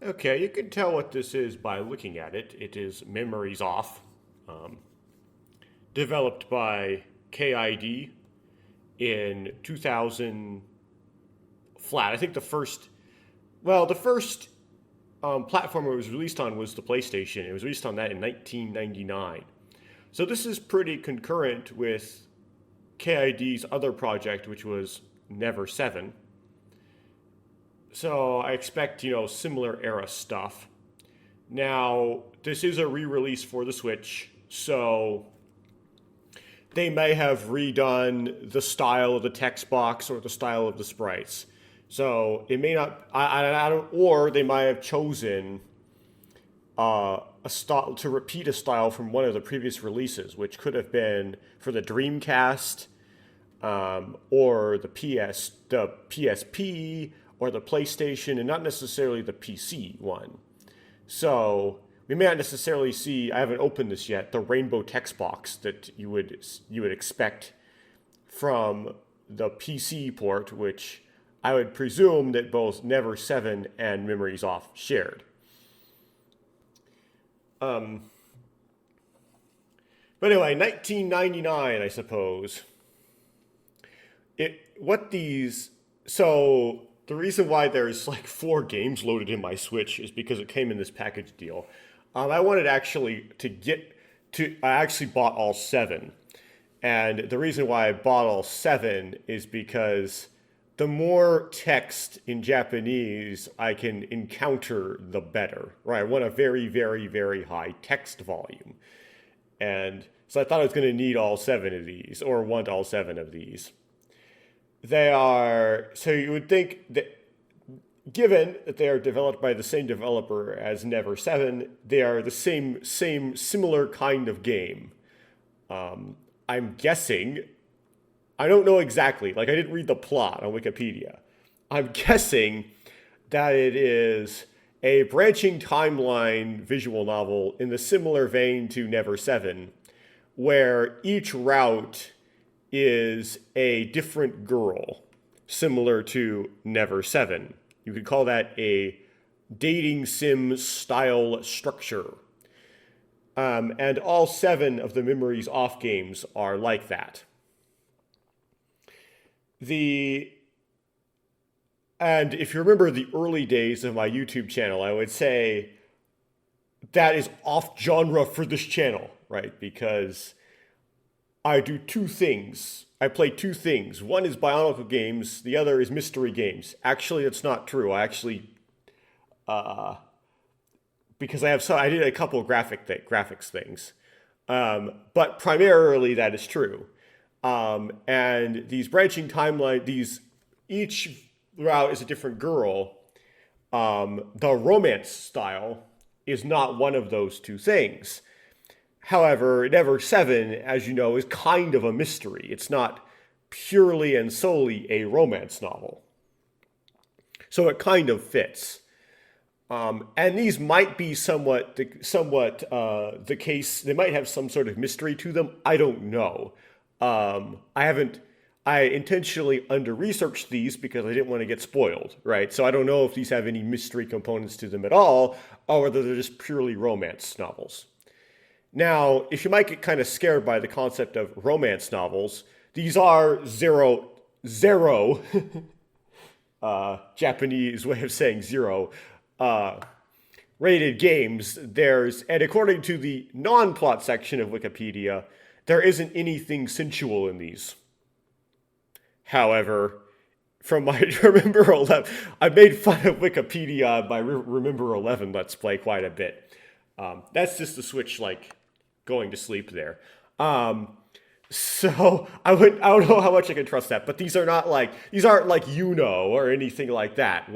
Okay, you can tell what this is by looking at it. It is Memories Off, um, developed by KID in 2000 flat. I think the first platform it was released on was the PlayStation. It was released on that in 1999. So this is pretty concurrent with KID's other project, which was Never 7. So I expect, similar era stuff. Now, this is a re-release for the Switch, so they may have redone the style of the text box or the style of the sprites. So it may not, I don't, or they might have chosen a style to repeat a style from one of the previous releases, which could have been for the Dreamcast, or the PSP, or the PlayStation, and not necessarily the PC one. So we may not necessarily see. I haven't opened this yet. The rainbow text box that you would expect from the PC port, which I would presume that both Never 7 and Memories Off shared. Um, but anyway, 1999, I suppose. It what these so the reason why there's like 4 games loaded in my Switch is because it came in this package deal. I wanted actually to get to. I actually bought all 7, and the reason why I bought all 7 is because the more text in Japanese I can encounter, the better. Right? I want a very, very, very high text volume, and so I thought I was going to need all 7 of these, or want all 7 of these. They are, so you would think that given that they are developed by the same developer as Never 7, they are the same similar kind of game. I'm guessing, I don't know exactly, like I didn't read the plot on Wikipedia. I'm guessing that it is a branching timeline visual novel in the similar vein to Never 7, where each route is a different girl, similar to Never 7. You could call that a dating sim style structure. And all 7 of the Memories Off games are like that. The and if you remember the early days of my YouTube channel, I would say that is off genre for this channel, right? Because I do 2 things. I play 2 things. One is Bionicle games. The other is mystery games. Actually, that's not true. Uh, because I did a couple of graphics things, but primarily that is true. And these branching timeline, each route is a different girl. The romance style is not one of those 2 things. However, Never 7, as you know, is kind of a mystery. It's not purely and solely a romance novel. So it kind of fits. And these might be somewhat the case. They might have some sort of mystery to them. I don't know. I intentionally under-researched these because I didn't want to get spoiled, right? So I don't know if these have any mystery components to them at all, or whether they're just purely romance novels. Now, if you might get kind of scared by the concept of romance novels, these are zero, Japanese way of saying zero, rated games. And according to the non-plot section of Wikipedia, there isn't anything sensual in these. However, from my Remember 11, I made fun of Wikipedia by Remember 11 Let's Play quite a bit. That's just the Switch, like, going to sleep there. So I don't know how much I can trust that, but these aren't like or anything like that,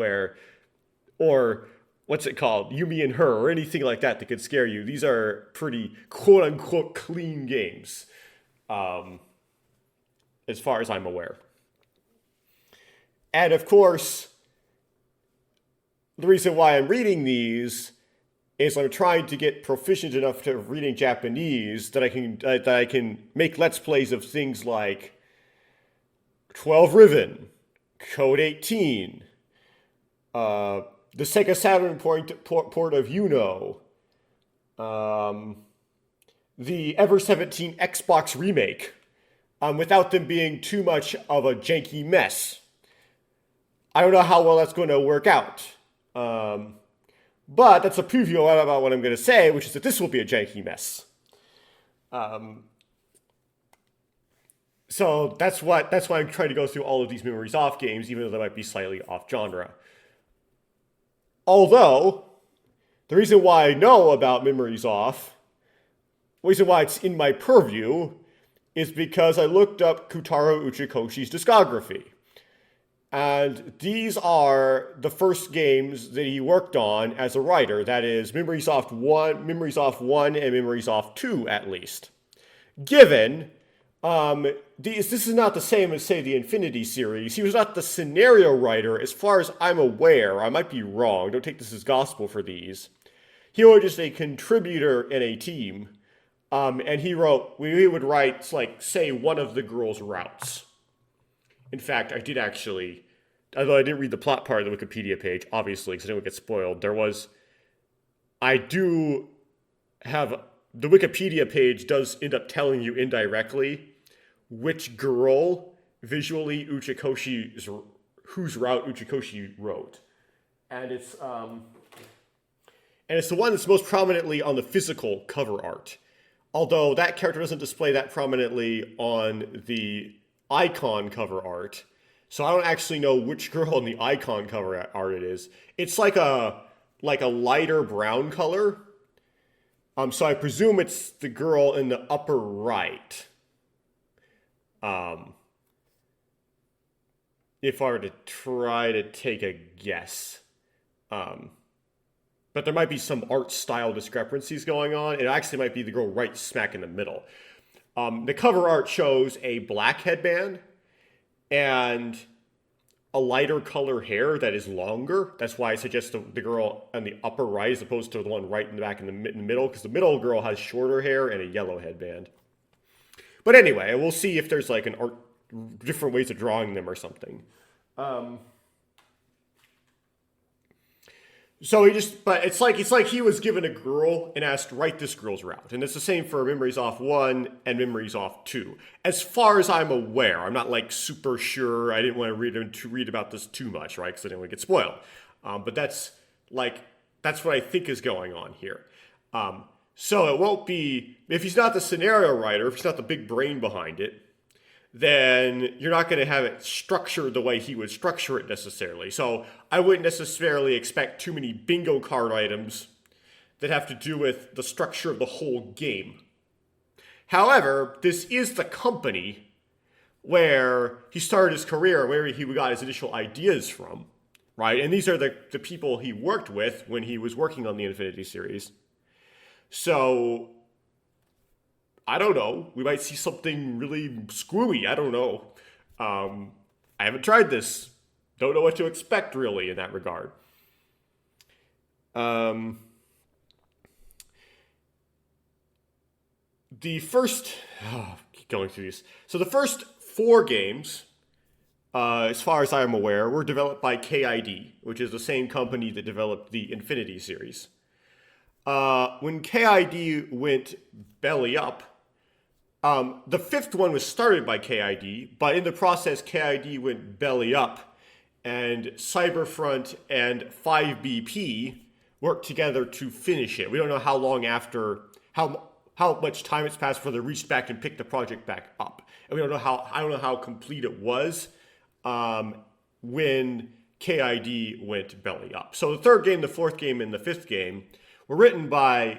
or what's it called, Yumi and Her, or anything like that could scare you. These are pretty quote unquote clean games, as far as I'm aware. And of course, the reason why I'm reading these is I'm trying to get proficient enough to reading Japanese that I can make Let's Plays of things like 12 Riven, Code 18, the Sega Saturn port of um, the Ever 17 Xbox remake, without them being too much of a janky mess. I don't know how well that's going to work out. But that's a preview about what I'm going to say, which is that this will be a janky mess. So that's why I'm trying to go through all of these Memories Off games, even though they might be slightly off genre. Although, the reason why I know about Memories Off, the reason why it's in my purview, is because I looked up Kutaro Uchikoshi's discography. And these are the first games that he worked on as a writer. That is Memories Off 1, Memories Off 1, and Memories Off 2, at least. Given, this is not the same as, say, the Infinity series. He was not the scenario writer, as far as I'm aware. I might be wrong. Don't take this as gospel for these. He was just a contributor in a team. And he would write, like, say, one of the girls' routes. In fact, I did actually, although I didn't read the plot part of the Wikipedia page, obviously, because I didn't get spoiled, I do have, the Wikipedia page does end up telling you indirectly which girl visually whose route Uchikoshi wrote. And it's the one that's most prominently on the physical cover art. Although that character doesn't display that prominently on the icon cover art, so I don't actually know which girl on the icon cover art it is. It's like a lighter brown color. So I presume it's the girl in the upper right. If I were to try to take a guess. But there might be some art style discrepancies going on. It actually might be the girl right smack in the middle. The cover art shows a black headband and a lighter color hair that is longer. That's why I suggest the girl on the upper right as opposed to the one right in the back in the middle, because the middle girl has shorter hair and a yellow headband. But anyway, we'll see if there's like different ways of drawing them or something. So but it's like he was given a girl and asked, write this girl's route. And it's the same for Memories Off 1 and Memories Off 2. As far as I'm aware, I'm not like super sure. I didn't want to read about this too much, right? Because I didn't want to get spoiled. But that's what I think is going on here. So it won't be, if he's not the scenario writer, if he's not the big brain behind it, then you're not going to have it structured the way he would structure it necessarily. So I wouldn't necessarily expect too many bingo card items that have to do with the structure of the whole game. However, this is the company where he started his career, where he got his initial ideas from, right? And these are the people he worked with when he was working on the Infinity series. So I don't know. We might see something really screwy. I don't know. I haven't tried this. Don't know what to expect, really, in that regard. Keep going through these. So the first 4 games, as far as I'm aware, were developed by KID, which is the same company that developed the Infinity series. When KID went belly up, the 5th one was started by KID, but in the process, KID went belly up, and Cyberfront and 5BP worked together to finish it. We don't know how long after, how much time it's passed before they reached back and picked the project back up. And I don't know how complete it was when KID went belly up. So the 3rd game, the 4th game, and the 5th game were written by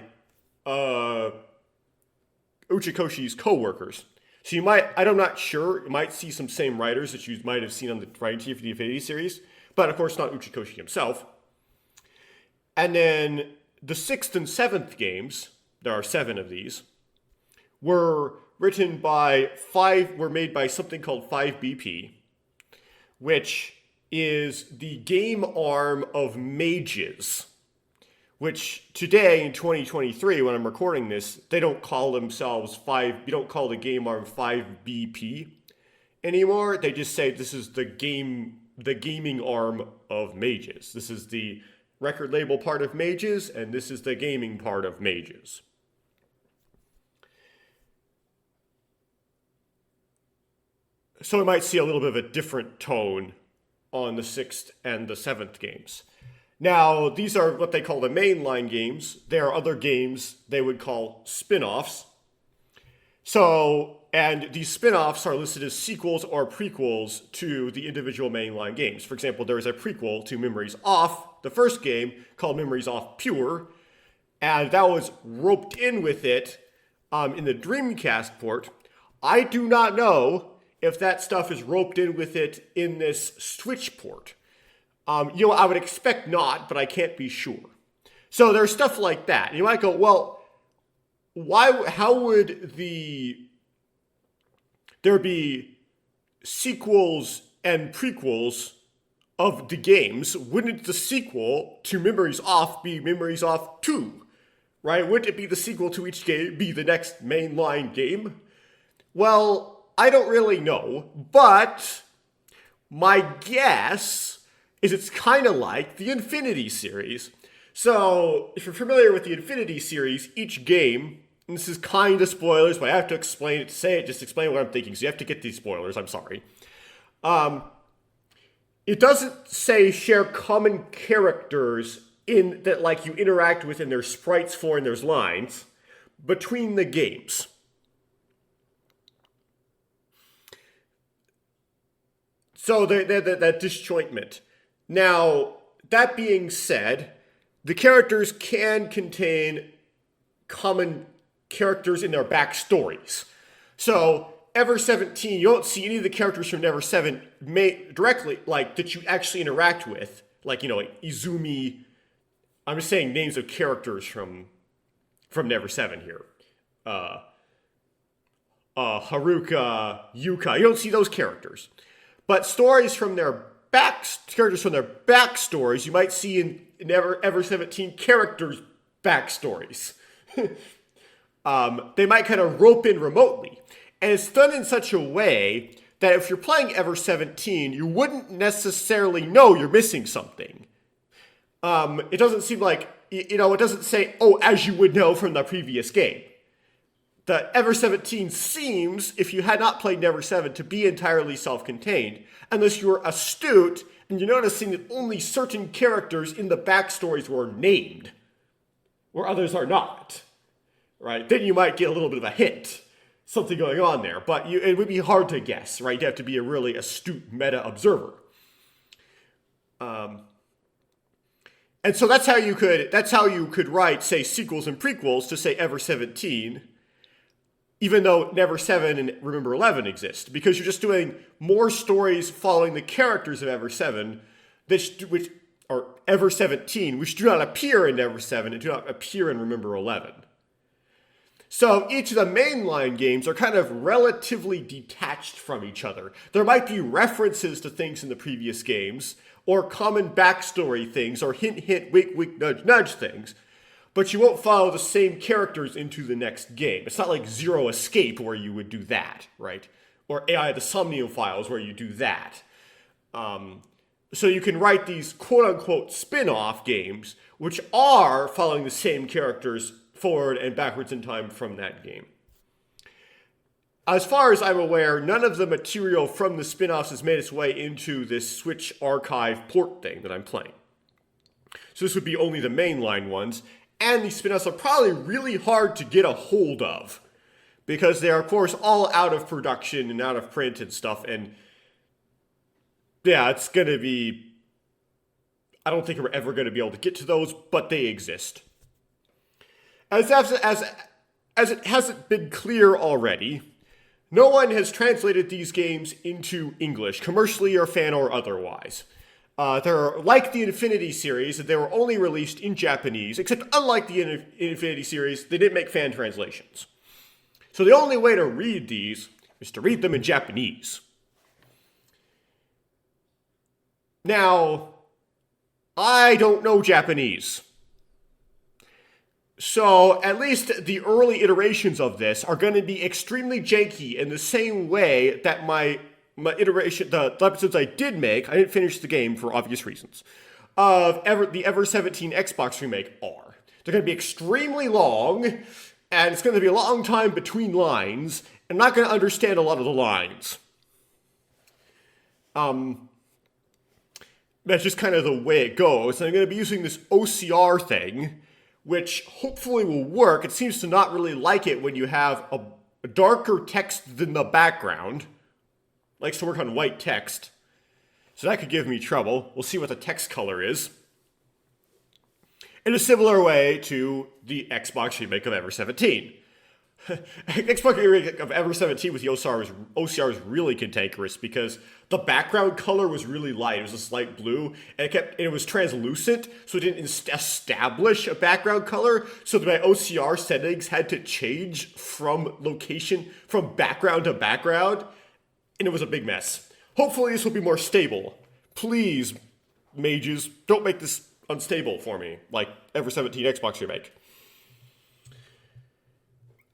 Uchikoshi's co-workers. So I'm not sure, you might see some same writers that you might have seen on the writing team for the Infinity series, but of course not Uchikoshi himself. And then the 6th and 7th games, there are 7 of these, were made by something called 5BP, which is the game arm of Mages. Which today in 2023, when I'm recording this, they don't call themselves you don't call the game arm 5BP anymore. They just say this is the gaming arm of Mages. This is the record label part of Mages, and this is the gaming part of Mages. So we might see a little bit of a different tone on the 6th and the 7th games. Now, these are what they call the mainline games. There are other games they would call spin-offs. So, and these spin-offs are listed as sequels or prequels to the individual mainline games. For example, there is a prequel to Memories Off, the first game, called Memories Off Pure, and that was roped in with it in the Dreamcast port. I do not know if that stuff is roped in with it in this Switch port. I would expect not, but I can't be sure. So there's stuff like that. You might go, well, how would there be sequels and prequels of the games? Wouldn't the sequel to Memories Off be Memories Off 2? Right? Wouldn't it be the sequel to each game be the next mainline game? Well, I don't really know, but my guess is it's kind of like the Infinity series. So, if you're familiar with the Infinity series, each game, and this is kind of spoilers, but I have to explain it, just explain what I'm thinking, so you have to get these spoilers, I'm sorry. It doesn't say share common characters in that like you interact with and there's sprites for and there's lines between the games. So that disjointment. Now, that being said, the characters can contain common characters in their backstories. So, Ever 17, you don't see any of the characters from Never 7 directly, like, that you actually interact with. Like, like Izumi. I'm just saying names of characters from Never 7 here. Haruka, Yuka. You don't see those characters. But stories from their characters from their backstories, you might see in Ever 17 characters' backstories. They might kind of rope in remotely. And it's done in such a way that if you're playing Ever 17, you wouldn't necessarily know you're missing something. It doesn't seem like, it doesn't say, as you would know from the previous game. The Ever 17 seems, if you had not played Never 7, to be entirely self-contained, unless you were astute and you're noticing that only certain characters in the backstories were named, where others are not. Right? Then you might get a little bit of a hint, something going on there, but it would be hard to guess, right? You have to be a really astute meta observer. And so that's how you could write, say, sequels and prequels to say Ever 17. Even though Never 7 and Remember 11 exist. Because you're just doing more stories following the characters of Ever 7, which are Ever 17, which do not appear in Never 7 and do not appear in Remember 11. So each of the mainline games are kind of relatively detached from each other. There might be references to things in the previous games, or common backstory things, or hint, hint, wink, wink, nudge, nudge things. But you won't follow the same characters into the next game. It's not like Zero Escape where you would do that, right? Or AI the Somnium Files where you do that. So you can write these quote-unquote spin-off games, which are following the same characters forward and backwards in time from that game. As far as I'm aware, none of the material from the spin-offs has made its way into this Switch archive port thing that I'm playing. So this would be only the mainline ones. And these spin-offs are probably really hard to get a hold of because they are, of course, all out of production and out of print and stuff. And yeah, it's going to be, I don't think we're ever going to be able to get to those, but they exist. As it hasn't been clear already, no one has translated these games into English, commercially or fan or otherwise. They're like the Infinity series, they were only released in Japanese, except unlike the Infinity series, they didn't make fan translations. So the only way to read these is to read them in Japanese. Now, I don't know Japanese. So at least the early iterations of this are going to be extremely janky in the same way that my iteration, the episodes I did make, I didn't finish the game for obvious reasons. of the Ever 17 Xbox remake are. They're going to be extremely long, and it's going to be a long time between lines. I'm not going to understand a lot of the lines. That's just kind of the way it goes. And I'm going to be using this OCR thing, which hopefully will work. It seems to not really like it when you have a darker text than the background. It likes to work on white text. So that could give me trouble. We'll see what the text color is. In a similar way to the Xbox remake of Ever 17. Xbox remake of Ever 17 with the OCR was really cantankerous because the background color was really light. It was this light blue, and it was translucent, so it didn't establish a background color. So my OCR settings had to change from background to background, and it was a big mess. Hopefully this will be more stable. Please, mages, don't make this unstable for me, like Ever 17 Xbox remake.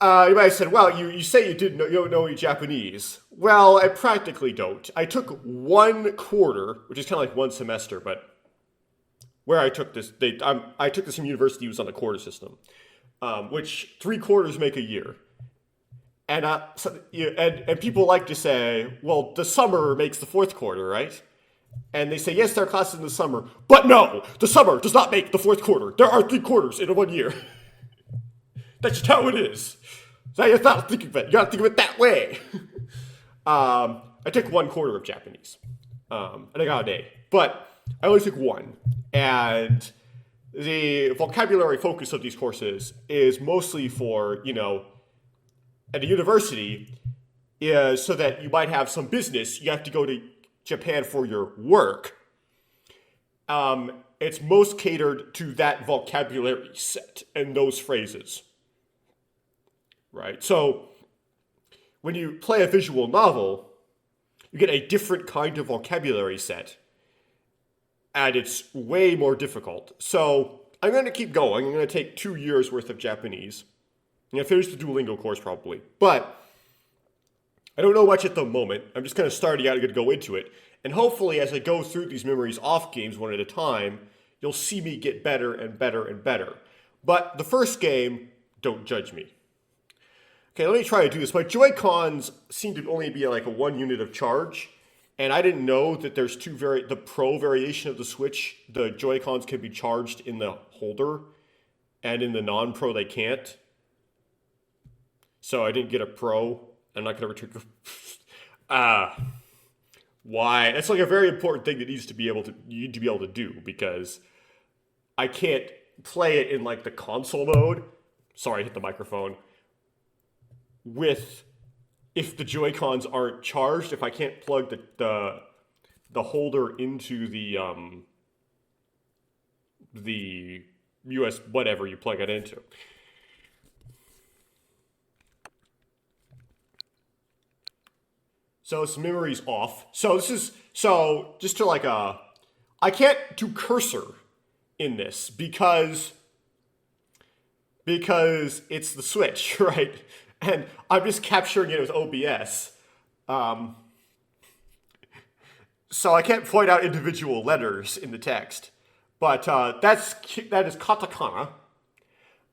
You might have said, well, you say you don't know any Japanese. Well, I practically don't. I took 1 quarter, which is kind of like 1 semester, but where I took this, I took this from university. It was on a quarter system, which 3 quarters make a year. And and people like to say, well, the summer makes the 4th quarter, right? And they say, yes, there are classes in the summer, but no, the summer does not make the 4th quarter. There are 3 quarters in 1 year. That's just how it is. So you're not thinking of it. You gotta think of it that way. I took 1 quarter of Japanese, and I got an A. But I only took 1, and the vocabulary focus of these courses is mostly for, at a university, is so that you might have some business. You have to go to Japan for your work. It's most catered to that vocabulary set and those phrases. Right? So, when you play a visual novel, you get a different kind of vocabulary set. And it's way more difficult. So, I'm going to keep going. I'm going to take 2 years worth of Japanese. I'm going to finish the Duolingo course probably. But, I don't know much at the moment. I'm just kind of starting out and going to go into it. And hopefully, as I go through these memories off games one at a time, you'll see me get better and better and better. But the first game, don't judge me. Okay, let me try to do this. My Joy-Cons seem to only be like a 1 unit of charge, and I didn't know that there's the Pro variation of the Switch, the Joy-Cons can be charged in the holder, and in the non-Pro they can't. So I didn't get a Pro. I'm not going to return. Why? That's like a very important thing that you need to be able to do, because I can't play it in like the console mode. Sorry, I hit the microphone. If the Joy-Cons aren't charged, if I can't plug the holder into the US whatever you plug it into. So some memory's off. So just to I can't do cursor in this because it's the Switch, right? And I'm just capturing it with OBS. So I can't point out individual letters in the text. But that is katakana.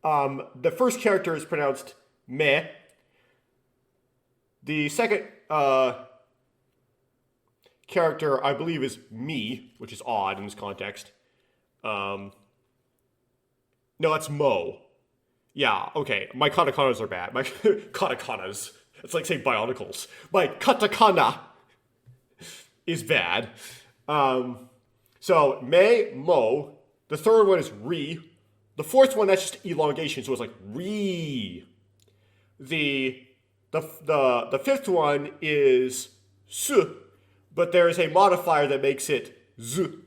The first character is pronounced me. The second character, I believe, is mi, which is odd in this context. No, it's mo. Yeah, okay. My katakanas are bad. My katakanas. It's like saying bionicles. My katakana is bad. So, me, mo. The third one is re. The fourth one, that's just elongation, so it's like re. The fifth one is su, but there is a modifier that makes it z.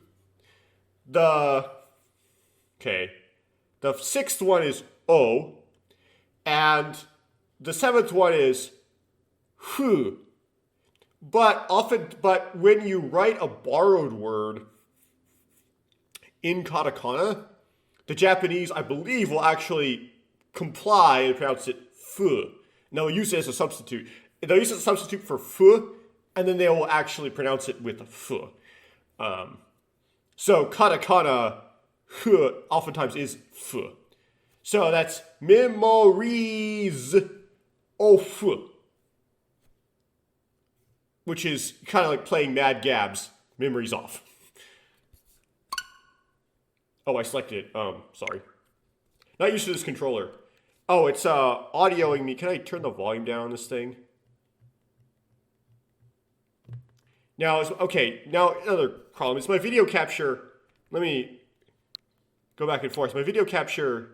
The sixth one is o, and the seventh one is hu. But when you write a borrowed word in katakana, the Japanese, I believe, will actually comply and pronounce it fu. Now, they'll use it as a substitute. They'll use it as a substitute for fu, and then they will actually pronounce it with fu. So katakana h oftentimes is f. So that's memories of, which is kind of like playing Mad Gabs, memories off. Oh, I selected it. Sorry. Not used to this controller. Oh, it's audioing me. Can I turn the volume down on this thing? Now, okay, now another problem is my video capture. Let me go back and forth. My video capture,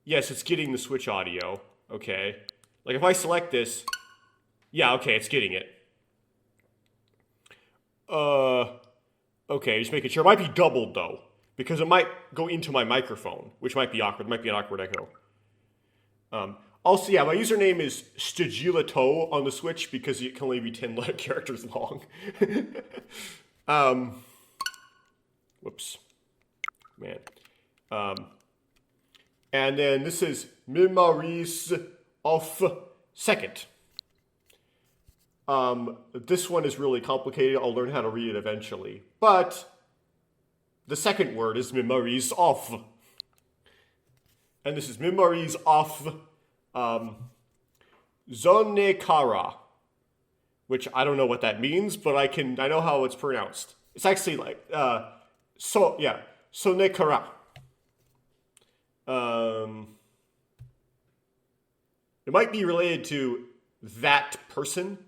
yes, it's getting the Switch audio. Okay. Like if I select this, yeah, okay, it's getting it. Okay, just making sure. It might be doubled though, because it might go into my microphone, which might be awkward. It might be an awkward echo. Also, yeah, my username is Stagilato on the Switch because it can only be 10 characters long. Whoops. Man. And then this is Memories of Second. This one is really complicated. I'll learn how to read it eventually. But the second word is Memories of. And this is Memories of Zonekara, which I don't know what that means, but I know how it's pronounced. It's actually like Sonekara. It might be related to that person,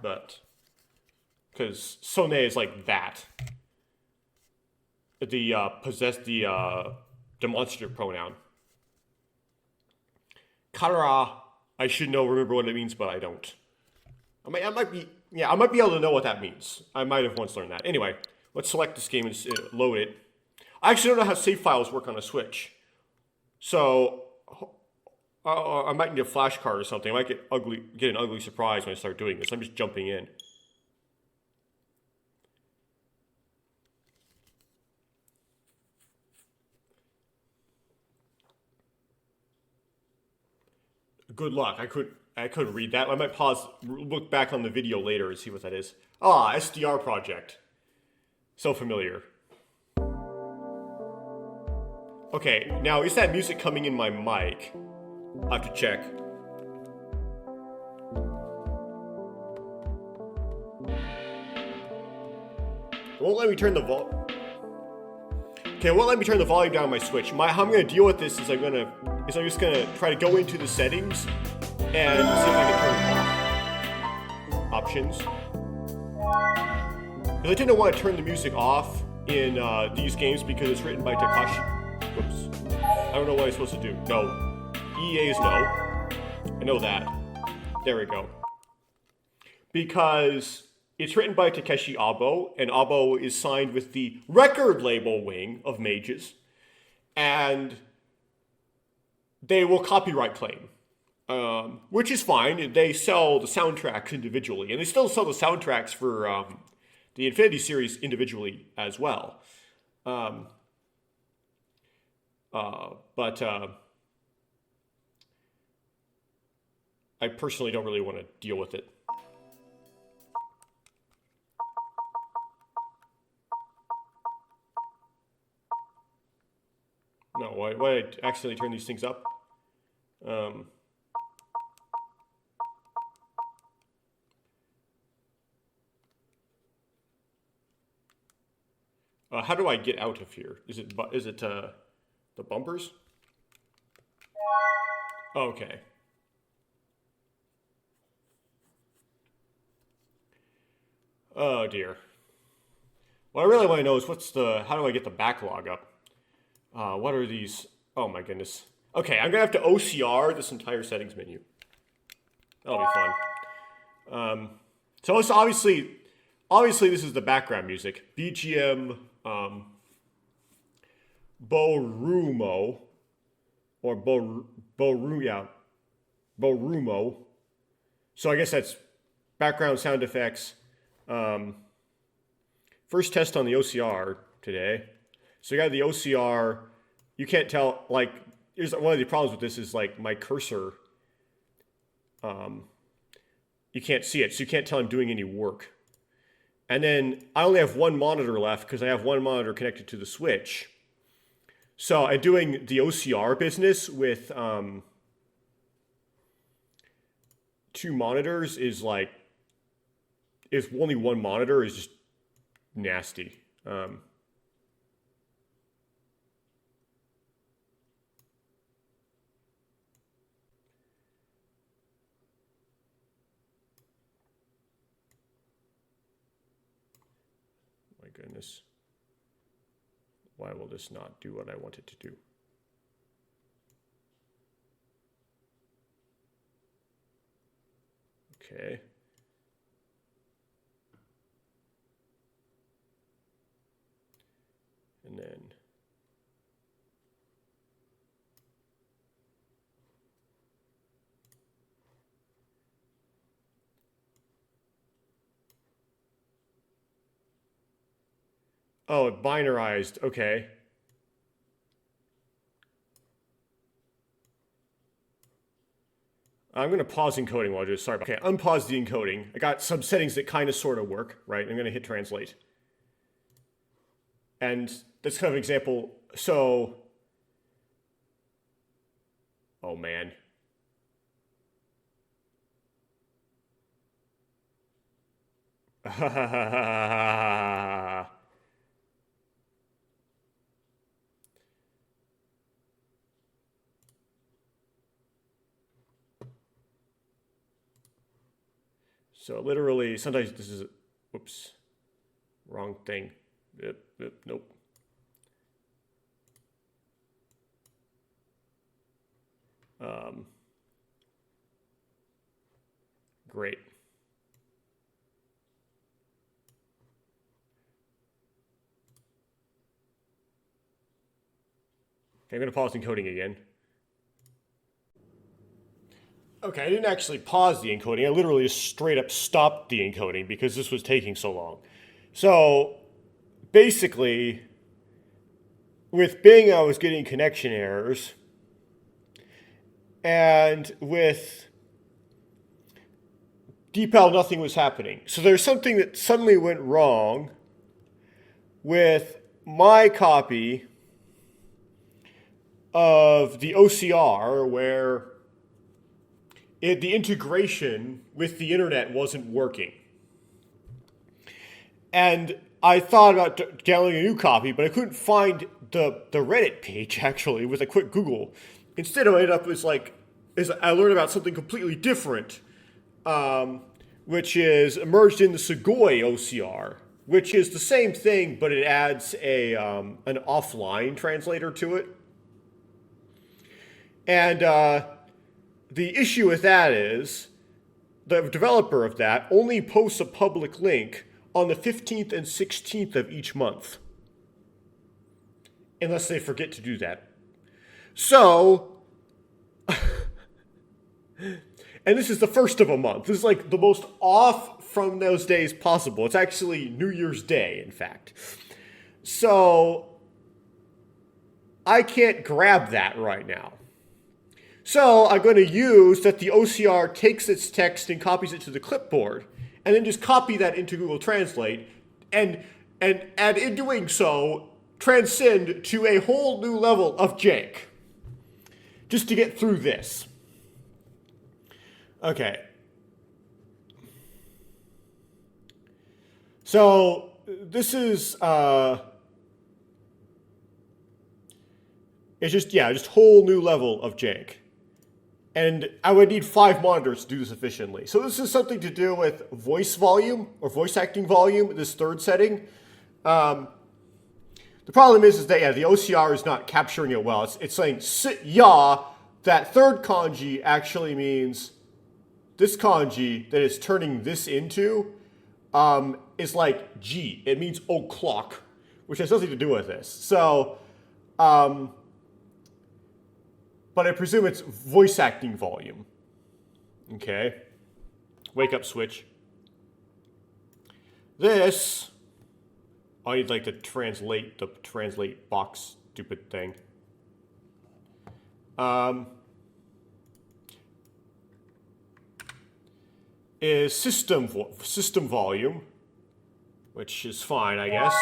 but because Sone is like that. The demonstrative pronoun. Kara, I should remember what it means, but I don't. I might be able to know what that means. I might have once learned that. Anyway, let's select this game and load it. I actually don't know how save files work on a Switch. So, I might need a flash card or something. I might get an ugly surprise when I start doing this. I'm just jumping in. Good luck. I couldn't read that. I might pause, look back on the video later and see what that is. Ah, SDR project. So familiar. Okay, now is that music coming in my mic? I'll have to check. It won't let me turn the volume. Okay, it won't let me turn the volume down on my Switch. How I'm gonna deal with this is I'm just gonna try to go into the settings and see if I can turn off options. Because I tend to want to turn the music off in these games because it's written by Takashi. Whoops. I don't know what I'm supposed to do. No. EA is no. I know that. There we go. Because it's written by Takeshi Abo, and Abo is signed with the record label wing of Mages, and they will copyright claim, which is fine. They sell the soundtracks individually, and they still sell the soundtracks for the Infinity series individually as well. But I personally don't really want to deal with it. No, why did I accidentally turn these things up? How do I get out of here? Is it the bumpers? Okay. Oh dear. What I really want to know is how do I get the backlog up? What are these? Oh my goodness. Okay, I'm gonna have to OCR this entire settings menu. That'll be fun. So it's obviously this is the background music. BGM, Borumo, or Borumo. So I guess that's background sound effects. First test on the OCR today. So you got the OCR. You can't tell, like, here's one of the problems with this is like my cursor. You can't see it, so you can't tell I'm doing any work. And then I only have one monitor left because I have one monitor connected to the switch. So I'm doing the OCR business with two monitors is like, if only one monitor is just nasty. My goodness. Why will this not do what I want it to do? Okay. And then oh, it binarized. Okay. I'm going to pause encoding while I do this. Sorry. Okay, unpause the encoding. I got some settings that kind of sort of work, right? I'm going to hit translate. And that's kind of an example. So, oh man. So literally, sometimes this is, whoops, wrong thing. Nope. Great. Okay, I'm going to pause encoding again. Okay, I didn't actually pause the encoding. I literally just straight up stopped the encoding because this was taking so long. So basically, with Bing, I was getting connection errors. And with DeepL, nothing was happening. So there's something that suddenly went wrong with my copy of the OCR where the integration with the internet wasn't working. And I thought about downloading a new copy, but I couldn't find the Reddit page actually with a quick Google. Instead, I ended up I learned about something completely different, which is emerged in the Segoy OCR, which is the same thing, but it adds an offline translator to it. And the issue with that is the developer of that only posts a public link on the 15th and 16th of each month, unless they forget to do that. So, and this is the first of a month. This is like the most off from those days possible. It's actually New Year's Day, in fact. So, I can't grab that right now. So I'm going to use that the OCR takes its text and copies it to the clipboard, and then just copy that into Google Translate, and in doing so, transcend to a whole new level of jank, just to get through this. Okay. So this is it's just whole new level of jank. And I would need 5 monitors to do this efficiently. So this is something to do with voice volume or voice acting volume, this third setting. The problem is that, the OCR is not capturing it well. It's saying sit ya. That third kanji actually means this kanji that it's turning this into is like G. It means o'clock, which has nothing to do with this. So, but I presume it's voice acting volume. Okay. Wake up switch. This, I need like the translate box stupid thing. Is system volume. which is fine, I guess.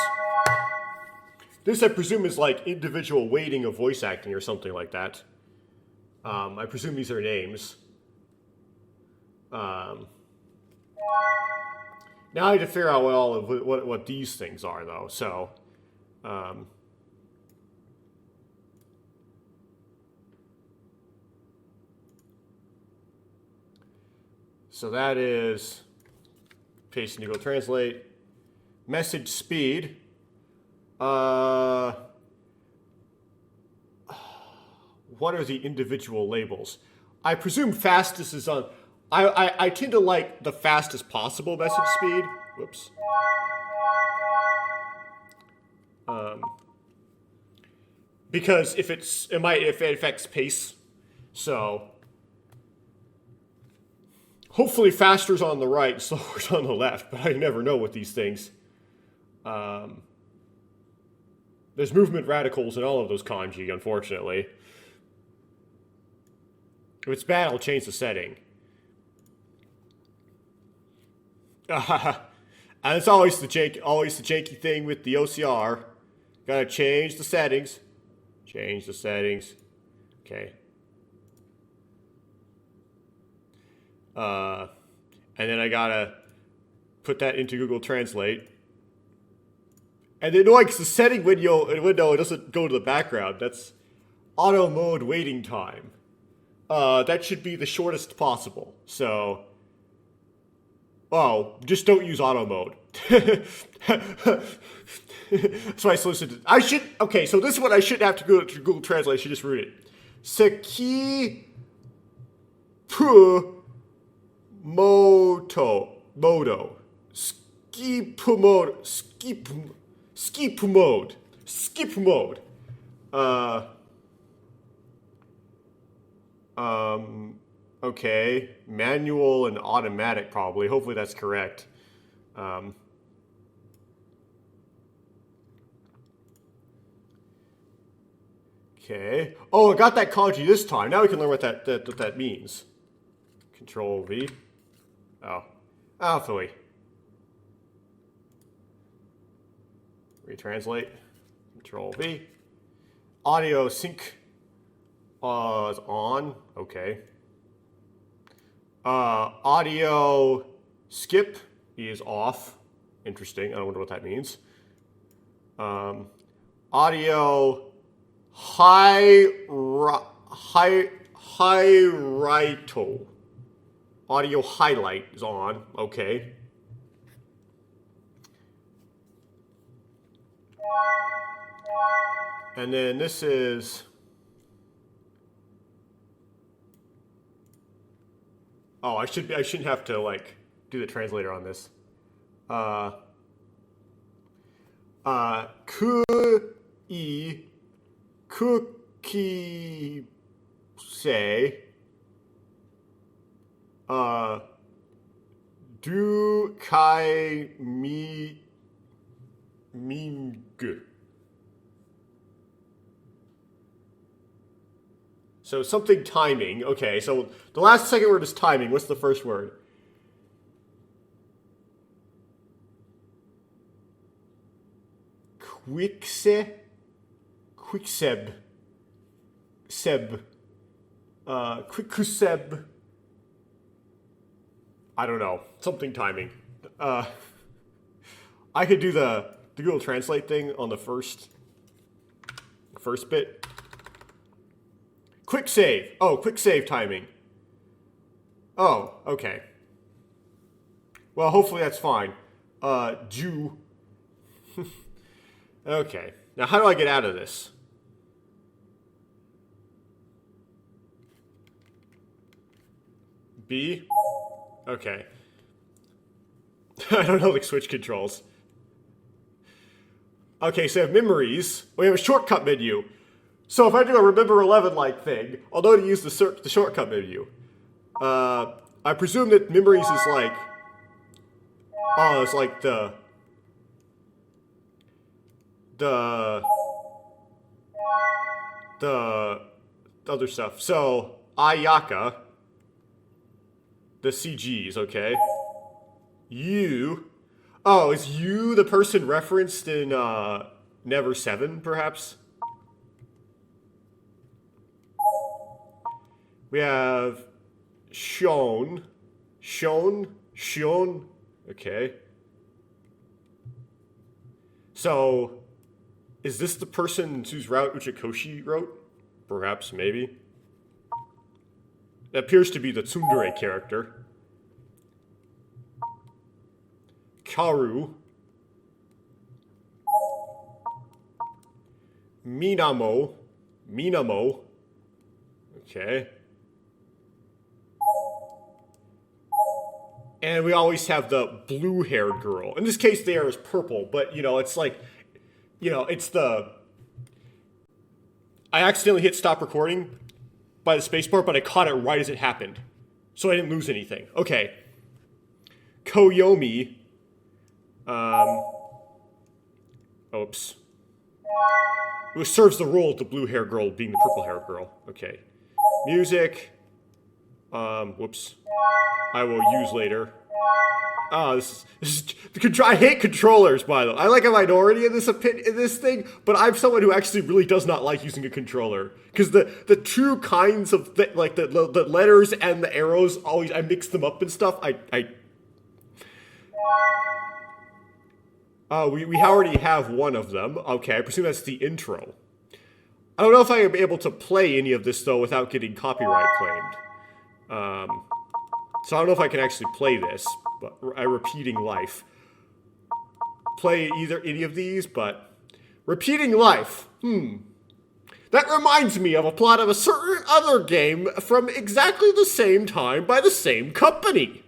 This, I presume, is like individual weighting of voice acting or something like that. I presume these are names. Now I need to figure out what these things are, though. So, so that is paste into Google Translate. Message speed. What are the individual labels? I presume fastest is on. I tend to like the fastest possible message speed. Whoops. Because if it affects pace, so hopefully faster's on the right, slower's on the left. But I never know with these things. There's movement radicals in all of those kanji, unfortunately. If it's bad, I'll change the setting. And it's always the janky thing with the OCR. Gotta change the settings. Change the settings. Okay. And then I gotta put that into Google Translate. And it annoying because the setting window it doesn't go to the background. That's auto mode waiting time. That should be the shortest possible. So, just don't use auto mode. So I solicited. Okay, so this is what I shouldn't have to go to Google Translate. I should just root it. Seki pu modo. Skip mode. Okay. Manual and automatic, probably. Hopefully that's correct. Okay. Oh, I got that kanji this time. Now we can learn what that means. Control V. Oh. Philly. Retranslate. Control V. Audio sync is on. Okay. Audio skip is off. Interesting. I wonder what that means. Audio highlighto. Audio highlight is on. Okay. And then this is. Oh, I shouldn't have to like do the translator on this. Cookie say do kai mi ming. So something timing. Okay, so the second word is timing. What's the first word? Quickseb. Quickuseb. I don't know. Something timing. I could do the Google Translate thing on the first bit. Quick save. Oh, quick save timing. Oh, okay. Well, hopefully that's fine. Jew. Okay. Now, how do I get out of this? B? Okay. I don't know the switch controls. Okay, so I have memories. We have a shortcut menu. So if I do a Remember 11-like thing, I'll know to use the shortcut menu. I presume that memories is like... Oh, it's like the other stuff. So, Ayaka, the CGs, okay? You... Oh, is you the person referenced in Never 7, perhaps? We have Shone. Shone. Okay. So, is this the person whose route Uchikoshi wrote? Perhaps, maybe. It appears to be the tsundere character. Karu. Minamo. Okay. And we always have the blue-haired girl. In this case, the hair is purple, but, it's like, it's the... I accidentally hit stop recording by the spacebar, but I caught it right as it happened. So I didn't lose anything. Okay. Koyomi. Oops. It serves the role of the blue-haired girl being the purple-haired girl. Okay. Music. Whoops. I will use later. Oh, this is I hate controllers, by the way. I like a minority in this thing, but I'm someone who actually really does not like using a controller. Because the two kinds of, the letters and the arrows, always, I mix them up and stuff. We already have one of them. Okay, I presume that's the intro. I don't know if I am able to play any of this, though, without getting copyright claimed. So I don't know if I can actually play this, but Repeating Life. Play any of these, but... Repeating Life. That reminds me of a plot of a certain other game from exactly the same time by the same company.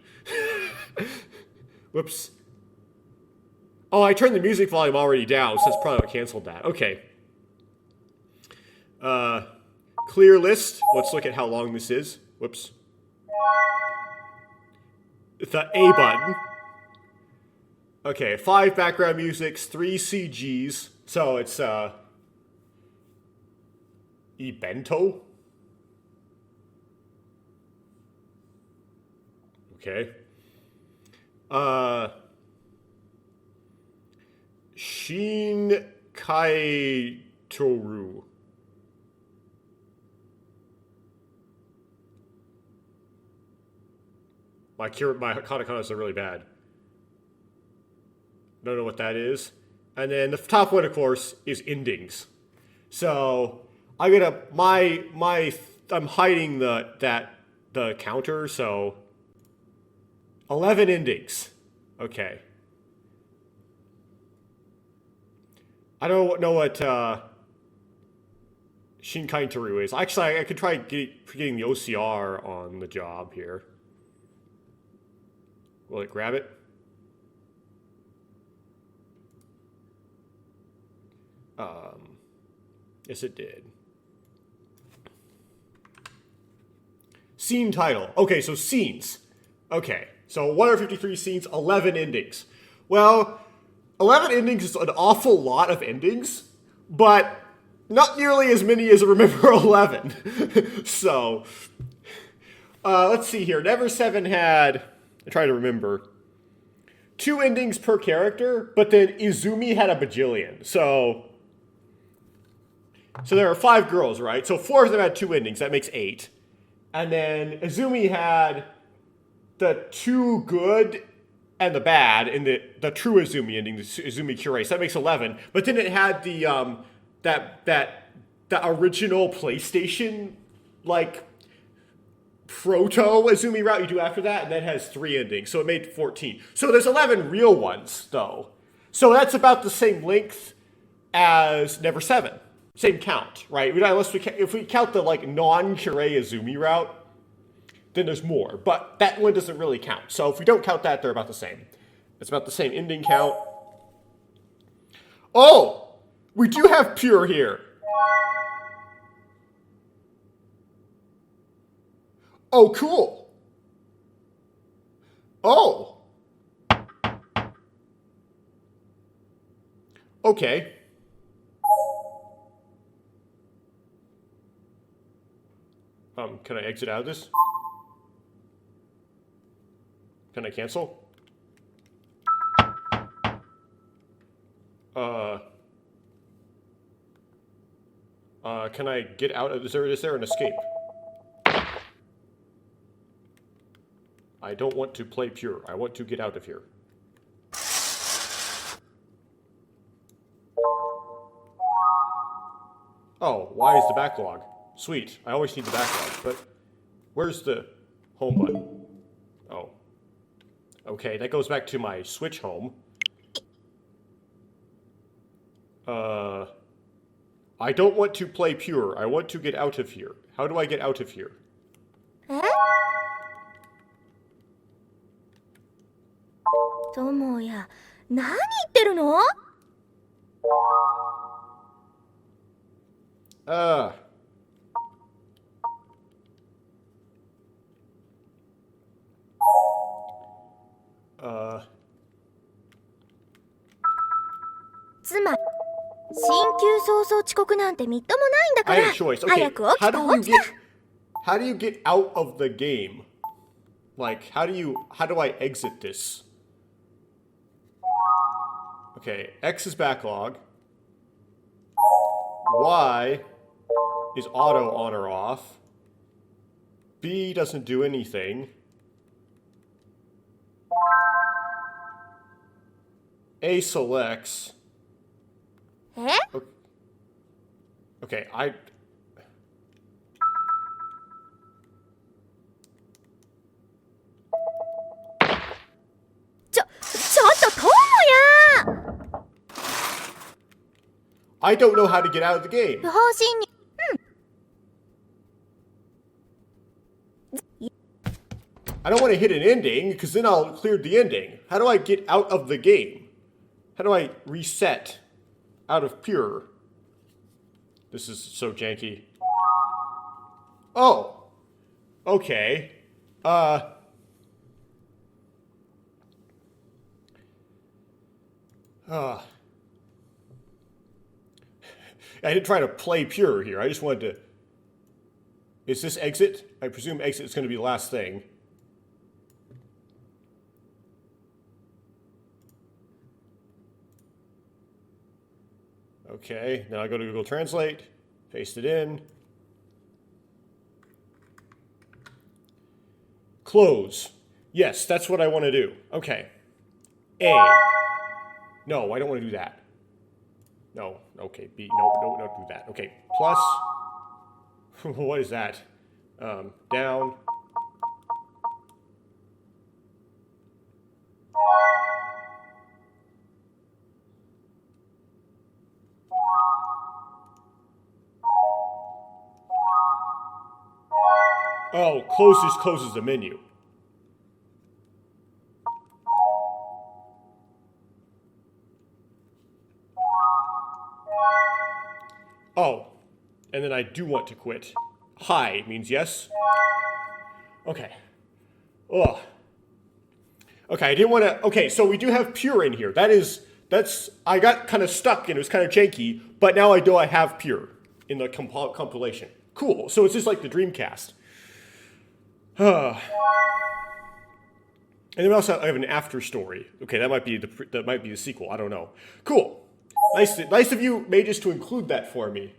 Whoops. Oh, I turned the music volume already down, so that's probably what canceled that. Okay. Clear list. Let's look at how long this is. Whoops. The A button. Okay, 5 background musics, 3 CGs. So it's, Ibento? Okay. Shin Kaitoru. My katakana's are really bad. Don't know what that is. And then the top one, of course, is endings. So I'm gonna I'm hiding the counter. So 11 endings. Okay. I don't know what Shinkai Toru is. Actually, I could try getting the OCR on the job here. Will it grab it? Yes, it did. Scene title. Okay, so scenes. Okay, so 153 scenes, 11 endings. Well, 11 endings is an awful lot of endings, but not nearly as many as I remember 11. So, let's see here. Never 7 had, I try to remember, 2 endings per character, but then Izumi had a bajillion. So there are 5 girls, right? So 4 of them had 2 endings. That makes 8. And then Izumi had the 2 good and the bad, and the true Izumi ending, the Izumi Cure. So that makes 11. But then it had the that original PlayStation, like, proto Izumi route you do after that, and that has 3 endings. So it made 14. So there's 11 real ones, though. So that's about the same length as Never 7. Same count, right? If we count the, like, non-Cure Izumi route, then there's more. But that one doesn't really count. So if we don't count that, they're about the same. It's about the same ending count. Oh! We do have Pure here. Oh, cool. Oh. Okay. Can I exit out of this? Can I cancel? Uh, can I get out of, is there an escape? I don't want to play pure. I want to get out of here. Oh, why is the backlog? Sweet. I always need the backlog, but where's the home button? Oh. Okay, that goes back to my Switch home. I don't want to play pure. I want to get out of here. How do I get out of here? ともや、何言ってるの？ つまり、進級早々遅刻なんてみっともないんだか I ら、 have a choice. 早 Okay, く起きた起きた。how do you get out of the game? Like, how do I exit this? Okay, X is backlog. Y is auto on or off. B doesn't do anything. A selects. え？ Okay,ちょっとともや！ I don't know how to get out of the game. 不法侵入。 I don't want to hit an ending, because then I'll clear the ending. How do I get out of the game? How do I reset out of pure? This is so janky. Oh. Okay. I didn't try to play pure here. I just wanted to... Is this exit? I presume exit is going to be the last thing. Okay, now I go to Google Translate, paste it in. Close. Yes, that's what I want to do. Okay. A. No, I don't want to do that. No, okay, B. No, don't do that. Okay, plus. What is that? Down. Oh, closes the menu. Oh, and then I do want to quit. Hi means yes. Okay. Ugh. Okay, I didn't want to... Okay, so we do have pure in here. That's... I got kind of stuck and it was kind of janky, but now I know I have pure in the compilation. Cool, so it's just like the Dreamcast. And then also I have an after story. Okay, that might be the sequel. I don't know. Cool. Nice of you, Mages, to include that for me.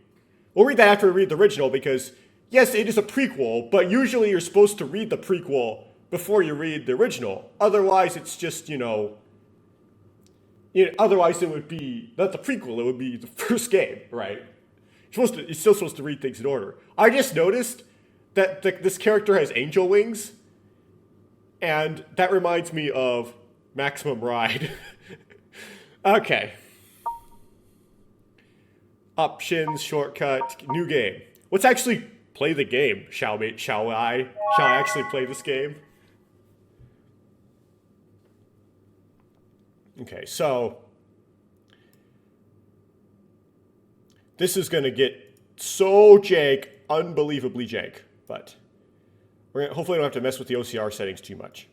We'll read that after we read the original because yes, it is a prequel, but usually you're supposed to read the prequel before you read the original. Otherwise, it's just otherwise it would be not the prequel. It would be the first game, right? You're still supposed to read things in order. I just noticed that this character has angel wings, and that reminds me of Maximum Ride. Okay. Options, shortcut, new game. Let's actually play the game, shall we? Shall I actually play this game? Okay, so this is gonna get so jank, unbelievably jank. But hopefully I don't have to mess with the OCR settings too much.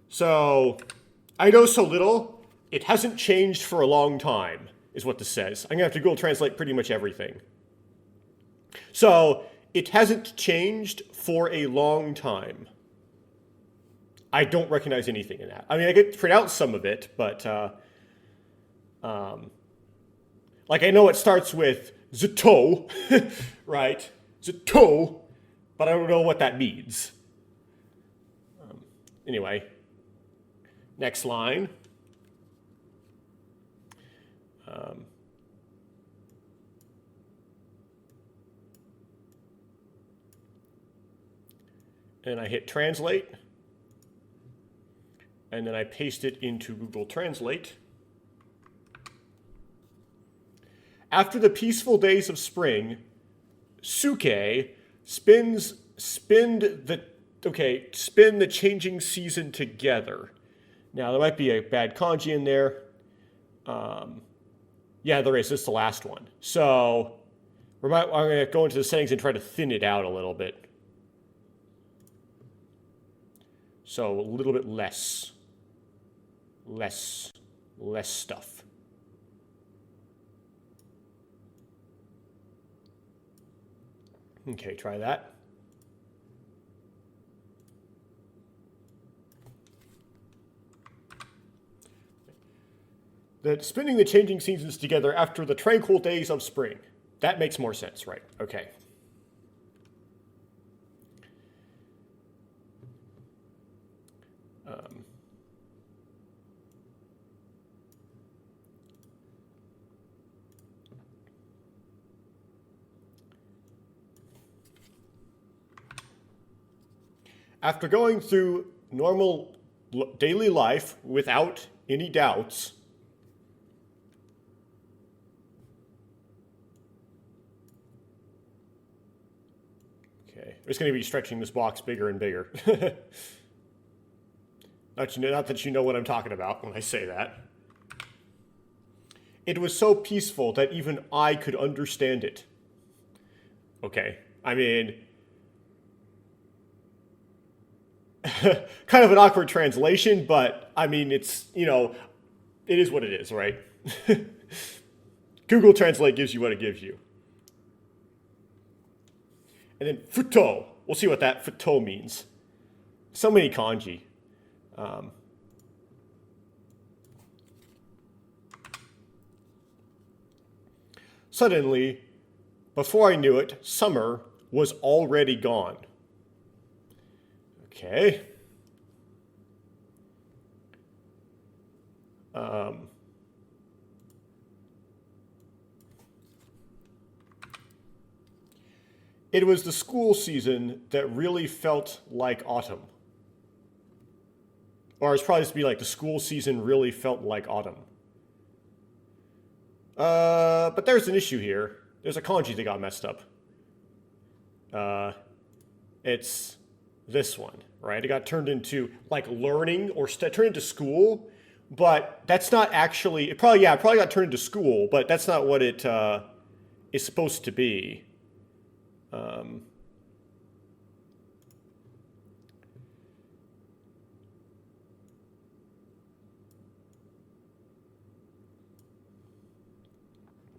So I know so little, it hasn't changed for a long time, is what this says. I'm going to have to Google Translate pretty much everything. So it hasn't changed for a long time. I don't recognize anything in that. I mean, I get to pronounce some of it, but like I know it starts with Zato, right? Zato, but I don't know what that means. Anyway, next line. And I hit translate. And then I paste it into Google Translate. After the peaceful days of spring, Suke spin the changing season together. Now there might be a bad kanji in there. Yeah, there is. This is the last one. So I'm going to go into the settings and try to thin it out a little bit. So a little bit less stuff. Okay, try that. Spinning the changing seasons together after the tranquil days of spring. That makes more sense, right? Okay. After going through normal daily life without any doubts, okay, I'm just going to be stretching this box bigger and bigger. Not that you know what I'm talking about when I say that. It was so peaceful that even I could understand it. Okay, I mean, kind of an awkward translation, but I mean, it's, it is what it is, right? Google Translate gives you what it gives you. And then futo. We'll see what that futo means. So many kanji. Suddenly, before I knew it, summer was already gone. Okay. It was the school season that really felt like autumn. Or it's probably supposed to be like the school season really felt like autumn. But there's an issue here. There's a kanji that got messed up. It's this one, right? It got turned into like learning or turned into school, but that's not actually. It probably got turned into school, but that's not what it is supposed to be.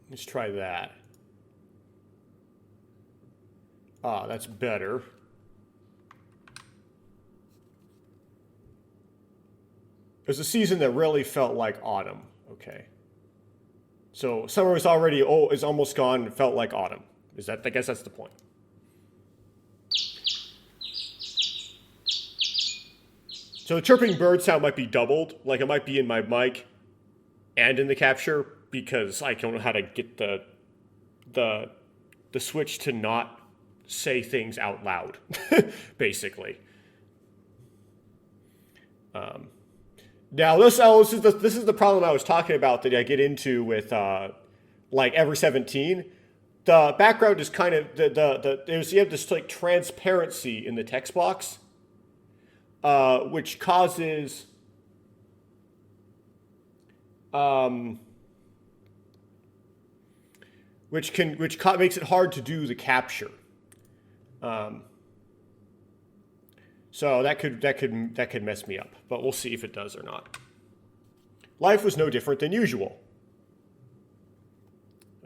Let's try that. Ah, that's better. It was a season that really felt like autumn. Okay. So summer is almost gone and felt like autumn. I guess that's the point. So the chirping bird sound might be doubled. Like it might be in my mic and in the capture because I don't know how to get the switch to not say things out loud, basically. Now this is the problem I was talking about that I get into with like Ever 17. The background is kind of you have this like transparency in the text box, which causes which makes it hard to do the capture. So that could mess me up, but we'll see if it does or not. Life was no different than usual.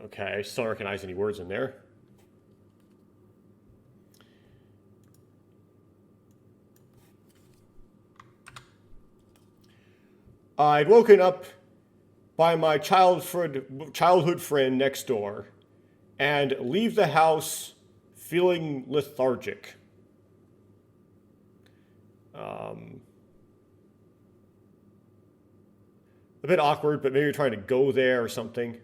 Okay, I still don't recognize any words in there. I'd woken up by my childhood friend next door and leave the house feeling lethargic. A bit awkward, but maybe you're trying to go there or something.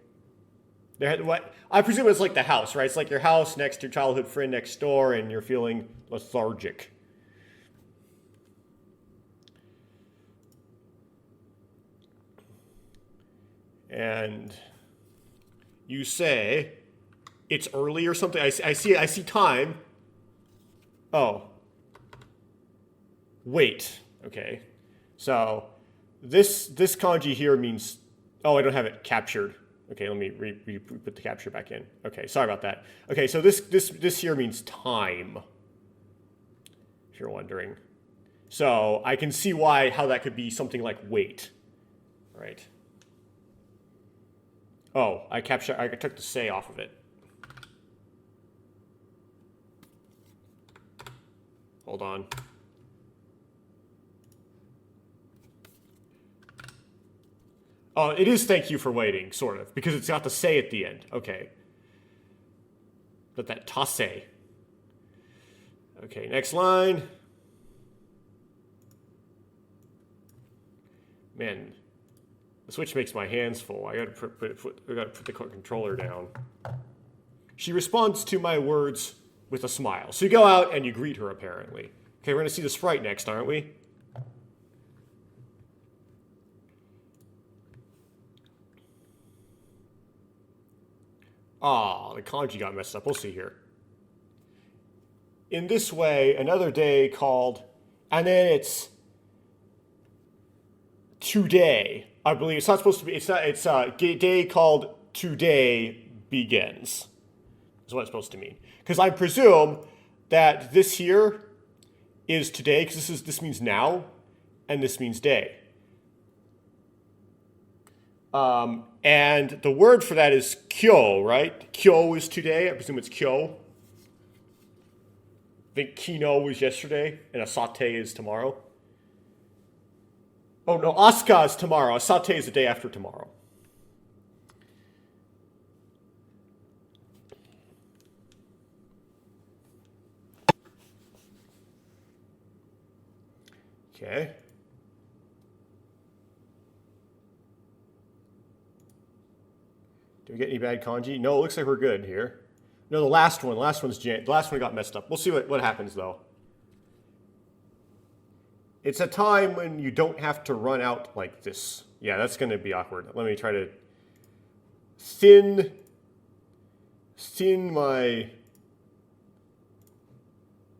What I presume it's like the house, right? It's like your house next to your childhood friend next door, and you're feeling lethargic. And you say it's early or something. I see time. Oh. Wait. Okay. So this kanji here means, oh, I don't have it captured. Okay, let me put the capture back in. Okay, sorry about that. Okay, so this here means time, if you're wondering. So I can see how that could be something like wait, right? Oh, I took the say off of it. Hold on. Oh, it is thank you for waiting, sort of, because it's got the say at the end. Okay. But that tase. Okay, next line. Man, the Switch makes my hands full. I gotta put the controller down. She responds to my words with a smile. So you go out and you greet her, apparently. Okay, we're gonna see the sprite next, aren't we? Ah, the kanji got messed up. We'll see here. In this way, another day called, and then it's today. I believe it's not supposed to be. It's a day called today begins. Is what it's supposed to mean. Because I presume that this here is today, because this means now, and this means day. And the word for that is kyo, right? Kyo is today. I presume it's kyo. I think kino was yesterday, and asate is tomorrow. Oh no, asuka is tomorrow. Asate is the day after tomorrow. Okay. Do we get any bad kanji? No, it looks like we're good here. No, the last one got messed up. We'll see what happens though. It's a time when you don't have to run out like this. Yeah, that's going to be awkward. Let me try to thin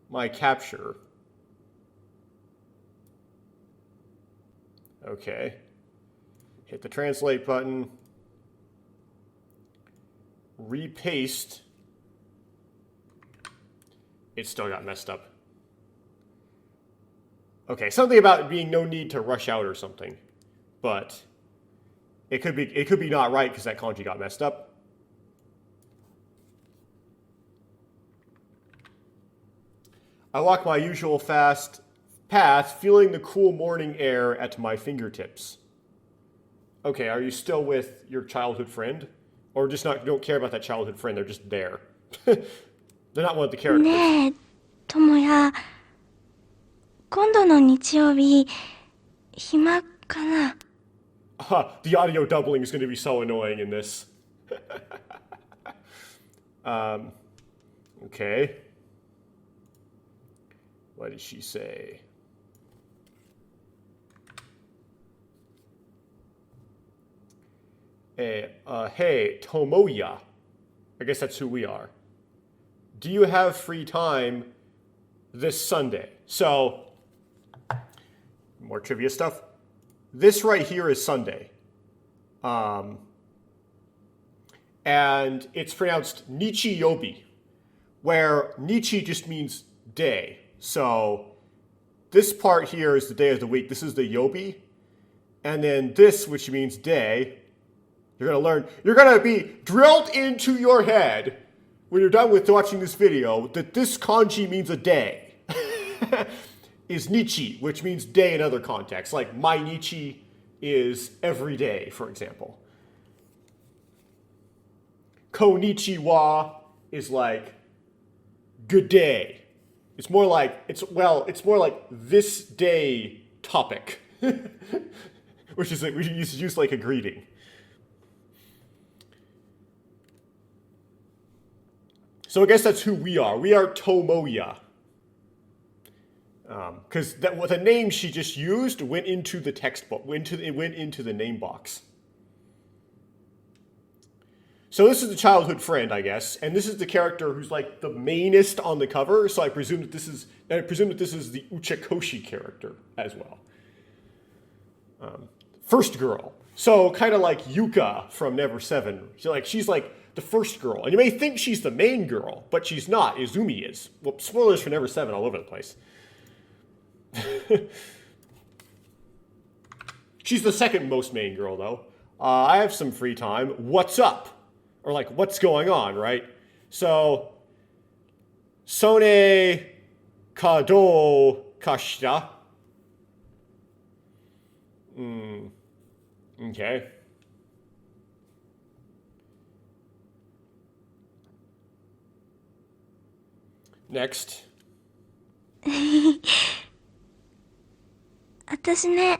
my capture. Okay. Hit the translate button. Repaste. It still got messed up. Okay, something about being no need to rush out or something, but it could be not right because that kanji got messed up. I walk my usual fast path, feeling the cool morning air at my fingertips. Okay, are you still with your childhood friend? Or just not, you don't care about that childhood friend, they're just there. They're not one of the characters. ねえ、智也、今度の日曜日、暇かな? The audio doubling is going to be so annoying in this. Okay. What did she say? Hey, Tomoya. I guess that's who we are. Do you have free time this Sunday? So, more trivia stuff. This right here is Sunday. And it's pronounced Nichiyobi, where Nichi just means day. So, this part here is the day of the week. This is the Yobi. And then this, which means day, you're going to be drilled into your head when you're done with watching this video that this kanji means a day. Is Nichi, which means day in other contexts, like Mainichi is every day, for example. Konnichiwa is like good day. It's more like this day topic, which is we use like a greeting. So I guess that's who we are. We are Tomoya. Because the name she just used went into the text box, it went into the name box. So this is the childhood friend, I guess, and this is the character who's like the mainest on the cover. So I presume that this is the Uchakoshi character as well. First girl, so kind of like Yuka from Never Seven. She's like the first girl, and you may think she's the main girl, but she's not. Izumi is. Well, spoilers for Never Seven all over the place. She's the second most main girl, though. I have some free time. What's up? Or like, what's going on, right? So, Sone Kado Kashita. Okay. Next. 私ね、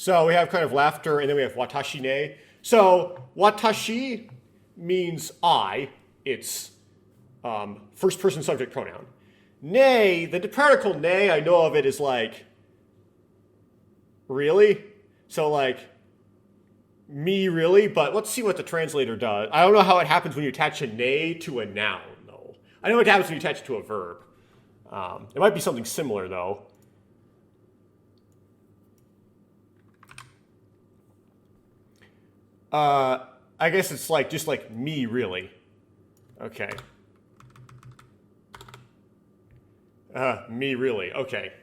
So we have kind of laughter, and then we have watashi ne. So watashi means I. It's first person subject pronoun. Ne, the particle ne, I know of it is like, really? So like, me really? But let's see what the translator does. I don't know how it happens when you attach a ne to a noun, though. I know what happens when you attach it to a verb. It might be something similar, though. I guess it's like just like me, really. Okay. Me, really. Okay.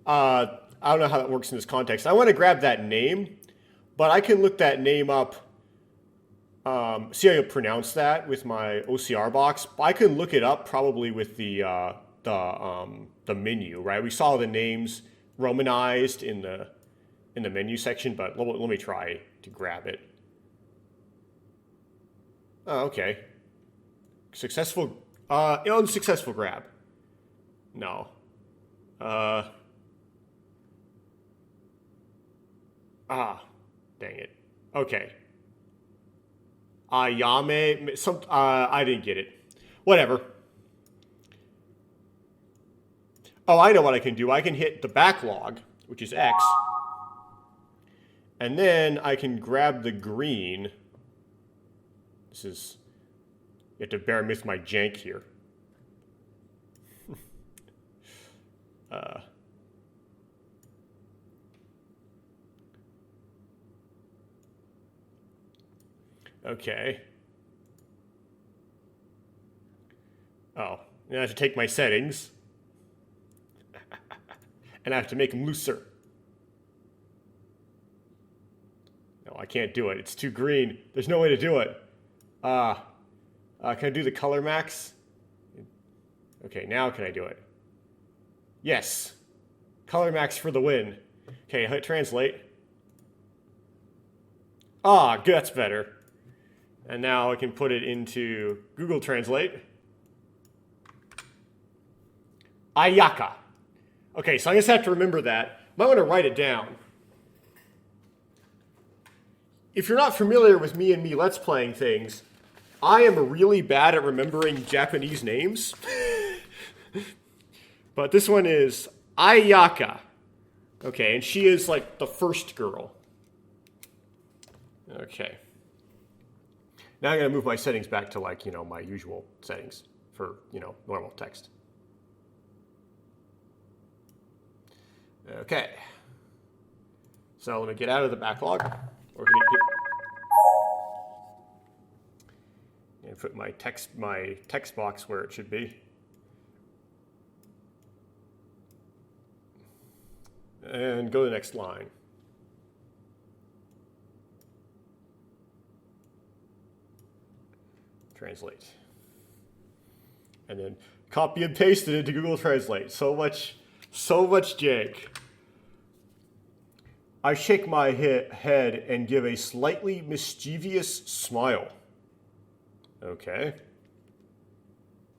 I don't know how that works in this context. I want to grab that name, but I can look that name up. See how you pronounce that with my OCR box. I can look it up probably with the menu, right? We saw the names romanized in the menu section, but let me try to grab it. Oh, okay. Successful, unsuccessful grab. No. Dang it. Okay. Ayame, I didn't get it. Whatever. Oh, I know what I can do. I can hit the backlog, which is X. And then I can grab the green. You have to bear with my jank here. Okay. Oh, now I have to take my settings. And I have to make them looser. No, I can't do it. It's too green. There's no way to do it. Can I do the color max? Okay, now can I do it? Yes. Color max for the win. Okay, hit translate. That's better. And now I can put it into Google Translate. Ayaka. Okay, so I just have to remember that. Might want to write it down. If you're not familiar with me and me Let's Playing things, I am really bad at remembering Japanese names. But this one is Ayaka. Okay, and she is like the first girl. Okay. Now I'm going to move my settings back to like, my usual settings for, normal text. Okay. So let me get out of the backlog. Or can and put my text box where it should be. And go to the next line. Translate. And then copy and paste it into Google Translate. So much jank. I shake my head and give a slightly mischievous smile. Okay.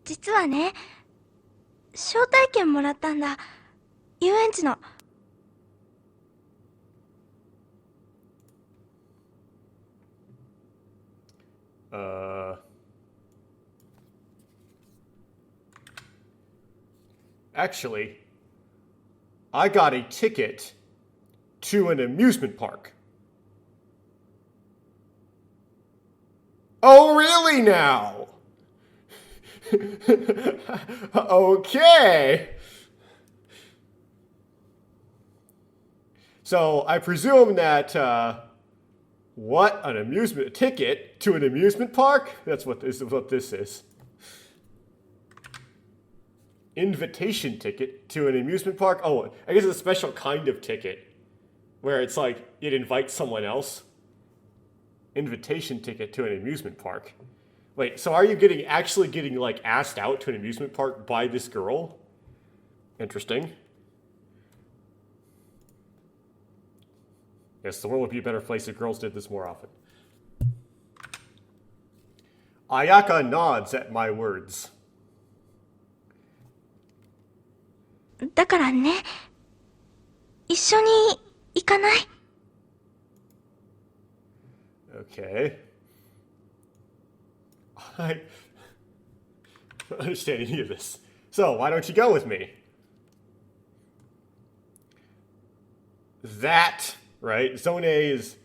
実はね、招待券もらったんだ。遊園地の。Actually, I got a ticket to an amusement park. Oh, really now? Okay. So I presume that, what? An amusement ticket to an amusement park? That's what this is. Invitation ticket to an amusement park? Oh, I guess it's a special kind of ticket where it's like it invites someone else. Invitation ticket to an amusement park. Wait, so are you actually getting like asked out to an amusement park by this girl? Interesting. Yes, the world would be a better place if girls did this more often. Ayaka nods at my words. だからね、一緒に行かない？ Okay. I don't understand any of this. So, why don't you go with me? That, right? Zone A is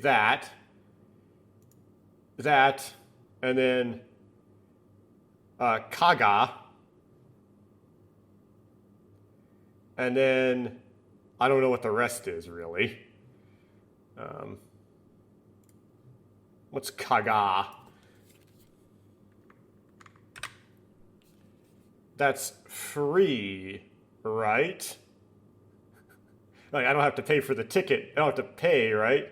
that. That, and then Kaga. And then I don't know what the rest is really. What's Kaga? That's free, right? Like I don't have to pay for the ticket. I don't have to pay, right?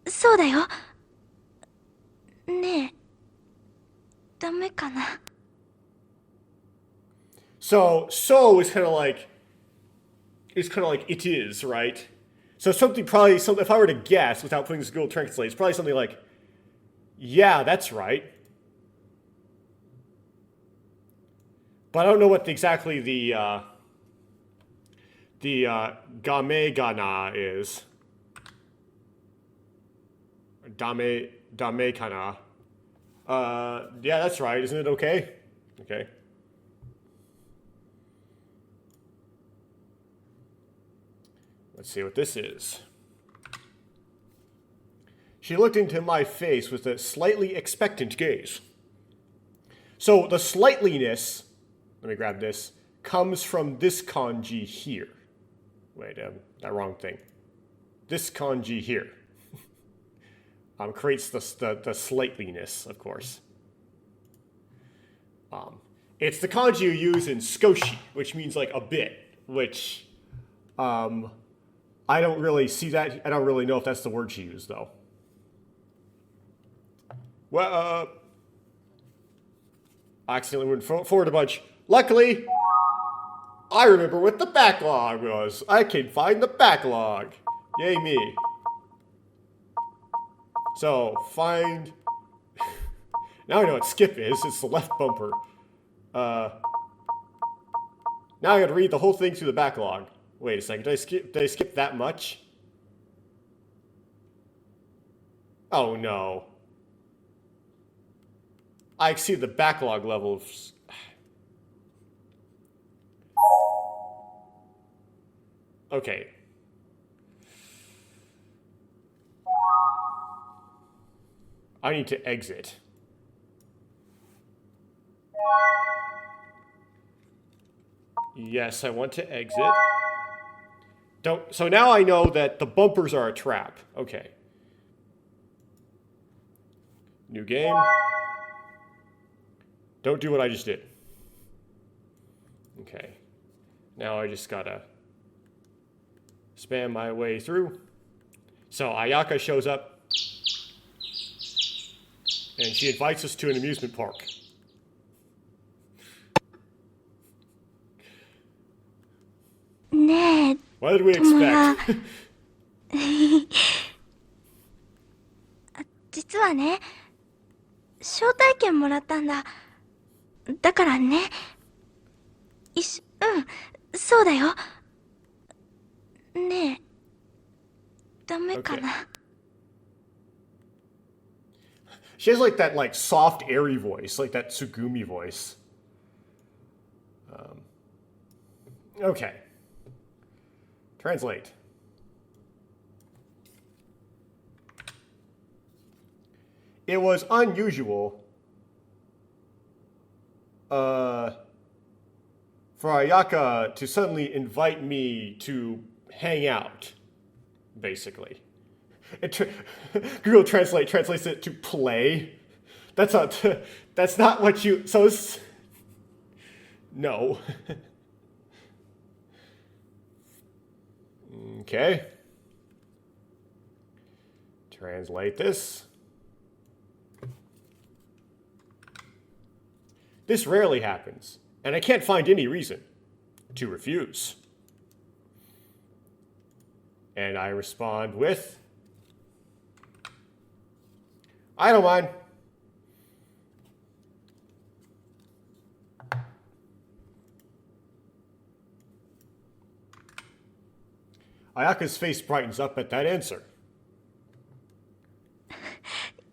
そうだよ。ねえ、ダメかな。So is kind of like it is, right? So something if I were to guess without putting this Google Translate, it's probably something like, yeah, that's right. But I don't know what exactly the game gana is. Dame kana. Yeah, that's right. Isn't it okay? Okay. Let's see what this is. She looked into my face with a slightly expectant gaze. So the slightliness, let me grab this, comes from this kanji here. Wait, that wrong thing. This kanji here. Creates the slightliness, of course. It's the kanji you use in skoshi, which means like a bit, which I don't really see that. I don't really know if that's the word she used, though. Well, I accidentally went forward a bunch. Luckily, I remember what the backlog was. I can find the backlog. Yay me. So, find... Now I know what skip is. It's the left bumper. Now I gotta read the whole thing through the backlog. Wait a second, did I skip that much? Oh no. I exceeded the backlog level of... Okay. I need to exit. Yes, I want to exit. So now I know that the bumpers are a trap. Okay. New game. Don't do what I just did. Okay. Now I just gotta spam my way through. So Ayaka shows up. And she invites us to an amusement park.ね What did we 友や expect? 実はね、招待券もらったんだ。だからね、そうだよ。ねえ、ダメか Okay. な。She has like that like soft, airy voice, like that Tsugumi voice. Okay. Translate. It was unusual for Ayaka to suddenly invite me to hang out, basically. Google Translate translates it to play. That's not. That's not what you. So it's, no. Okay. Translate this. This rarely happens, and I can't find any reason to refuse. And I respond with, I don't mind. Ayaka's face brightens up at that answer.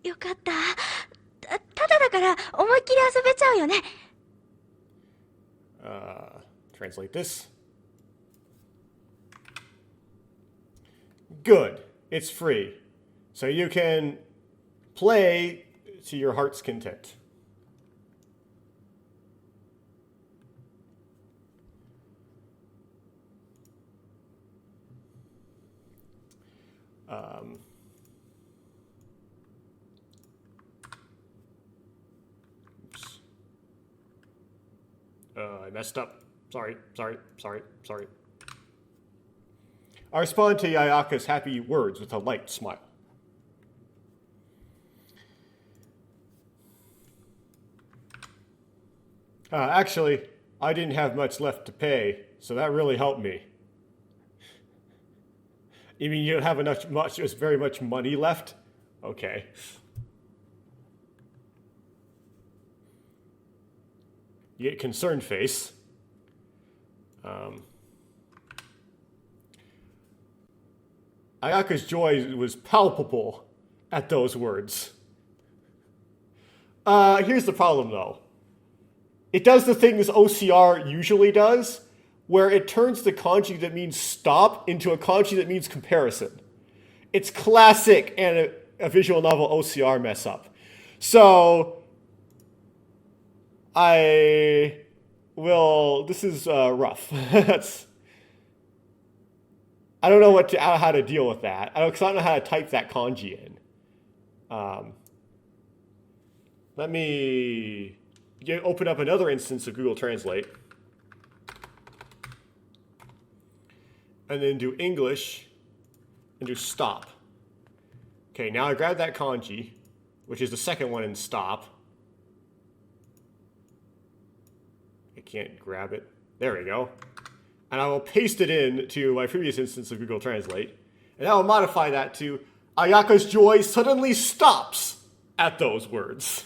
よかった。ただだから思いっきり遊べちゃうよね。Translate this. Good. It's free. So you can play to your heart's content. Oops. I messed up. Sorry. I respond to Ayaka's happy words with a light smile. Actually, I didn't have much left to pay, so that really helped me. You mean you don't have very much money left? Okay. You get concerned face. Ayaka's joy was palpable at those words. Here's the problem, though. It does the thing this OCR usually does, where it turns the kanji that means stop into a kanji that means comparison. It's classic and a visual novel OCR mess up. So, this is rough. I don't know how to deal with that. I don't know how to type that kanji in. Let me open up another instance of Google Translate. And then do English and do stop. Okay, now I grab that kanji, which is the second one in stop. I can't grab it. There we go. And I will paste it in to my previous instance of Google Translate. And I will modify that to Ayaka's joy suddenly stops at those words.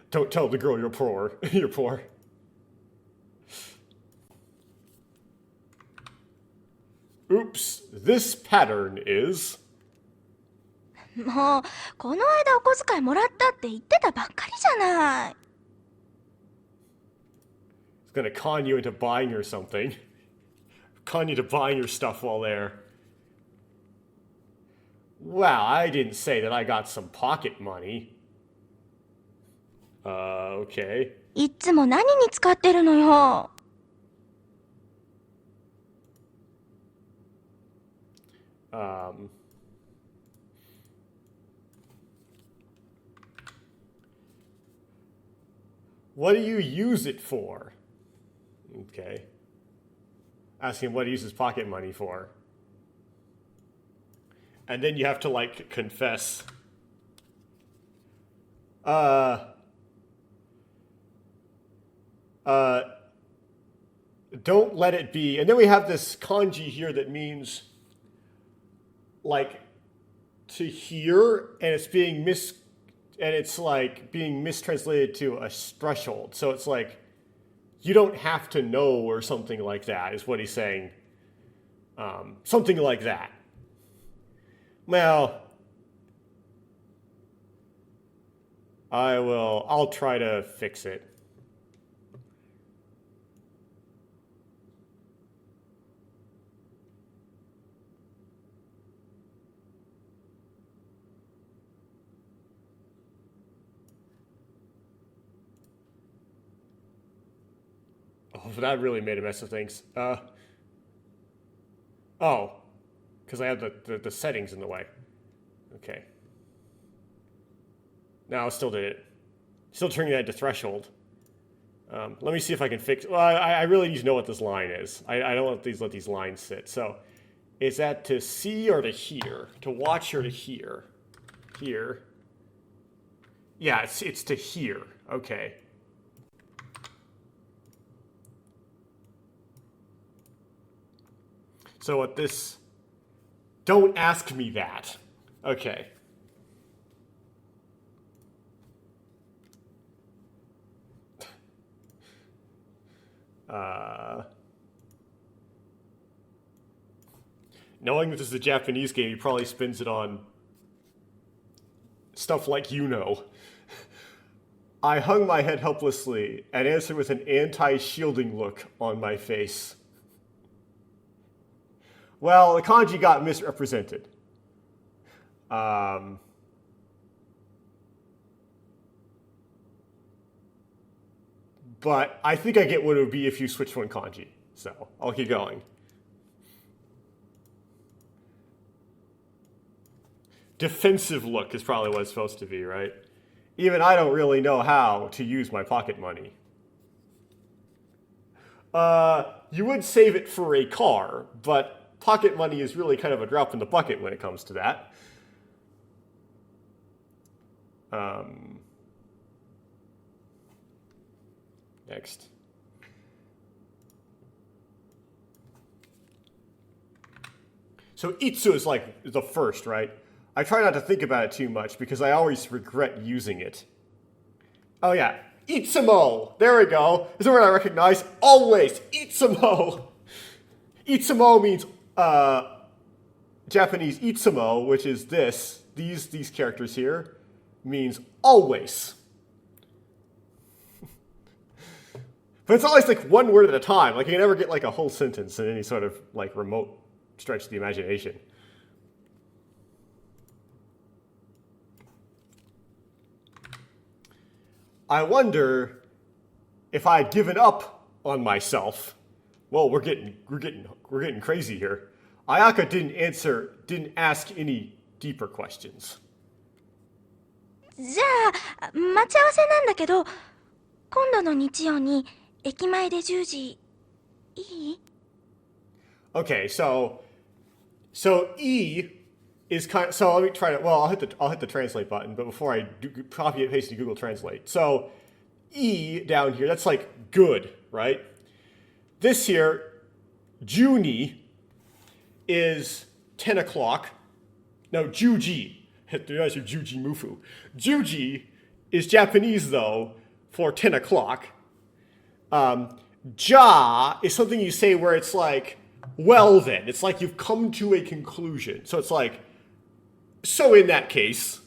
Don't tell the girl you're poor. You're poor. Oops, this pattern is... もう、この間お小遣いもらったって言ってたばっかりじゃない。It's gonna con you into buying her something. Con you to buying your stuff while there. Wow, I didn't say that I got some pocket money. Okay. いつも何に使ってるのよ。What do you use it for? Okay. Asking what he uses pocket money for. And then you have to, like, confess. Uh, don't let it be. And then we have this kanji here that means like to hear, and it's being and it's like being mistranslated to a threshold. So it's like you don't have to know or something like that is what he's saying. Something like that. Well, I'll try to fix it. Oh, that really made a mess of things. Oh, because I have the settings in the way. Okay. No, I still did it. Still turning that to threshold. Let me see if I can fix. Well, I really need to know what this line is. I don't let these lines sit. So, is that to see or to hear? To watch or to hear? Hear. Yeah, it's to hear. Okay. So what this... Don't ask me that. Okay. Knowing that this is a Japanese game, he probably spins it on stuff like you know. I hung my head helplessly and answered with an anti-shielding look on my face. Well, the kanji got misrepresented. But I think I get what it would be if you switched one kanji. So I'll keep going. Defensive look is probably what it's supposed to be, right? Even I don't really know how to use my pocket money. You would save it for a car, but pocket money is really kind of a drop in the bucket when it comes to that. Next. So itsu is like the first, right? I try not to think about it too much because I always regret using it. Oh yeah, itsumo. There we go. Is a word I recognize. Always. Itsumo. Itsumo means Japanese itsumo, which is this. These characters here means always. But it's always like one word at a time. Like you can never get like a whole sentence in any sort of like remote stretch of the imagination. I wonder if I had given up on myself. Well, we're getting crazy here. Ayaka didn't ask any deeper questions. じゃあ、待ち合わせなんだけど、今度の日曜に駅前で10時、いい? Okay, so E is kind of, so let me try to, well, I'll hit the translate button, but before I do copy and paste to Google Translate. So E down here, that's like good, right? This here, Juni, is 10 o'clock. No, Juji. Realize you're Juji Mufu. Juji is Japanese, though, for 10 o'clock. Ja is something you say where it's like, well then. It's like you've come to a conclusion. So it's like, so in that case,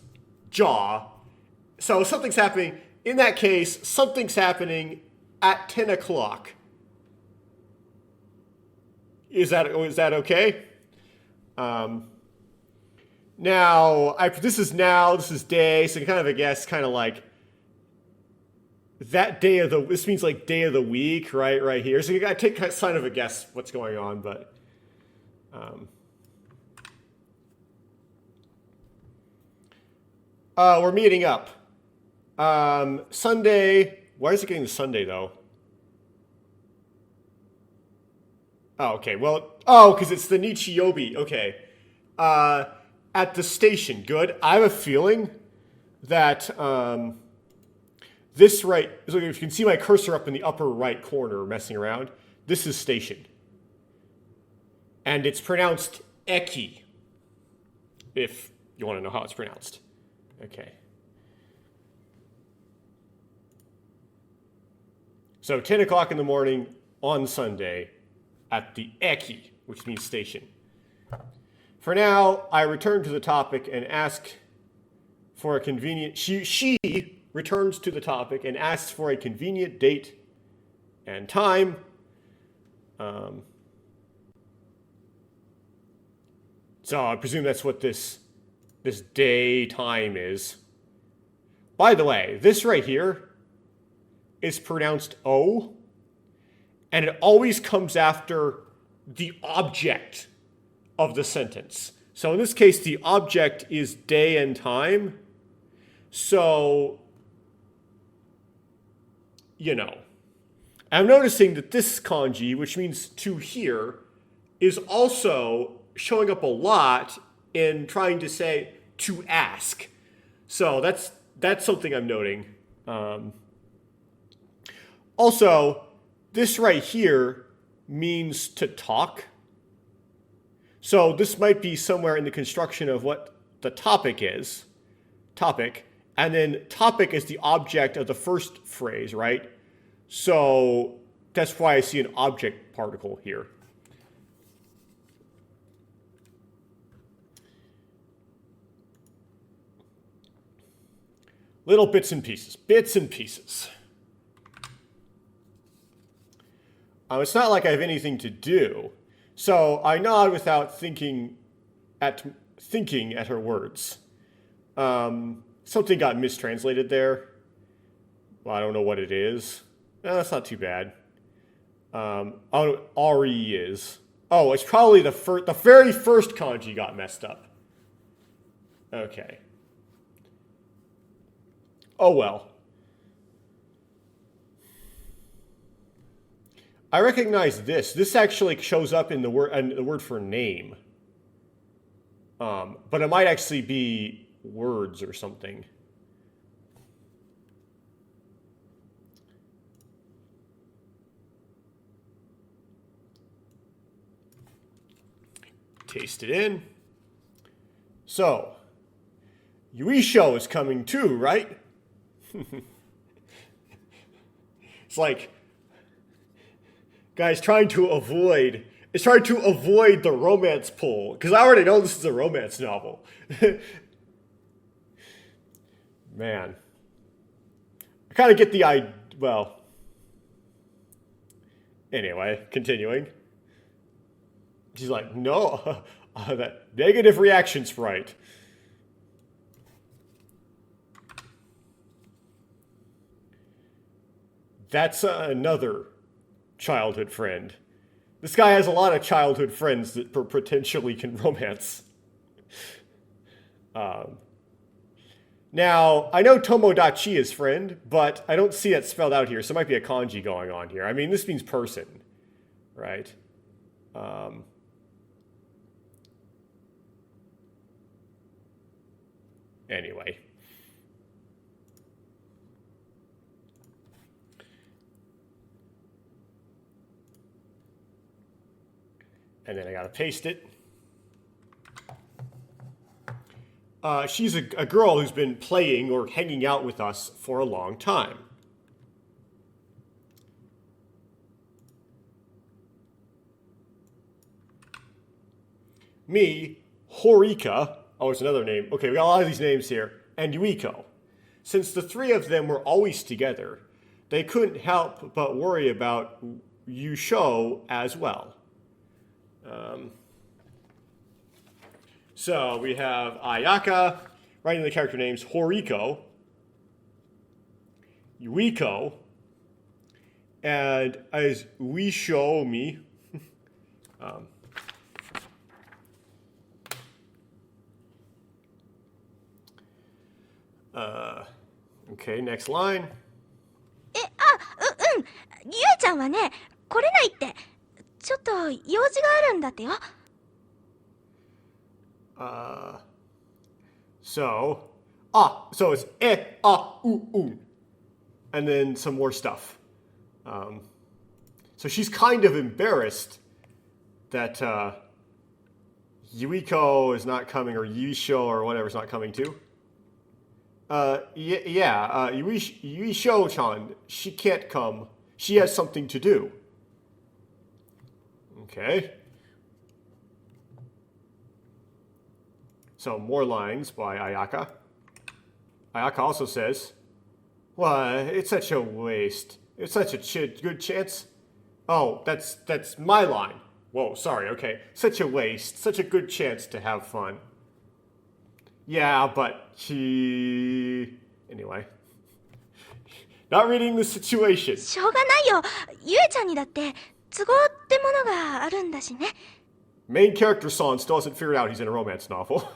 ja. So something's happening. In that case, something's happening at 10 o'clock. Is that okay? Now, this is day, so kind of a guess, kind of like that day of this means like day of the week, right here. So you gotta take a sign of a guess what's going on, but we're meeting up. Sunday, why is it getting to Sunday though? Oh, okay, well, because it's the Nichiyobi, okay. At the station, good. I have a feeling that This right, so if you can see my cursor up in the upper right corner messing around, this is station. And it's pronounced eki, if you want to know how it's pronounced. Okay. So 10 o'clock in the morning on Sunday at the eki, which means station. For now, I return to the topic and ask for a convenient... She returns to the topic and asks for a convenient date and time. So I presume that's what this day time is. By the way, this right here is pronounced O, and it always comes after the object of the sentence. So in this case, the object is day and time. So, you know, I'm noticing that this kanji, which means to hear, is also showing up a lot in trying to say to ask. So that's something I'm noting. Also, this right here means to talk. So this might be somewhere in the construction of what the topic is. Topic. And then topic is the object of the first phrase, right? So that's why I see an object particle here. Little bits and pieces. Bits and pieces. It's not like I have anything to do. So I nod without thinking at her words. Something got mistranslated there. Well, I don't know what it is. No, that's not too bad. RE is. Oh, it's probably the very first kanji got messed up. Okay. Oh well. I recognize this. This actually shows up in the word for name. But it might actually be words or something. Taste it in. So, Yuisho is coming too, right? It's like, guys trying to avoid the romance pull, because I already know this is a romance novel. Man. I kind of get the idea, well. Anyway, continuing. She's like, no, that negative reaction sprite. That's another childhood friend. This guy has a lot of childhood friends that potentially can romance. Now, I know Tomodachi is friend, but I don't see it spelled out here, so it might be a kanji going on here. I mean, this means person, right? Anyway. And then I gotta paste it. She's a girl who's been playing or hanging out with us for a long time. Me, Horika, oh, it's another name. Okay, we got a lot of these names here, and Yuiko. Since the three of them were always together, they couldn't help but worry about Yusho as well. So we have Ayaka, writing the character names Horiko, Yuiko, and as Uishomi. Okay, next line. ゆえちゃんはね、来れないって。ちょっと用事があるんだってよ。So it's u, u. and then some more stuff. So she's kind of embarrassed that Yuiko is not coming, or Yuisho or whatever is not coming too. Yuisho-chan, she can't come. She has something to do. Okay. So more lines by Ayaka. Ayaka also says, well, it's such a waste. It's such a good chance. Oh, that's my line. Whoa, sorry, okay. Such a waste. Such a good chance to have fun. Yeah, but he... Anyway. Not reading the situation. しょうがないよ。ゆえちゃんにだって都合ってものがあるんだしね。 Main character Son still hasn't figured out he's in a romance novel.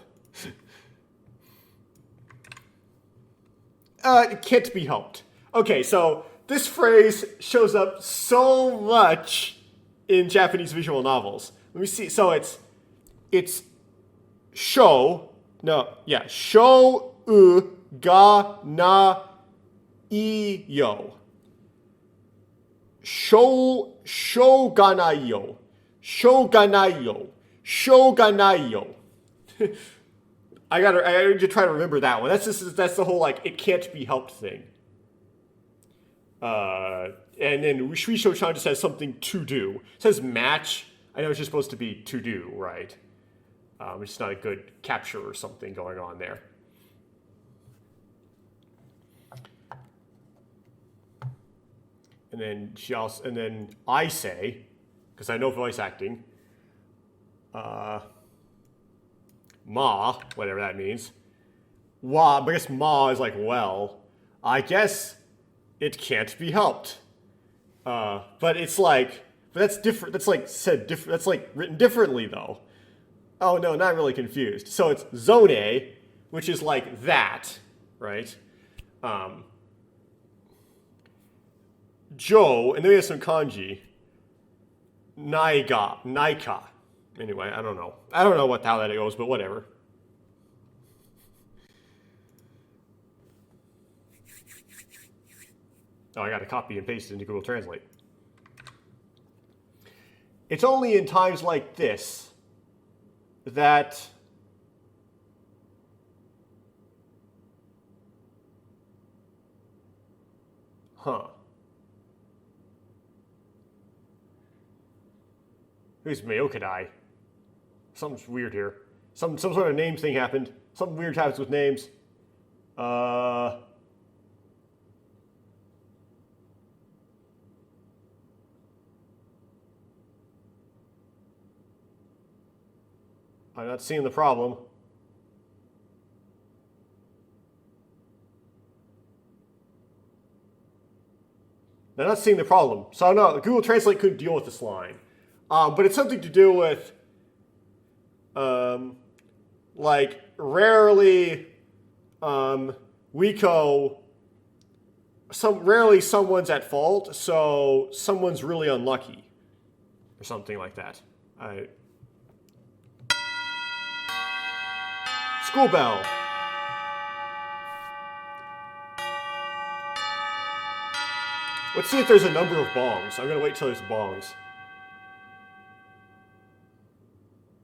It can't be helped. Okay, so this phrase shows up so much in Japanese visual novels. Let me see. So it's sho u ga na I yo. Shoganayo. Shoganayo. Shoganayo. I need to try to remember that one. That's the whole like it can't be helped thing. And then Shuisho-chan just has something to do. It says match. I know it's just supposed to be to do, right? It's just not a good capture or something going on there. And then I say, because I know voice acting, ma, whatever that means. Wa, but I guess ma is like well. I guess it can't be helped. But it's like, but that's different. That's like said different. That's like written differently though. Oh no, not really confused. So it's zone, which is like that, right? Jo, and then we have some kanji. Naika. Anyway, I don't know. I don't know how that goes, but whatever. Oh, I got to copy and paste it into Google Translate. It's only in times like this that Who's Mayokadai? Something's weird here. Some sort of name thing happened. Something weird happens with names. I'm not seeing the problem. I'm not seeing the problem. So no, Google Translate couldn't deal with this line. But it's something to do with, like, rarely, rarely someone's at fault, so someone's really unlucky. Or something like that. School bell. Let's see if there's a number of bongs. I'm gonna wait till there's bongs.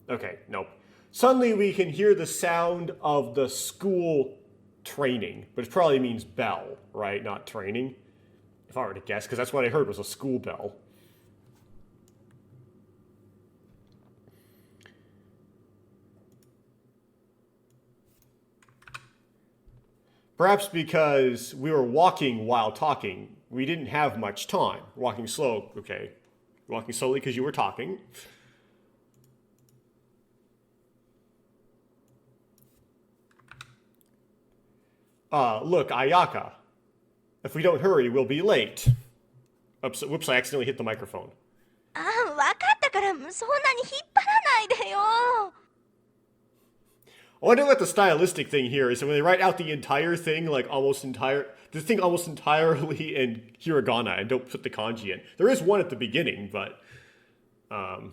Okay, nope. Suddenly we can hear the sound of the school training, but it probably means bell, right? Not training. If I were to guess, because that's what I heard was a school bell. Perhaps because we were walking while talking, we didn't have much time. Walking slow, okay. Walking slowly because you were talking. Look, Ayaka. If we don't hurry, we'll be late. Oops, I accidentally hit the microphone. あ、わかったからそんなに引っ張らないでよ。I wonder what the stylistic thing here is. And when they write out the entire thing, like almost entirely in hiragana and don't put the kanji in. There is one at the beginning, but I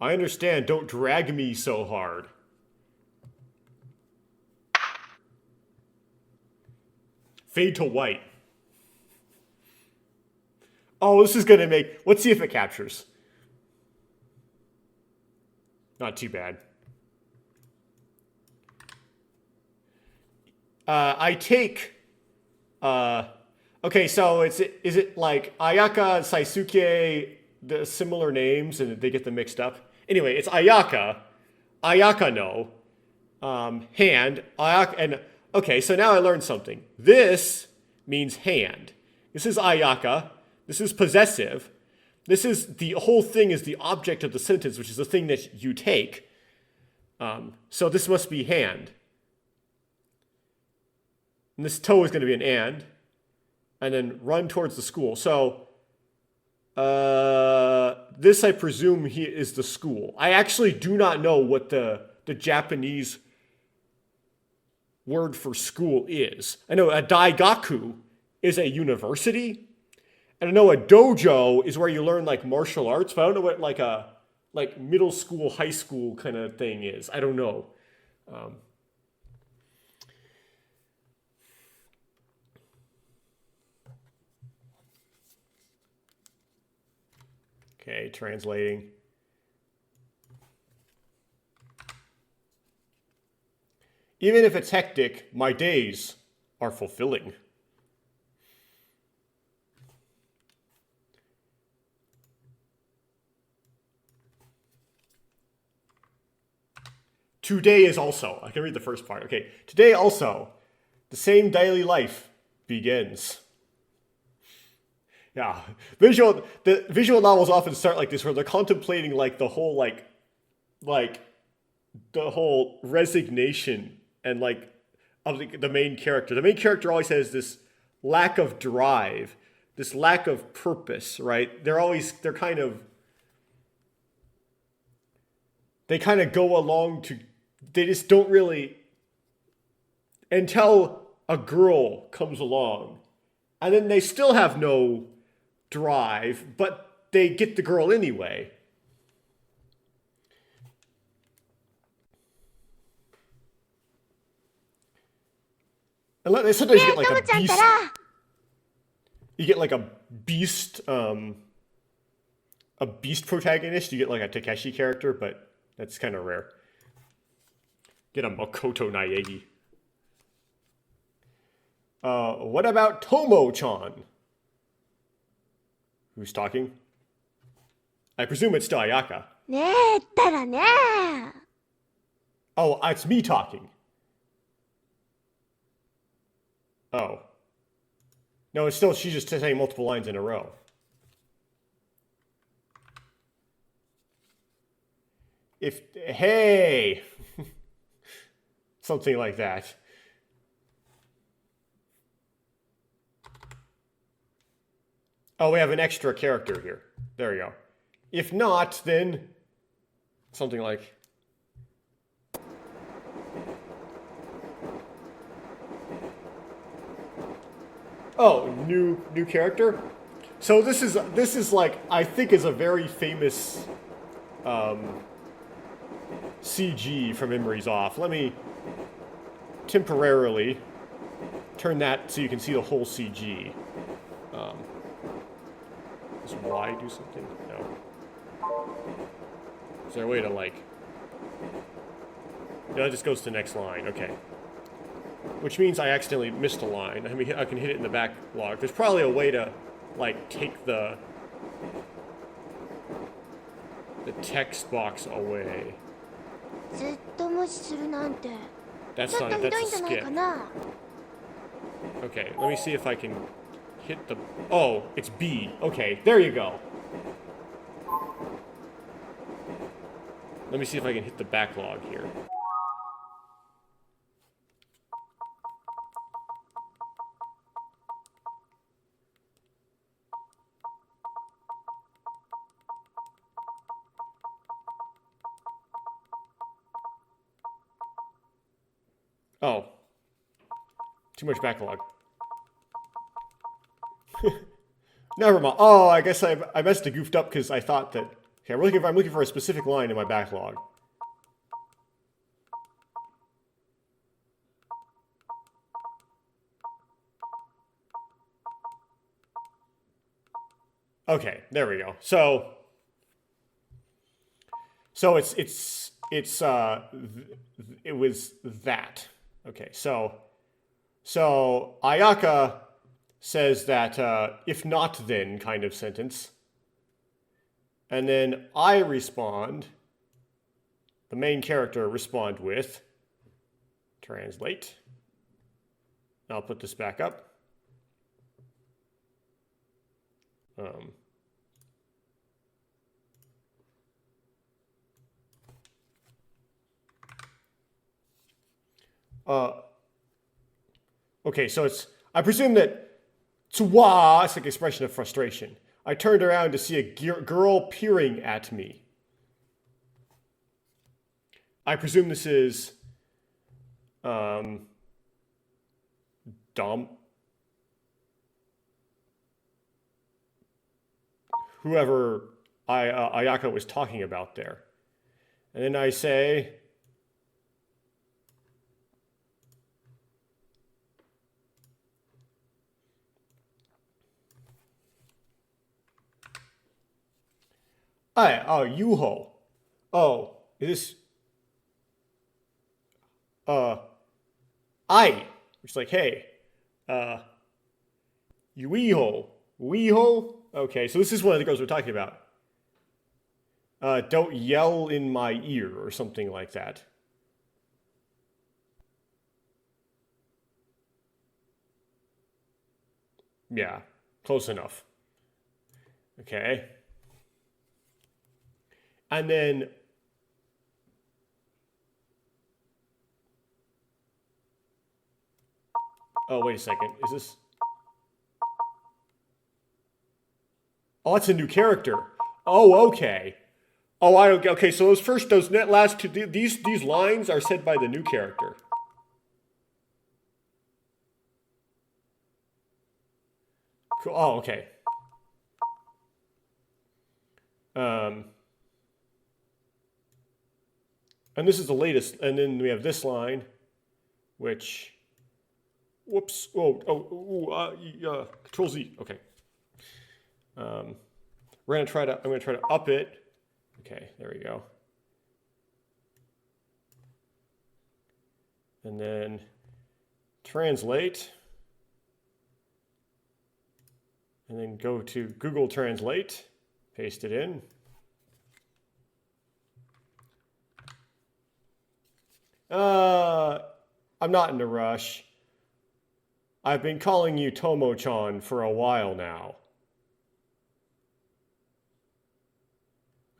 understand. Don't drag me so hard. Fade to white. Oh, this is going to make... Let's see if it captures. Not too bad. I take... okay, so is it like Ayaka, Saisuke, the similar names, and they get them mixed up? Anyway, it's Ayaka, Ayaka no, hand, Ayaka, and okay, so now I learned something. This means hand. This is Ayaka. This is possessive. This is the whole thing is the object of the sentence, which is the thing that you take. So this must be hand. And this toe is going to be an and then run towards the school. So this, I presume, is the school. I actually do not know what the Japanese word for school is. I know a daigaku is a university, and I know a dojo is where you learn like martial arts, but I don't know what like middle school, high school kind of thing is. I don't know. Okay, translating. Even if it's hectic, my days are fulfilling. Today is also, I can read the first part. Okay, today also, the same daily life begins. Yeah, the visual novels often start like this, where they're contemplating like the whole like the whole resignation and like of the main character. The main character always has this lack of drive, this lack of purpose, right? They kind of go along to, they just don't really, until a girl comes along, and then they still have no drive, but they get the girl anyway. And sometimes you get like a beast. You get like a beast protagonist. You get like a Takeshi character, but that's kind of rare. Get a Makoto Naegi. What about Tomo-chan? Who's talking? I presume it's still Ayaka. Oh, it's me talking. Oh. No, it's still, she's just saying multiple lines in a row. Hey! Something like that. Oh, we have an extra character here. There we go. If not, then something like... Oh, new character? So this is like, I think is a very famous CG from Memories Off. Let me temporarily turn that so you can see the whole CG. Does Y do something? No. Is there a way to like... No, it just goes to the next line. Okay. Which means I accidentally missed a line. I mean, I can hit it in the backlog. There's probably a way to, like, take the text box away. That's not it. That's a skip. Okay, let me see if I can hit the... Oh, it's B. Okay, there you go. Let me see if I can hit the backlog here. Oh. Too much backlog. Never mind. Oh, I guess I must have goofed up because I thought that... Okay, I'm looking for a specific line in my backlog. Okay, there we go. So it was that. Okay, so Ayaka says that if not then kind of sentence. And then I respond, the main character respond with translate. I'll put this back up. Okay, so I presume that tsuwa is like expression of frustration. I turned around to see a girl peering at me. I presume this is whoever Ayaka was talking about there. And then I say, Yuho. Oh, is this which is like, hey, Yuiho. Weeho? Okay, so this is one of the girls we're talking about. Don't yell in my ear or something like that. Yeah, close enough. Okay. And then oh, wait a second. Is this? Oh, that's a new character. Oh, okay. Oh, okay. So those last two, these lines are said by the new character. Cool. Oh, okay. And this is the latest. And then we have this line, which, whoops. Control Z. Okay. I'm gonna try to up it. Okay, there we go. And then translate. And then go to Google Translate, paste it in. I'm not in a rush. I've been calling you Tomo-chan for a while now.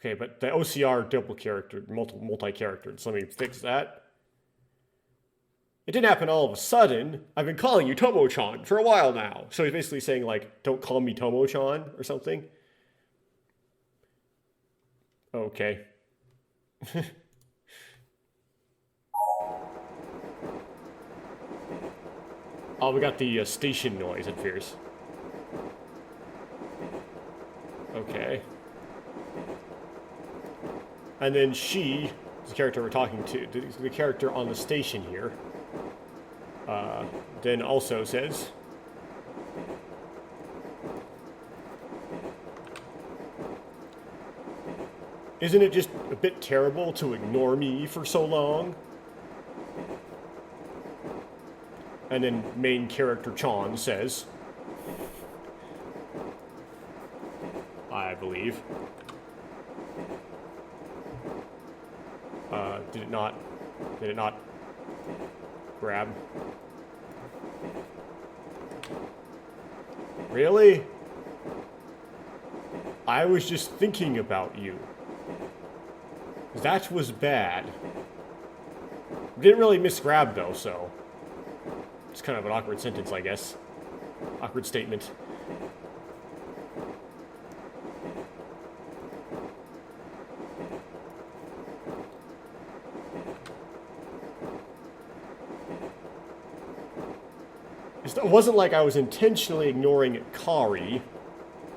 Okay, but the OCR double character, multi-character. So let me fix that. It didn't happen all of a sudden. I've been calling you Tomo-chan for a while now. So he's basically saying, like, don't call me Tomo-chan or something. Okay. Oh, we got the station noise, it appears. Okay. And then she, the character we're talking to, the character on the station here, then also says, isn't it just a bit terrible to ignore me for so long? And then main character Chan says, I believe. Did it not grab? Really? I was just thinking about you. That was bad. Didn't really misgrab though, so it's kind of an awkward sentence, I guess. Awkward statement. It wasn't like I was intentionally ignoring Kari.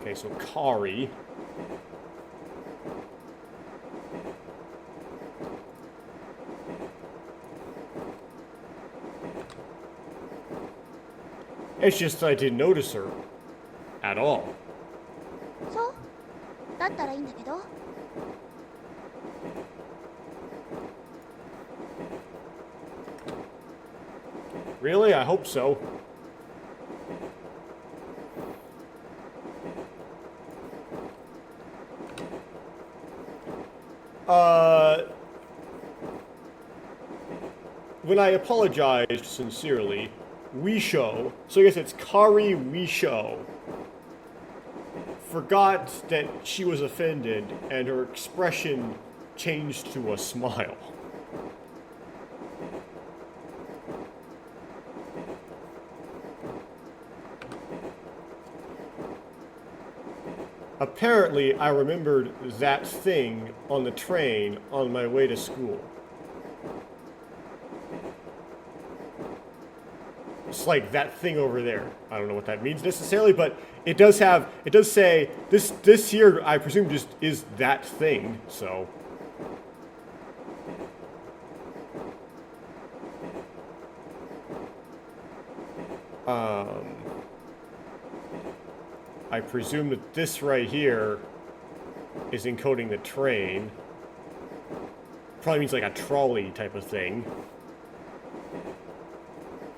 Okay, so Kari. It's just that I didn't notice her at all. So, だったらいいんだけど。Really? I hope so. When I apologized sincerely, Wisho, so I guess it's Kari Wisho, forgot that she was offended and her expression changed to a smile. Apparently, I remembered that thing on the train on my way to school. It's like that thing over there. I don't know what that means necessarily, but it does say, this here, I presume, just is that thing, so. I presume that this right here is encoding the train. Probably means like a trolley type of thing.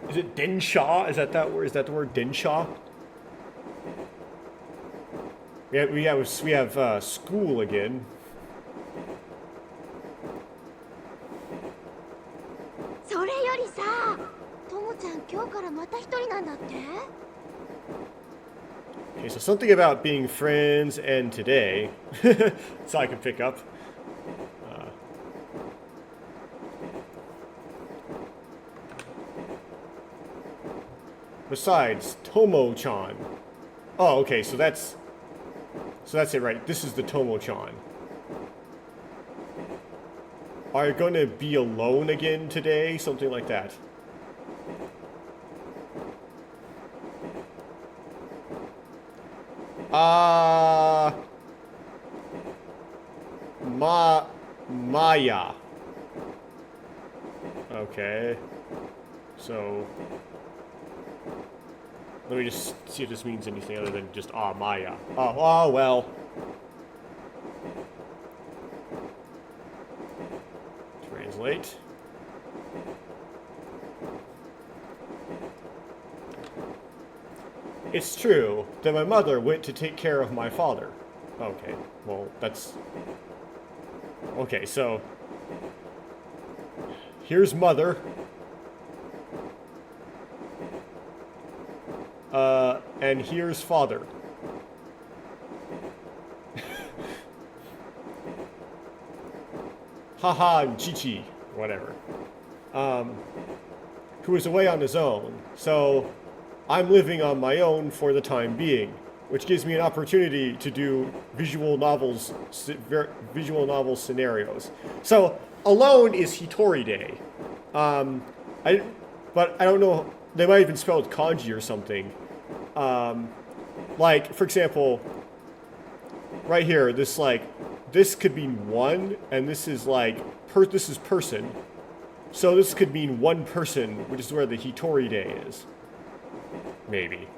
Is it Densha? Is that word? Is that the word Densha? We have school again. それよりさ、ともちゃん今日からまた一人なんだって？ Okay, so something about being friends and today. That's all I can pick up. Besides, Tomo-chan. Oh, okay, so that's it, right? This is the Tomo-chan. Are you going to be alone again today? Something like that. Maya. Okay. So, let me just see if this means anything other than just Maya. Oh, well. Translate. It's true that my mother went to take care of my father. Okay, well, that's... Okay, so... Here's mother. And here's father. Haha and Chichi, whatever. Who is away on his own, so I'm living on my own for the time being, which gives me an opportunity to do visual novel scenarios. So, alone is Hitori Day. But I don't know, they might have been spelled kanji or something. Like, for example, right here, this could mean one, and this is like, this is person. So this could mean one person, which is where the Hitori Day is. Maybe.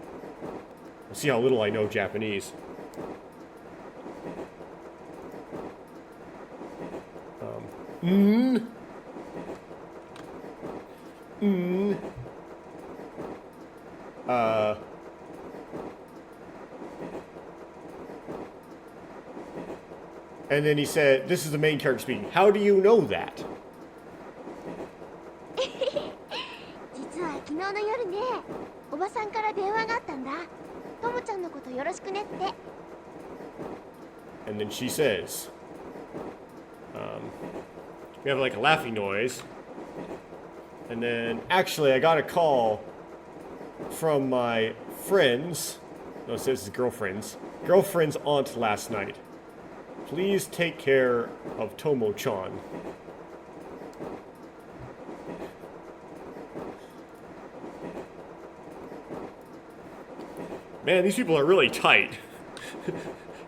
We'll see how little I know Japanese. And then he said, this is the main character speaking. How do you know that? 実は昨日の夜ね、おばさんから電話があったんだ。ともちゃんのことよろしくねって。And then she says, we have like a laughing noise. And then, actually, I got a call from my friend's, no, it says girlfriend's aunt last night. Please take care of Tomo-chan. Man, these people are really tight.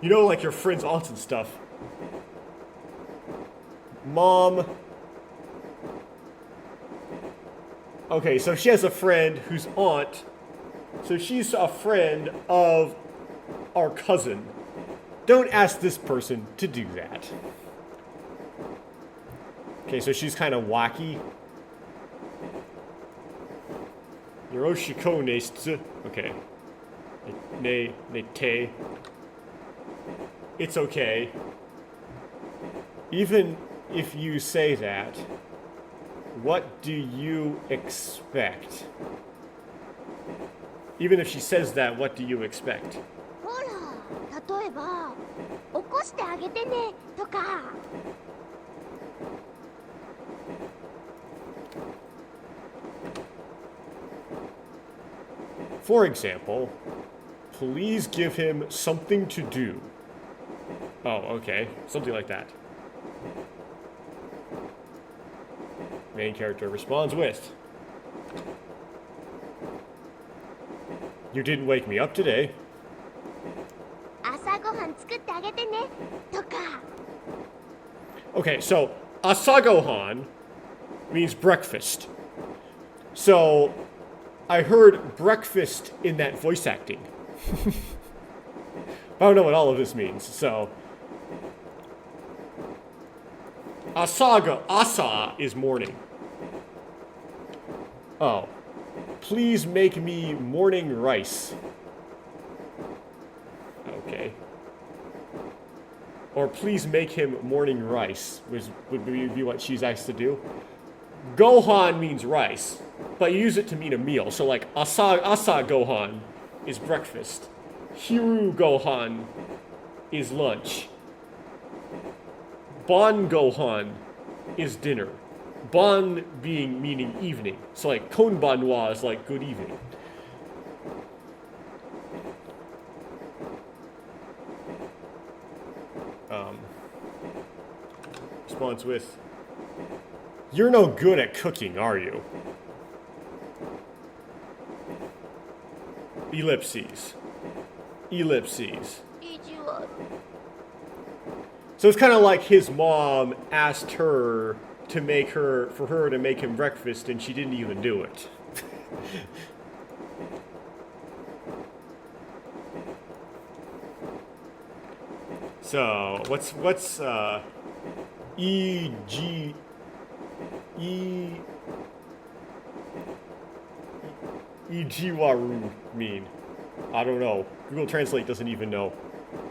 You know, like your friend's aunts and stuff. Mom. Okay, so she has a friend whose aunt. So she's a friend of our cousin. Don't ask this person to do that. Okay, so she's kind of wacky. Yoroshiko neist. Okay. Ne te. It's okay. Even if you say that, what do you expect? Even if she says that, what do you expect? ほら、例えば、起こしてあげてねとか。For example, please give him something to do. Oh, okay. Something like that. Main character responds with, You didn't wake me up today. 朝ごはん作ってあげてねとか。 Okay, so asagohan means breakfast. So I heard breakfast in that voice acting. I don't know what all of this means, so asa is morning. Oh. Please make me morning rice. Okay. Or please make him morning rice, would be what she's asked to do. Gohan means rice, but you use it to mean a meal. So like asa gohan is breakfast. Hiru gohan is lunch. Bon gohan is dinner. Bon being meaning evening. So like konbanwa is like good evening. Responds with, You're no good at cooking, are you? Ellipses. Ellipses. 意地悪。 So it's kind of like his mom asked her for her to make him breakfast, and she didn't even do it. So what's Ijiwaru mean? I don't know. Google Translate doesn't even know.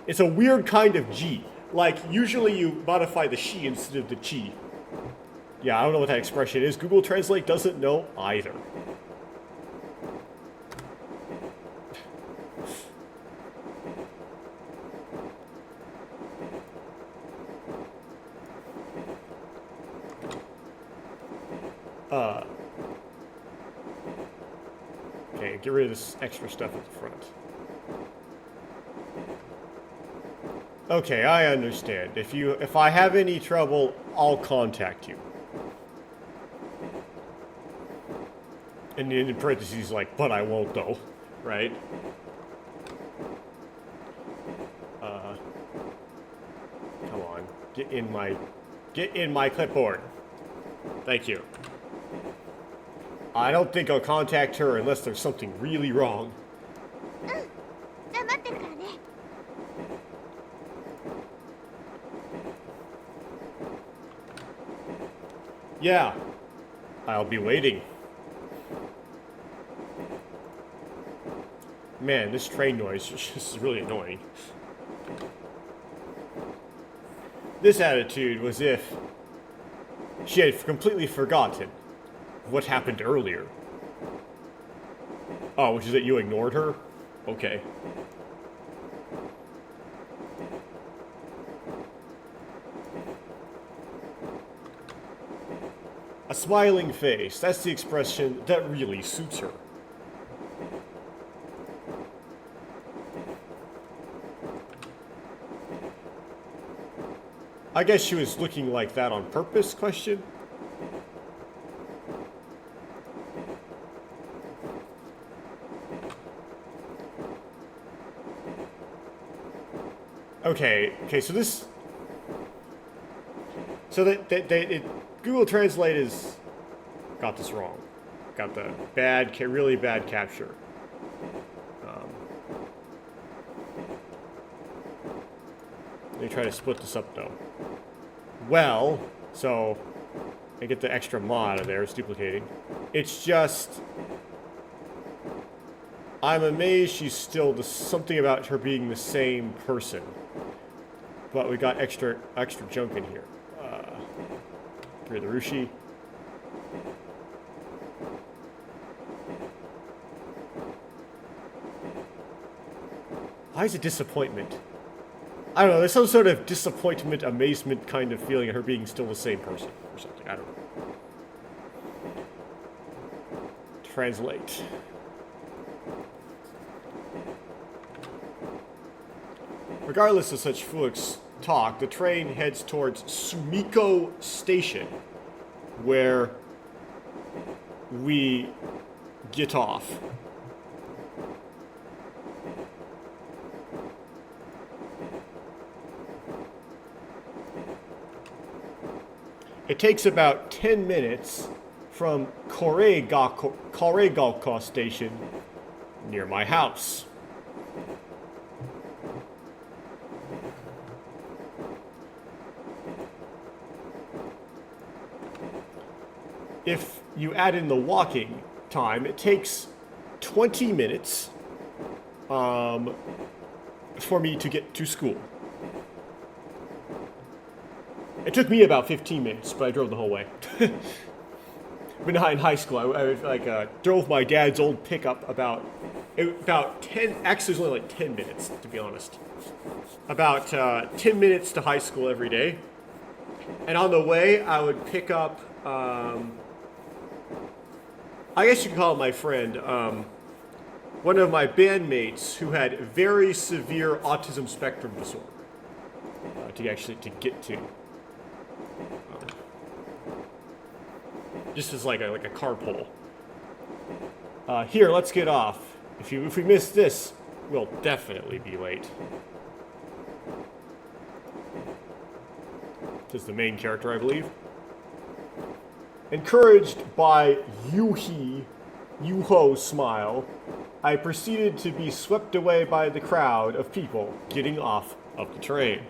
It's a weird kind of G. Like, usually you modify the she instead of the chi. Yeah, I don't know what that expression is. Google Translate doesn't know either. Okay, get rid of this extra stuff at the front. Okay, I understand. If I have any trouble, I'll contact you. And in parentheses, like, but I won't though, right? Come on, get in my clipboard. Thank you. I don't think I'll contact her unless there's something really wrong. 黙ってるからね。 Yeah, I'll be waiting. Man, this train noise is just really annoying. This attitude was if she had completely forgotten what happened earlier. Oh, which is that you ignored her? Okay. A smiling face. That's the expression that really suits her. I guess she was looking like that on purpose, question? Okay, so this... So Google Translate is... got this wrong. Got the really bad capture. Let me try to split this up, though. Well, so I get the extra mod out of there. It's duplicating. It's just... I'm amazed she's still something about her being the same person. But we got extra junk in here. Here's the Rushi. Why is it disappointment? I don't know, there's some sort of disappointment, amazement kind of feeling of her being still the same person or something. I don't know. Translate. Regardless of such foolish talk, the train heads towards Sumiko Station, where we get off. It takes about 10 minutes from Koregaoka Station near my house. If you add in the walking time, it takes 20 minutes for me to get to school. It took me about 15 minutes, but I drove the whole way. When in high school, I drove my dad's old pickup about 10, actually it was only like 10 minutes, to be honest. About 10 minutes to high school every day. And on the way, I would pick up, I guess you could call it my friend, one of my bandmates who had very severe autism spectrum disorder to get to. Just as like a carpool. Here, let's get off. If we miss this, we'll definitely be late. This is the main character, I believe. Encouraged by Yuho's smile, I proceeded to be swept away by the crowd of people getting off of the train.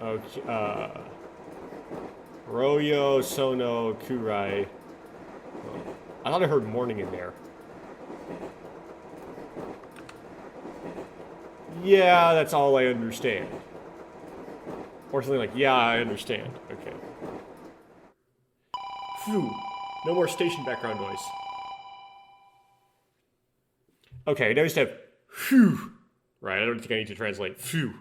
Okay, Royo Sono Kurai. I thought I heard morning in there. Yeah, that's all I understand. Or something like, yeah, I understand. Okay. Phew. No more station background noise. Okay, now we just have phew. Right, I don't think I need to translate. Phew.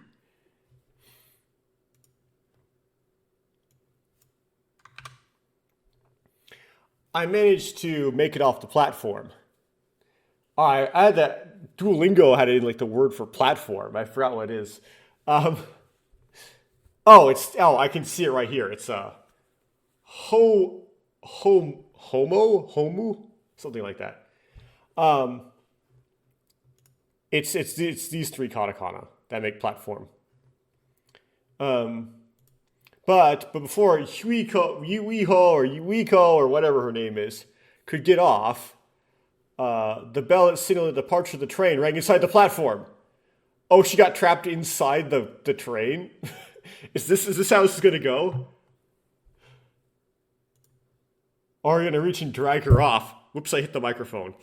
I managed to make it off the platform. I had that Duolingo had it in like the word for platform. I forgot what it is. I can see it right here. It's homu, something like that. It's these three katakana that make platform. But before Yuiho or Yuiko or whatever her name is could get off, the bell that signaled the departure of the train rang inside the platform. Oh, she got trapped inside the train? Is this how this is gonna go? Or are you gonna reach and drag her off? Whoops, I hit the microphone.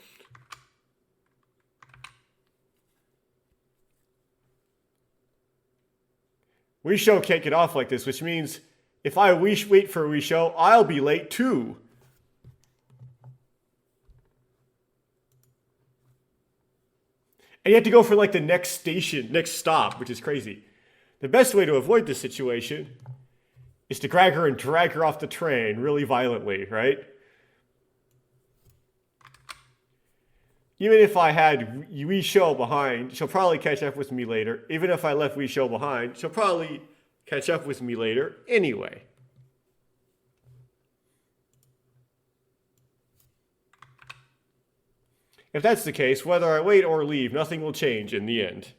Wisho can't get off like this, which means if I wait for Wisho, I'll be late too. And you have to go for like the next station, next stop, which is crazy. The best way to avoid this situation is to grab her and drag her off the train really violently, right? Even if I had Wisho behind, she'll probably catch up with me later. Even if I left Wisho behind, she'll probably catch up with me later anyway. If that's the case, whether I wait or leave, nothing will change in the end.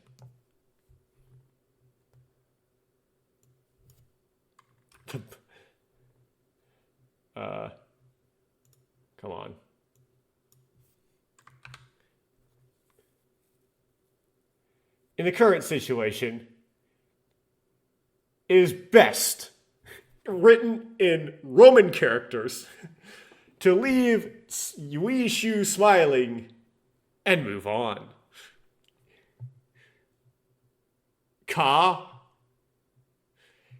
Come on. in the current situation is best written in Roman characters to leave Yui Shu smiling and move on. Ka?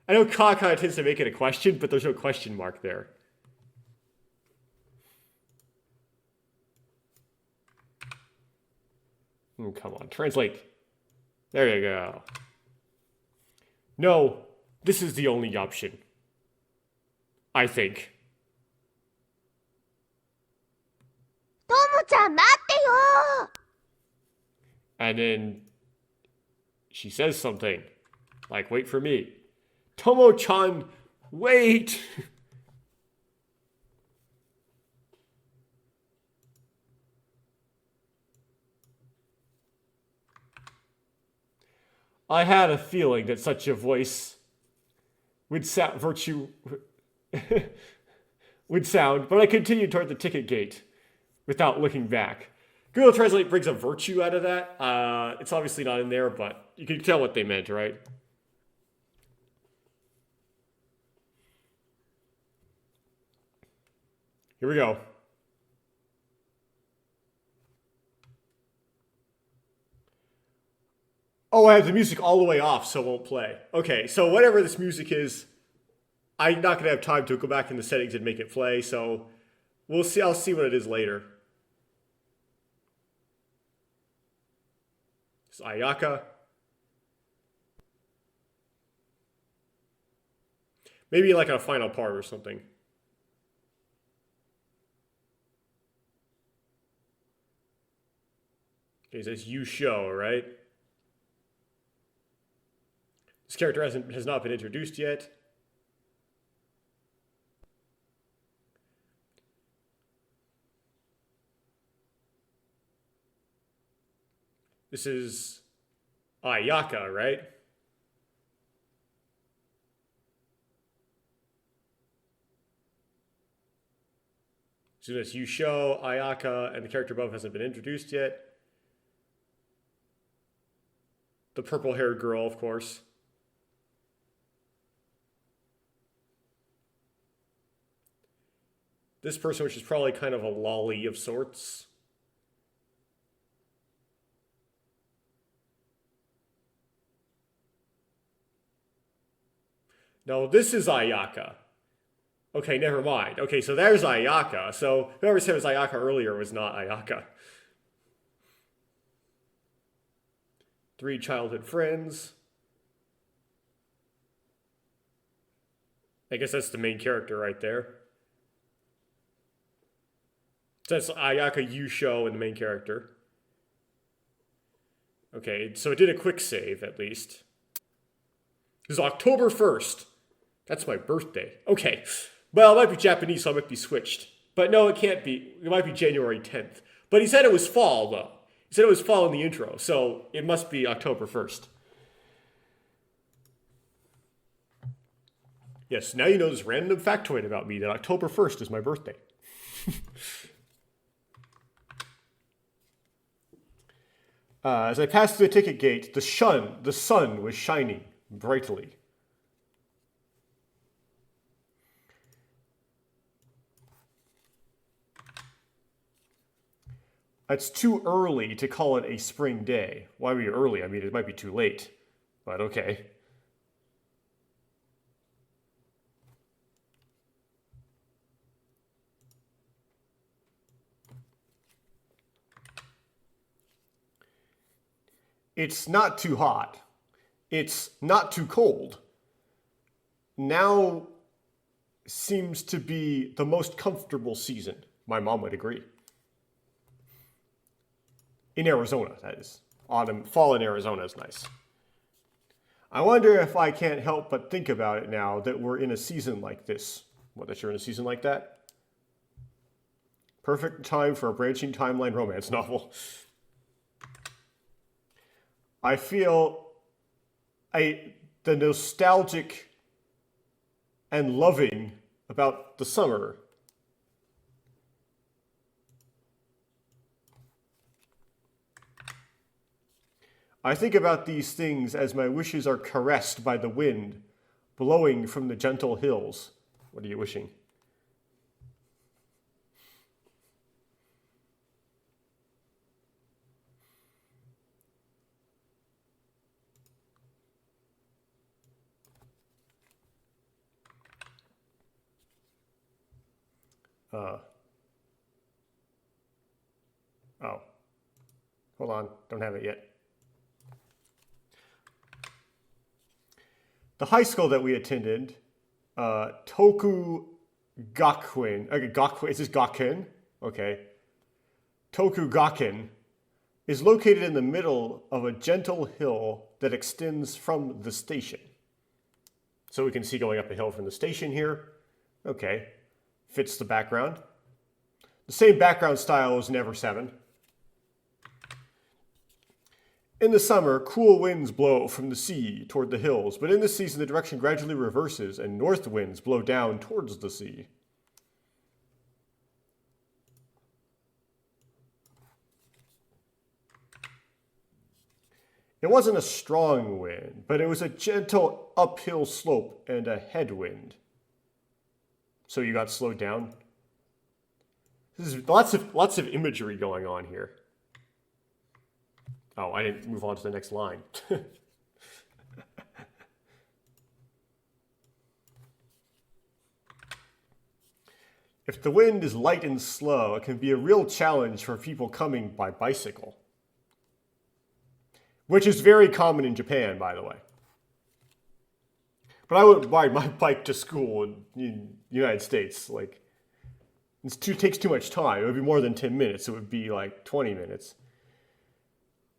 I know Ka kind of tends to make it a question, but there's no question mark there. Come on, translate. There you go. No, this is the only option. I think. ともちゃん待ってよ And then she says something like, wait for me. Tomo-chan, wait! I had a feeling that such a voice would sound would sound, but I continued toward the ticket gate without looking back. Google Translate brings a virtue out of that. It's obviously not in there, but you can tell what they meant, right? Here we go. Oh, I have the music all the way off, so it won't play. Okay, so whatever this music is, I'm not going to have time to go back in the settings and make it play, so we'll see. I'll see what it is later. It's Ayaka. Maybe like a final part or something. Okay, it says you show, right? This character has not been introduced yet. This is Ayaka, right? So this you show Ayaka, and the character above hasn't been introduced yet. The purple-haired girl, of course. This person, which is probably kind of a lolly of sorts. No, this is Ayaka. Okay, never mind. Okay, so there's Ayaka. So whoever said it was Ayaka earlier was not Ayaka. 3 childhood friends. I guess that's the main character right there. So that's Ayaka Yusho and the main character. Okay, so it did a quick save at least. It was October 1st. That's my birthday. Okay. Well, it might be Japanese, so it might be switched. But no, it can't be. It might be January 10th. But he said it was fall, though. He said it was fall in the intro, so it must be October 1st. Yes, now you know this random factoid about me, that October 1st is my birthday. As I passed through the ticket gate, the sun was shining brightly. It's too early to call it a spring day. Why be early? I mean, it might be too late, but okay. It's not too hot. It's not too cold. Now seems to be the most comfortable season. My mom would agree. In Arizona, that is. Fall in Arizona is nice. I wonder if I can't help but think about it now that we're in a season like this. What, that you're in a season like that? Perfect time for a branching timeline romance novel. I feel the nostalgic and loving about the summer. I think about these things as my wishes are caressed by the wind, blowing from the gentle hills. What are you wishing? Oh, hold on. Don't have it yet. The high school that we attended, Toku Gakuen. Okay, Gakuen. Is this Gakken? Okay. Toku Gakken is located in the middle of a gentle hill that extends from the station. So we can see going up a hill from the station here. Okay. Fits the background. The same background style as Never 7. In the summer, cool winds blow from the sea toward the hills, but in this season the direction gradually reverses and north winds blow down towards the sea. It wasn't a strong wind, but it was a gentle uphill slope and a headwind. So you got slowed down. This is lots of imagery going on here. Oh, I didn't move on to the next line. If the wind is light and slow, it can be a real challenge for people coming by bicycle. Which is very common in Japan, by the way. But I wouldn't ride my bike to school in the United States. Like, it takes too much time. It would be more than 10 minutes. It would be like 20 minutes.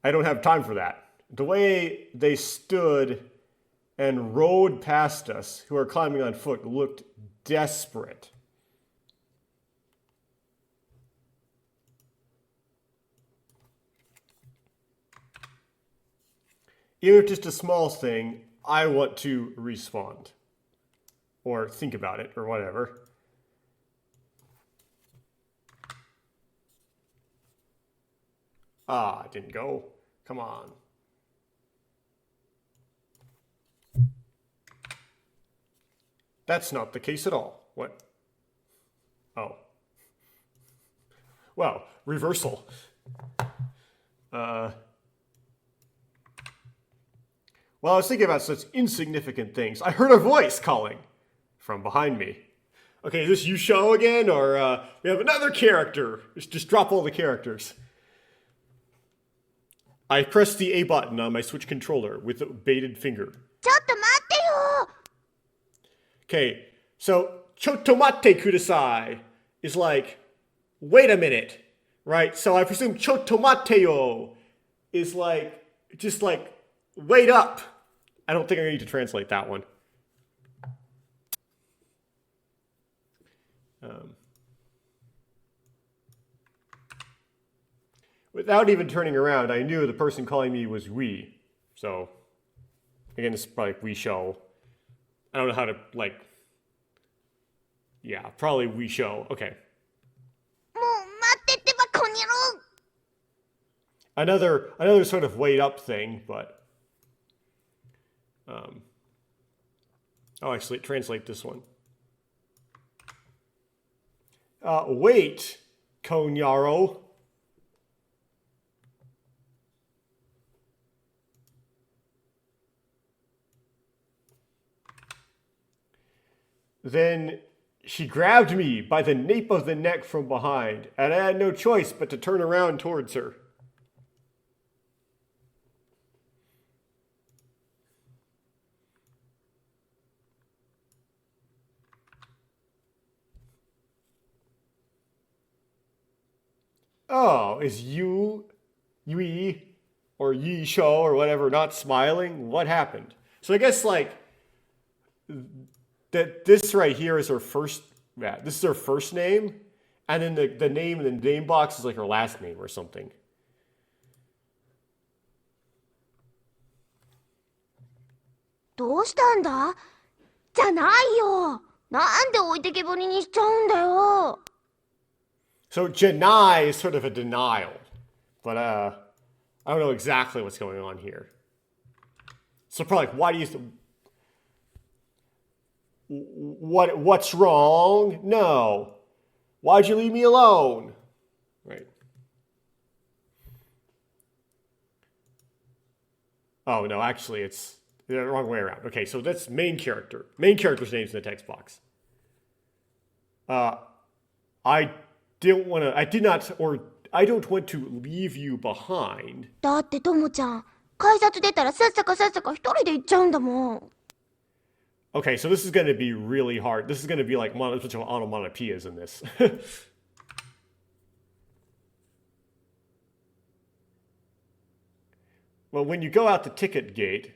I don't have time for that. The way they stood and rode past us, who are climbing on foot, looked desperate. Even if just a small thing, I want to respond. Or think about it, or whatever. Ah, it didn't go. Come on. That's not the case at all. What? Oh. Well, reversal. Well, I was thinking about such insignificant things. I heard a voice calling from behind me. Okay, is this you show again, or we have another character? Just drop all the characters. I pressed the A button on my Switch controller with a baited finger. ちょっと待ってよ Okay, so chotomate kudasai is like, wait a minute, right? So I presume chotomateo is like, just like, wait up. I don't think I need to translate that one. Without even turning around, I knew the person calling me was we. So, again, this is probably we show. I don't know how to, like, yeah, probably we show. Okay. もう待ってってばこにゃろ Another sort of wait up thing, but I'll actually translate this one. Wait, Konyaro. Then she grabbed me by the nape of the neck from behind, and I had no choice but to turn around towards her. Oh, is Yui, or Yi Shou, or whatever, not smiling? What happened? So I guess, like, that this right here is her first, yeah, this is her first name, and then the name in the name box is like her last name or something. どうしたんだじゃないよなんで置いてけぼりにしちゃうんだよ So Janai is sort of a denial, but I don't know exactly what's going on here. So probably like, why do you... What's wrong? No. Why'd you leave me alone? Right. Oh, no, actually, it's the wrong way around. Okay, so that's main character. Main character's name's in the text box. I don't want to leave you behind. だってともちゃん、改札出たらさっさか一人で行っちゃうんだもん。Okay, so this is going to be really hard. This is going to be like a bunch of onomatopoeias in this. Well, when you go out the ticket gate,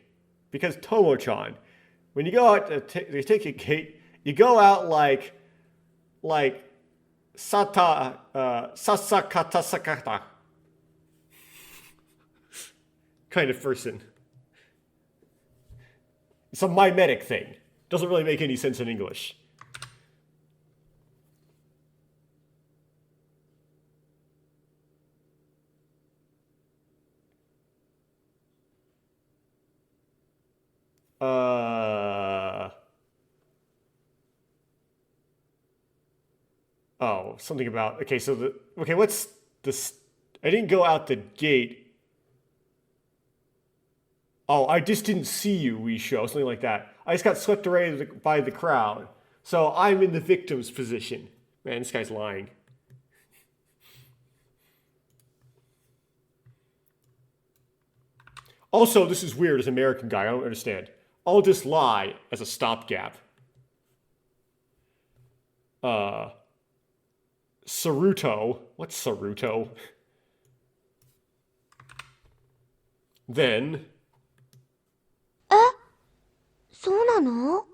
because Tomo-chan, when you go out the ticket gate, you go out like sasakata sakata kind of person. It's a mimetic thing. Doesn't really make any sense in English. Oh, something about... Okay, so okay, what's this? I didn't go out the gate. Oh, I just didn't see you, we show. Something like that. I just got swept away by the crowd. So I'm in the victim's position. Man, this guy's lying. Also, this is weird as an American guy. I don't understand. I'll just lie as a stopgap. Saruto. What's Saruto? Then... え、そうなの？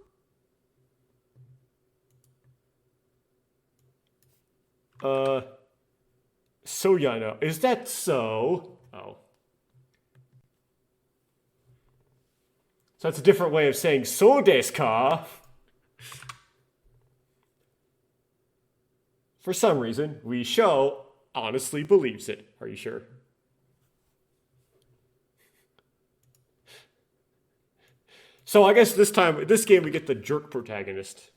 Soyano. Is that so? Oh. So that's a different way of saying so desu ka? For some reason, we show honestly believes it. Are you sure? So I guess this game, we get the jerk protagonist.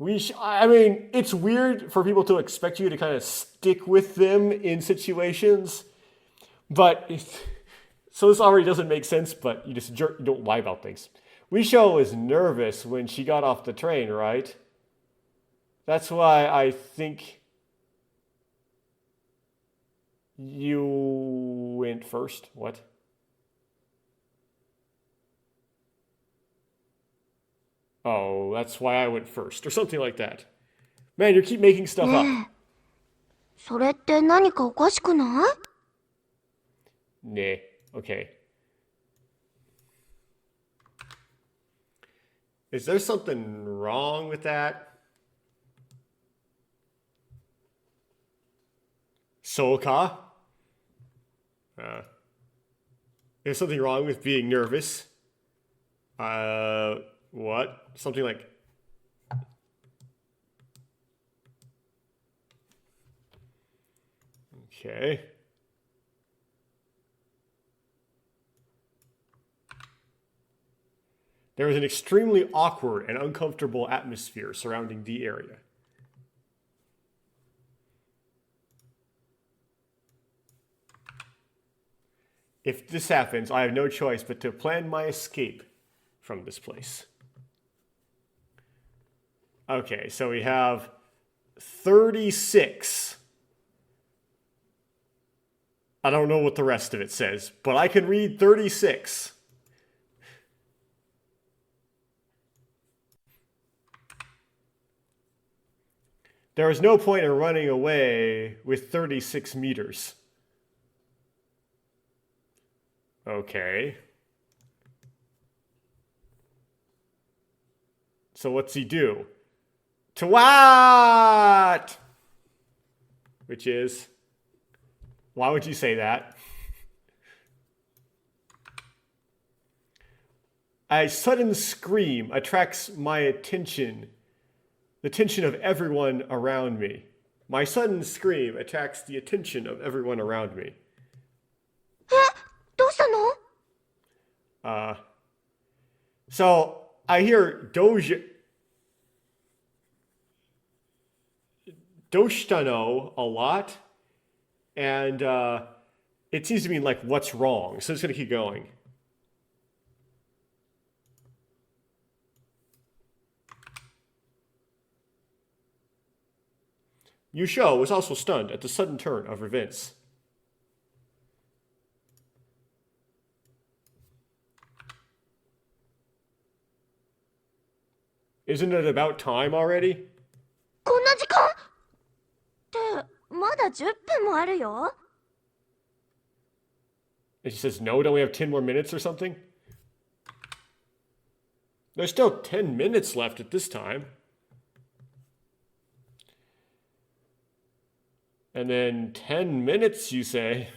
I mean, it's weird for people to expect you to kind of stick with them in situations, but so this already doesn't make sense. But you don't lie about things. Wisho was nervous when she got off the train, right? That's why I think you went first. What? Oh, that's why I went first, or something like that. Man, you keep making stuff up. ねえ、それって何かおかしくない？ Nah, okay. Is there something wrong with that? Soka? Is something wrong with being nervous? What? Something like... Okay. There is an extremely awkward and uncomfortable atmosphere surrounding the area. If this happens, I have no choice but to plan my escape from this place. Okay, so we have 36. I don't know what the rest of it says, but I can read 36. There is no point in running away with 36 meters. Okay. So what's he do? To what? Which is... Why would you say that? A sudden scream attracts my attention. The attention of everyone around me. My sudden scream attracts the attention of everyone around me. Uh, so I hear Doshitano a lot, and it seems to mean like what's wrong. So it's going to keep going. Yusho was also stunned at the sudden turn of events. Isn't it about time already? こんな時間ってまだ10分もあるよ。 And she says, no, don't we have 10 more minutes or something? There's still 10 minutes left at this time. And then 10 minutes, you say?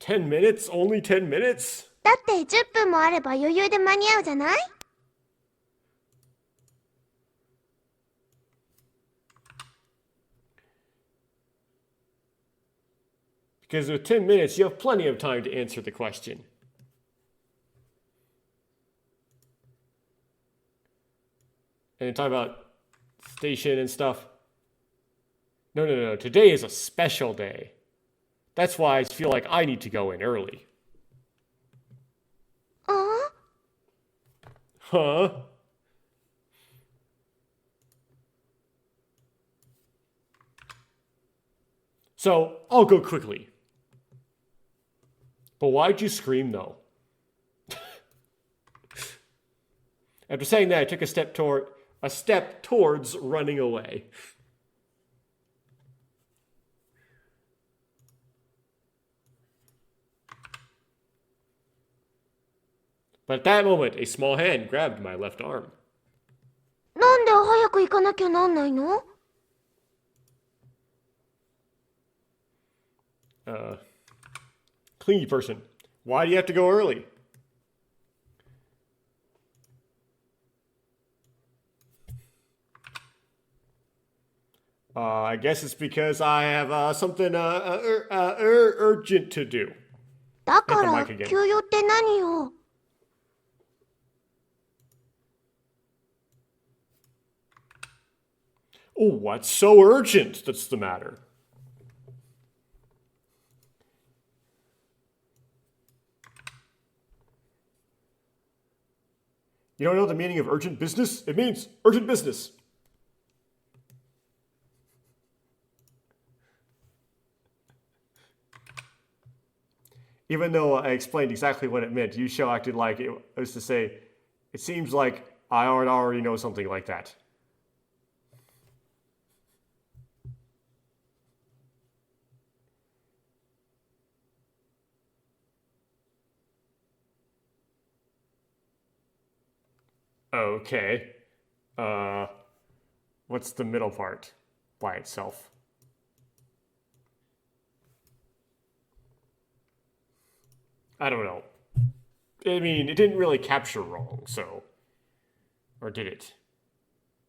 10 minutes? Only 10 minutes? だって10分もあれば余裕で間に合うじゃない？ Because with 10 minutes, you have plenty of time to answer the question. And talk about station and stuff. No. Today is a special day. That's why I feel like I need to go in early. あ？ Huh? So, I'll go quickly. But why'd you scream, though? After saying that, I took a step towards running away. But at that moment, a small hand grabbed my left arm. なんで早く行かなきゃなんないの？ Clingy person, why do you have to go early? I guess it's because I have something urgent to do. だか Hit the ら mic again. 休養って何よ？ Oh, what's so urgent that's the matter? You don't know the meaning of urgent business? It means urgent business. Even though I explained exactly what it meant, Yusho acted like it was to say, it seems like I already know something like that. Okay. What's the middle part by itself? I don't know. I mean, it didn't really capture wrong, so. Or did it?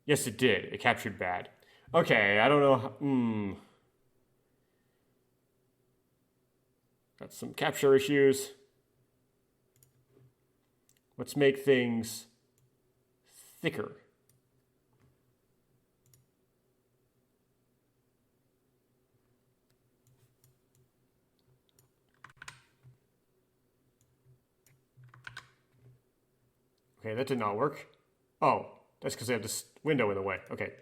Yes, it did. It captured bad. Okay, I don't know. Got some capture issues. Let's make things thicker. Okay, that did not work. Oh, that's because I have this window in the way. Okay.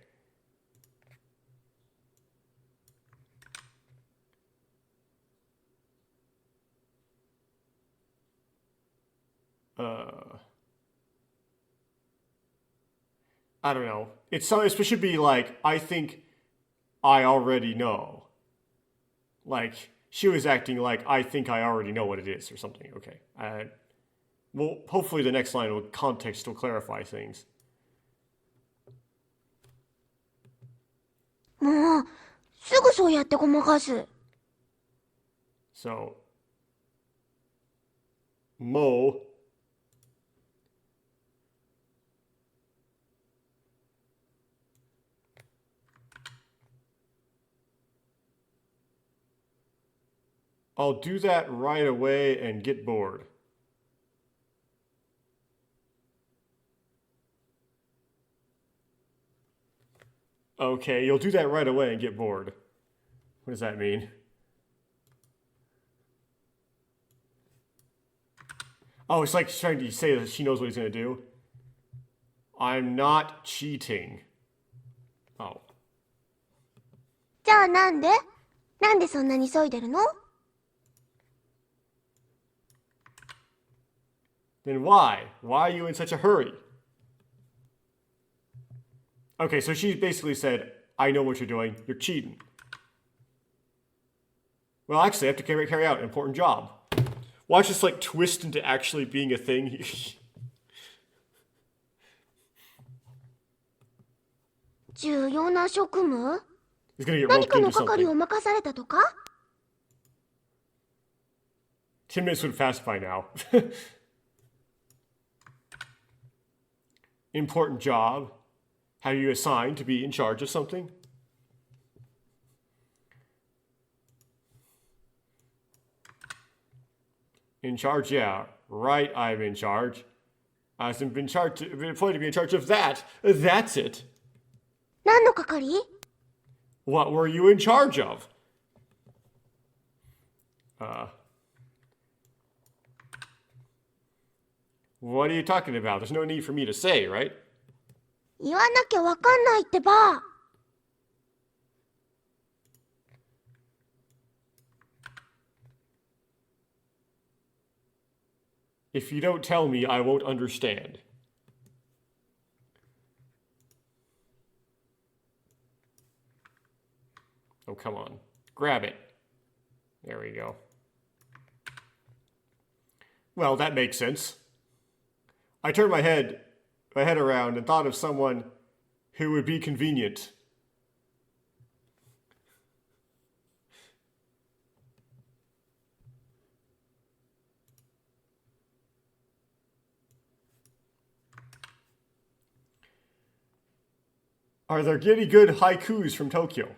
I don't know. It should be like, I think I already know. Like, she was acting like, I think I already know what it is or something. Okay. Well, hopefully the next line with context will clarify things. もうすぐそうやってごまかす。 So, Mo I'll do that right away and get bored. Okay, you'll do that right away and get bored. What does that mean? Oh, it's like trying to say that she knows what he's going to do. I'm not cheating. Oh. じゃあなんでそんなに急いでるの？ Then why? Why are you in such a hurry? Okay, so she basically said, I know what you're doing. You're cheating. Well, actually, I have to carry out an important job. Watch this like twist into actually being a thing. He's 重要な職務？ gonna get 何 roped か into の係 something. を任されたとか？ 10 minutes would pass by now. Important job. How are you assigned to be in charge of something? In charge, yeah. Right, I'm in charge. I've been employed to be in charge of that. That's it. 何の係？ What were you in charge of? What are you talking about? There's no need for me to say, right? 言わなきゃわかんないってば。If you don't tell me, I won't understand. Oh, come on. Grab it. There we go. Well, that makes sense. I turned my head around and thought of someone who would be convenient. Are there any good haikus from Tokyo?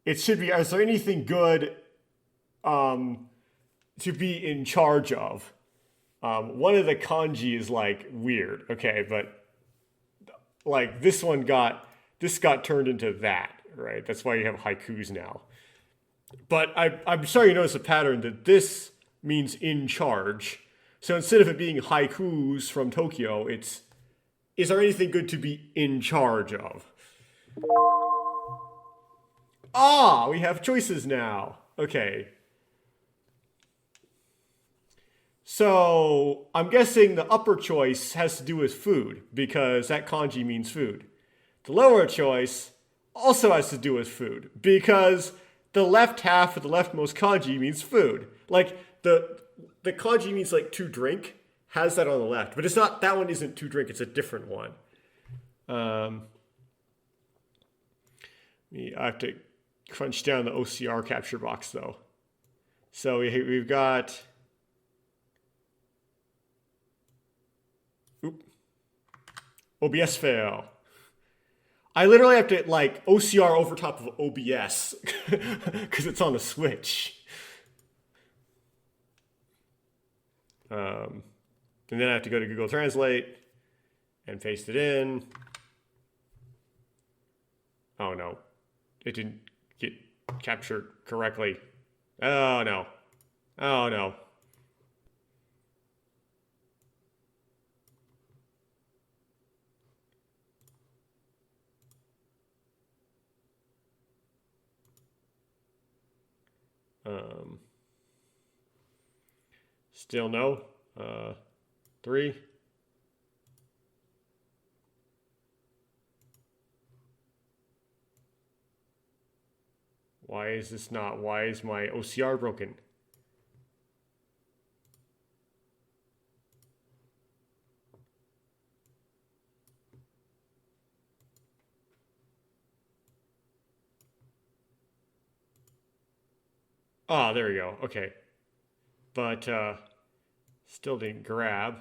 It should be, is there anything good to be in charge of? One of the kanji is like weird, okay, but like this got turned into that, right? That's why you have haikus now. But I'm sorry you notice a pattern that this means in charge. So instead of it being haikus from Tokyo, it's, is there anything good to be in charge of? Ah, we have choices now. Okay. So I'm guessing the upper choice has to do with food because that kanji means food. The lower choice also has to do with food because the left half of the leftmost kanji means food. Like the kanji means like to drink has that on the left, but it's not, that one isn't to drink, it's a different one. I have to crunch down the OCR capture box though. So we've got, OBS fail. I literally have to like OCR over top of OBS because it's on a Switch. And then I have to go to Google Translate and paste it in. Oh no, it didn't get captured correctly. Oh no, oh no. Still no. 3. Why is this not? Why is my OCR broken? Ah, there we go. Okay. But still didn't grab.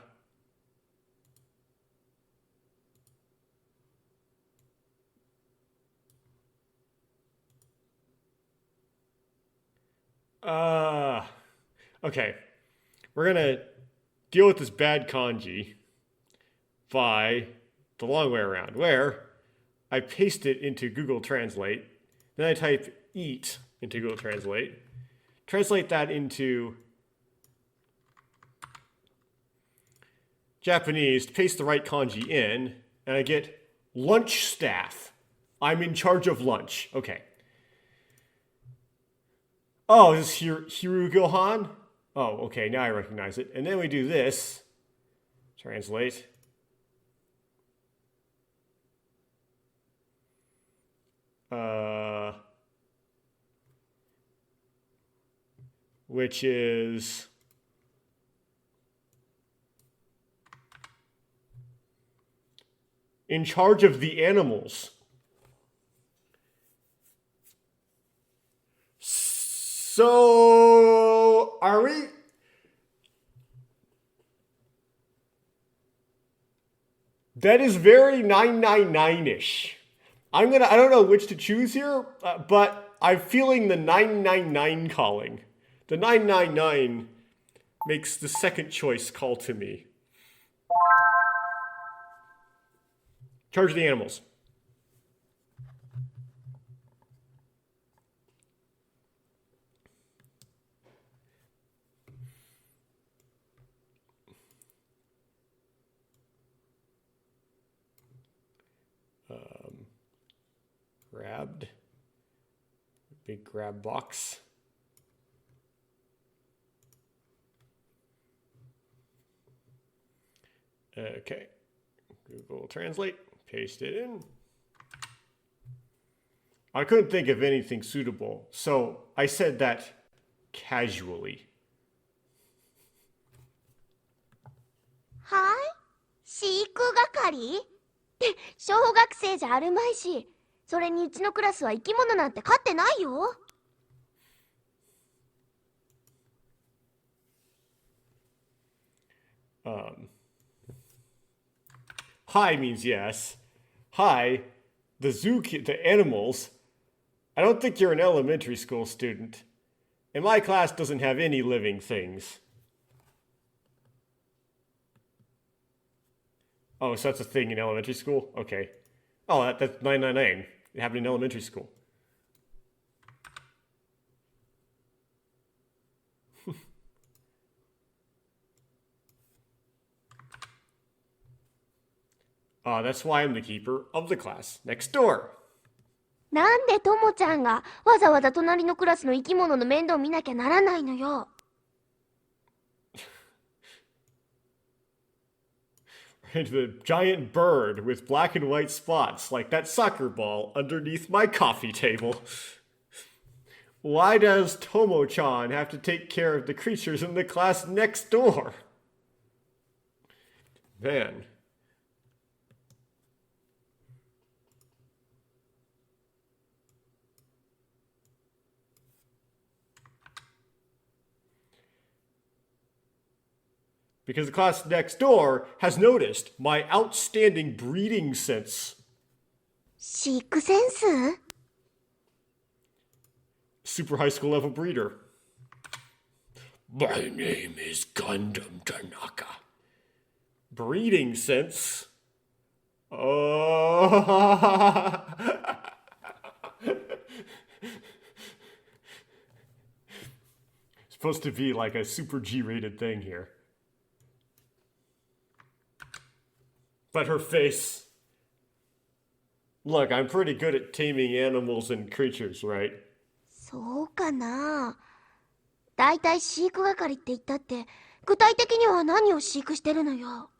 Okay. We're gonna deal with this bad kanji by the long way around, where I paste it into Google Translate, then I type eat into Google Translate, translate that into Japanese, paste the right kanji in, and I get lunch staff. I'm in charge of lunch. Okay. Oh, is this Hiru Gohan? Oh, okay, now I recognize it. And then we do this. Translate. Which is in charge of the animals. So, are we? That is very 999-ish. I don't know which to choose here, but I'm feeling the 999 calling. The 999 makes the second choice call to me. Charge the animals. Grabbed. Big grab box. Okay. Google Translate. Paste it in. I couldn't think of anything suitable, so I said that casually. はい飼育係って小学生じゃあるまいし、それにうちのクラスは生き物なんて飼ってないよ。Hi means yes. Hi, the animals. I don't think you're an elementary school student. And my class doesn't have any living things. Oh, so that's a thing in elementary school? Okay. Oh, that's 999. It happened in elementary school. That's why I'm the keeper of the class next door. なんでともちゃんがわざわざ隣のクラスの生き物の面倒見なきゃならないのよ。And the giant bird with black and white spots, like that soccer ball underneath my coffee table. Why does Tomo-chan have to take care of the creatures in the class next door? Man. Because the class next door has noticed my outstanding breeding sense. 飼育センス Super high school level breeder. My name is Gundam Tanaka. Breeding sense? Oh. Supposed to be like a super G-rated thing here. But her face. Look, I'm pretty good at taming animals and creatures, right? そうかな。だいたい飼育係って言ったって、具体的には何を飼育してるのよ。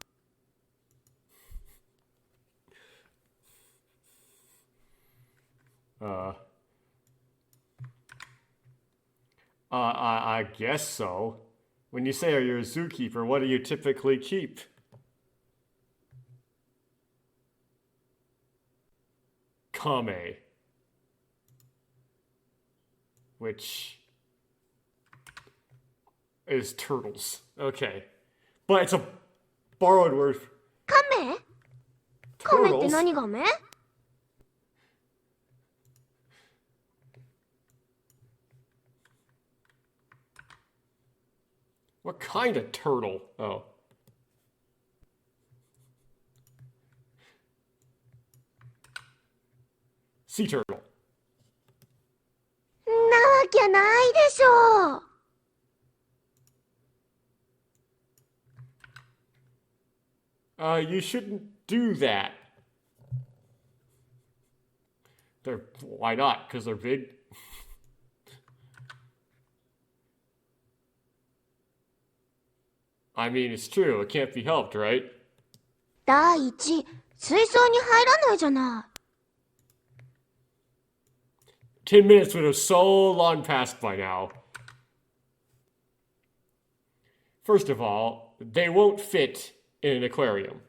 I guess so. When you say you're a zookeeper, what do you typically keep? Kame. Which is turtles. Okay. But it's a borrowed word. カメカメって何ガメ What kind of turtle? Oh. Sea turtle. なわけないでしょう。You shouldn't do that. Why not? Because they're big? I mean, it's true. It can't be helped, right? 第一、水槽に入らないじゃない。 10 minutes would have so long passed by now. First of all, they won't fit in an aquarium.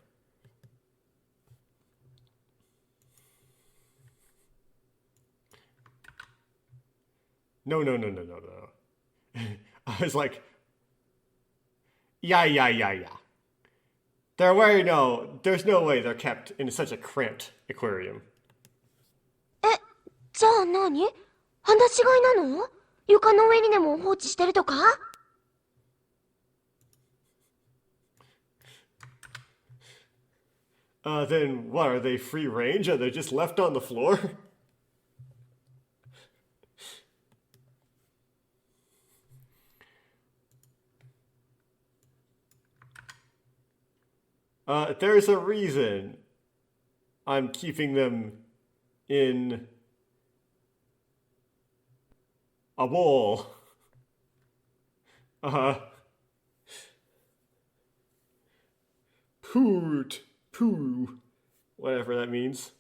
No. I was like, yeah. There's no way they're kept in such a cramped aquarium. じゃあ何？放し飼いなの？床の上にでも放置してるとか？ Then what, are they free range? Are they just left on the floor? There's a reason I'm keeping them in a bowl. Poo, whatever that means.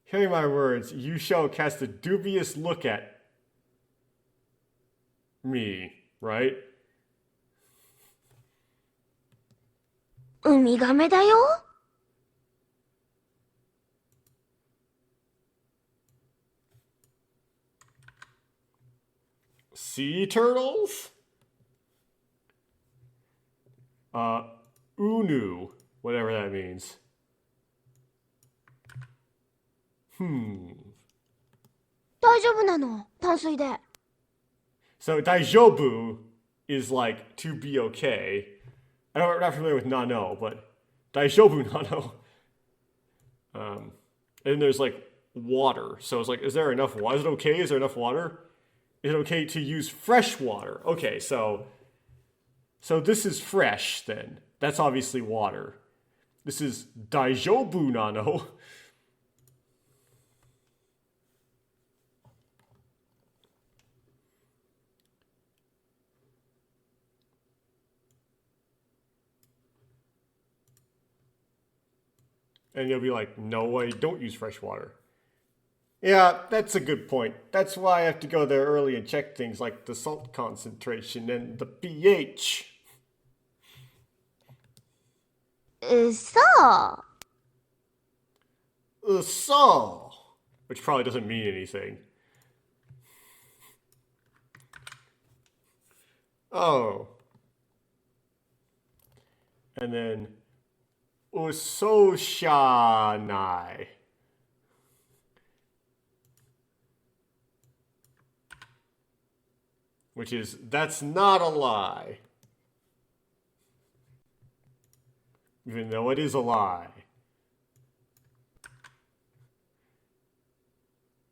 Hearing my words, you shall cast a dubious look at me, right? ウミガメだよ。 Sea turtles? Unu, whatever that means. 大丈夫なの？淡水で。 So daijobu is like to be okay. I'm not familiar with nano, but daijobu nano. And there's like water. So it's like, is there enough water? Is it okay? Is there enough water? Is it okay to use fresh water? Okay, so this is fresh then. That's obviously water. This is daijobu nano. And you'll be like, no, I don't use fresh water. Yeah, that's a good point. That's why I have to go there early and check things like the salt concentration and the pH. そう。 So, which probably doesn't mean anything. Oh. And then, Usoshanai. Which is, that's not a lie. Even though it is a lie.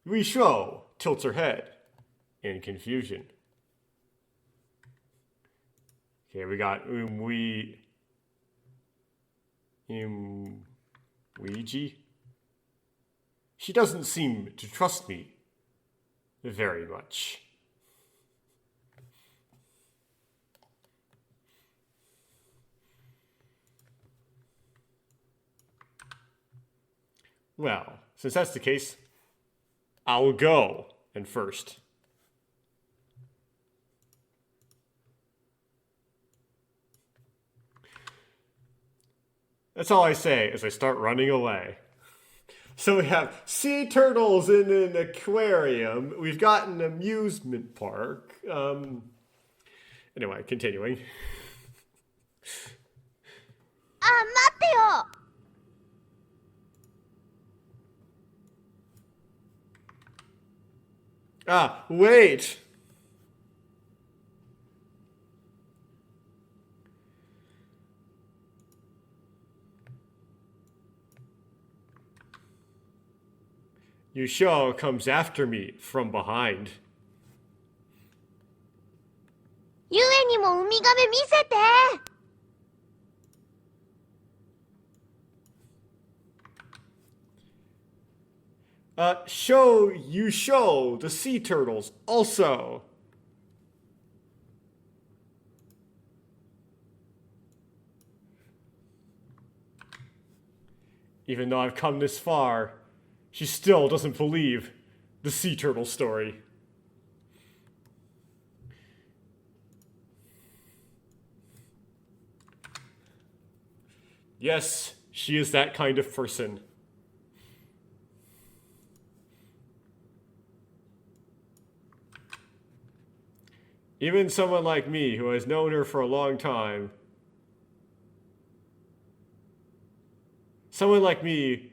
Risho tilts her head in confusion. Okay, we got Ouija. She doesn't seem to trust me very much. Well, since that's the case, I'll go and first. That's all I say as I start running away. So we have sea turtles in an aquarium. We've got an amusement park. Anyway, continuing. あ、待ってよ。 Ah, wait! Yusho comes after me from behind. ゆえにもウミガメ見せて。 Show Yusho the sea turtles also. Even though I've come this far, she still doesn't believe the sea turtle story. Yes, she is that kind of person. Even someone like me, who has known her for a long time, someone like me,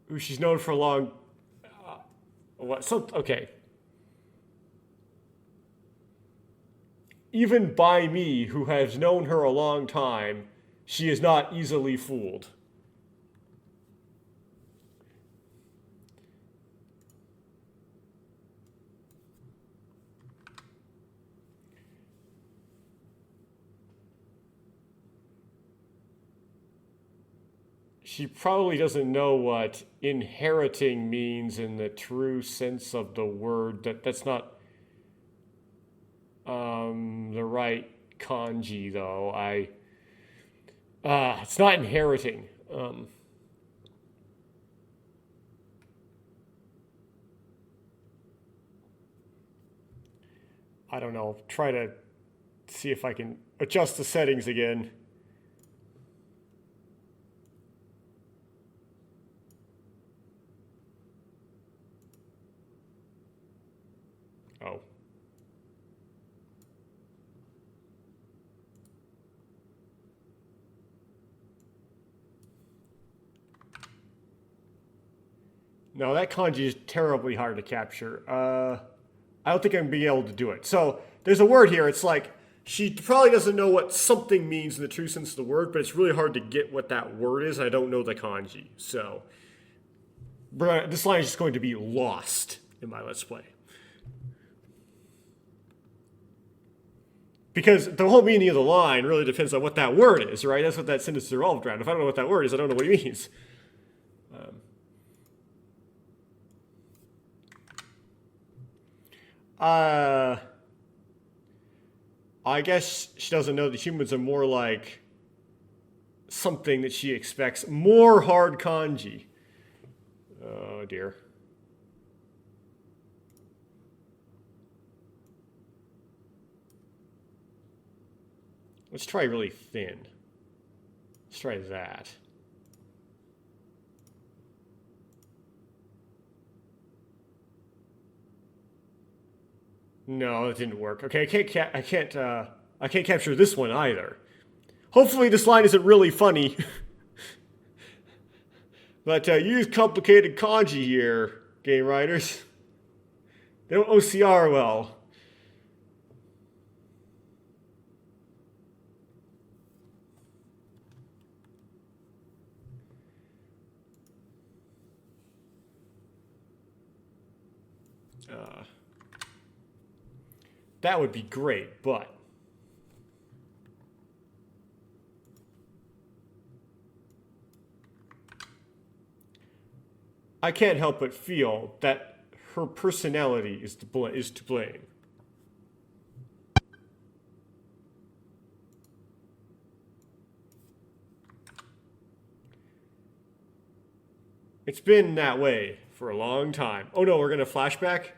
who she's known for a long, okay. Even by me, who has known her a long time, she is not easily fooled. She probably doesn't know what inheriting means in the true sense of the word. That's not the right kanji, though. It's not inheriting. I don't know. Try to see if I can adjust the settings again. Oh. No, that kanji is terribly hard to capture. I don't think I'm being able to do it. So there's a word here. It's like she probably doesn't know what something means in the true sense of the word, but it's really hard to get what that word is. I don't know the kanji. So this line is just going to be lost in my Let's Play. Because the whole meaning of the line really depends on what that word is, right? That's what that sentence is revolved around. If I don't know what that word is, I don't know what it means. I guess she doesn't know that humans are more like something that she expects. More hard kanji. Oh dear. Let's try really thin. Let's try that. No, it didn't work. Okay, I can't capture this one either. Hopefully this line isn't really funny. But use complicated kanji here, game writers. They don't OCR well. That would be great, but I can't help but feel that her personality is to blame. It's been that way for a long time. Oh no, we're gonna flashback?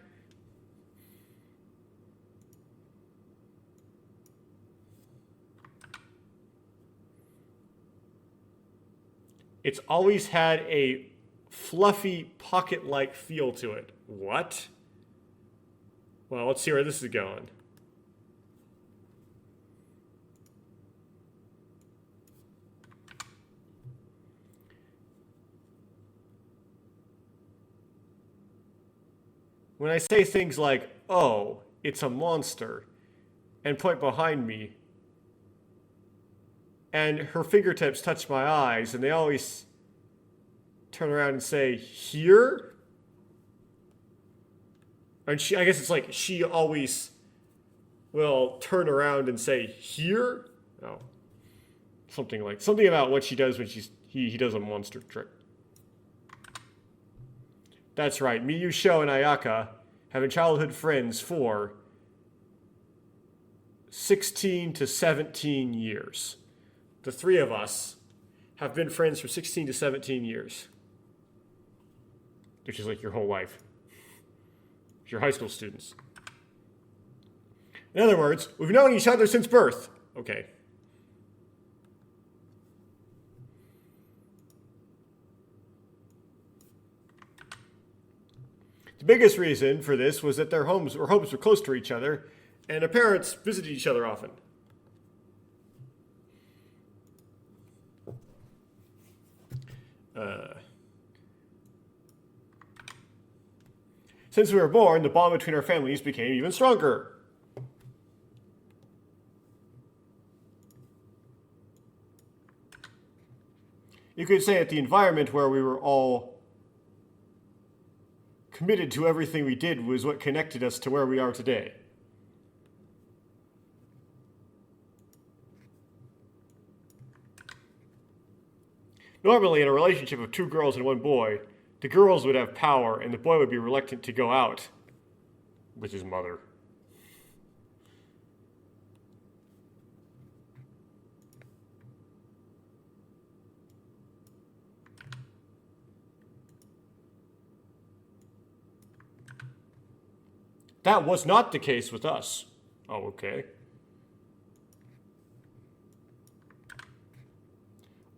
It's always had a fluffy, pocket-like feel to it. What? Well, let's see where this is going. When I say things like, oh, it's a monster, and point behind me, and her fingertips touch my eyes, and they always turn around and say here. And I guess it's like she always will turn around and say here. Oh, something about what she does when he does a monster trick. That's right. Miyu, Sho, and Ayaka have been childhood friends for 16 to 17 years. The three of us have been friends for 16 to 17 years. Which is like your whole life. Your high school students. In other words, we've known each other since birth. Okay. The biggest reason for this was that their homes were close to each other, and their parents visited each other often. Since we were born, the bond between our families became even stronger. You could say that the environment where we were all committed to everything we did was what connected us to where we are today. Normally, in a relationship of two girls and one boy, the girls would have power and the boy would be reluctant to go out with his mother. That was not the case with us. Oh, okay.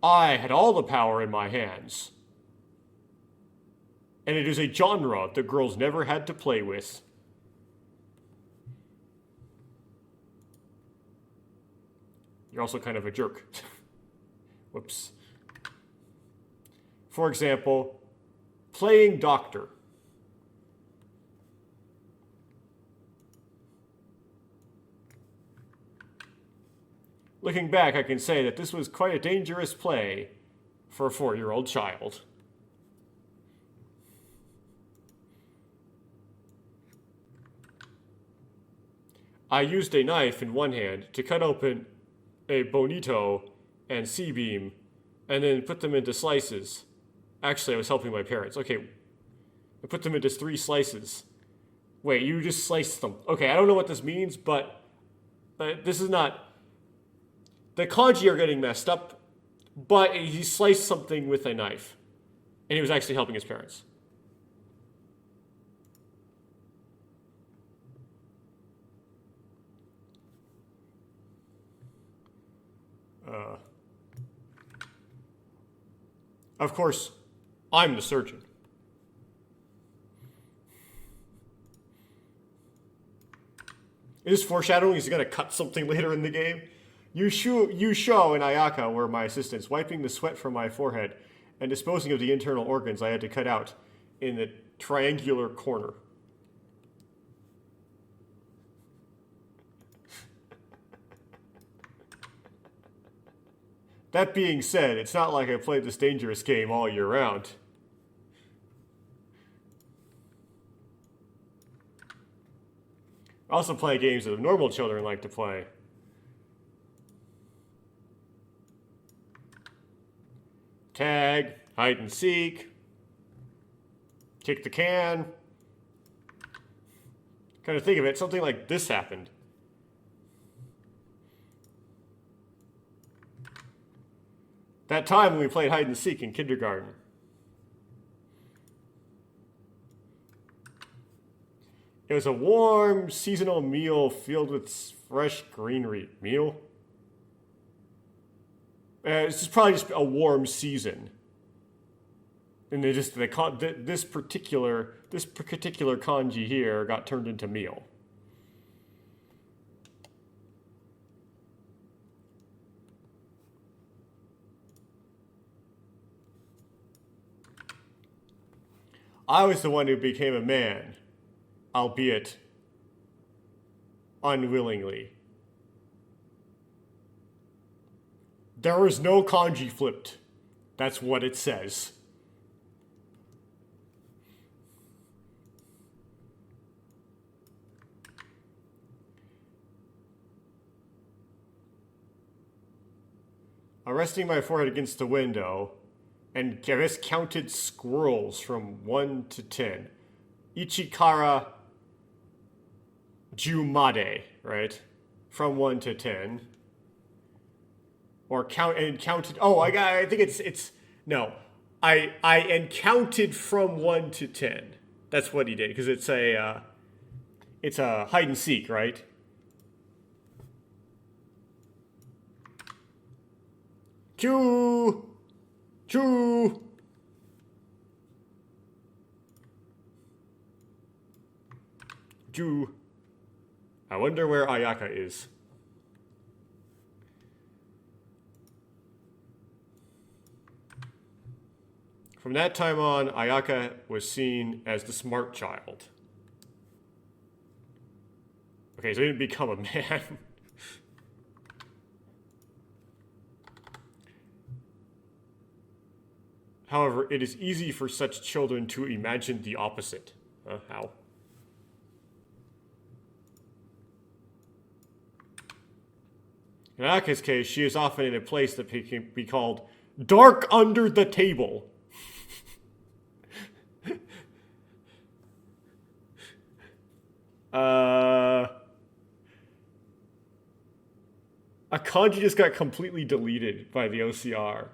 I had all the power in my hands. And it is a genre that girls never had to play with. You're also kind of a jerk. Whoops. For example, playing doctor. Looking back, I can say that this was quite a dangerous play for a 4-year-old child. I used a knife in one hand to cut open a bonito and C-beam and then put them into slices. Actually, I was helping my parents. Okay, I put them into 3 slices. Wait, you just sliced them. Okay, I don't know what this means, but this is not... The kanji are getting messed up, but he sliced something with a knife. And he was actually helping his parents. Of course, I'm the surgeon. Is this foreshadowing he's going to cut something later in the game? Yusho and Ayaka were my assistants, wiping the sweat from my forehead and disposing of the internal organs I had to cut out in the triangular corner. That being said, it's not like I played this dangerous game all year round. I also play games that normal children like to play. Tag, hide and seek, kick the can. Kind of think of it, something like this happened. That time when we played hide and seek in kindergarten. It was a warm, seasonal meal filled with fresh greenery. Meal? It's just probably just a warm season. And this particular kanji here got turned into meal. I was the one who became a man, albeit unwillingly. There is no kanji flipped. That's what it says. resting my forehead against the window, and I guess counted squirrels from 1 to 10. Ichikara Jumade, right? From 1 to 10. Or counted. Oh, I think it's no. I counted from 1 to 10. That's what he did, because it's a hide and seek, right? Choo! Choo! Choo. I wonder where Ayaka is. From that time on, Ayaka was seen as the smart child. Okay, so he didn't become a man. However, it is easy for such children to imagine the opposite. How? In Ayaka's case, she is often in a place that can be called dark under the table. A kanji just got completely deleted by the OCR.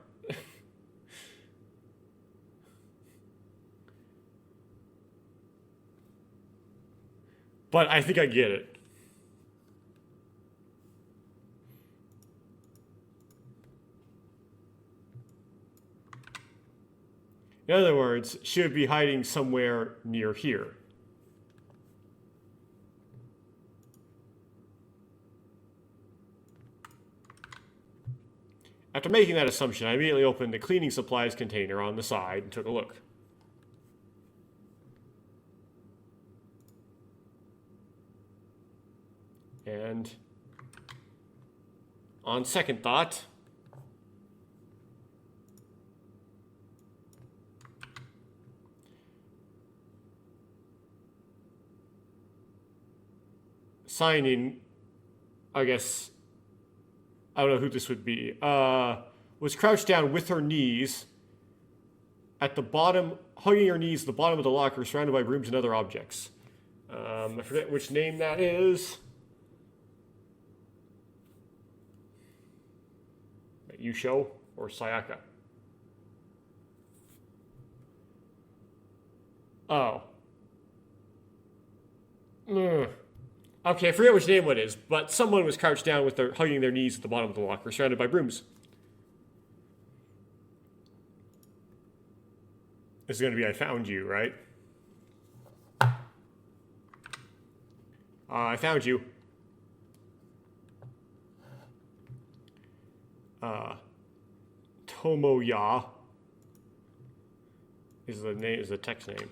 But I think I get it. In other words, she would be hiding somewhere near here. After making that assumption, I immediately opened the cleaning supplies container on the side and took a look. And on second thought, signing, I guess, I don't know who this would be, was crouched down with her knees at the bottom, hugging her knees at the bottom of the locker, surrounded by rooms and other objects. I forget which name that is. Yusho or Sayaka? Oh. Okay, I forget which name it is, but someone was crouched down with their hugging their knees at the bottom of the locker, surrounded by brooms. This is going to be I found you, right? I found you. Tomoya is the name, is the text name.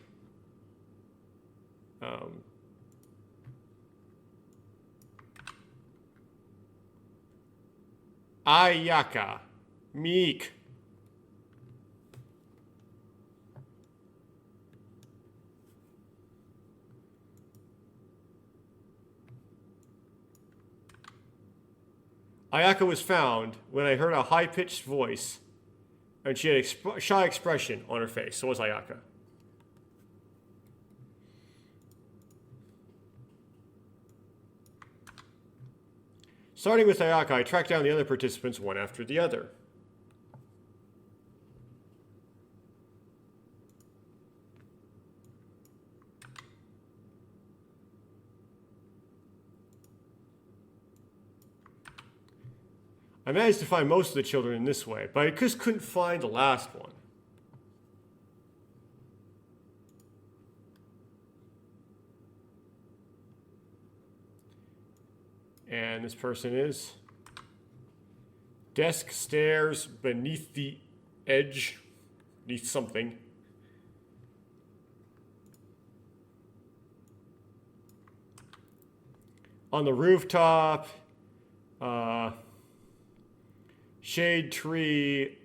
Ayaka, Meek. Ayaka was found when I heard a high-pitched voice, and she had a shy expression on her face. So was Ayaka. Starting with Ayaka, I tracked down the other participants one after the other. I managed to find most of the children in this way, but I just couldn't find the last one. And this person is desk, stairs, beneath the edge, beneath something. On the rooftop, shade tree,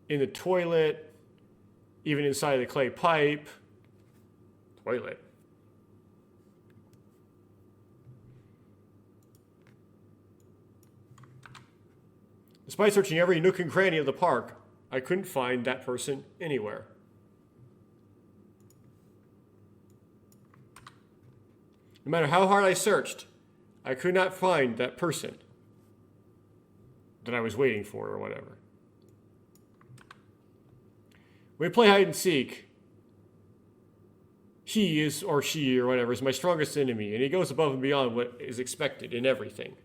in the toilet, even inside the clay pipe. Toilet. This Despite searching every nook and cranny of the park, I couldn't find that person anywhere. No matter how hard I searched, I could not find that person that I was waiting for or whatever. When we play hide and seek, he is, or she or whatever, is my strongest enemy, and he goes above and beyond what is expected in everything.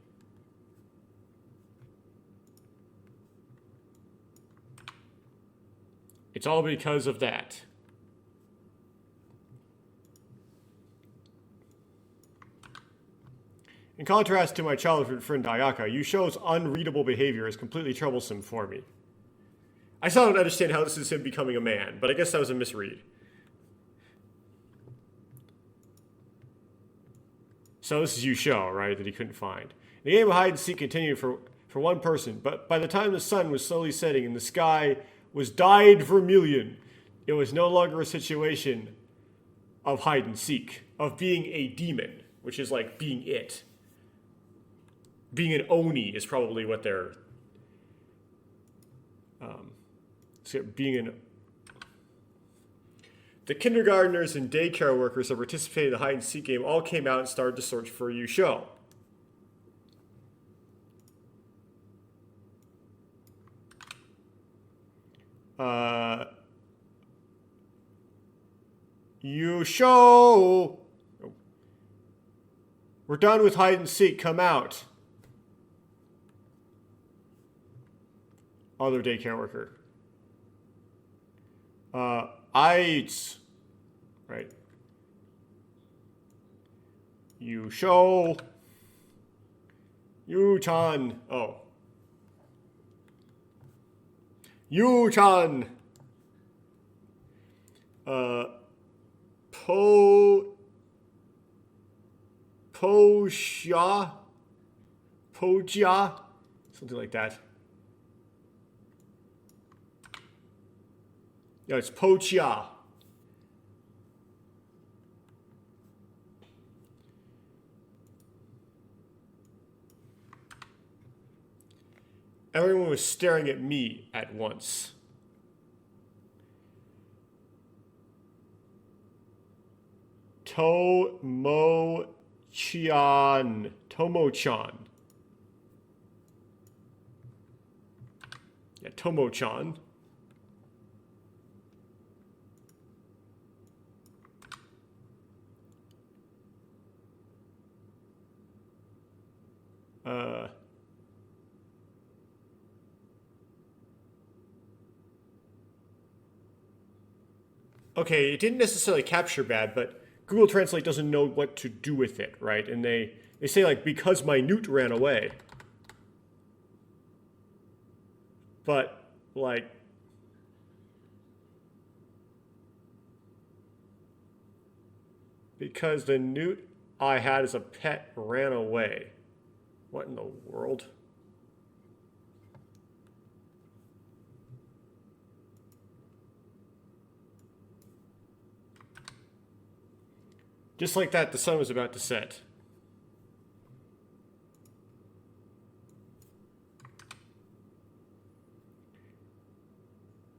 It's all because of that. In contrast to my childhood friend Ayaka, Yusho's unreadable behavior is completely troublesome for me. I still don't understand how this is him becoming a man, but I guess that was a misread. So this is Yusho, right, that he couldn't find. The game of hide and seek continued for one person, but by the time the sun was slowly setting and the sky was dyed vermilion, it was no longer a situation of hide and seek, of being a demon, which is like being it. Being an Oni is probably what they're... The kindergartners and daycare workers that participated in the hide and seek game all came out and started to search for Yusho. Yusho! We're done with hide and seek. Come out. Other daycare worker. Aids. Right. Yusho. Yu-chan. Oh. Yu-chan. Pojia? Something like that. No, it's Pochia. Everyone was staring at me at once. Tomo-chan. Yeah, Tomo-chan. Okay, it didn't necessarily capture bad, but Google Translate doesn't know what to do with it, right? And they say, like, because my newt ran away. But, like... because the newt I had as a pet ran away. What in the world? Just like that, the sun was about to set.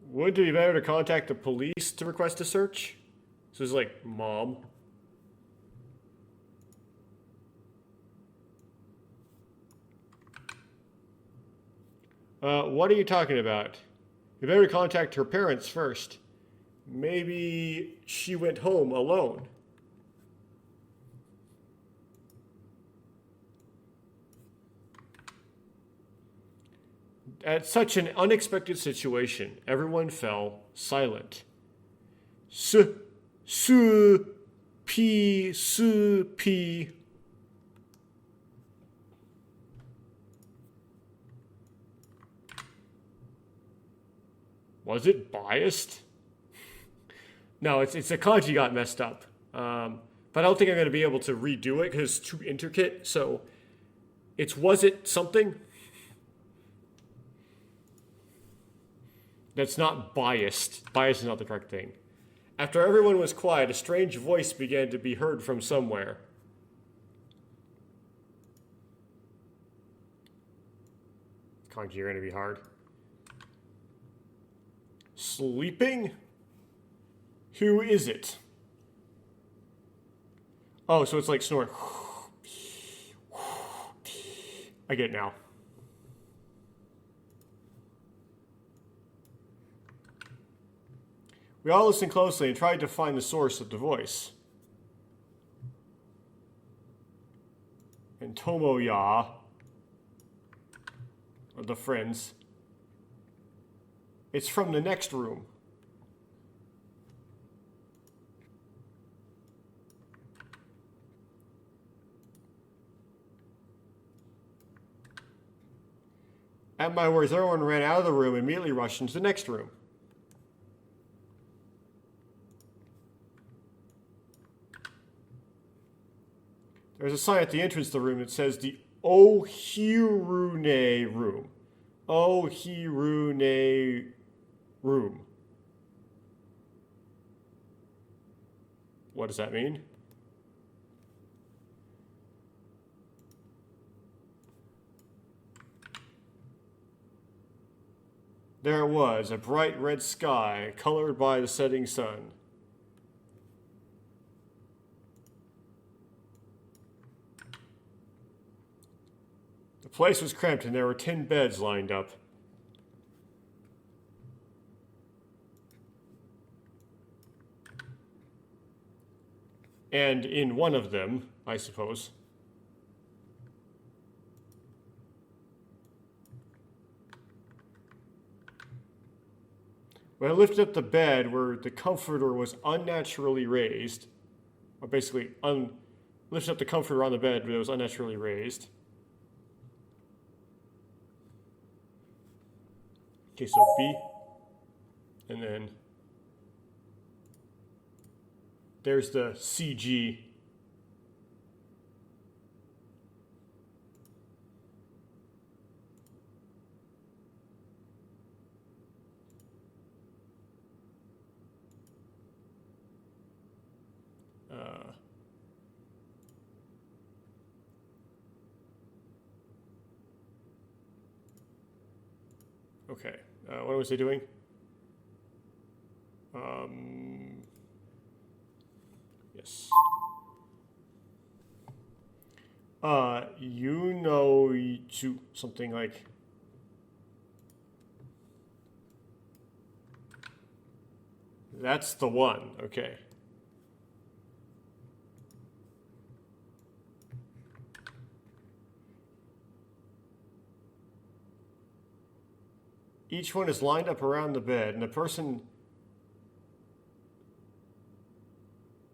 Would it be better to contact the police to request a search? So it's like, Mom. What are you talking about? You better contact her parents first. Maybe she went home alone. At such an unexpected situation, everyone fell silent. P. Was it biased? No, it's the kanji got messed up. But I don't think I'm going to be able to redo it because it's too intricate. So was it something? That's not biased. Bias is not the correct thing. After everyone was quiet, a strange voice began to be heard from somewhere. Kanji are going to be hard. Sleeping? Who is it? Oh, so it's like snoring. I get it now. We all listened closely and tried to find the source of the voice. And Tomoya, or the friends, it's from the next room. At my words, everyone ran out of the room and immediately rushed into the next room. There's a sign at the entrance of the room that says the Ohirune room. Ohirune room. What does that mean? There it was, a bright red sky, colored by the setting sun. The place was cramped and there were 10 beds lined up. And in one of them, I suppose, when I lifted up the bed where the comforter was unnaturally raised, or basically lifted up the comforter on the bed but it was unnaturally raised. Okay, so B, and then there's the CG. Okay, what was he doing? Yes. You know, something like. That's the one, okay. Each one is lined up around the bed, and the person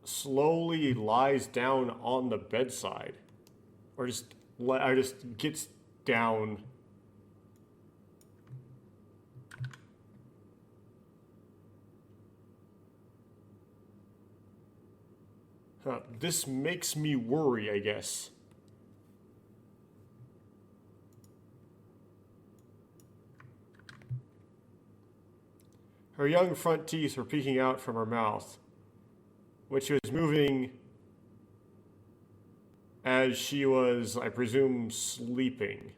slowly lies down on the bedside, or just gets down. This makes me worry, I guess. Her young front teeth were peeking out from her mouth, which was moving as she was, I presume, sleeping.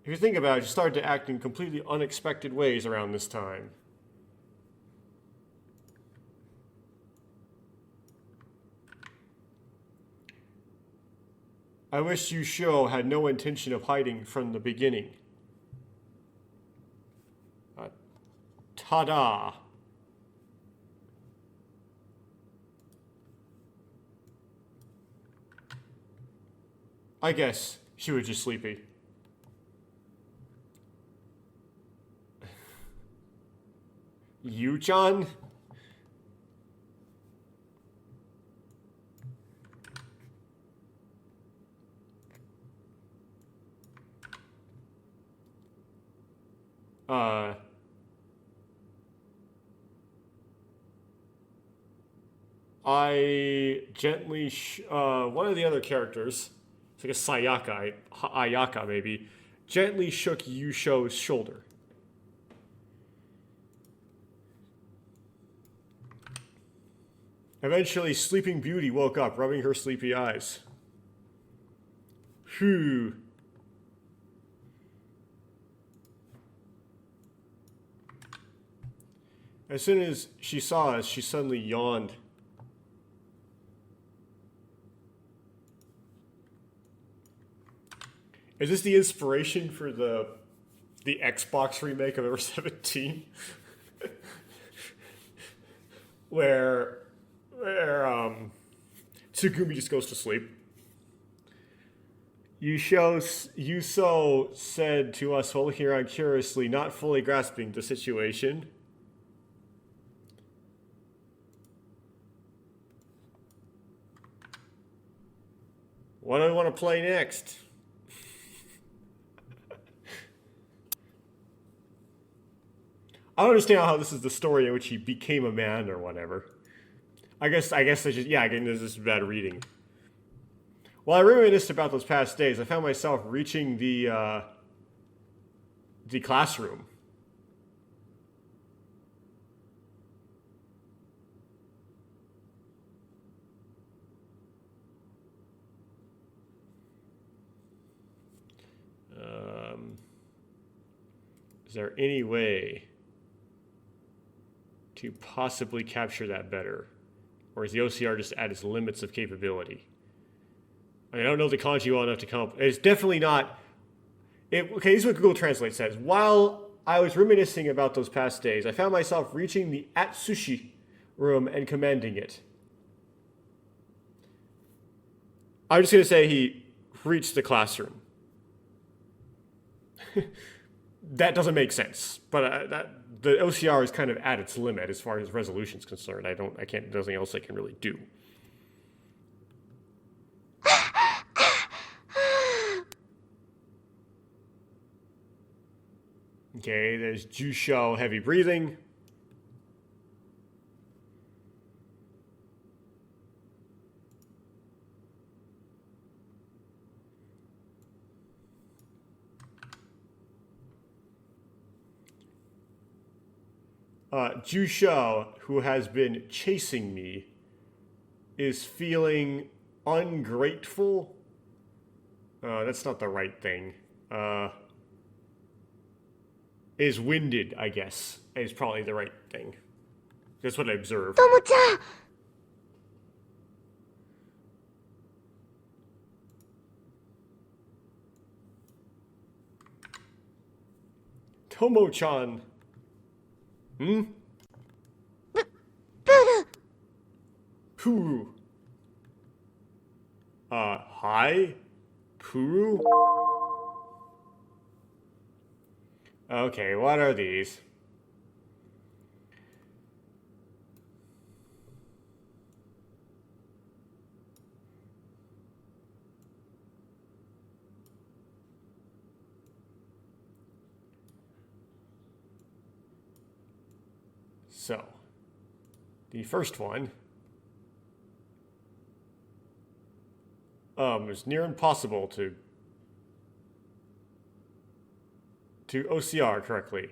If you think about it, she started to act in completely unexpected ways around this time. I wish Yusho had no intention of hiding from the beginning. Ta-da! I guess she was just sleepy. Yu-chan? I gently, one of the other characters, it's like a Ayaka maybe, gently shook Yusho's shoulder. Eventually, Sleeping Beauty woke up, rubbing her sleepy eyes. Phew. As soon as she saw us, she suddenly yawned. Is this the inspiration for the Xbox remake of Ever 17? where Tsugumi just goes to sleep. Yuso said to us while looking around curiously, not fully grasping the situation. What do I want to play next? I don't understand how this is the story in which he became a man or whatever. I guess I just, yeah, again, this is bad reading. While I reminisced about those past days, I found myself reaching the classroom. Is there any way to possibly capture that better? Or is the OCR just at its limits of capability? I mean, I don't know the kanji well enough to come up. It's definitely not... okay, this is what Google Translate says. While I was reminiscing about those past days, I found myself reaching the Atsushi room and commanding it. I'm just going to say he reached the classroom. That doesn't make sense, but the OCR is kind of at its limit as far as resolution is concerned. There's nothing else I can really do. Okay, there's Jusho, heavy breathing. Jusho, who has been chasing me, is feeling ungrateful. That's not the right thing. Is winded, I guess, is probably the right thing. That's what I observed. Tomo-chan! Tomo-chan. Hmm? Puru! Puru. Hi? Puru? Okay, what are these? So, the first one is near impossible to OCR correctly.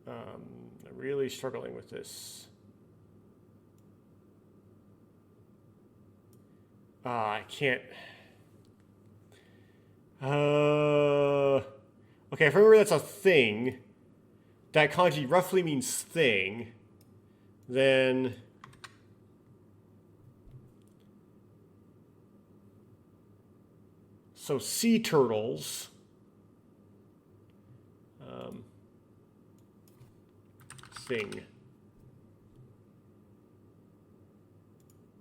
I'm really struggling with this. I can't. Okay, if I remember that's a thing, that kanji roughly means thing, then... So sea turtles... thing.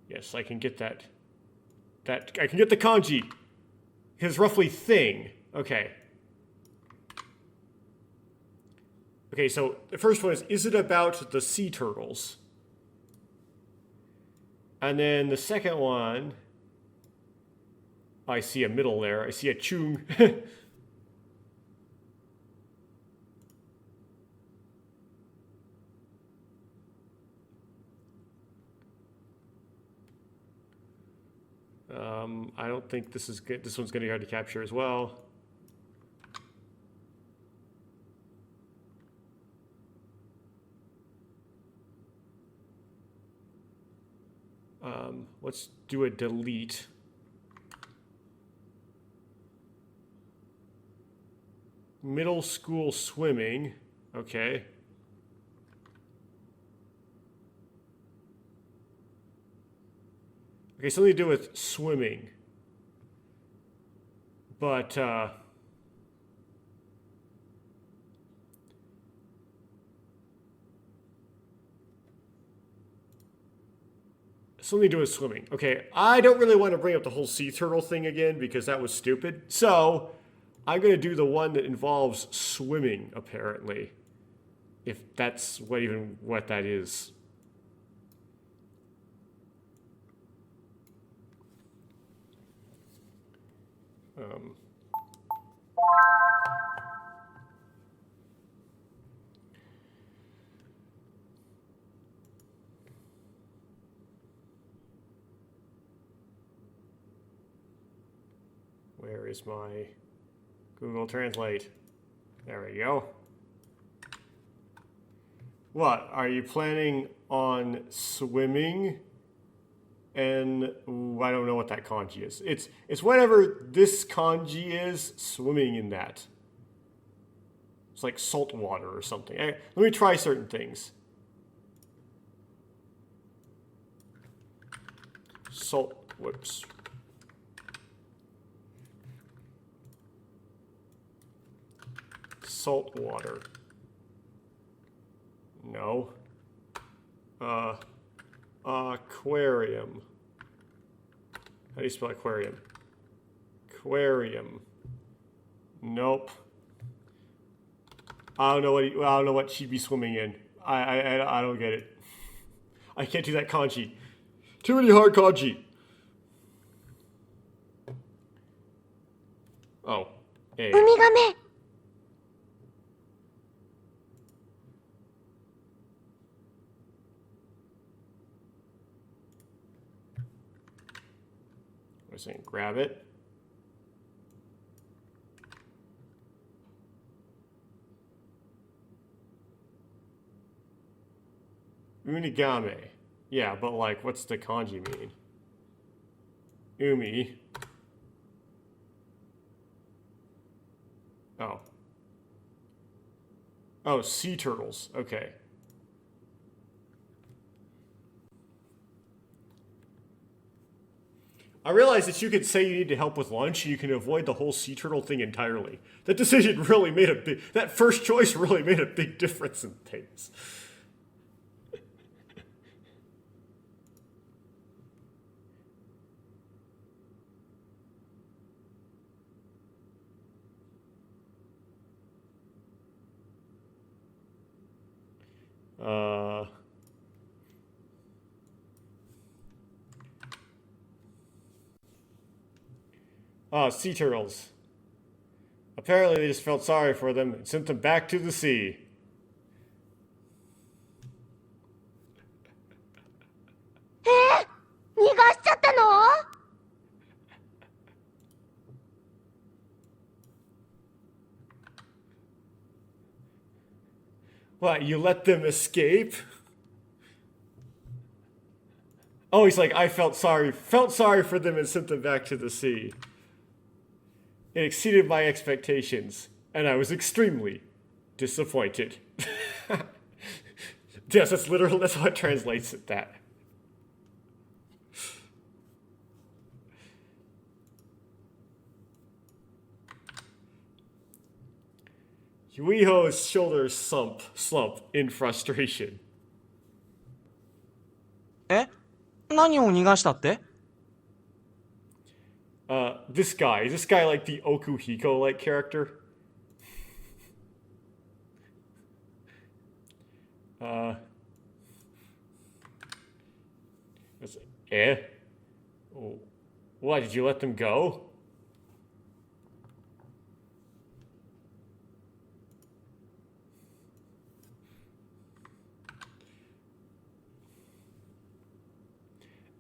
Yes, I can get that. I can get the kanji. Because roughly thing. Okay. Okay, so the first one is it about the sea turtles? And then the second one, I see a middle there. I see a chung. I don't think this is good. This one's going to be hard to capture as well. Let's do a delete. Middle school swimming. Okay. Okay, something to do with swimming. But, something to do with swimming. Okay, I don't really want to bring up the whole sea turtle thing again because that was stupid. So, I'm going to do the one that involves swimming, apparently. If that's what that is. Where is my Google Translate? There we go. What? Are you planning on swimming? And I don't know what that kanji is. It's whatever this kanji is, swimming in that. It's like salt water or something. Let me try certain things. Whoops. Salt water. No. Aquarium. How do you spell aquarium? Aquarium. Nope. I don't know what she'd be swimming in. I don't get it. I can't do that kanji. Too many hard kanji. Oh. A. ウミガメ I'm saying grab it. Unigame. Yeah, but like, what's the kanji mean? Umi. Oh. Oh, sea turtles. Okay. I realized that you could say you need to help with lunch and you can avoid the whole sea turtle thing entirely. That decision really made that first choice really made a big difference in things. Sea turtles. Apparently they just felt sorry for them and sent them back to the sea. What, you let them escape? Oh, he's like, I felt sorry for them and sent them back to the sea. It exceeded my expectations, and I was extremely disappointed. Yes, that's how it translates it, that. Yuiho's shoulders slump in frustration. え、何を逃がしたって？ This guy, is this guy like the Okuhiko like character? Eh? What, did you let them go?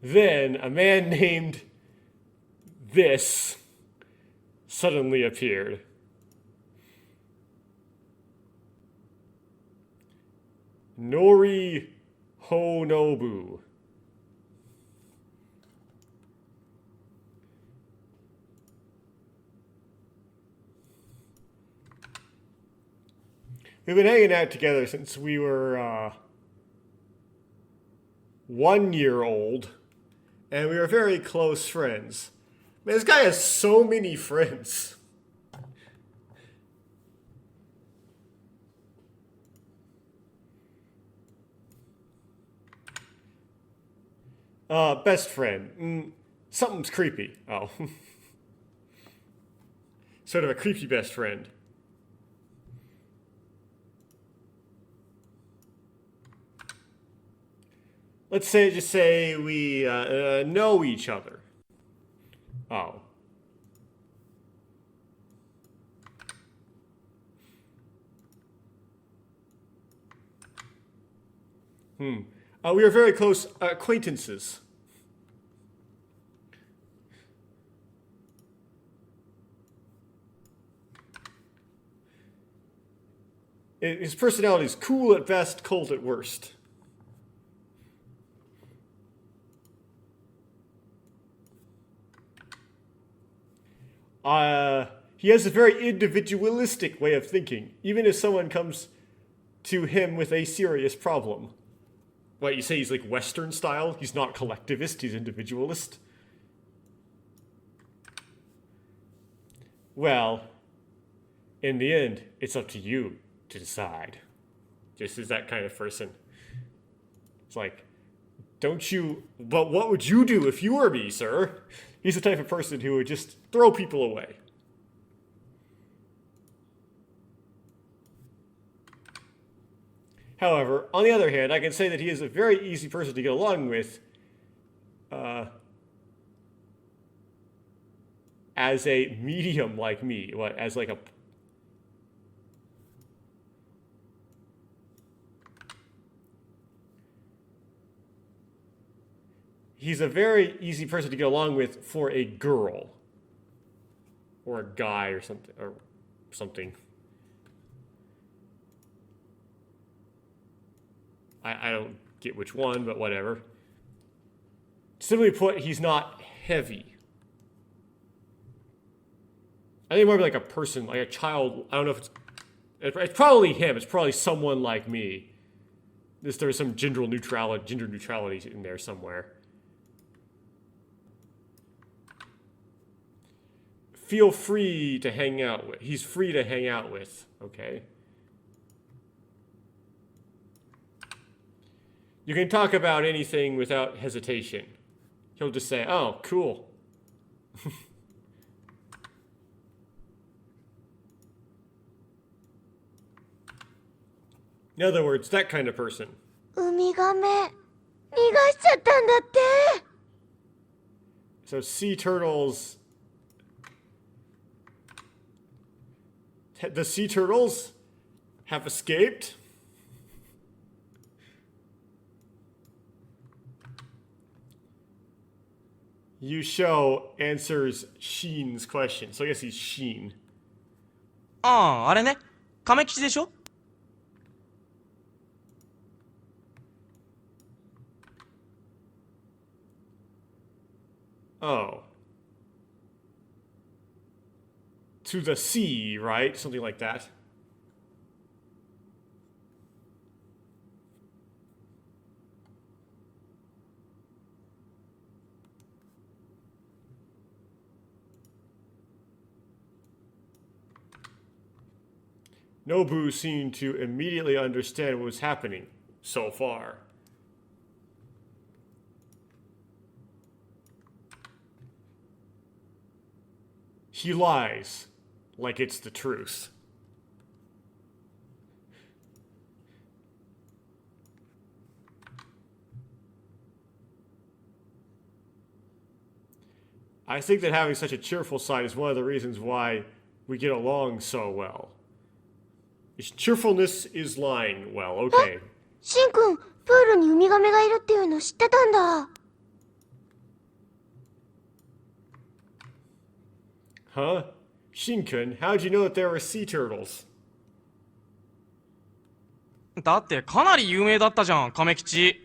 Then a man named this suddenly appeared. Nori Honobu. We've been hanging out together since we were 1 year old, and we were very close friends. Man, this guy has so many friends. Best friend. Something's creepy. Oh. Sort of a creepy best friend. Let's just say we know each other. Oh. We are very close acquaintances. His personality is cool at best, cold at worst. He has a very individualistic way of thinking, even if someone comes to him with a serious problem. What, you say he's like Western style? He's not collectivist, he's individualist? Well, in the end, it's up to you to decide. Just as that kind of person. It's like, don't you... But what would you do if you were me, sir? He's the type of person who would just throw people away. However, on the other hand, I can say that he is a very easy person to get along with as a medium like me. As like a... He's a very easy person to get along with for a girl. Or a guy or something. I don't get which one, but whatever. Simply put, he's not heavy. I think more like a person, like a child. I don't know if it's probably him. It's probably someone like me. There's some gender neutrality in there somewhere. Feel free to hang out with. He's free to hang out with. Okay. You can talk about anything without hesitation. He'll just say, oh, cool. In other words, that kind of person. ウミガメ逃がしちゃったんだって。 So sea turtles... The sea turtles have escaped? Yusho answers Sheen's question. So I guess he's Sheen. ああ、あれね。亀吉でしょ？ Oh. To the sea, right? Something like that. Nobu seemed to immediately understand what was happening so far. He lies like it's the truth. I think that having such a cheerful side is one of the reasons why we get along so well. Cheerfulness is lying well, okay. シンくん、プールにウミガメがいるっていうの知ってたんだ。Huh? Shinkun, how'd you know that there were sea turtles? だってかなり有名だったじゃん、亀吉。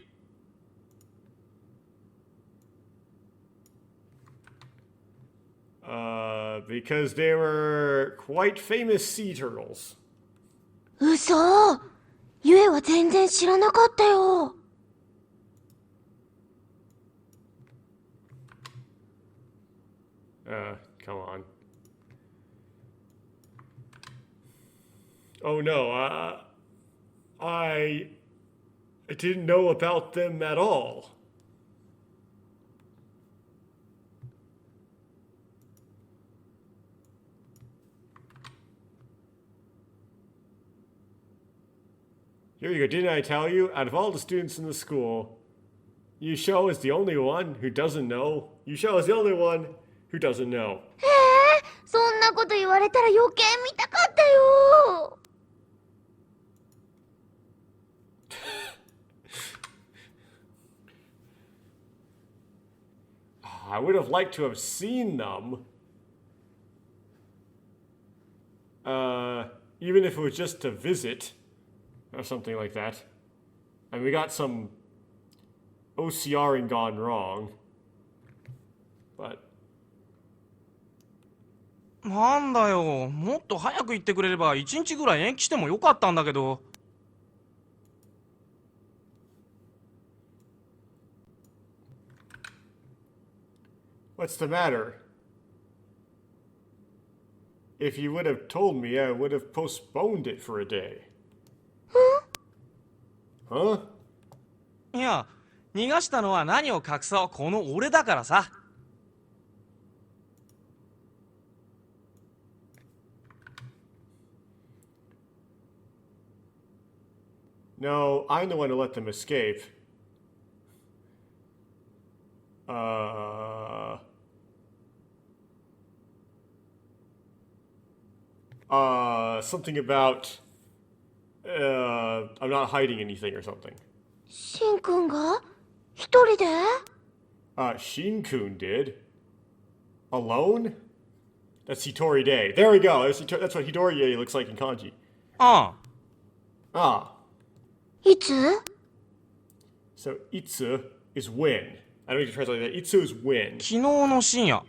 Because they were quite famous sea turtles. 嘘。ゆえは全然知らなかったよ。Come on. Oh no, I didn't know about them at all. Here you go. Didn't I tell you? Out of all the students in the school, Yusho is the only one who doesn't know. Yusho is the only one who doesn't know. へえ、そんなこと言われたら余計見たかったよ。I would have liked to have seen them. Even if it was just to visit or something like that. And we got some OCRing gone wrong. But なんだよ、もっと早く言ってくれれば1日ぐらい延期してもよかったんだけど。what's the matter? If you would have told me, I would have postponed it for a day. Huh? いや、逃がしたのは何を隠そう、この俺だからさ。No, I'm the one who let them escape. Something about, I'm not hiding anything or something. シンくんが一人で Shinkun did. Alone? That's Hitori Day. There we go. That's what Hitori Day looks like in kanji. ああ。Ah. いつ So, itsu is when. I don't need to translate that. Itsu is when. 昨日の深夜。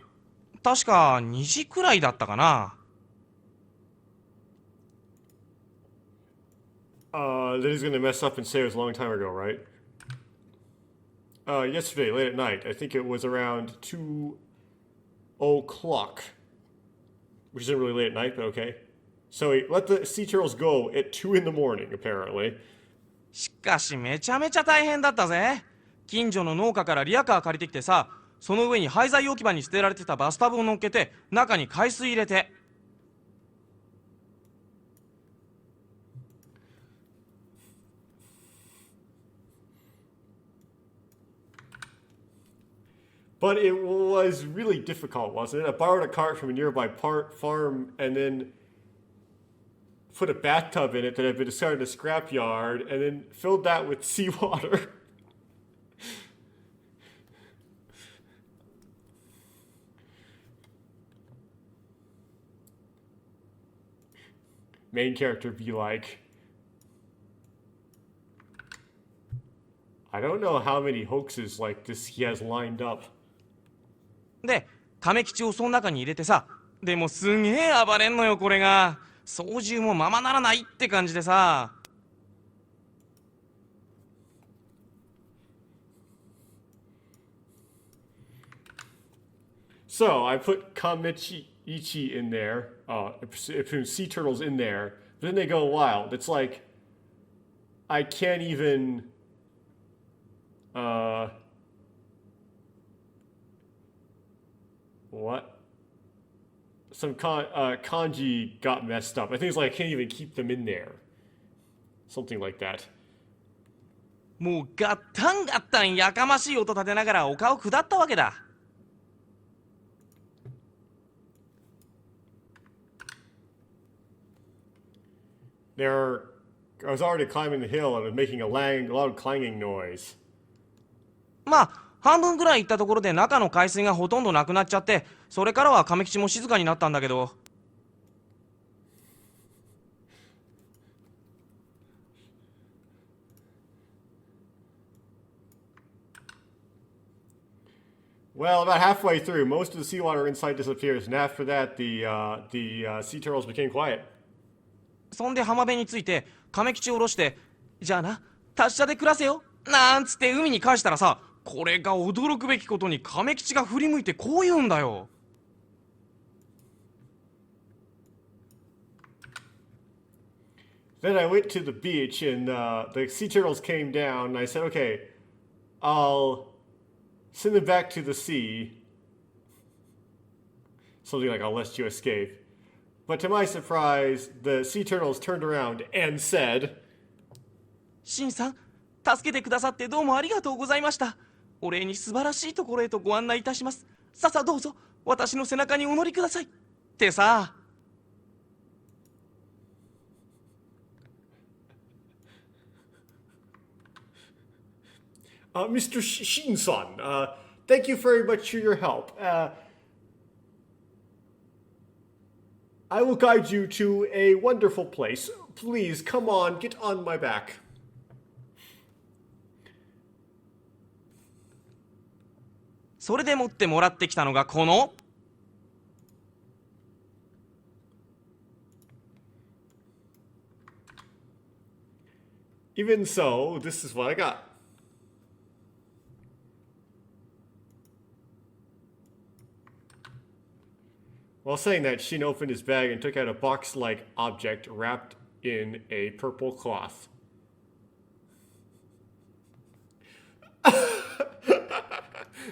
確か2時くらいだったかな。That he's gonna mess up and say it was a long time ago, right? Yesterday, late at night. I think it was around 2 o'clock. Which isn't really late at night, but okay. So he let the sea turtles go at 2 in the morning, apparently. しかしめちゃめちゃ大変だったぜ。近所の農家からリヤカー借りてきてさ、その上に廃材置き場に捨てられてたバスタブを乗っけて、中に海水入れて。But it was really difficult, wasn't it? I borrowed a cart from a nearby farm and then put a bathtub in it that had been discarded in a scrapyard and then filled that with seawater. Main character be like, I don't know how many hoaxes like this he has lined up. で、亀吉をその中に入れてさ、でもすげえ暴れんのよこれが。操縦もままならないって感じでさ。So I put Kamichi in there, sea turtles in there, but then they go wild. It's like I can't even what? Some kanji got messed up. I think it's like I can't even keep them in there. Something like that. もうガッタンガッタンやかましい音立てながら丘を下ったわけだ。There, I was already climbing the hill and it was making a loud clanging noise. まあ半分くらい行ったところで中の海水がほとんどなくなっちゃって、それからは亀吉も静かになったんだけど。Well, about halfway through, most of the seawater inside disappears, and after that, sea turtles became quiet. そんで浜辺について亀吉を下ろして、じゃあな達者で暮らせよなんつって海に返したらさ、これが驚くべきことに亀吉が振り向いてこう言うんだよ。Then I went to the beach, and the sea turtles came down, and I said, okay, I'll send them back to the sea. Something like, I'll let you escape. But to my surprise, the sea turtles turned around and said, シンさん、助けてくださってどうもありがとうございました。お礼に素晴らしいところへとご案内いたします。ささどうぞ、私の背中にお乗りください。ってさ。Mr. Shin-san, thank you very much for your help. I will guide you to a wonderful place. Please, come on, get on my back. それでもってもらってきたのがこのEven so, this is what I got. While saying that, Shin opened his bag and took out a box-like object wrapped in a purple cloth.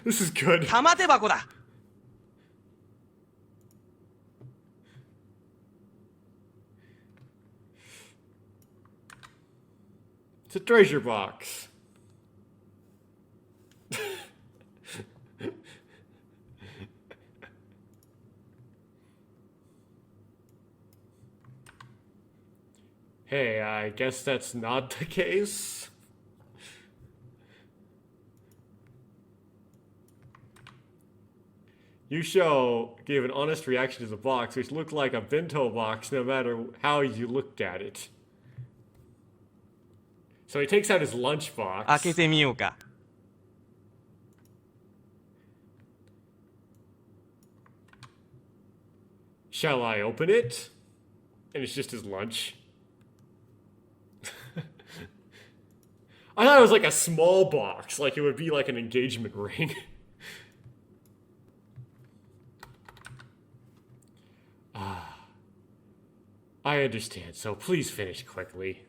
This is good. 玉手箱だ。It's a treasure box. Hey, I guess that's not the case. Yusho gave an honest reaction to the box, which looked like a bento box no matter how you looked at it. So he takes out his lunchbox. 開けてみようか。Shall I open it? And it's just his lunch. I thought it was like a small box, like it would be like an engagement ring. I understand, so please finish quickly.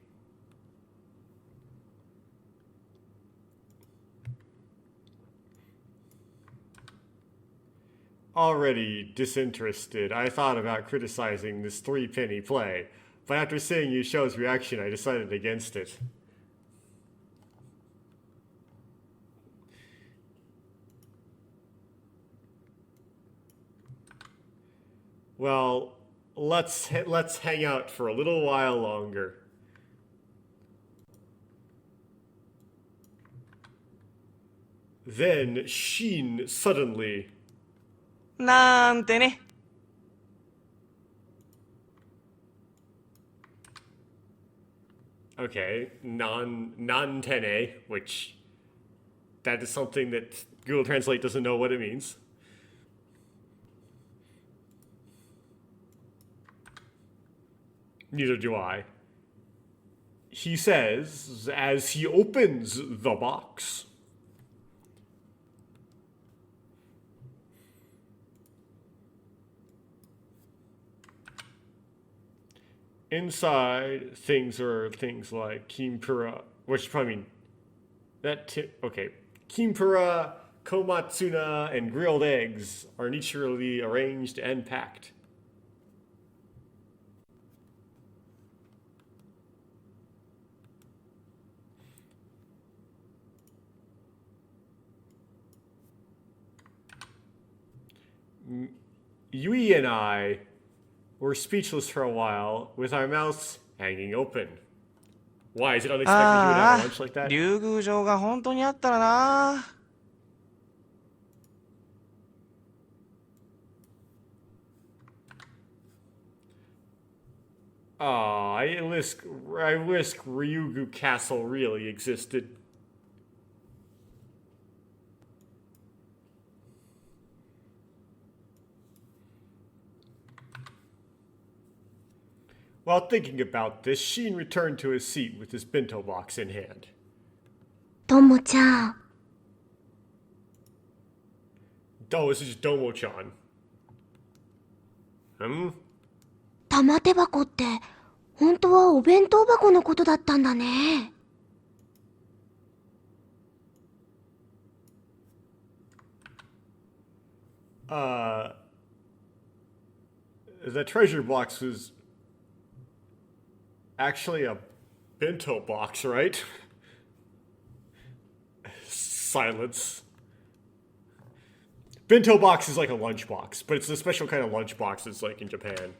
Already disinterested, I thought about criticizing this 3-penny play, but after seeing Yusho's reaction, I decided against it. Well, let's hang out for a little while longer. Then Shin suddenly... なんてね。Okay, non-tene, which that is something that Google Translate doesn't know what it means. Neither do I. He says, as he opens the box. Inside, things are things like kimpura, which probably mean okay. Kimpura, komatsuna, and grilled eggs are neatly arranged and packed. Yui and I were speechless for a while, with our mouths Hanging open. Why? Is it unexpected you would have a lunch like that? 竜宮城が本当にあったらな。Aw, I wish Ryugu Castle really existed. While thinking about this, Sheen returned to his seat with his bento box in hand. ともちゃん。 Oh, this is Domo-chan. Hmm? 玉手箱って本当はお弁当箱のことだったんだね。The treasure box was actually a bento box, right? Silence. Bento box is like a lunch box, but it's a special kind of lunch box that's like in Japan.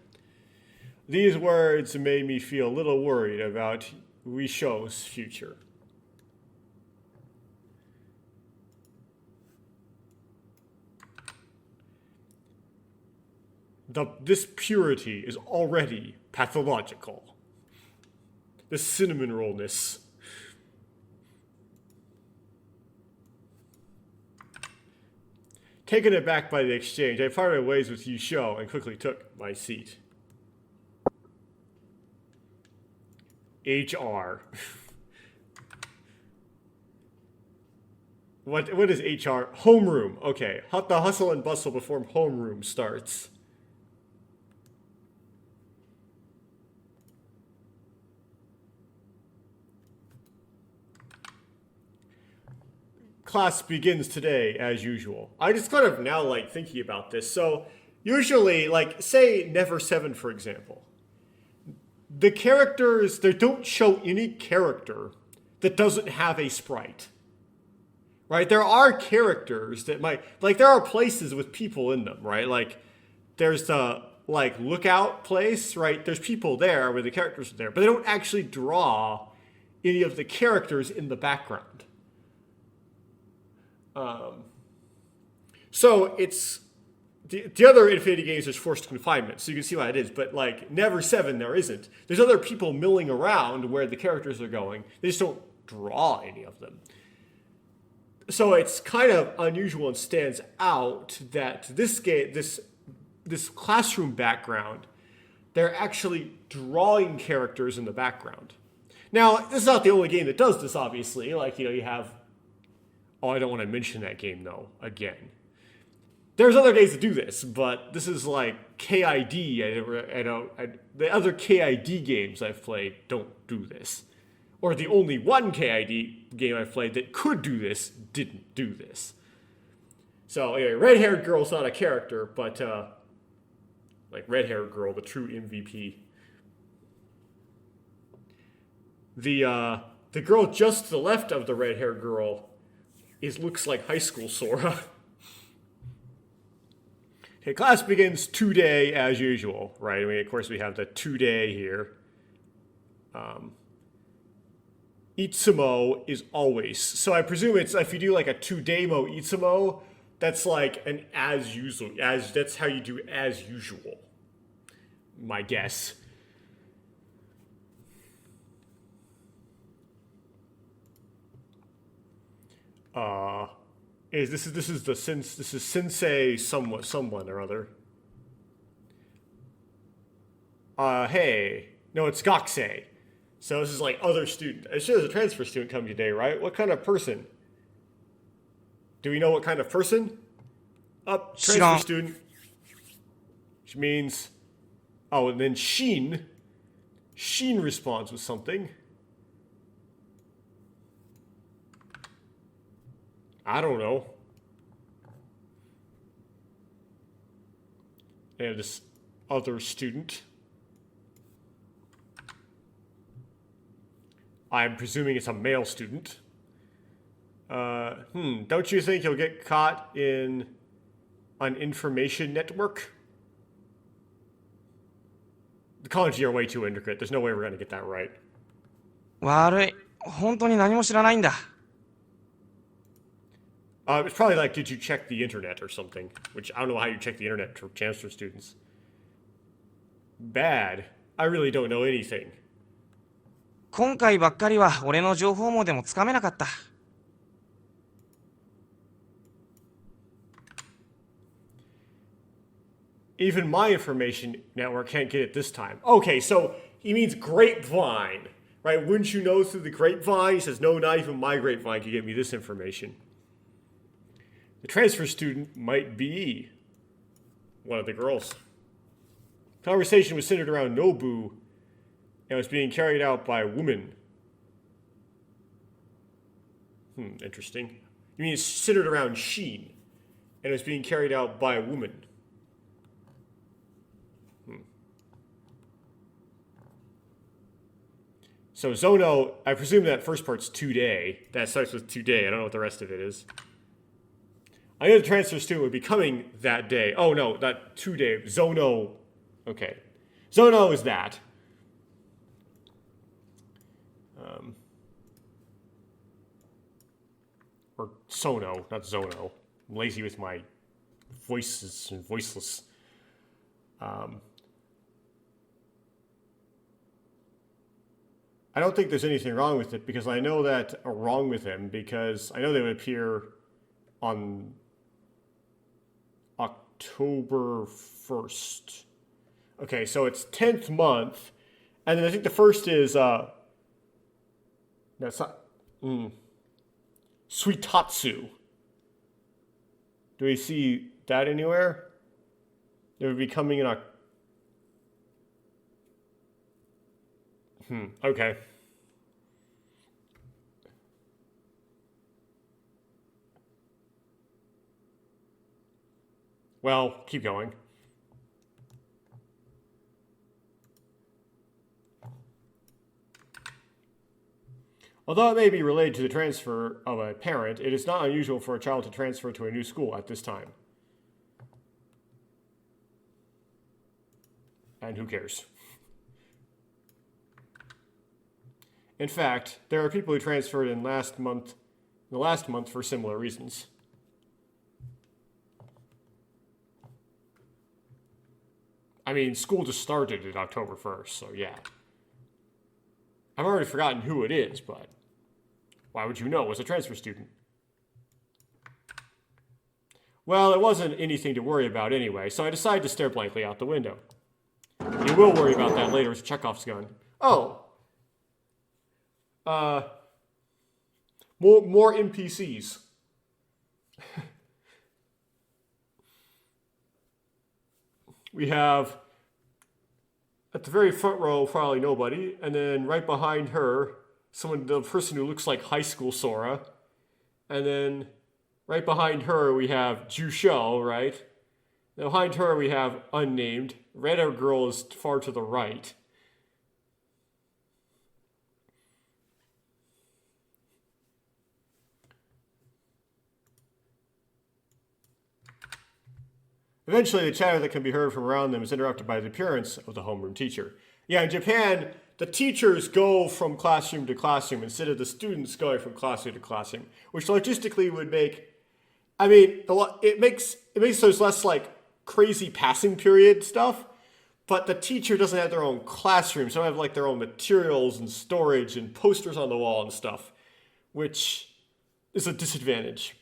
These words made me feel a little worried about Wisho's future. This purity is already pathological. The cinnamon rollness. Taken aback by the exchange, I parted ways with Yusho and quickly took my seat. HR. What is HR? Homeroom. Okay. The hustle and bustle before homeroom starts. Class begins today, as usual. I just kind of now like thinking about this. So usually, like, say Never 7, for example. The characters, they don't show any character that doesn't have a sprite. Right? There are characters that might, like, there are places with people in them, right? Like, there's the, like, lookout place, right? There's people there where the characters are there, but they don't actually draw any of the characters in the background. So it's the other Infinity games is forced confinement, so you can see why it is. But like Never 7, there isn't. There's other people milling around where the characters are going. They just don't draw any of them. So it's kind of unusual and stands out that this game, this classroom background, they're actually drawing characters in the background. Now, this is not the only game that does this, obviously. Like, you know, you have... Oh, I don't want to mention that game, though, again. There's other games that do this, but this is like KID. The other KID games I've played don't do this. Or the only one KID game I've played that could do this didn't do this. So, anyway, red-haired girl's not a character, but, like, red-haired girl, the true MVP. The girl just to the left of the red-haired girl looks like high school Sora. Okay, class begins today as usual, right? I mean, of course, we have the today here. Itsumo is always. So I presume it's, if you do like a tudemo itsumo, that's like an as usual, that's how you do as usual. My guess. This is sensei someone or other. Hey, no, it's Gakusei. So this is like other student. It shows a transfer student coming today, right? What kind of person? Do we know what kind of person? Transfer student. Which means, and then Sheen responds with something. I don't know. And this other student. I'm presuming it's a male student. Don't you think he'll get caught in an information network? The kanji are way too intricate. There's no way we're going to get that right. 悪い。本当に何も知らないんだ。It's probably like, did you check the internet or something? Which I don't know how you check the internet for transfer students. Bad. I really don't know anything. 今回ばっかりは俺の情報網でもつかめなかった。Even my information network can't get it this time. Okay, so he means grapevine, right? Wouldn't you know through the grapevine? He says, no, not even my grapevine can get me this information. The transfer student might be one of the girls. Conversation was centered around Nobu and was being carried out by a woman. Interesting. You mean it's centered around Sheen and it was being carried out by a woman. So Zono, I presume that first part's today. That starts with today. I don't know what the rest of it is. I know the transfer student would be coming that day. Oh no, not today. Zono. Okay. Zono is that. Or Sono, not Zono. I'm lazy with my voices and voiceless. I don't think there's anything wrong with it because I know that wrong with him because I know they would appear on October 1st. Okay, so it's 10th month, and then I think the first is no, it's not Suitatsu. Do we see that anywhere? It would be coming in October. Okay. Well, keep going. Although it may be related to the transfer of a parent, it is not unusual for a child to transfer to a new school at this time. And who cares? In fact, there are people who transferred in the last month for similar reasons. I mean, school just started in October 1st, so yeah. I've already forgotten who it is, but why would you know as a transfer student? Well, it wasn't anything to worry about anyway, so I decided to stare blankly out the window. You will worry about that later with Chekhov's gun. Oh. More NPCs. We have, at the very front row, probably nobody, and then right behind her, the person who looks like high school Sora, and then right behind her we have Jusho, right? And behind her we have unnamed. Red-haired girl is far to the right. Eventually, the chatter that can be heard from around them is interrupted by the appearance of the homeroom teacher. Yeah, in Japan, the teachers go from classroom to classroom instead of the students going from classroom to classroom, which logistically would make, I mean, it makes those less like crazy passing period stuff, but the teacher doesn't have their own classroom, so they have like their own materials and storage and posters on the wall and stuff, which is a disadvantage.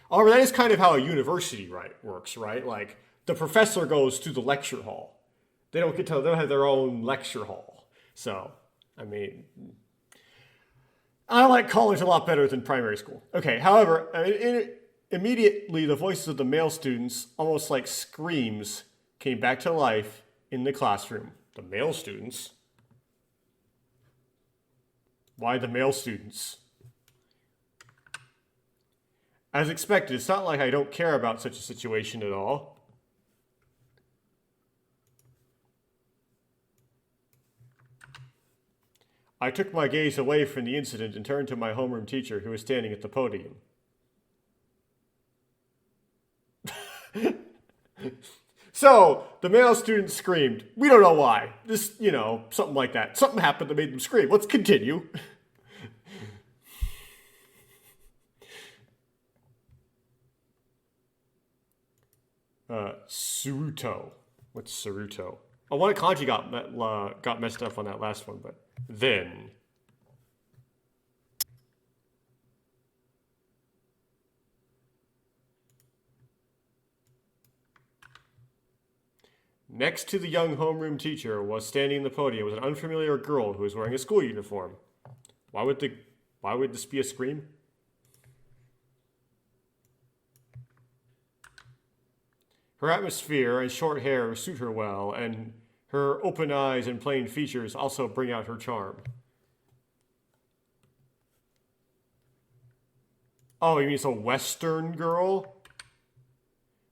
However, that is kind of how a university works, right? Like, the professor goes to the lecture hall. They don't have their own lecture hall. So, I mean, I like college a lot better than primary school. Okay, however, immediately the voices of the male students, almost like screams, came back to life in the classroom. The male students? Why the male students? As expected, it's not like I don't care about such a situation at all. I took my gaze away from the incident and turned to my homeroom teacher who was standing at the podium. So, the male student screamed. We don't know why. Just, something like that. Something happened that made them scream. Let's continue. Suruto. What's Suruto? Oh, one kanji got messed up on that last one, but then. Next to the young homeroom teacher was standing in the podium was an unfamiliar girl who was wearing a school uniform. Why would this be a scream? Her atmosphere and short hair suit her well, and her open eyes and plain features also bring out her charm. Oh, you mean it's a Western girl?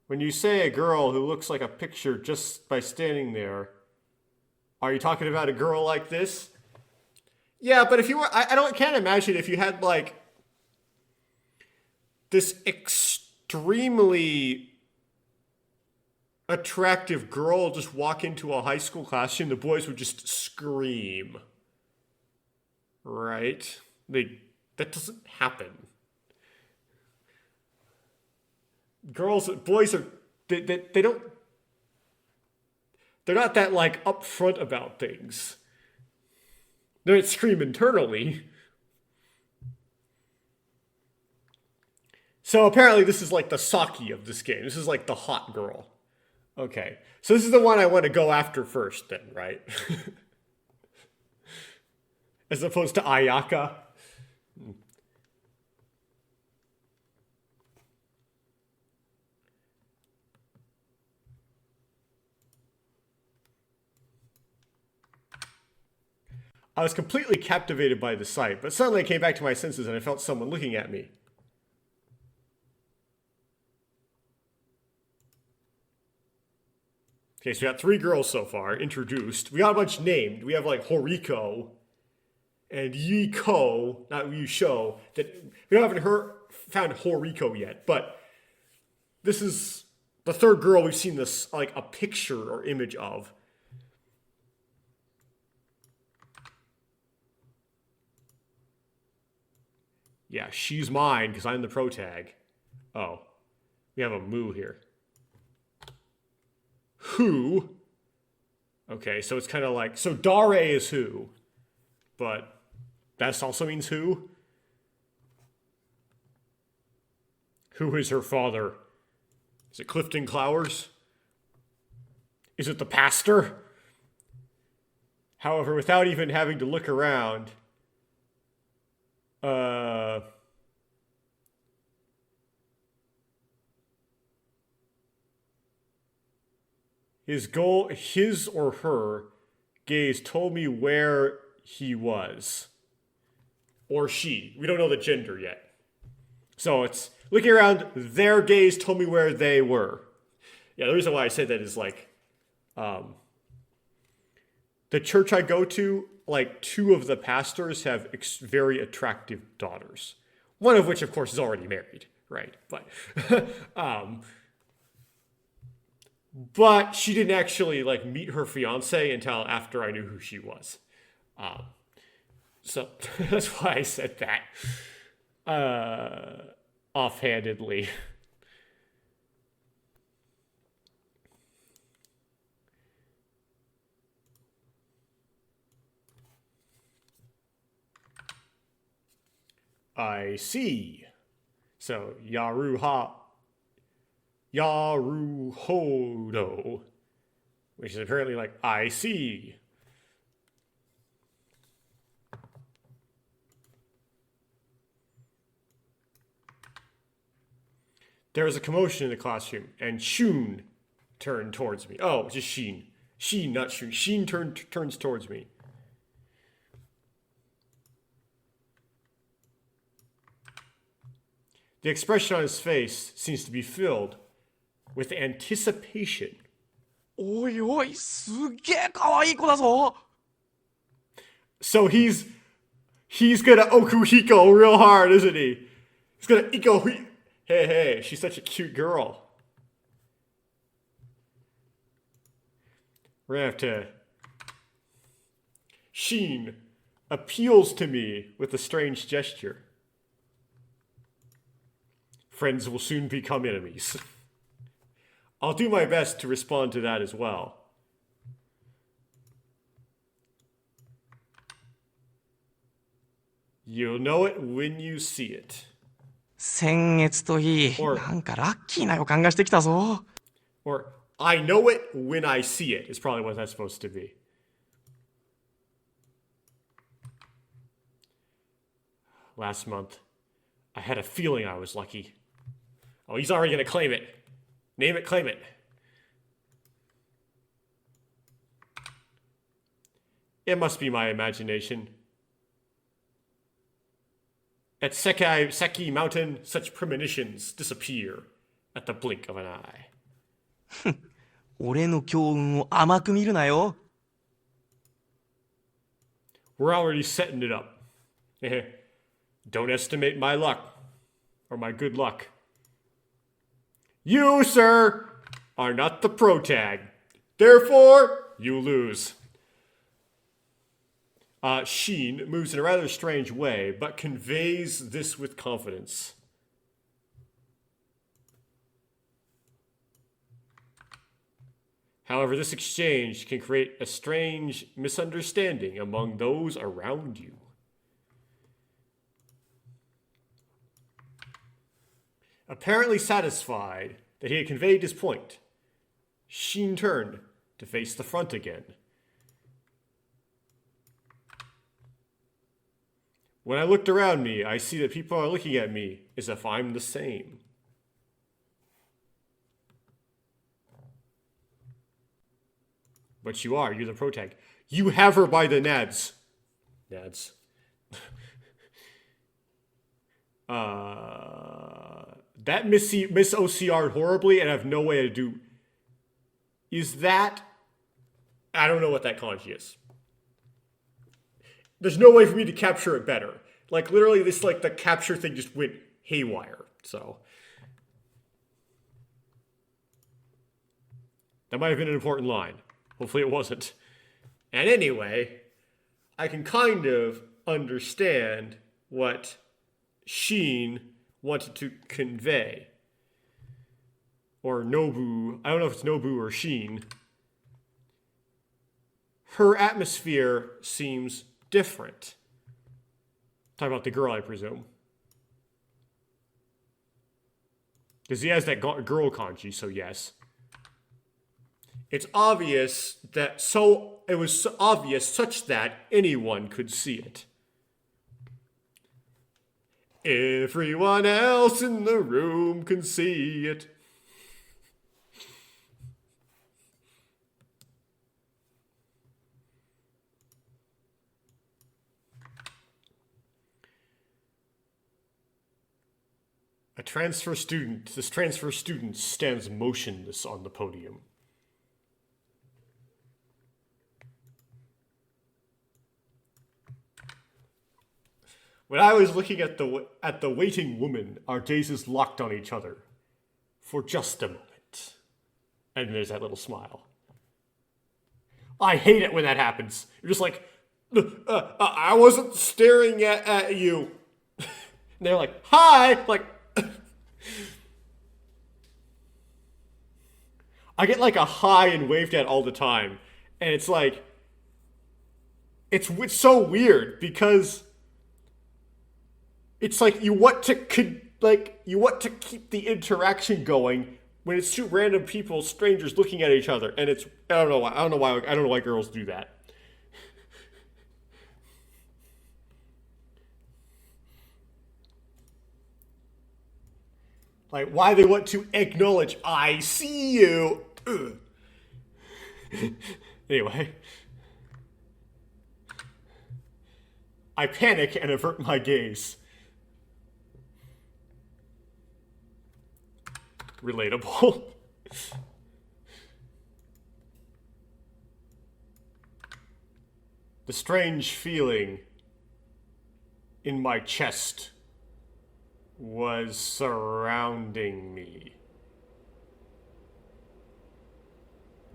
When you say a girl who looks like a picture just by standing there, are you talking about a girl like this? Yeah, but if you were, can't imagine if you had like this extremely attractive girl just walk into a high school classroom, the boys would just scream. Right? That doesn't happen. Boys are, they don't, they're not that like upfront about things. They don't scream internally. So apparently this is like the Saki of this game. This is like the hot girl. Okay. So this is the one I want to go after first then, right? As opposed to Ayaka. I was completely captivated by the sight, but suddenly I came back to my senses and I felt someone looking at me. Okay, so we got 3 girls so far introduced. We got a bunch named. We have like Horiko and Yiko, not Yusho. That we haven't found Horiko yet, but this is the 3rd girl we've seen this like a picture or image of. Yeah, she's mine because I'm the pro tag. Oh, we have a moo here. Who? Okay, so it's kind of like, so Dare is who, but that also means who? Who is her father? Is it Clifton Clowers? Is it the pastor? However, without even having to look around, his or her gaze told me where he was. Or she. We don't know the gender yet. So it's looking around, their gaze told me where they were. Yeah, the reason why I say that is like, the church I go to, like 2 of the pastors have very attractive daughters. One of which, of course, is already married, right? But she didn't actually like meet her fiance until after I knew who she was. So that's why I said that offhandedly. I see. So Yaruhodo, which is apparently like, I see. There was a commotion in the classroom, and Shun turned towards me. Oh, just Sheen. Sheen, not Shun. Sheen turns towards me. The expression on his face seems to be filled with anticipation. おいおい、すっげえ可愛い子だぞ。 So he's He's gonna Okuhiko real hard, isn't he? He's gonna Hey, she's such a cute girl. We're gonna have to... Sheen appeals to me with a strange gesture. Friends will soon become enemies. I'll do my best to respond to that as well. You'll know it when you see it. 先月といい、 Or- なんかラッキーな予感がしてきたぞ。 Or, I know it when I see it is probably what that's supposed to be. Last month, I had a feeling I was lucky. Oh, he's already gonna claim it. Name it, claim it. It must be my imagination. At Seki Mountain, such premonitions disappear at the blink of an eye. 俺の強運を甘く見るなよ。 We're already setting it up. Don't estimate my luck, or my good luck. You, sir, are not the protag. Therefore, you lose. Sheen moves in a rather strange way, but conveys this with confidence. However, this exchange can create a strange misunderstanding among those around you. Apparently satisfied that he had conveyed his point, Sheen turned to face the front again. When I looked around me, I see that people are looking at me as if I'm the same. But you are. You're the protag. You have her by the nads. Nads. That miss OCR'd horribly and I have no way to do... Is that... I don't know what that kanji is. There's no way for me to capture it better. Like, literally, this, like, the capture thing just went haywire. So... That might have been an important line. Hopefully it wasn't. And anyway, I can kind of understand what Sheen wanted to convey. Or Nobu. I don't know if it's Nobu or Sheen. Her atmosphere seems different. Talking about the girl, I presume. Because he has that girl kanji, so yes. It's obvious that it was so obvious such that anyone could see it. Everyone else in the room can see it. This transfer student stands motionless on the podium. When I was looking at the waiting woman, our gazes locked on each other for just a moment. And there's that little smile. I hate it when that happens. You're just like, I wasn't staring at you. And they're like, hi! Like, I get like a hi and waved at all the time. And it's like, it's so weird because it's like you want to keep the interaction going when it's two random people, strangers looking at each other, and it's I don't know why girls do that. Like why they want to acknowledge I see you. Ugh. Anyway, I panic and avert my gaze. Relatable. The strange feeling in my chest was surrounding me.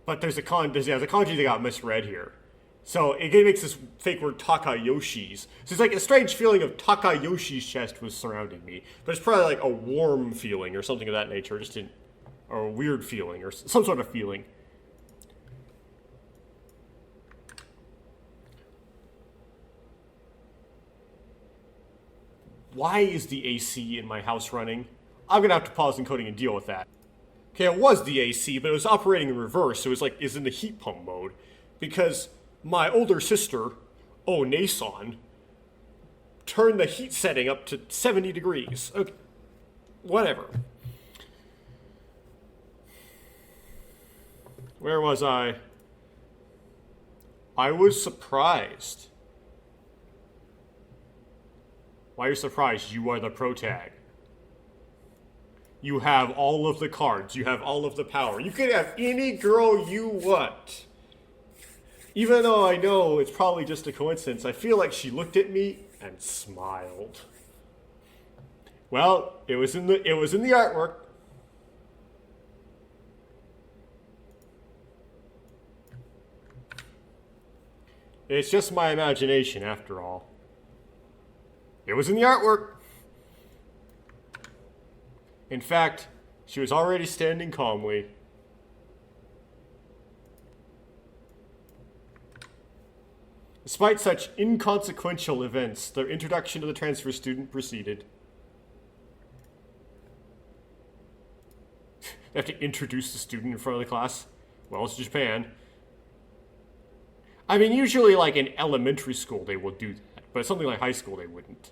But there's a kanji that got misread here. So it makes this fake word Takayoshi's. So it's like a strange feeling of Takayoshi's chest was surrounding me. But it's probably like a warm feeling or something of that nature. Or a weird feeling or some sort of feeling. Why is the AC in my house running? I'm gonna have to pause encoding and deal with that. Okay, it was the AC, but it was operating in reverse, so it's in the heat pump mode. Because my older sister, Nason, turned the heat setting up to 70 degrees. Okay, whatever. Where was I? I was surprised. Why are you surprised? You are the protag. You have all of the cards. You have all of the power. You can have any girl you want. Even though I know it's probably just a coincidence, I feel like she looked at me and smiled. Well, it was in the artwork. It's just my imagination, after all. It was in the artwork. In fact, she was already standing calmly. Despite such inconsequential events, their introduction to the transfer student proceeded. They have to introduce the student in front of the class. Well, it's Japan. I mean, usually like in elementary school they will do that, but something like high school they wouldn't.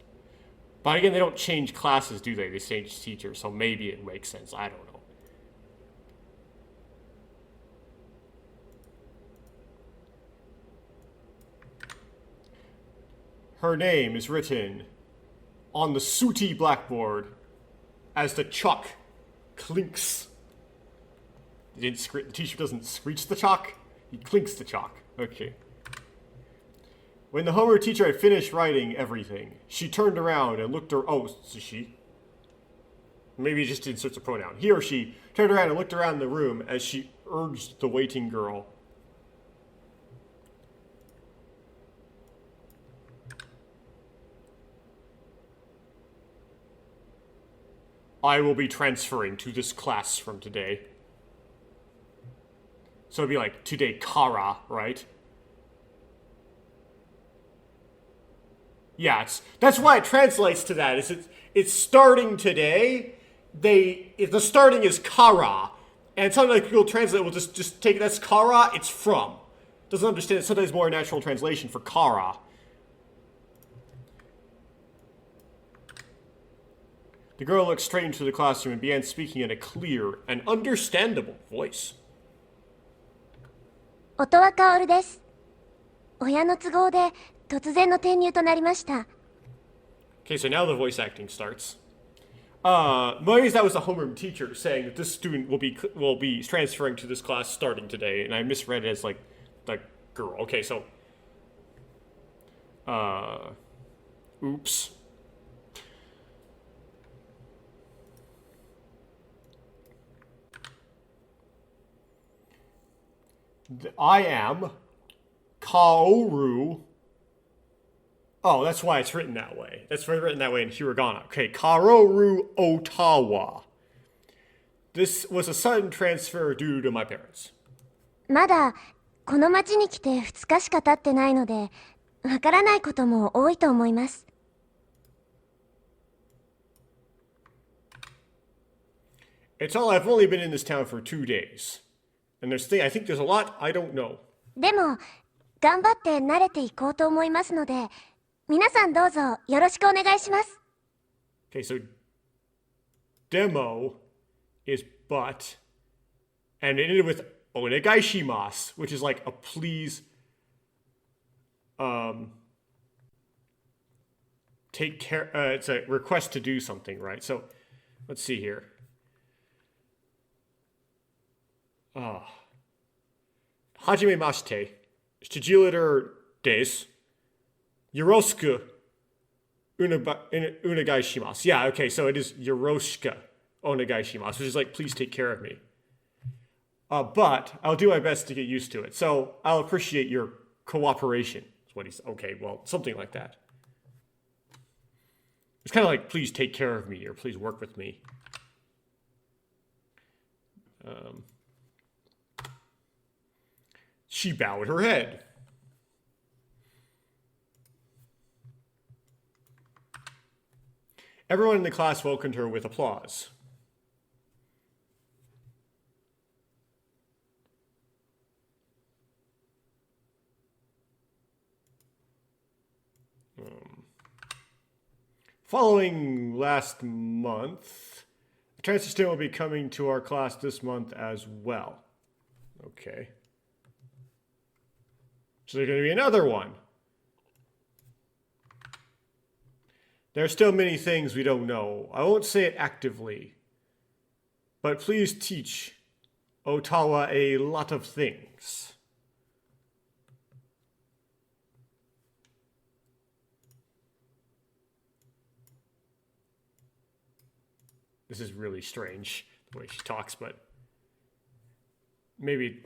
But again, they don't change classes, do they? They change teachers, so maybe it makes sense. I don't know. Her name is written on the sooty blackboard as the chalk clinks. The teacher doesn't screech the chalk, he clinks the chalk. Okay. When the homeroom teacher had finished writing everything, she turned around and looked her. Oh, so she? Maybe he just inserts a pronoun. He or she turned around and looked around the room as she urged the waiting girl. I will be transferring to this class from today. So it'd be like, today, Kara, right? Yeah, that's why it translates to that. It's starting today. If the starting is Kara, and sometimes like Google Translate will just take it as Kara, it's from. Doesn't understand it. Sometimes more natural translation for Kara. The girl looked straight into the classroom and began speaking in a clear and understandable voice. 音羽薫です。親の都合で突然の転入となりました。 Okay, so now the voice acting starts. Maybe that was the homeroom teacher saying that this student will be transferring to this class starting today, and I misread it as like the girl. Okay, so oops. I am Kaoru. Oh, that's why it's written that way. That's written that way in hiragana. Okay, Kaoru Otawa. This was a sudden transfer due to my parents. まだこの町に来て2日しか経ってないので、わからないことも多いと思います。 It's all I've only been in this town for 2 days. And I think there's a lot I don't know. でも頑張って慣れていこうと思いますので、皆さんどうぞよろしくお願いします。 Okay, so demo is but, and it ended with onegaishimasu, which is like a please take care, it's a request to do something, right? So let's see here. Hajimemashite. Shijiliter des. Yorosku. Unagai shimasu. Yeah, okay, so it is Yoroshika onagai shimasu, which is like, please take care of me. But I'll do my best to get used to it. So I'll appreciate your cooperation. Is what he's okay. Well, something like that. It's kind of like, please take care of me, or please work with me. She bowed her head. Everyone in the class welcomed her with applause. Following last month, the transfer student will be coming to our class this month as well. Okay. So there's going to be another one. There are still many things we don't know. I won't say it actively, but please teach Otawa a lot of things. This is really strange, the way she talks, but maybe...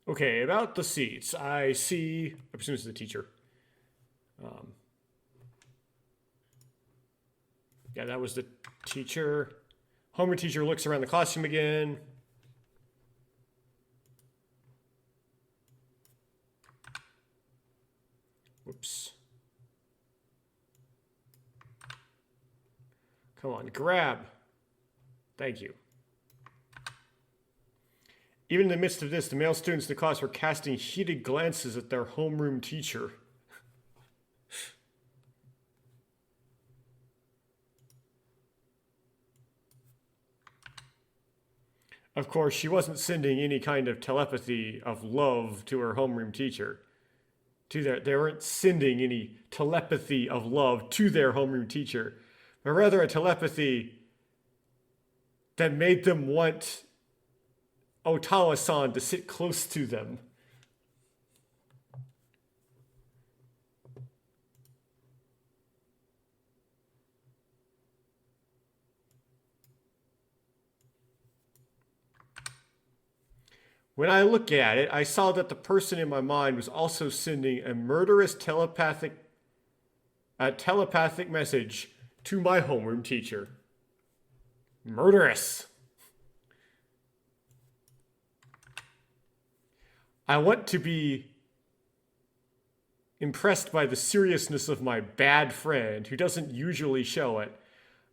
Okay, about the seats. I see... I presume this is the teacher. Yeah, that was the teacher. Homeroom teacher looks around the classroom again. Whoops. Come on, grab. Thank you. Even in the midst of this, the male students in the class were casting heated glances at their homeroom teacher. Of course, she wasn't sending any kind of telepathy of love to her homeroom teacher. They weren't sending any telepathy of love to their homeroom teacher, but rather a telepathy that made them want Otawa-san to sit close to them. When I look at it, I saw that the person in my mind was also sending a murderous telepathic message to my homeroom teacher. Murderous. I want to be impressed by the seriousness of my bad friend, who doesn't usually show it,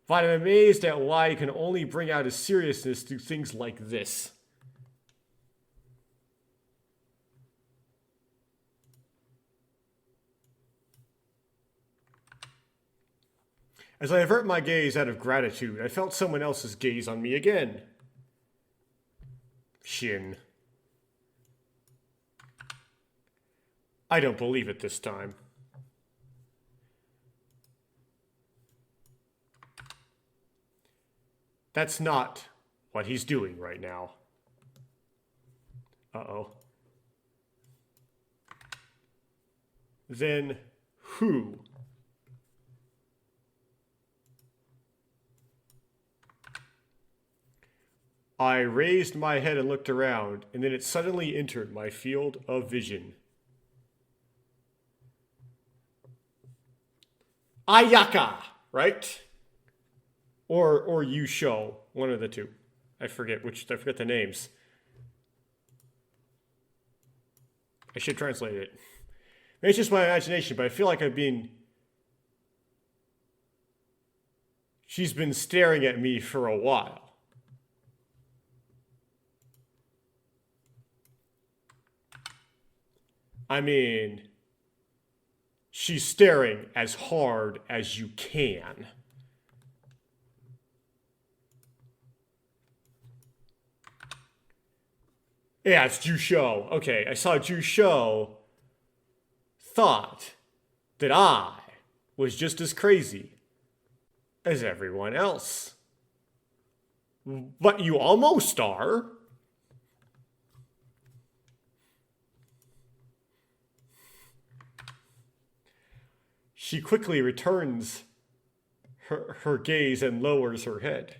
but I'm amazed at why he can only bring out his seriousness through things like this. As I avert my gaze out of gratitude, I felt someone else's gaze on me again. Shin. I don't believe it this time. That's not what he's doing right now. Uh-oh. Then who? I raised my head and looked around, and then it suddenly entered my field of vision. Ayaka, right? Or Yusho, one of the two. I forget the names. I should translate it. Maybe it's just my imagination, but I feel like she's been staring at me for a while. I mean, she's staring as hard as you can. Yeah, it's Jusho. Okay, I saw Jusho thought that I was just as crazy as everyone else. But you almost are. She quickly returns her gaze and lowers her head.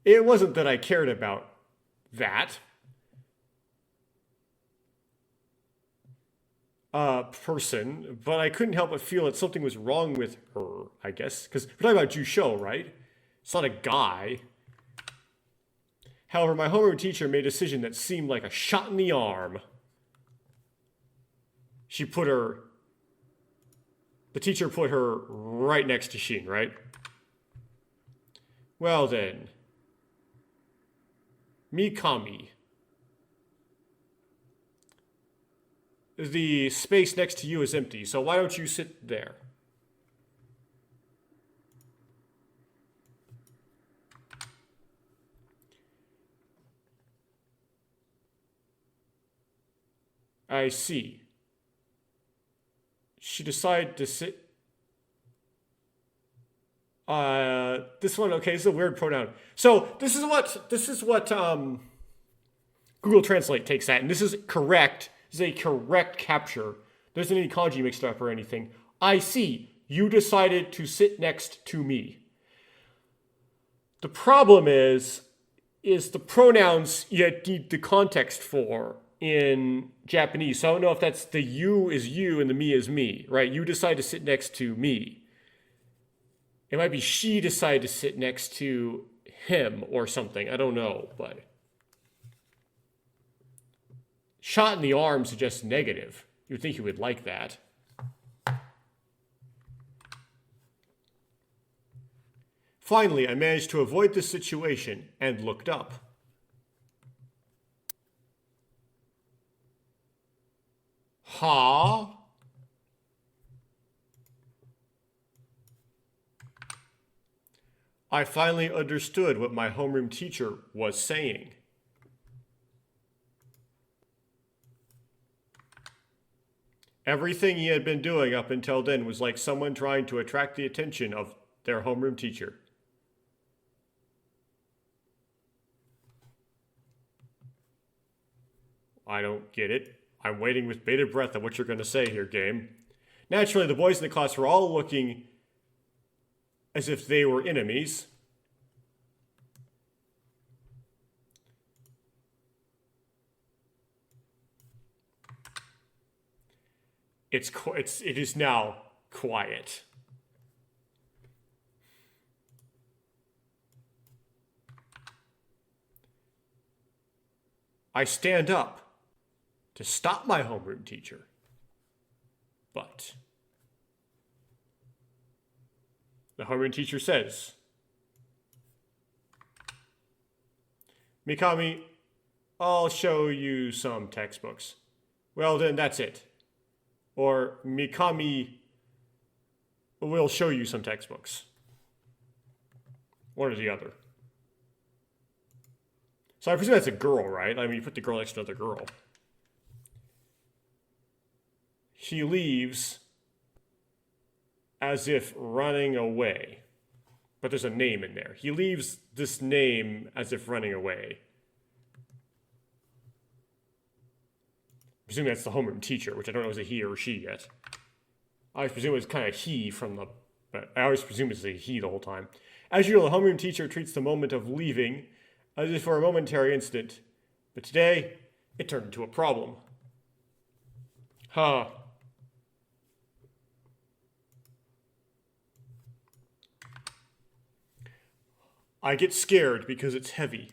It wasn't that I cared about that person, but I couldn't help but feel that something was wrong with her, I guess. Because we're talking about Jusho, right? It's not a guy. However, my homeroom teacher made a decision that seemed like a shot in the arm. The teacher put her right next to Shin, right? Well then, Mikami. The space next to you is empty, so why don't you sit there? I see. She decided to sit. This one, okay, this is a weird pronoun. So this is what Google Translate takes that, and this is correct. This is a correct capture. There isn't any kanji mixed up or anything. I see. You decided to sit next to me. The problem is the pronouns you need the context for in Japanese. So I don't know if that's the you is you and the me is me, right? You decide to sit next to me. It might be she decided to sit next to him or something. I don't know, but shot in the arm suggests negative. You would think you would like that. Finally, I managed to avoid this situation and looked up. Ha? I finally understood what my homeroom teacher was saying. Everything he had been doing up until then was like someone trying to attract the attention of their homeroom teacher. I don't get it. I'm waiting with bated breath on what you're going to say here, game. Naturally, the boys in the class were all looking as if they were enemies. It is now quiet. I stand up to stop my homeroom teacher. But the homeroom teacher says, Mikami, I'll show you some textbooks. Well, then that's it. Or Mikami will show you some textbooks. One or the other. So I presume that's a girl, right? I mean, you put the girl next to another girl. He leaves as if running away. But there's a name in there. He leaves this name as if running away. I presume that's the homeroom teacher, which I don't know is a he or a she yet. I always presume it's kind of he from the... But I always presume it's a he the whole time. As usual, the homeroom teacher treats the moment of leaving as if for a momentary incident. But today, it turned into a problem. Huh. I get scared because it's heavy.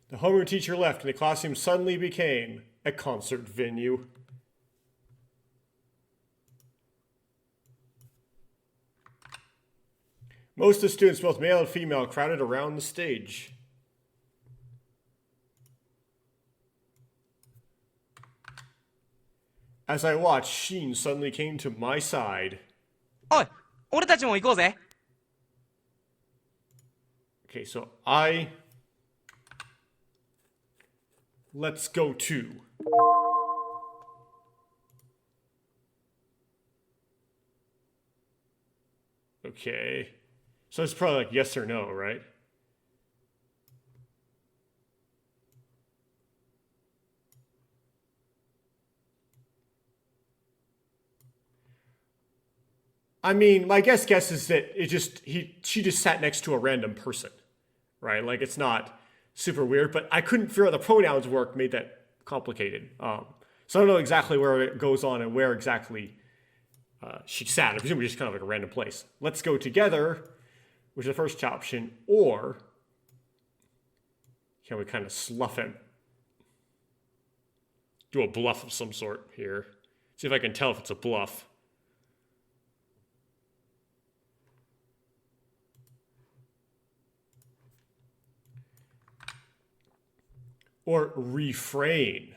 The homeroom teacher left and the classroom suddenly became a concert venue. Most of the students, both male and female, crowded around the stage. As I watched, Shin suddenly came to my side. おい俺たちも行こうぜ。 Okay, so let's go to. Okay. So it's probably like yes or no, right? I mean, my guess is that she just sat next to a random person, right? Like it's not super weird, but I couldn't figure out the pronouns work made that complicated. So I don't know exactly where it goes on and where exactly she sat. I presume just kind of like a random place. Let's go together, which is the first option, or can we kind of slough him? Do a bluff of some sort here. See if I can tell if it's a bluff. Or refrain.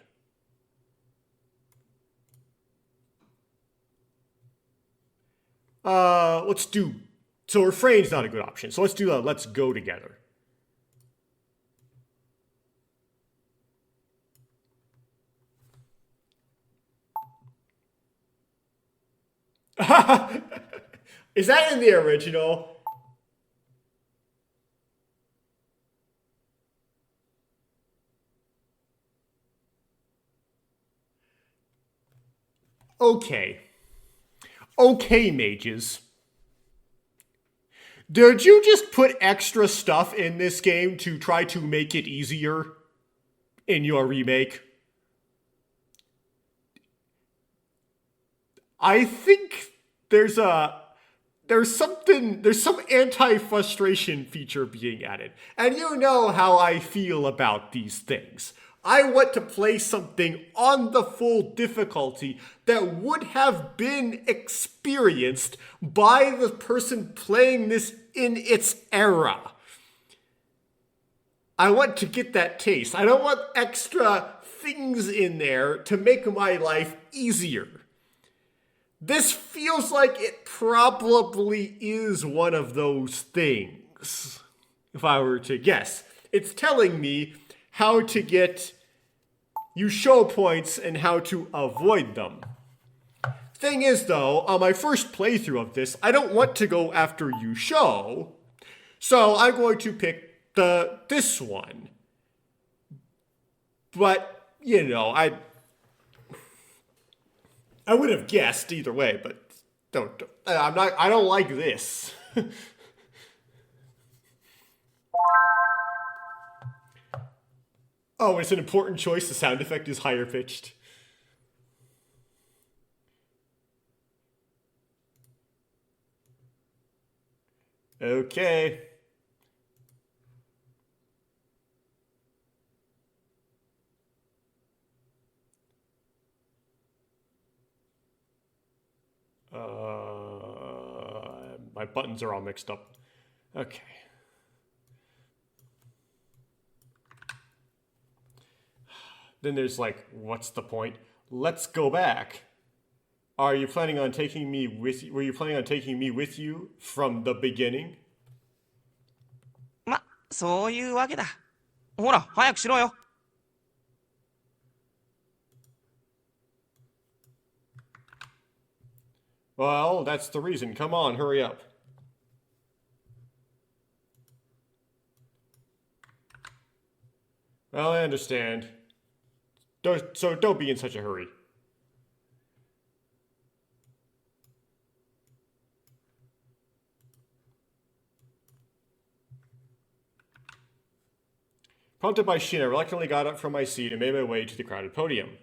Let's do. So refrain's not a good option. So let's do let's go together. Is that in the original? Okay. Okay, mages. Did you just put extra stuff in this game to try to make it easier in your remake? I think there's some anti-frustration feature being added. And you know how I feel about these things. I want to play something on the full difficulty that would have been experienced by the person playing this in its era. I want to get that taste. I don't want extra things in there to make my life easier. This feels like it probably is one of those things, if I were to guess. It's telling me how to get Yusho points and how to avoid them. Thing is, though, on my first playthrough of this, I don't want to go after Yusho, so I'm going to pick this one. But, you know, I would have guessed either way, but I don't like this. Oh, it's an important choice. The sound effect is higher pitched. Okay. My buttons are all mixed up. Okay. Then there's like, what's the point? Let's go back. Are you planning on taking me with you? Were you planning on taking me with you from the beginning? ま、そういうわけだ。ほら、早くしろよ。Well, that's the reason. Come on, hurry up. Well, I understand. So don't be in such a hurry. Prompted by Shin, I reluctantly got up from my seat and made my way to the crowded podium.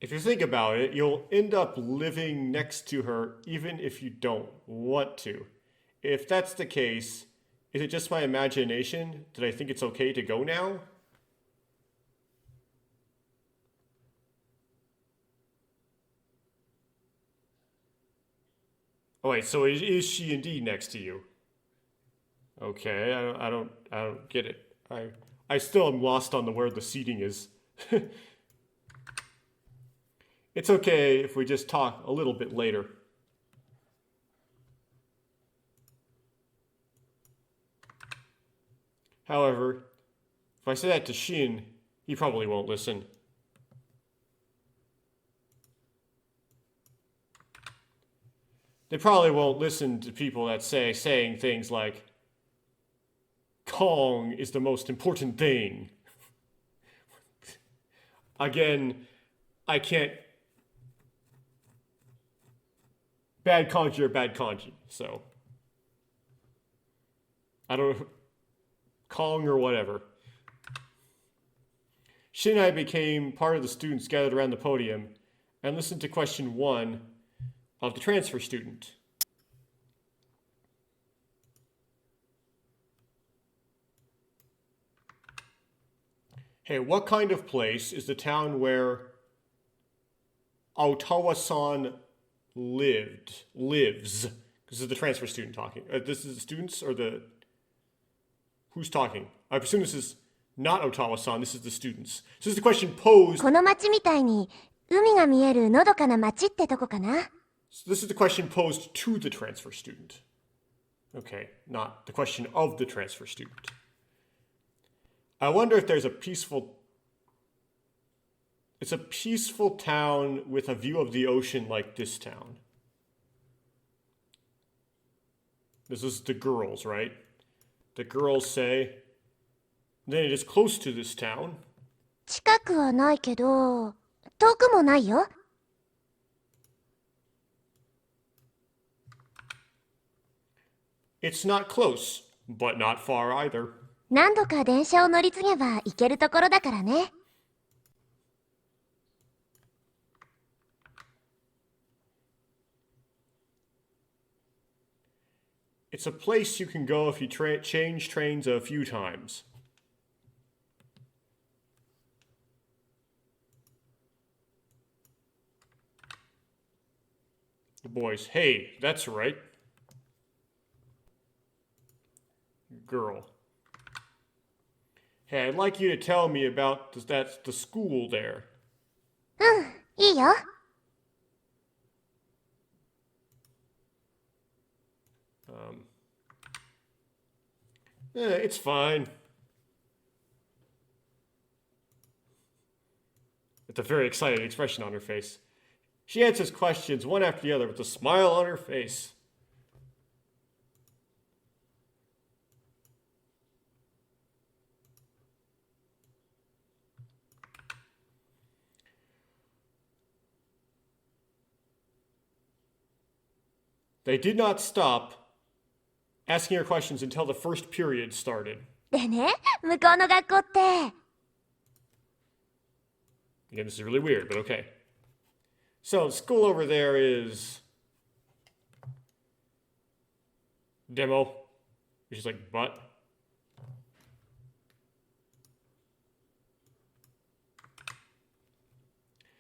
If you think about it, you'll end up living next to her even if you don't want to. If that's the case, is it just my imagination? Did I think it's okay to go now? Oh wait, so is she indeed next to you? Okay, I don't get it. I still am lost on where the seating is. It's okay if we just talk a little bit later. However, if I say that to Shin, he probably won't listen. They probably won't listen to people that saying things like, Kong is the most important thing. Again, I can't. Bad kanji, so. I don't know. Kong or whatever. Shin and I became part of the students gathered around the podium and listened to question 1 of the transfer student. Hey, what kind of place is the town where Otawa-san lives? This is the transfer student talking. This is the students or the... Who's talking? I presume this is not Otawa-san, this is the students. So this is the question posed... この町みたいに海が見えるのどかな町ってとこかな? So this is the question posed to the transfer student. Okay, not the question of the transfer student. I wonder if there's a peaceful... It's a peaceful town with a view of the ocean like this town. This is the girls, right? The girls say, then it is close to this town. 近くはないけど、遠くもないよ。It's not close, but not far either. 何度か電車を乗り継げば行けるところだからね。It's a place you can go if you change trains a few times. The boys, hey, that's right. Girl. Hey, I'd like you to tell me about the school there. うん、いいよ。It's fine. With a very excited expression on her face. She answers questions one after the other with a smile on her face. They did not stop asking her questions until the first period started. でね、向こうの学校って。Again, this is really weird, but okay. So, the school over there is... Demo. Which is like, but...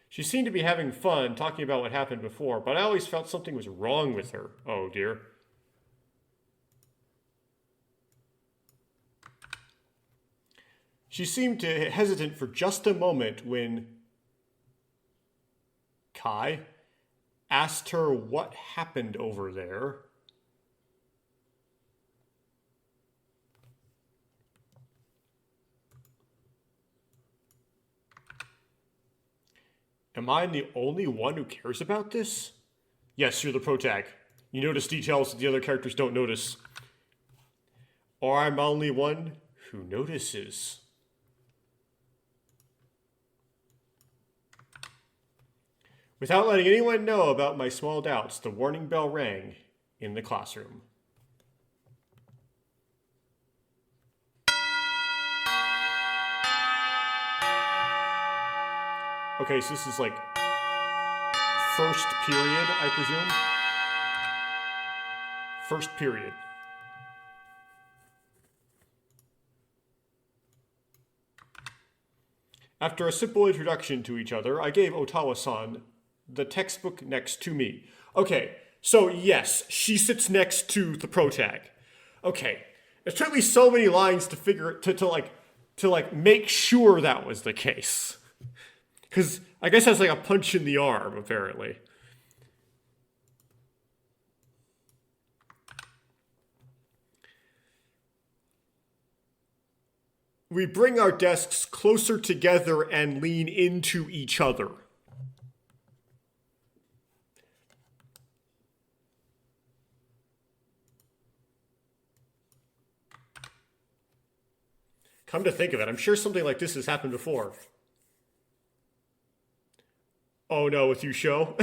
She seemed to be having fun talking about what happened before, but I always felt something was wrong with her. Oh, dear. She seemed to hesitant for just a moment when Kai asked her what happened over there. Am I the only one who cares about this? Yes, you're the protag. You notice details that the other characters don't notice. Or I'm only one who notices. Without letting anyone know about my small doubts, the warning bell rang in the classroom. Okay, so this is like first period, I presume? First period. After a simple introduction to each other, I gave Otawa-san the textbook next to me. Okay, so yes, she sits next to the protag. Okay, it took me so many lines to figure to make sure that was the case. Because I guess that's like a punch in the arm, apparently. We bring our desks closer together and lean into each other. Come to think of it, I'm sure something like this has happened before. Oh no, with you show?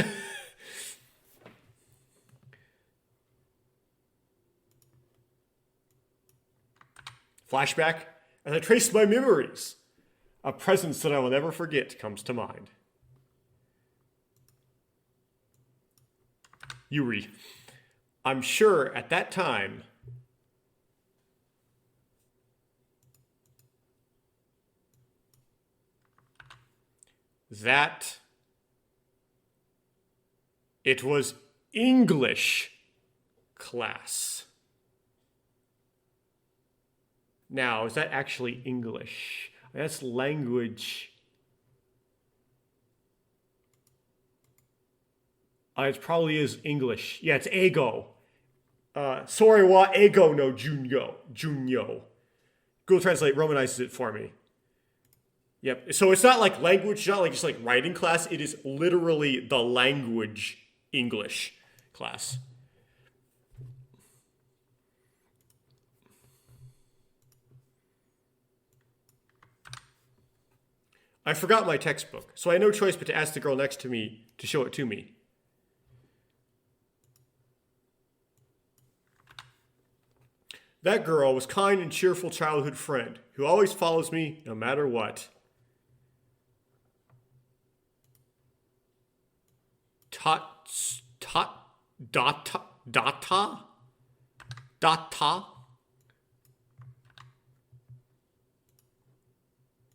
Flashback. As I trace my memories, a presence that I will never forget comes to mind. Yuri. I'm sure at that time, that it was English class. Now, is that actually English? That's language. It probably is English. Yeah, it's ego. Sorry wa ego no junyo. Junyo. Google Translate romanizes it for me. Yep. So it's not like language, it's not like just like writing class. It is literally the language English class. I forgot my textbook, so I had no choice but to ask the girl next to me to show it to me. That girl was kind and cheerful childhood friend who always follows me no matter what. Data?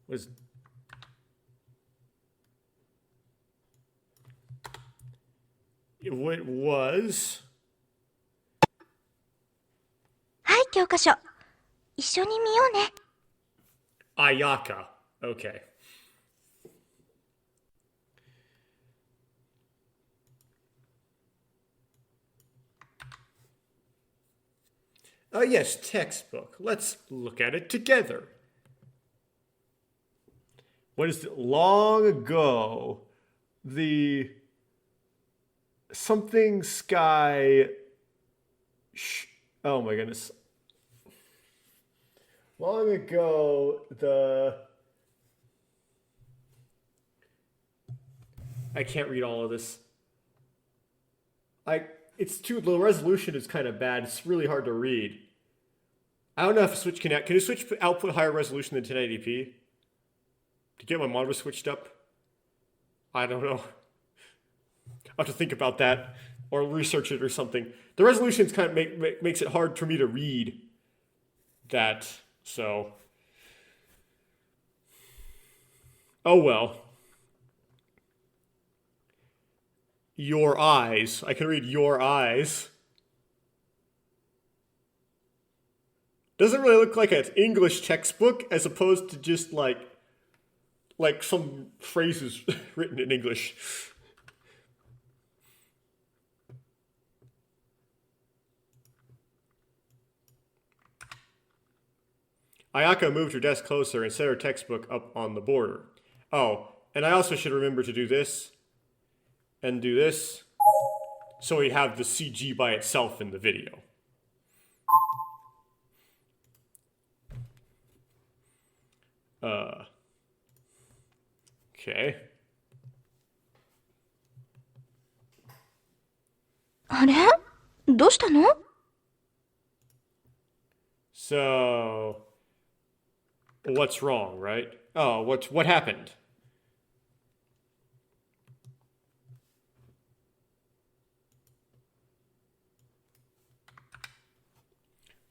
Was it was はい、教科書。一緒に見ようね。 Ayaka. Okay. Yes, textbook. Let's look at it together. What is it? Long ago, the something sky. Oh my goodness. Long ago, I can't read all of this. It's too, the resolution is kind of bad. It's really hard to read. I don't know if a Switch can you Switch output higher resolution than 1080p? To get my monitor switched up? I don't know. I'll have to think about that or research it or something. The resolution kind of makes it hard for me to read that, so. Oh well. Your eyes. I can read your eyes. Doesn't really look like an English textbook as opposed to just like some phrases written in English. Ayaka moved her desk closer and set her textbook up on the border. Oh, and I also should remember to do this and do this so we have the CG by itself in the video. Okay. あれ？どうしたの？ So, what's wrong, right? Oh, what happened?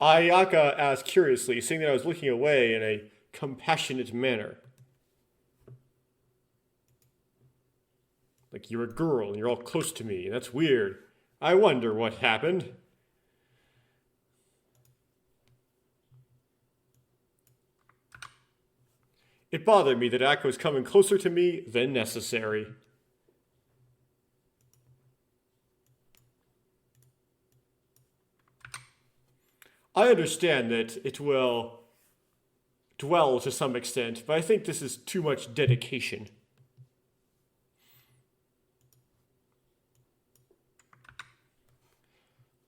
Ayaka asked curiously, seeing that I was looking away in a compassionate manner. Like, you're a girl and you're all close to me, and that's weird. I wonder what happened. It bothered me that Ayaka was coming closer to me than necessary. I understand that it will dwell to some extent, but I think this is too much dedication.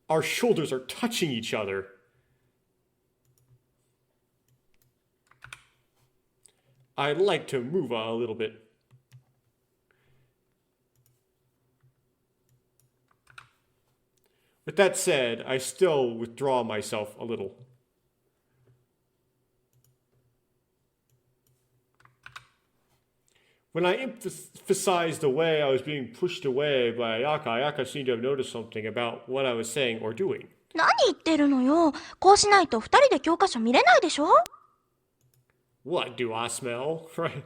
Our shoulders are touching each other. I'd like to move a little bit. With that said, I still withdraw myself a little. When I emphasized the way I was being pushed away by Ayaka, Ayaka seemed to have noticed something about what I was saying or doing. 何言ってるのよ。こうしないと二人で教科書見れないでしょ。 What do I smell? Right?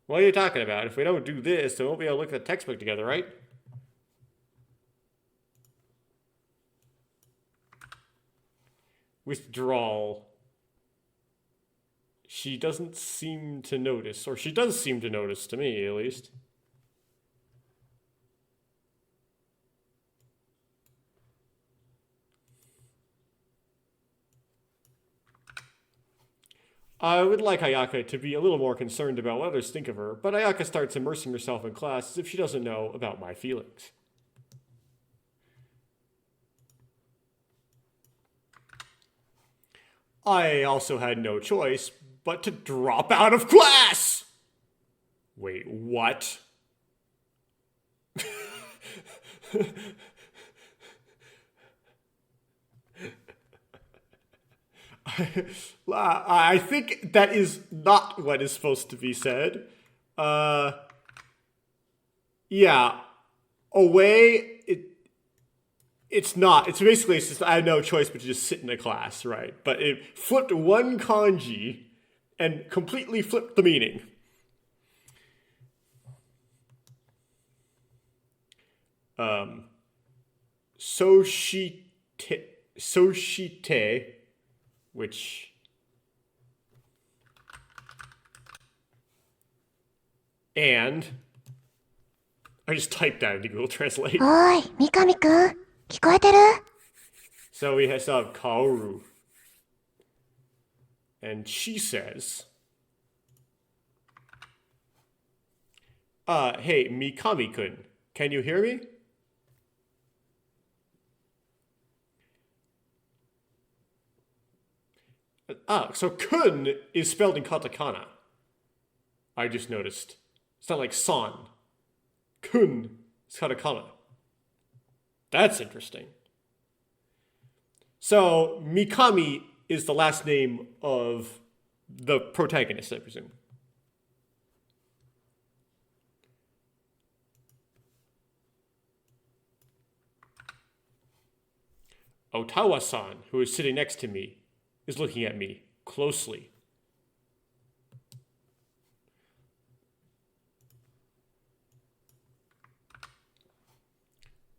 What are you talking about? If we don't do this, then we'll be able to look at the textbook together, right? Withdrawal. She doesn't seem to notice, or she does seem to notice, to me at least. I would like Ayaka to be a little more concerned about what others think of her, but Ayaka starts immersing herself in class as if she doesn't know about my feelings. I also had no choice but to drop out of class! Wait, what? I think that is not what is supposed to be said. Yeah. Away, it's not. It's basically, it's just, I had no choice but to just sit in a class, right? But it flipped one kanji and completely flipped the meaning. Soshite, which and I just typed that into Google Translate. おい、三上くん、聞こえてる？ So we still have Kaoru. And she says, hey, Mikami-kun, can you hear me? So kun is spelled in katakana. I just noticed. It's not like san. Kun is katakana. That's interesting. So Mikami is the last name of the protagonist, I presume. Otawa-san, who is sitting next to me, is looking at me closely.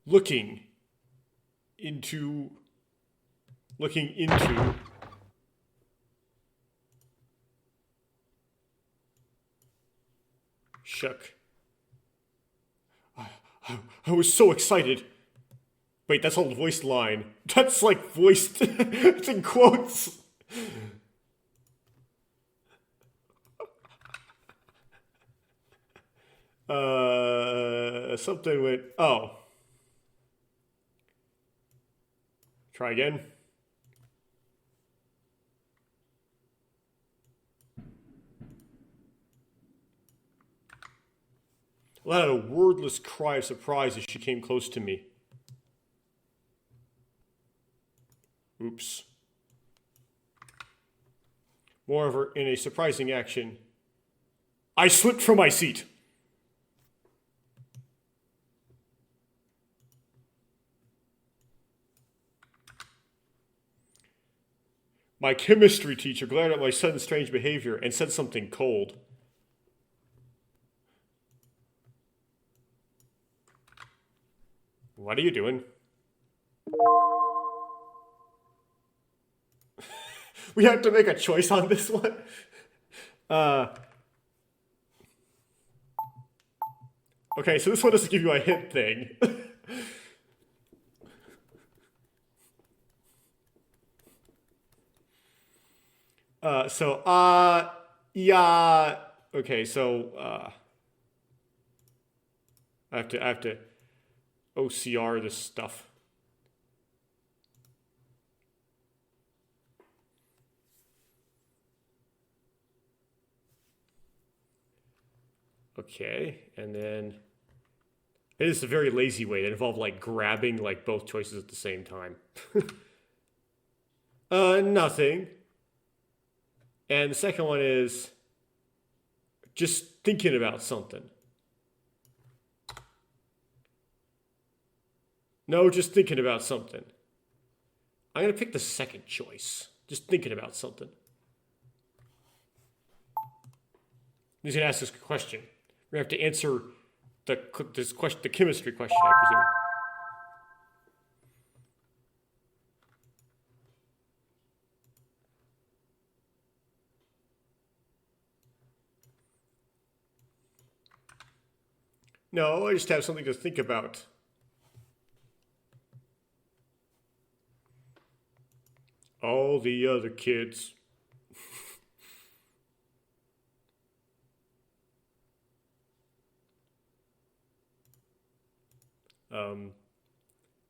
Looking into shook. I was so excited. Wait, that's all voiced line. That's like voiced. It's in quotes. Something went. Oh. Try again. Let out a wordless cry of surprise as she came close to me. Oops. Moreover, in a surprising action, I slipped from my seat. My chemistry teacher glared at my sudden strange behavior and said something cold. What are you doing? We have to make a choice on this one. Uh, okay, so this one doesn't give you a hint thing. Yeah. Okay, so, I have to OCR this stuff. Okay, and then it is a very lazy way that involved like grabbing like both choices at the same time. Nothing. And the second one is just thinking about something. No, just thinking about something. I'm gonna pick the second choice. Just thinking about something. He's gonna ask this question. We're gonna have to answer this question, the chemistry question, I presume. No, I just have something to think about. All the other kids.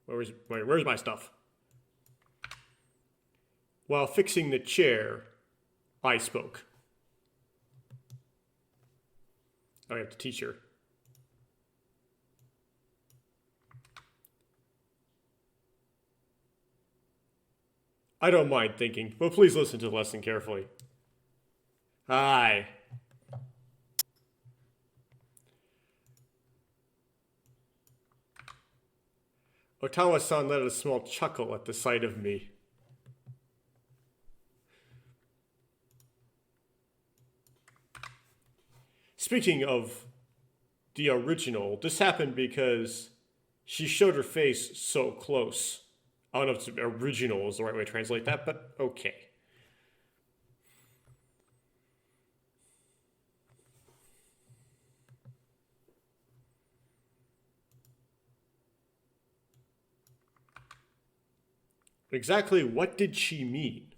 Where's my stuff? While fixing the chair, I spoke. I have the teacher. I don't mind thinking, but please listen to the lesson carefully. Hi. Otawa-san let out a small chuckle at the sight of me. Speaking of the original, this happened because she showed her face so close. I don't know if original is the right way to translate that, but okay. Exactly what did she mean?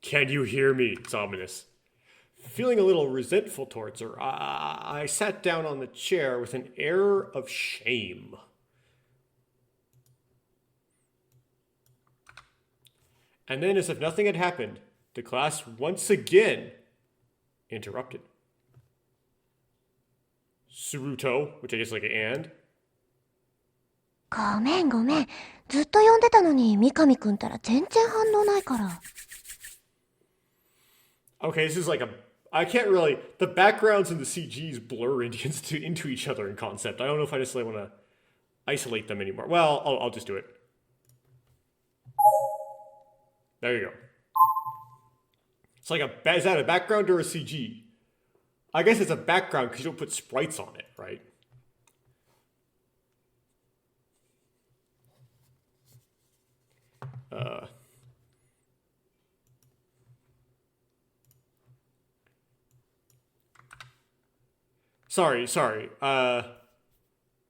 Can you hear me? It's ominous. Feeling a little resentful towards her, I sat down on the chair with an air of shame. And then, as if nothing had happened, the class once again interrupted. Suruto, which I guess is like an and. ごめんごめん。ずっと呼んでたのに三上くんたら全然反応ないから。Okay, this is like I can't really. The backgrounds and the CGs blur into each other in concept. I don't know if I necessarily want to isolate them anymore. Well, I'll just do it. There you go. It's like is that a background or a CG? I guess it's a background because you don't put sprites on it, right? Sorry.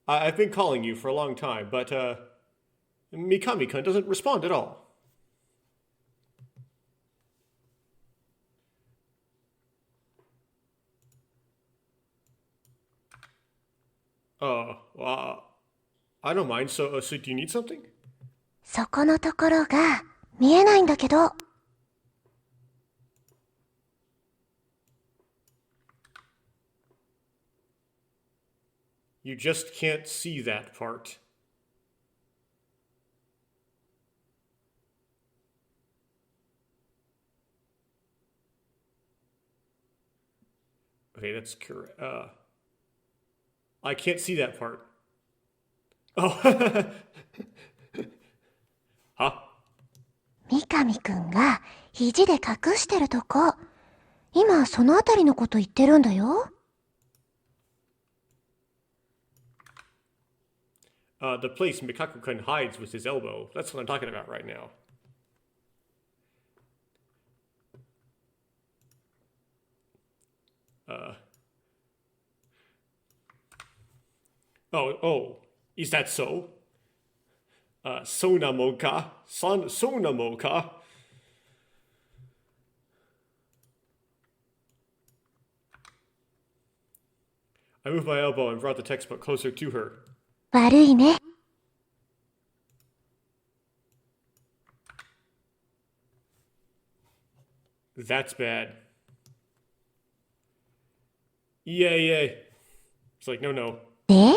I've been calling you for a long time, but Mikami-kun doesn't respond at all. I don't mind. So do you need something? そこのところが見えないんだけど。You just can't see that part. Okay, that's correct. I can't see that part. Oh. は三上くんが肘で隠してるとこ。今そのあたりのこと言ってるんだよ。The place Mikaku-kun hides with his elbow. That's what I'm talking about right now. Oh, is that so? Sonamoka? Sonamoka? I moved my elbow and brought the textbook closer to her. 悪いね。That's bad. Yay. It's like, no. で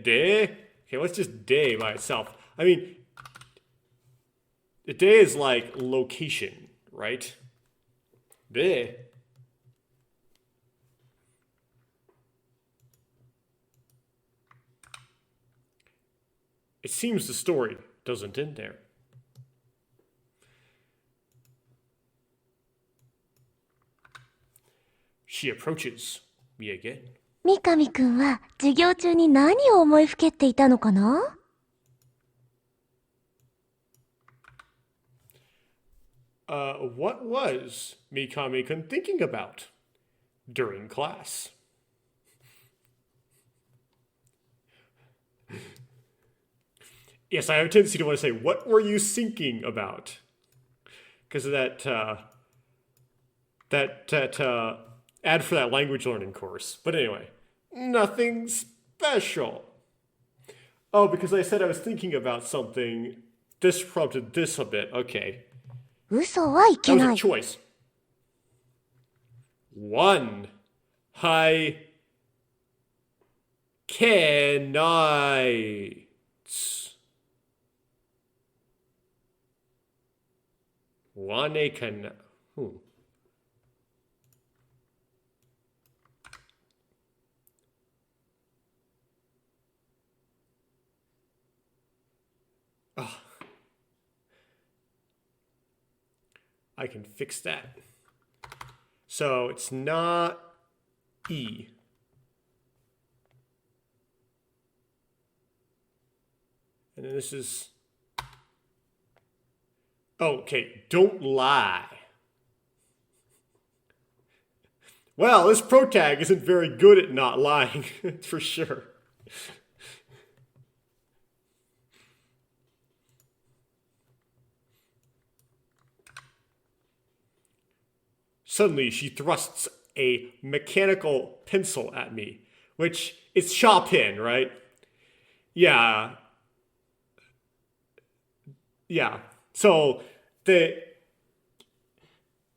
De? Okay, what's just de by itself? I mean, the de is like location, right? De. It seems the story doesn't end there. She approaches me again. 三上くんは授業中に何を思いふけっていたのかな？ What was Mikami-kun thinking about during class? Yes, I have a tendency to want to say, what were you thinking about? Because of that ad for that language learning course. But anyway, nothing special. Oh, because I said I was thinking about something, this prompted this a bit. Okay. 嘘はいけ That な was a い。 choice. One. Hi. Can I? One can. I can fix that. So it's not E. And then this is... Okay, don't lie. Well, this protag isn't very good at not lying, for sure. Suddenly, she thrusts a mechanical pencil at me, which is Chopin, right? Yeah. So the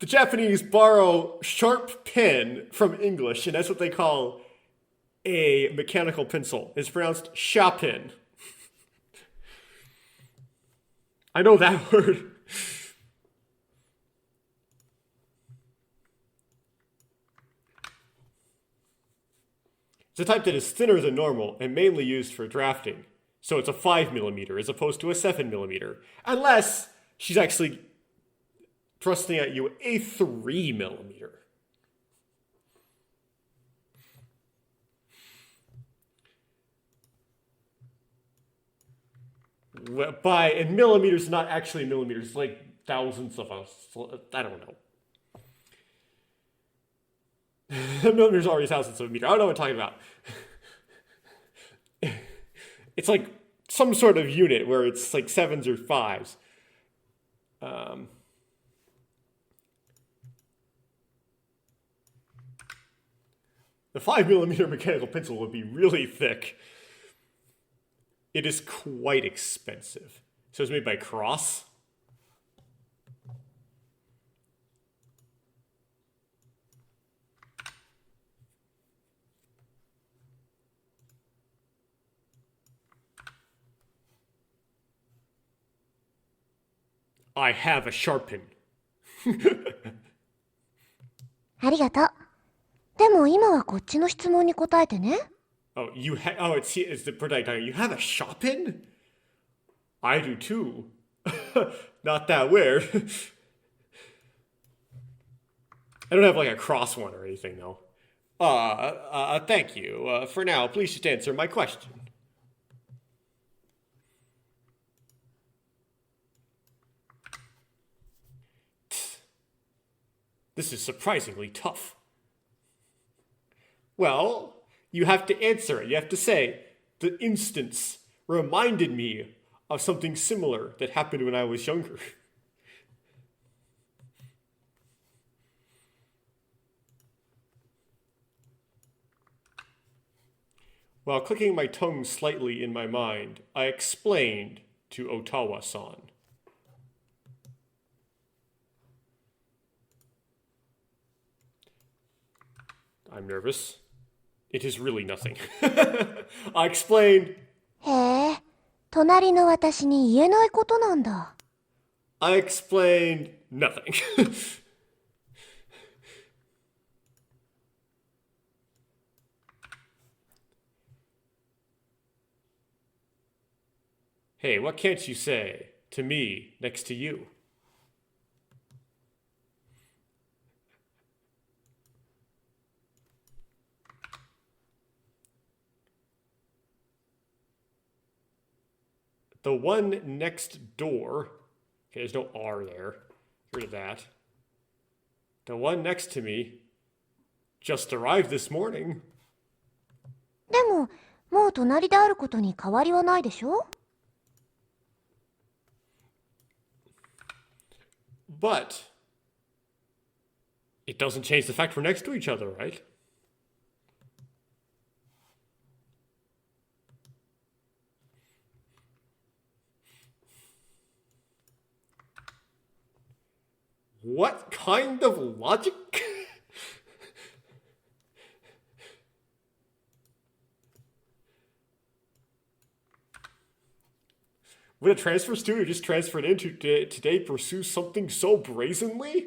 Japanese borrow sharp pen from English, and that's what they call a mechanical pencil. It's pronounced Chopin. I know that word. It's a type that is thinner than normal and mainly used for drafting. So it's a 5mm as opposed to a 7mm. Unless she's actually thrusting at you a 3mm. And millimeters, not actually millimeters, like thousands of us. I don't know. Millimeters already thousands of a meter. I don't know what I'm talking about. It's like some sort of unit where it's like sevens or fives. The 5mm mechanical pencil would be really thick. It is quite expensive. So it's made by Cross. I have a sharpen. ありがとう。でも今はこっちの質問に答えてね。Oh, it's the protector. You have a sharpen? I do too. Not that weird. I don't have like a cross one or anything though. Thank you. For now, please just answer my question. This is surprisingly tough. Well, you have to answer it. You have to say, the instance reminded me of something similar that happened when I was younger. While clicking my tongue slightly in my mind, I explained to Otawa-san. I'm nervous. It is really nothing. I explained. へえ、隣の私に言えないことなんだ。I explained nothing. Hey, what can't you say to me next to you? The one next door. Okay, there's no R there. Get rid of that. The one next to me just arrived this morning. でも、もう隣であることに変わりはないでしょ？ But it doesn't change the fact we're next to each other, right? What kind of logic? Would a transfer student who just transferred into today pursue something so brazenly?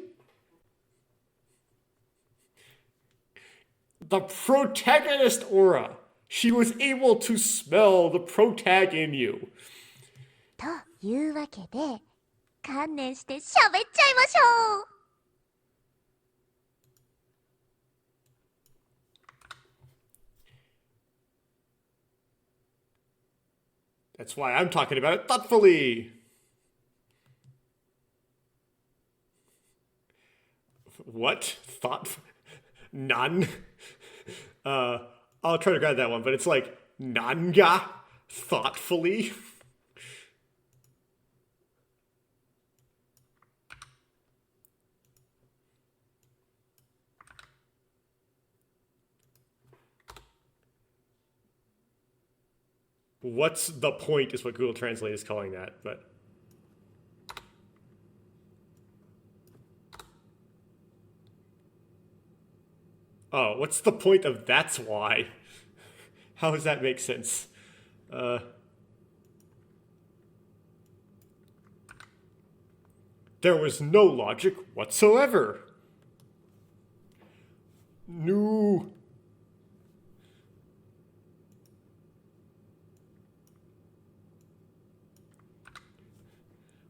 The protagonist aura. She was able to smell the protag in you. というわけで、観念して喋っちゃいましょう。That's why I'm talking about it thoughtfully. What? Thought? None? I'll try to grab that one, but it's like nanga? Thoughtfully? What's the point is what Google Translate is calling that, but... Oh, what's the point of that's why? How does that make sense? There was no logic whatsoever. No.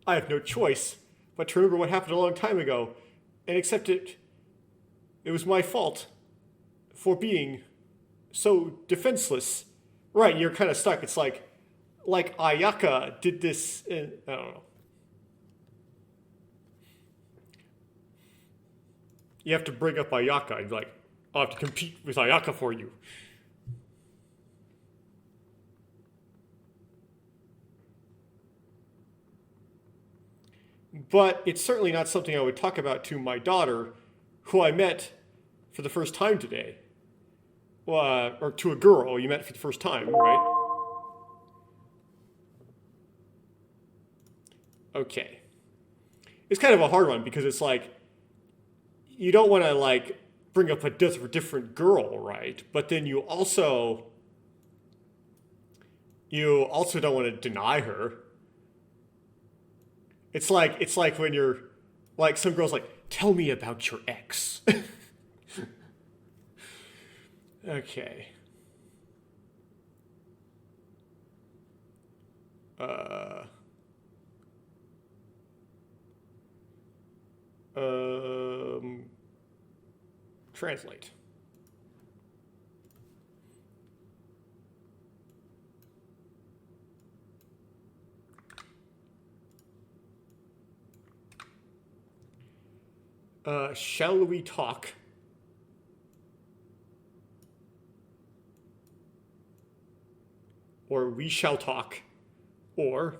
I have no choice but to remember what happened a long time ago and accept it. It was my fault for being so defenseless. Right, you're kind of stuck. It's like Ayaka did this. I don't know. You have to bring up Ayaka and be like, I'll have to compete with Ayaka for you. But it's certainly not something I would talk about to my daughter, who I met for the first time today. Or to a girl you met for the first time, right? Okay. It's kind of a hard one because it's like, you don't want to like bring up a different girl, right? But then you also don't want to deny her. It's like when you're like some girls like, tell me about your ex. Okay. Translate. Shall we talk? or we shall talk, or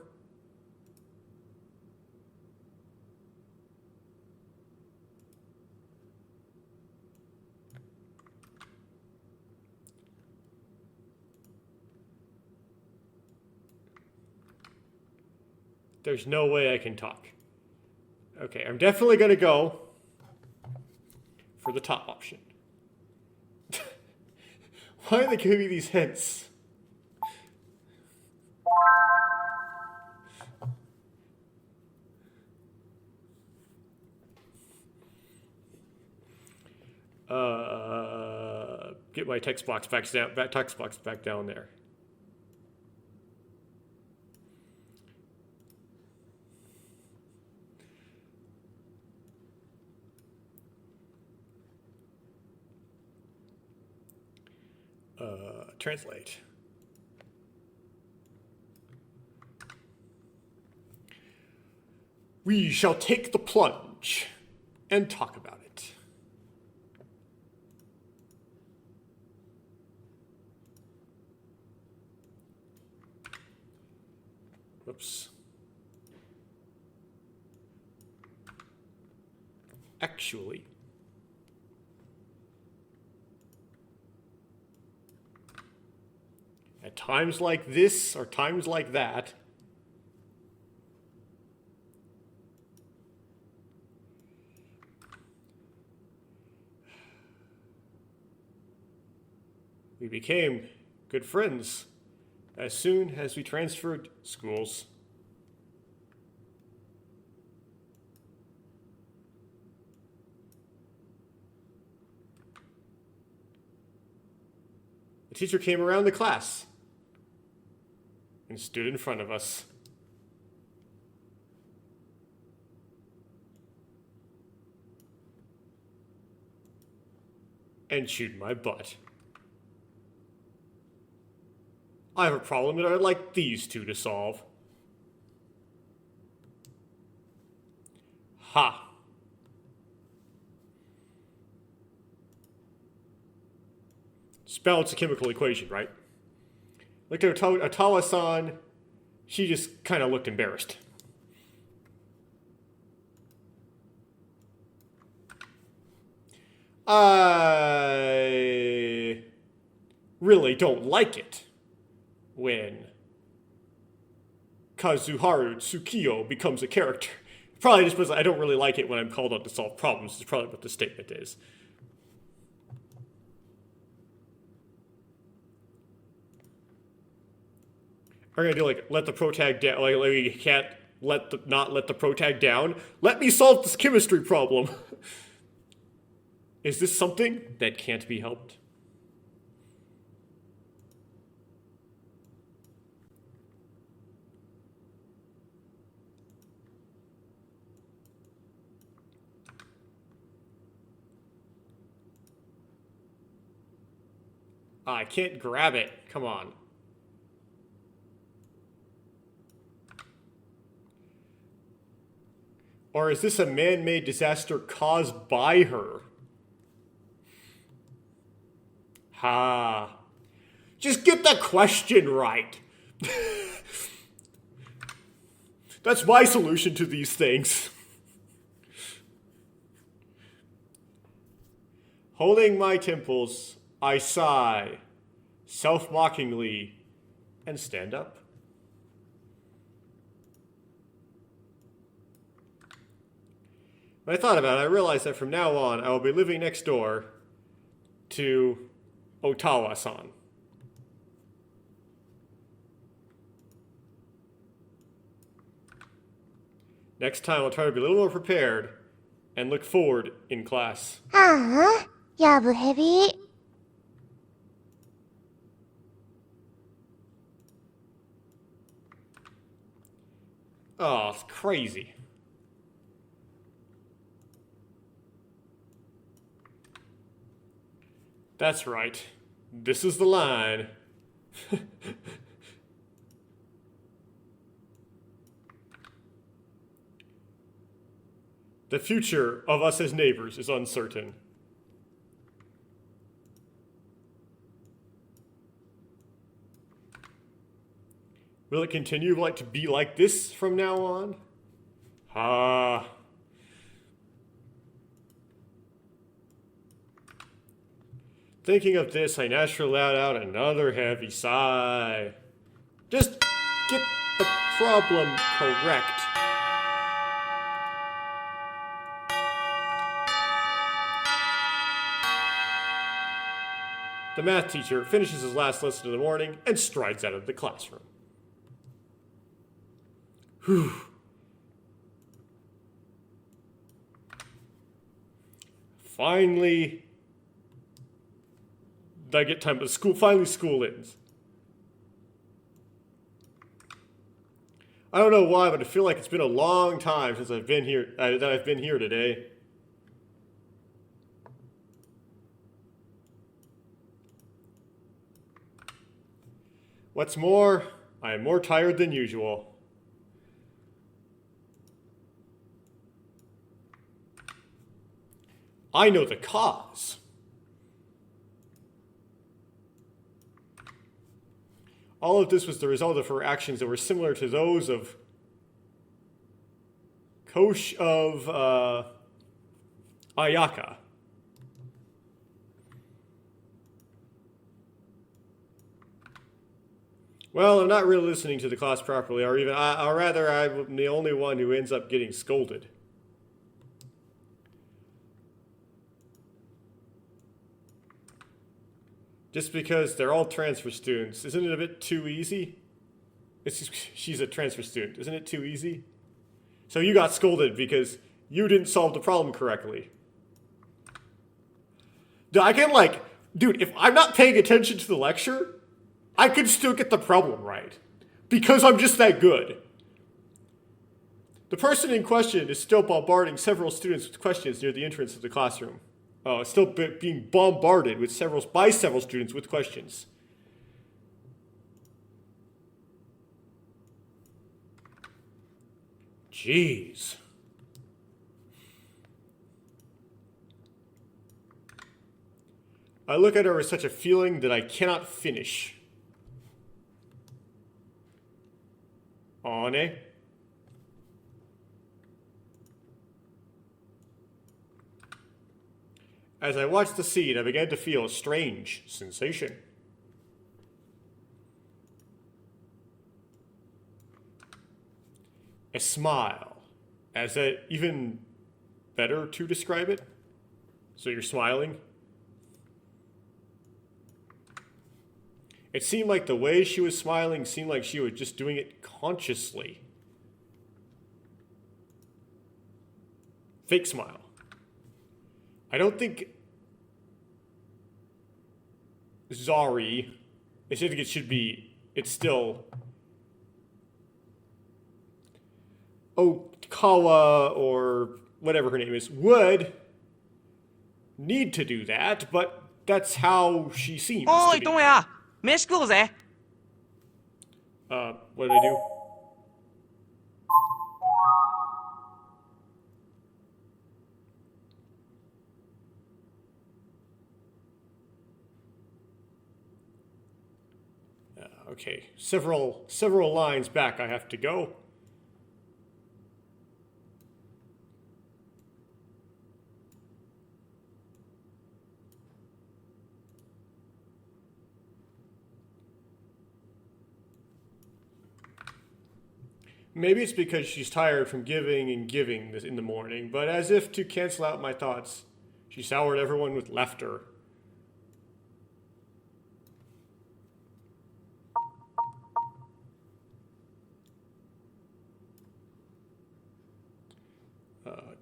there's no way I can talk. Okay, I'm definitely going to go for the top option. Why are they giving me these hints? Get my text box back down there. Translate. We shall take the plunge and talk about it. Whoops. Actually, at times like this or times like that, we became good friends as soon as we transferred schools. The teacher came around the class and stood in front of us. And chewed my butt. I have a problem that I'd like these two to solve. Ha! Balance a chemical equation, right? Looked at Otawa-san, she just kind of looked embarrassed. I really don't like it when Kazuharu Tsukiyo becomes a character. Probably just because I don't really like it when I'm called on to solve problems is probably what the statement is. Are we gonna do like let the protag down? Like we can't not let the protag down. Let me solve this chemistry problem. Is this something that can't be helped? I can't grab it. Come on. Or is this a man-made disaster caused by her? Ha. Just get the question right. That's my solution to these things. Holding my temples, I sigh, self-mockingly, and stand up. When I thought about it, I realized that from now on, I will be living next door to Otawa-san. Next time, I'll try to be a little more prepared and look forward in class. ああ、やぶヘビ。Oh, it's crazy. That's right. This is the line. The future of us as neighbors is uncertain. Will it continue like to be like this from now on? Ah. Thinking of this, I naturally let out another heavy sigh. Just get the problem correct. The math teacher finishes his last lesson of the morning and strides out of the classroom. Whew. Finally, I get time to school. Finally, school ends. I don't know why, but I feel like it's been a long time since I've been here. That I've been here today. What's more, I am more tired than usual. I know the cause. All of this was the result of her actions that were similar to those of Ayaka. Well, I'm not really listening to the class properly, or rather, I'm the only one who ends up getting scolded. Just because they're all transfer students, isn't it a bit too easy? She's a transfer student, isn't it too easy? So you got scolded because you didn't solve the problem correctly. Dude, if I'm not paying attention to the lecture, I could still get the problem right. Because I'm just that good. The person in question is still bombarding several students with questions near the entrance of the classroom. Still being bombarded by several students with questions. Jeez. I look at her with such a feeling that I cannot finish. Ane? As I watched the scene, I began to feel a strange sensation. A smile. Is that even better to describe it? So you're smiling? It seemed like the way she was smiling seemed like she was just doing it consciously. Fake smile. I don't think Zari, I think it should be, it's still Okawa or whatever her name is, would need to do that, but that's how she seems to Oi, be. Tomoya! 飯食おうぜ What did I do? Okay, several lines back I have to go. Maybe it's because she's tired from giving and giving in the morning, but as if to cancel out my thoughts, she soured everyone with laughter.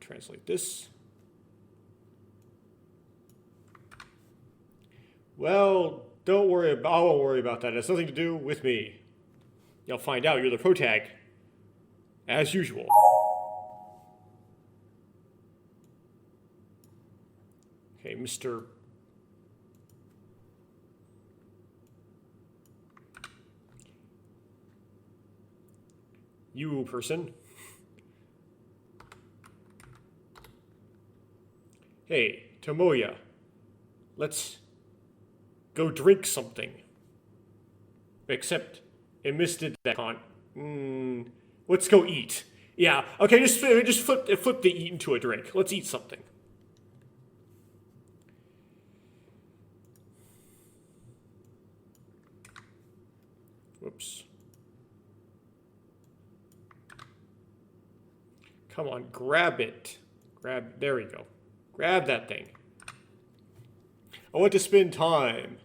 Translate this. Well, I won't worry about that. It has nothing to do with me. You'll find out. You're the protag. As usual. Okay, Mr. You person. Hey, Tomoya, let's go drink something. Except, I missed it that con. Let's go eat. Yeah, okay, just flip the eat into a drink. Let's eat something. Whoops. Come on, grab it. There we go. Grab that thing. I want to spend time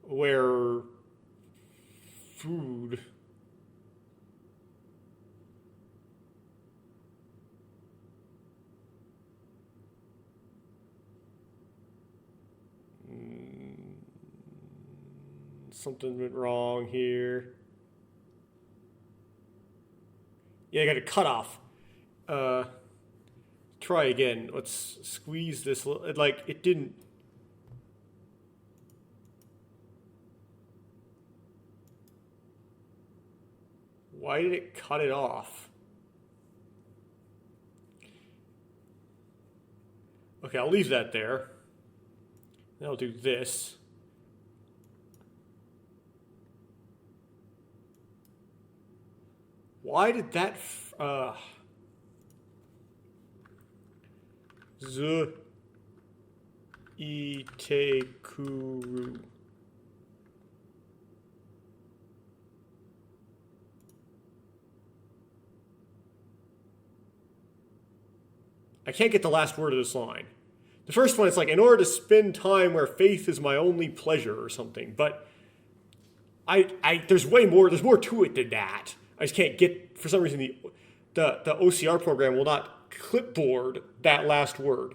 where food... Something went wrong here. Yeah, I got a cutoff. Try again. Let's squeeze this. Like, it didn't... Why did it cut it off? Okay, I'll leave that there. Then I'll do this. Why did that... Z... Itekuru. I can't get the last word of this line. The first one is like, in order to spend time where faith is my only pleasure or something, but there's way more, there's more to it than that. I just can't get, for some reason, the OCR program will not clipboard that last word.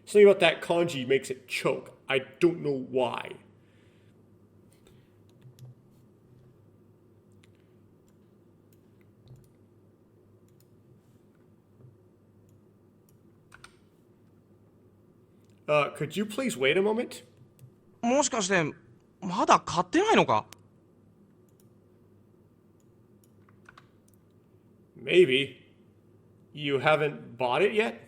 Something about that kanji makes it choke. I don't know why. Could you please wait a moment? もしかしてまだ買ってないのか？ Maybe. You haven't bought it yet?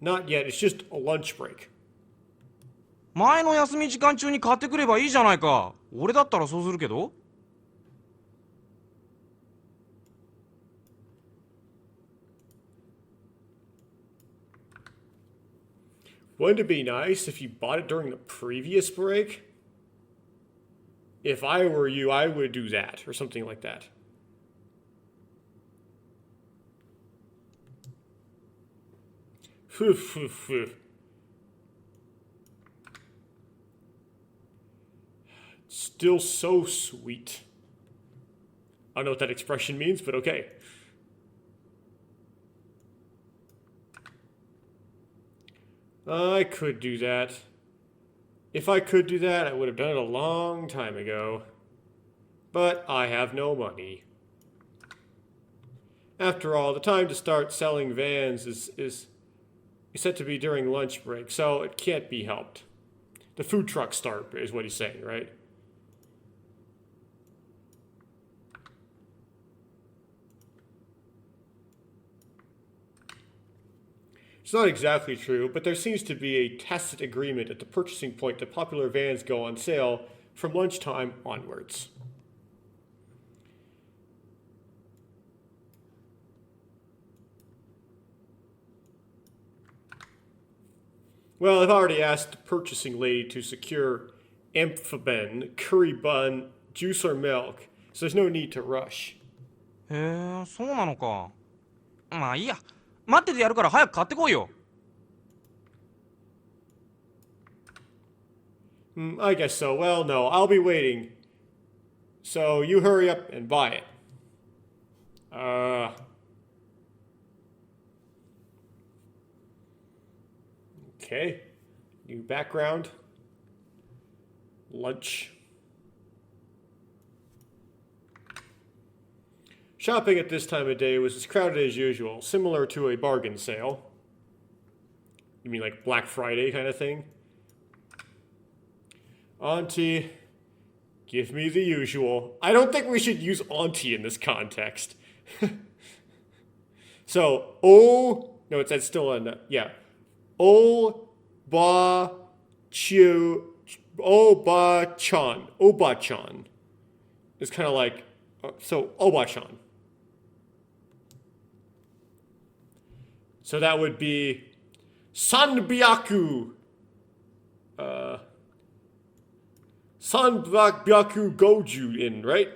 Not yet. It's just a lunch break. 前の休み時間中に買ってくればいいじゃないか。俺だったらそうするけど。Wouldn't it be nice if you bought it during the previous break? If I were you, I would do that, or something like that. Still so sweet. I don't know what that expression means, but okay. I could do that. If I could do that, I would have done it a long time ago. But I have no money. After all, the time to start selling vans is set to be during lunch break, so it can't be helped. The food truck start is what he's saying, right? It's not exactly true, but there seems to be a tacit agreement at the purchasing point that popular vans go on sale from lunchtime onwards. Well, I've already asked the purchasing lady to secure amphiben, curry bun, juice or milk, so there's no need to rush. へえ、そうなのか。まあいいや。待っててやるから早く買ってこいよ。I guess so. Well, no, I'll be waiting. So you hurry up and buy it. Okay. New background. Lunch. Shopping at this time of day was as crowded as usual, similar to a bargain sale. You mean like Black Friday kind of thing? Auntie, give me the usual. I don't think we should use auntie in this context. So, no, it's still on, yeah. Obachan. Obachan. It's kind of like, so Obachan. So that would be Sanbyaku. Sanbyaku Goju in, right?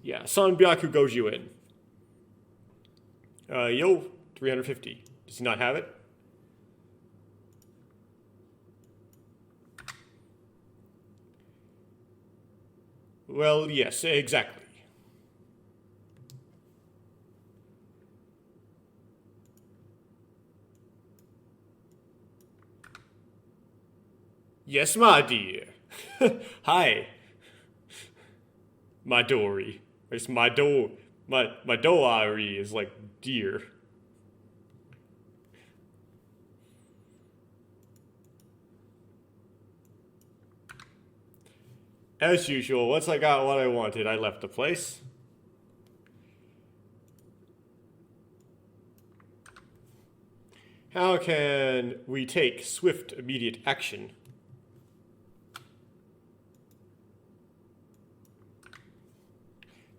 Yeah, Sanbyaku Goju in. Yo, 350. Does he not have it? Well, yes, exactly. Yes, my dear. Hi. My Dory. It's my Dory is like deer. As usual, once I got what I wanted, I left the place. How can we take swift, immediate action?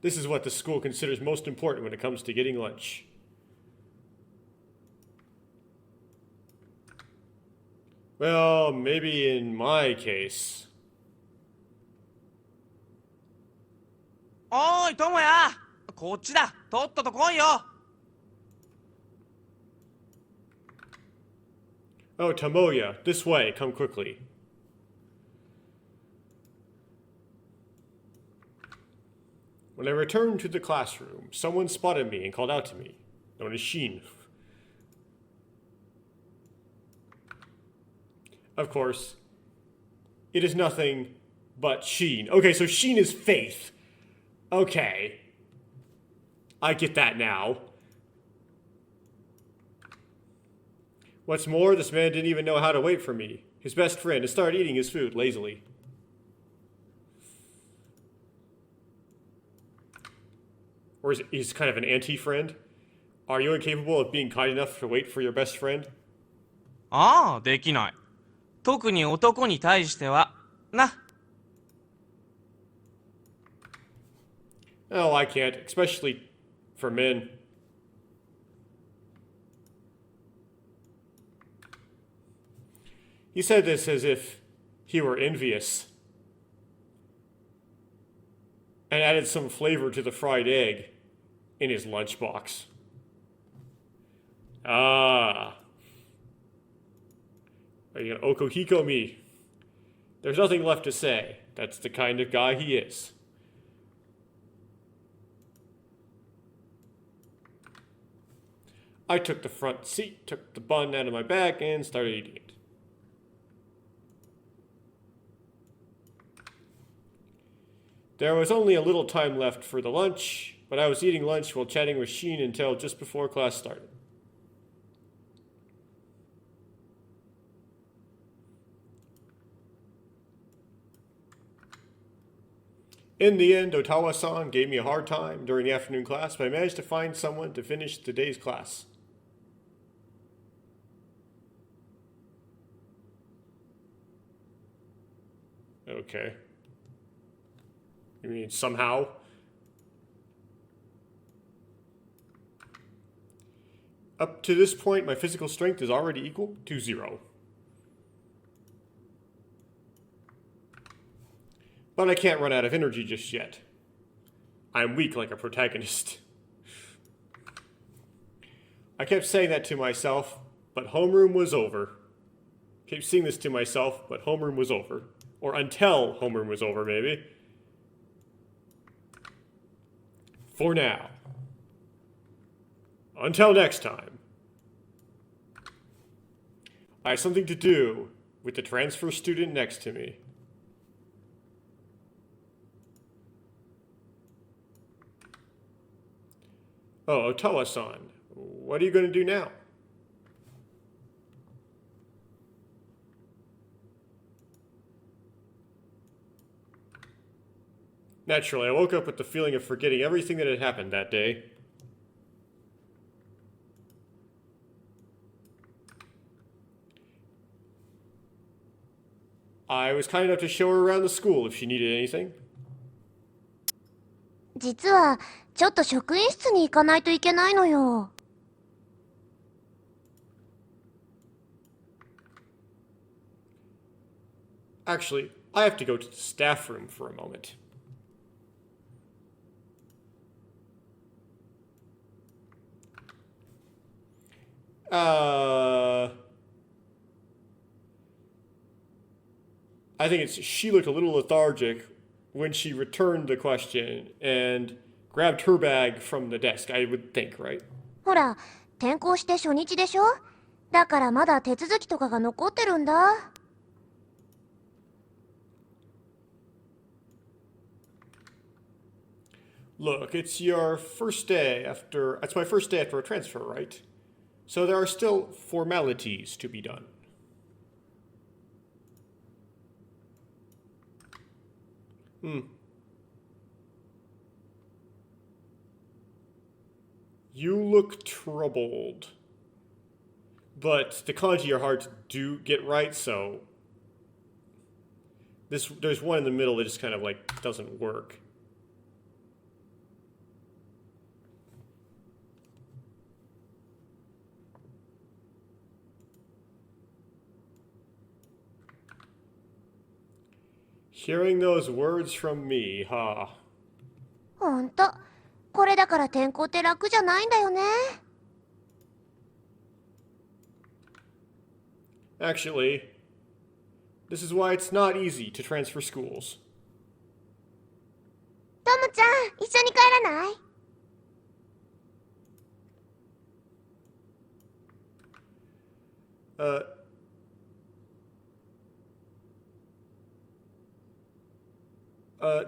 This is what the school considers most important when it comes to getting lunch. Well, maybe in my case. おーい、友也こっちだとっとと来いよ Oh, Tomoya, this way, come quickly. When I returned to the classroom, someone spotted me and called out to me, known as Sheen. Of course, it is nothing but Sheen. Okay, so Sheen is Faith. Okay. I get that now. What's more, this man didn't even know how to wait for me, his best friend, and started eating his food lazily. Or is he's kind of an anti-friend? Are you incapable of being kind enough to wait for your best friend? ああ、できない特に男に対してはな Oh, I can't, especially for men. He said this as if he were envious, and added some flavor to the fried egg in his lunchbox. Ah. Are you gonna Okohiko me? There's nothing left to say. That's the kind of guy he is. I took the front seat, took the bun out of my bag, and started eating it. There was only a little time left for the lunch, but I was eating lunch while chatting with Sheen until just before class started. In the end, Otawa-san gave me a hard time during the afternoon class, but I managed to find someone to finish the day's class. Okay. You mean somehow? Up to this point, my physical strength is already equal to 0. But I can't run out of energy just yet. I'm weak like a protagonist. I kept saying that to myself, but homeroom was over. Kept saying this to myself, but homeroom was over. Or until homeroom was over, maybe. For now. Until next time. I have something to do with the transfer student next to me. Oh, Otawa-san, what are you going to do now? Naturally, I woke up with the feeling of forgetting everything that had happened that day. I was kind enough to show her around the school if she needed anything. 実はちょっと職員室に行かないといけないのよ。Actually, I have to go to the staff room for a moment. I think she looked a little lethargic when she returned the question and grabbed her bag from the desk, I would think, right? ほら、転校して初日でしょ？だからまだ手続きとかが残ってるんだ。Look, it's your first day after. It's my first day after a transfer, right? So there are still formalities to be done. You look troubled. But the kanji are hard to get right, so there's one in the middle that just kind of like doesn't work. Hearing those words from me, huh? ほんと、これだから転校って楽じゃないんだよね。Actually, this is why it's not easy to transfer schools. トムちゃん、一緒に帰らない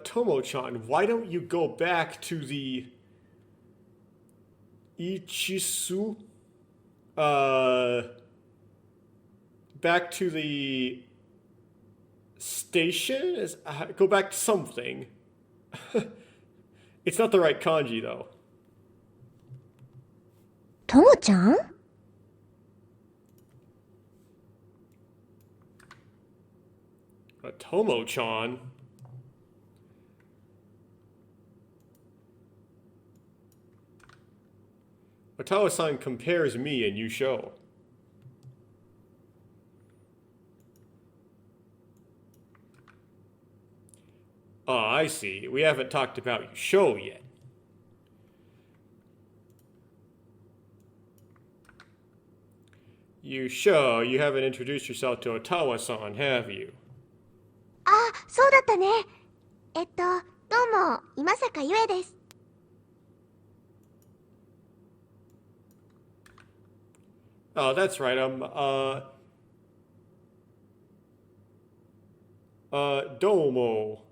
？Tomo-chan, why don't you go back to the Ichisu? Back to the station? Go back to something. It's not the right kanji, though. トムちゃん？Tomo-chan? Otawa-san compares me and Yusho. Ah, I see. We haven't talked about Yusho yet. Yusho, you haven't introduced yourself to Otawa-san, have you? あ、そうだったね。どうも、今坂ゆえです。Oh, that's right. Domo.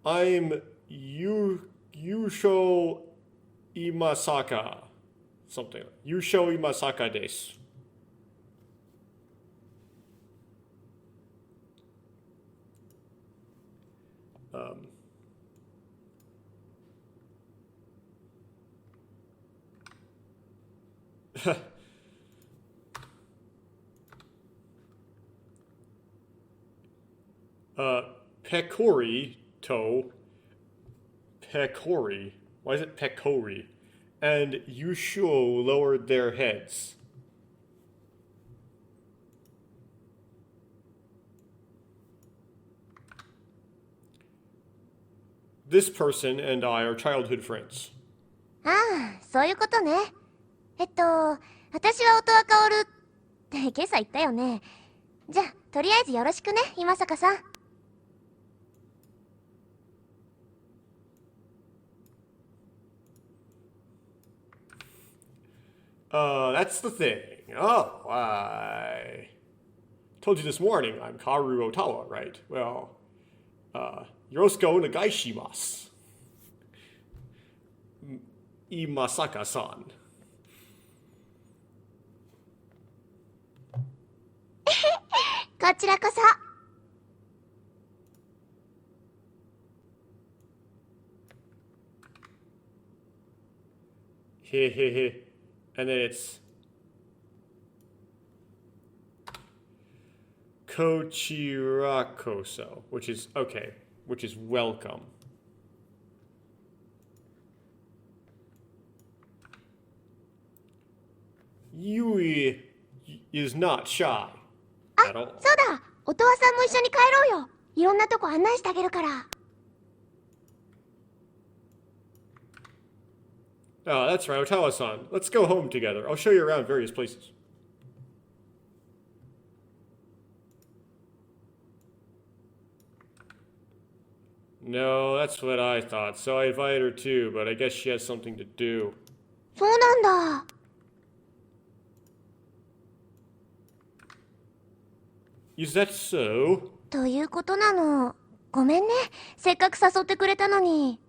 I'm Yusho Imasaka. Something. Yusho Imasaka desu. Pekori to Pekori. Why is it Pekori? And Yusho lowered their heads. This person and I are childhood friends. ああ、そういうことね。私は音羽薫って今朝言ったよね。じゃあ、とりあえずよろしくね、今坂さん。That's the thing. Oh, I told you this morning I'm Karu Otawa, right? Well, Yoroshiku onegaishimasu. Imasaka-san. こちらこそ。Hehehe. And then it's Kochirakoso, which is okay, which is welcome. Yui is not shy あ、 at そう all. だ、お父さんも一緒に帰ろうよ。いろんなとこ案内してあげるから。Oh, that's right, Otawa-san. Let's go home together. I'll show you around various places. No, that's what I thought. So I invited her too, but I guess she has something to do. そうなんだ。 Is that so? ということなの。ごめんね。せっかく誘ってくれたのに。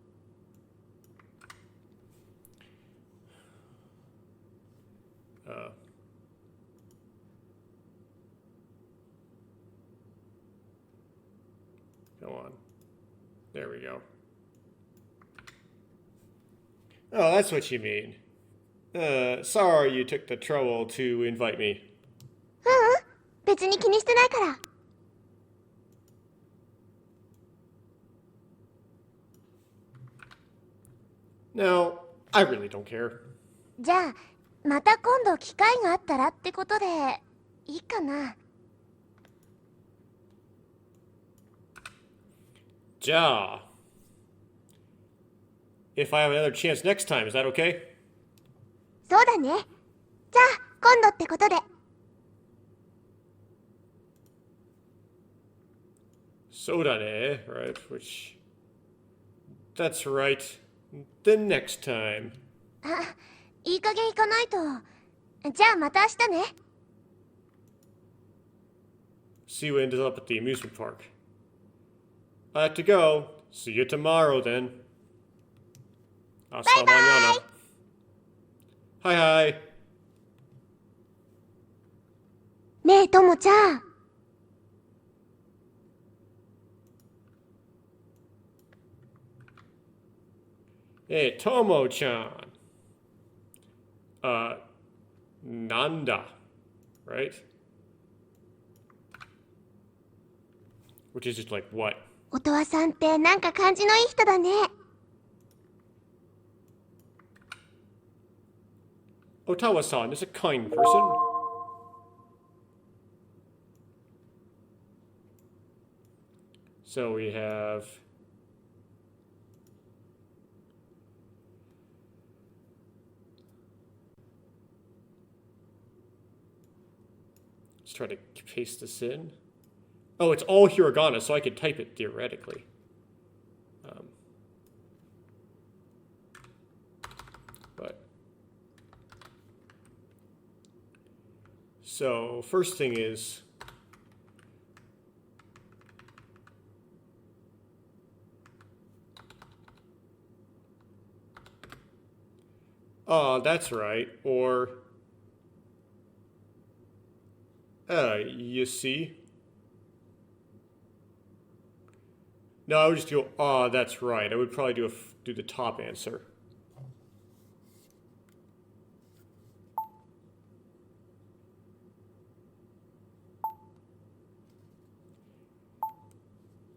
Come on. There we go. Oh, that's what you mean. Sorry you took the trouble to invite me. ううん、別に気にしてないから。No, I really don't care. じゃあ、また今度機会があったらってことで、いいかな。じゃあ if I have another chance next time, is that okay? そうだね。じゃあ、今度ってことで。Sodane, right? Which. That's right. The next time. あ、いい加減行かないと。じゃあまた明日ね。See you ended up at the amusement park. I have to go. See you tomorrow then. Hasta mañana. Hi hi. ねえ、ともちゃん。Hey, Tomo-chan. Nanda, right? Which is just like, what? お父さんってなんか感じのいい人だね。Otawa-san is a kind person. So we have... Let's try to paste this in. Oh, it's all hiragana, so I could type it theoretically. But so first thing is that's right. Or you see. No, I would just go, that's right. I would probably do the top answer.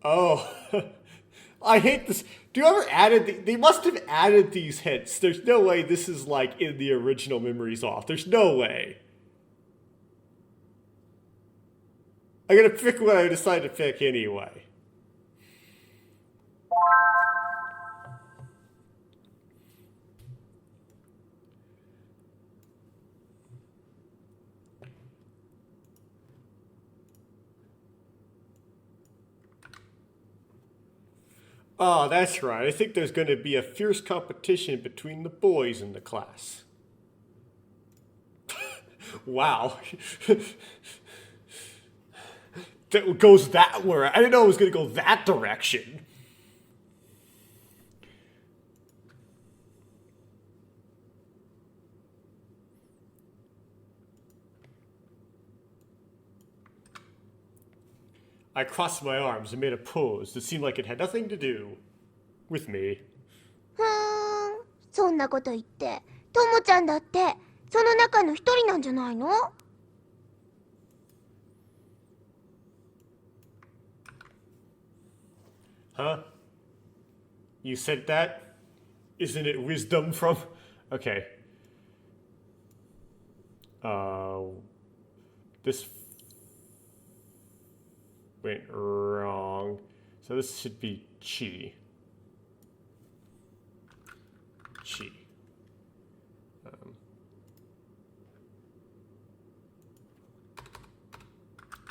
Oh, I hate this. Do you ever added? They must have added these hints. There's no way this is like in the original Memories Off. There's no way. I'm gonna pick what I decide to pick anyway. Oh, that's right. I think there's going to be a fierce competition between the boys in the class. Wow. That goes that way. I didn't know it was going to go that direction. I crossed my arms and made a pose that seemed like it had nothing to do with me. そんなこと言って、ともちゃんだってその中の一人なんじゃないの？ Huh? You said that? Isn't it wisdom from... Okay. This went wrong. So this should be chi. Chi.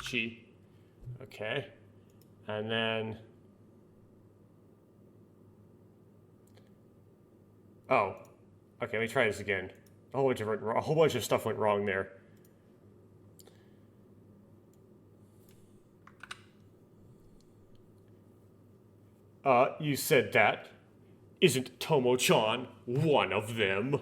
Chi. Okay. And then... Oh. Okay, let me try this again. A whole bunch of stuff went wrong there. You said that. Isn't Tomo-chan one of them?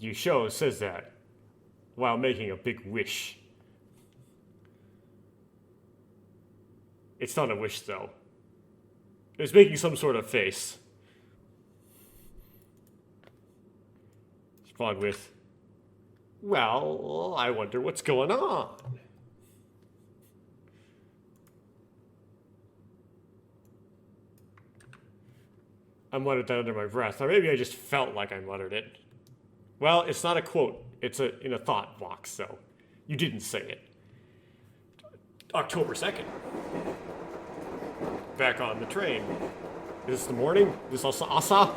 Yusho says that while making a big wish. It's not a wish, though. It's making some sort of face. Respond with, well, I wonder what's going on. I muttered that under my breath, or maybe I just felt like I muttered it. Well, it's not a quote. It's in a thought box, so you didn't say it. October 2nd. Back on the train. Is this the morning? Is this asa?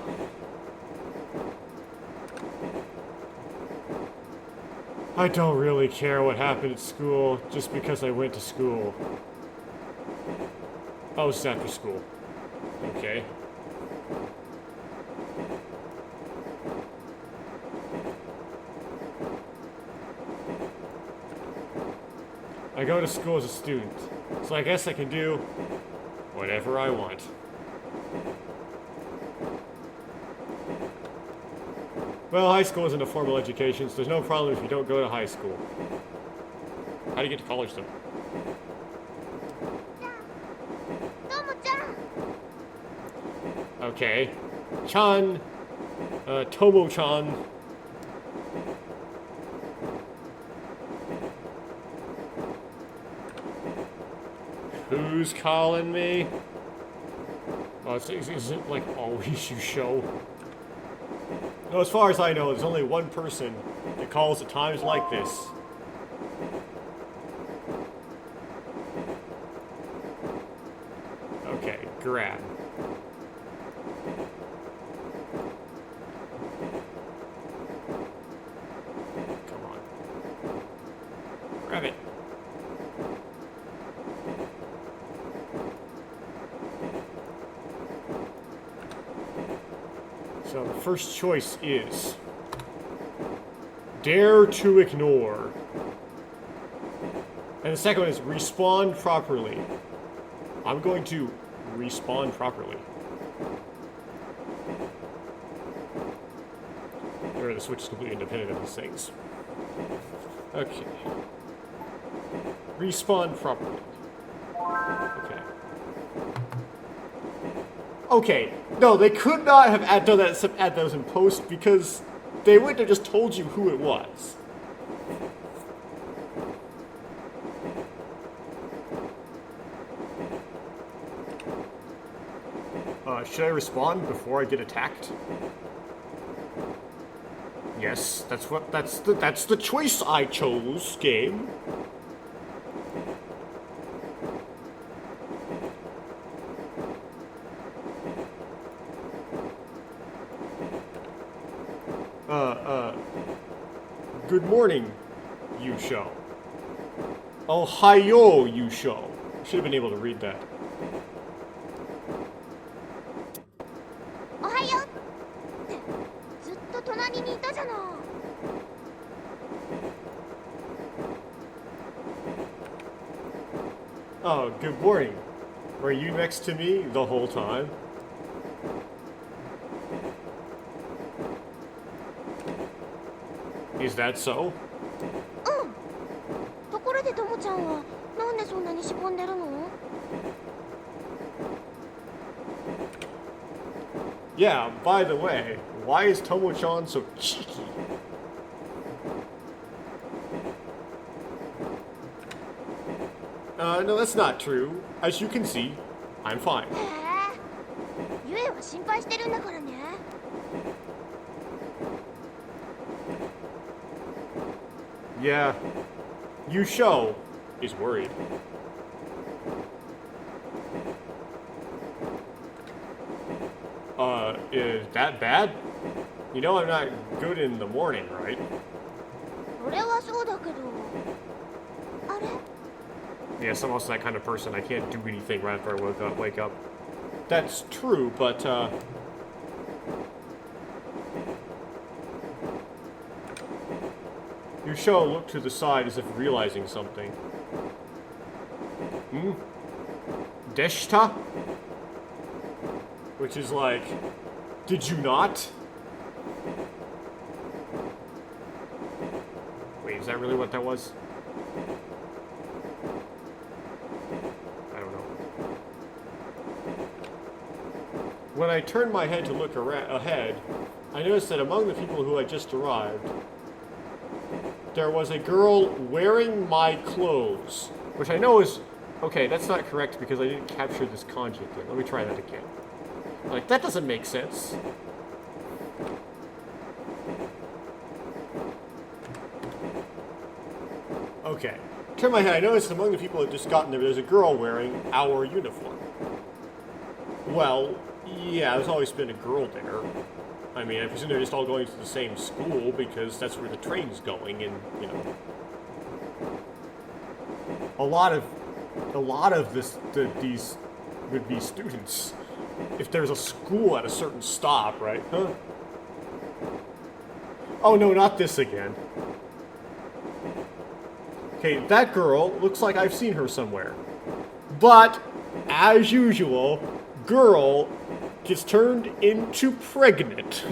I don't really care what happened at school just because I went to school. Oh, it's after school. Okay. I go to school as a student, so I guess I can do whatever I want. Well, high school isn't a formal education, so there's no problem if you don't go to high school. How do you get to college, though? Okay. Chan. Tomo-chan. Who's calling me? Oh, is it like always you show? No, as far as I know, there's only one person that calls at times like this. Okay, grab. Come on. Grab it. So the first choice is dare to ignore. And the second one is respond properly. I'm going to respond properly. Or the switch is completely independent of these things. Okay. Respond properly. Okay. Okay, no, they could not have done that except add those in post because they wouldn't have just told you who it was. Should I respond before I get attacked? Yes, that's the choice I chose, game. Good morning, Yusho. Ohayo, Yusho. Should have been able to read that. Ohayo! ずっと隣にいたじゃない。Oh, good morning. Were you next to me the whole time? Is that so? うん。ところでともちゃんはなんでそんなに仕込んでるの？ Yeah, by the way, Why is Tomo-chan so cheeky? No, that's not true. As you can see, I'm fine. へえゆえは心配してるんだからね Yeah, Yusho is worried. Is that bad? You know I'm not good in the morning, right? それはそうだけどあれ Yes, I'm also that kind of person. I can't do anything right after I wake up. That's true, but, Yusho looked to the side as if realizing something. Hmm? Deshita? Which is like, did you not? Wait, is that really what that was? I don't know. When I turned my head to look ahead, I noticed that among the people who had just arrived, there was a girl wearing my clothes, which I know is... Okay, that's not correct because I didn't capture this kanji again. Let me try that again. Like, that doesn't make sense. Okay. Turn my head. I noticed among the people who had just gotten there's a girl wearing our uniform. Well, yeah, there's always been a girl there. I mean, I presume they're just all going to the same school because that's where the train's going, and, you know... A lot of these would be students. If there's a school at a certain stop, right? Huh? Oh no, not this again. Okay, that girl looks like I've seen her somewhere. But, as usual, girl gets turned into pregnant.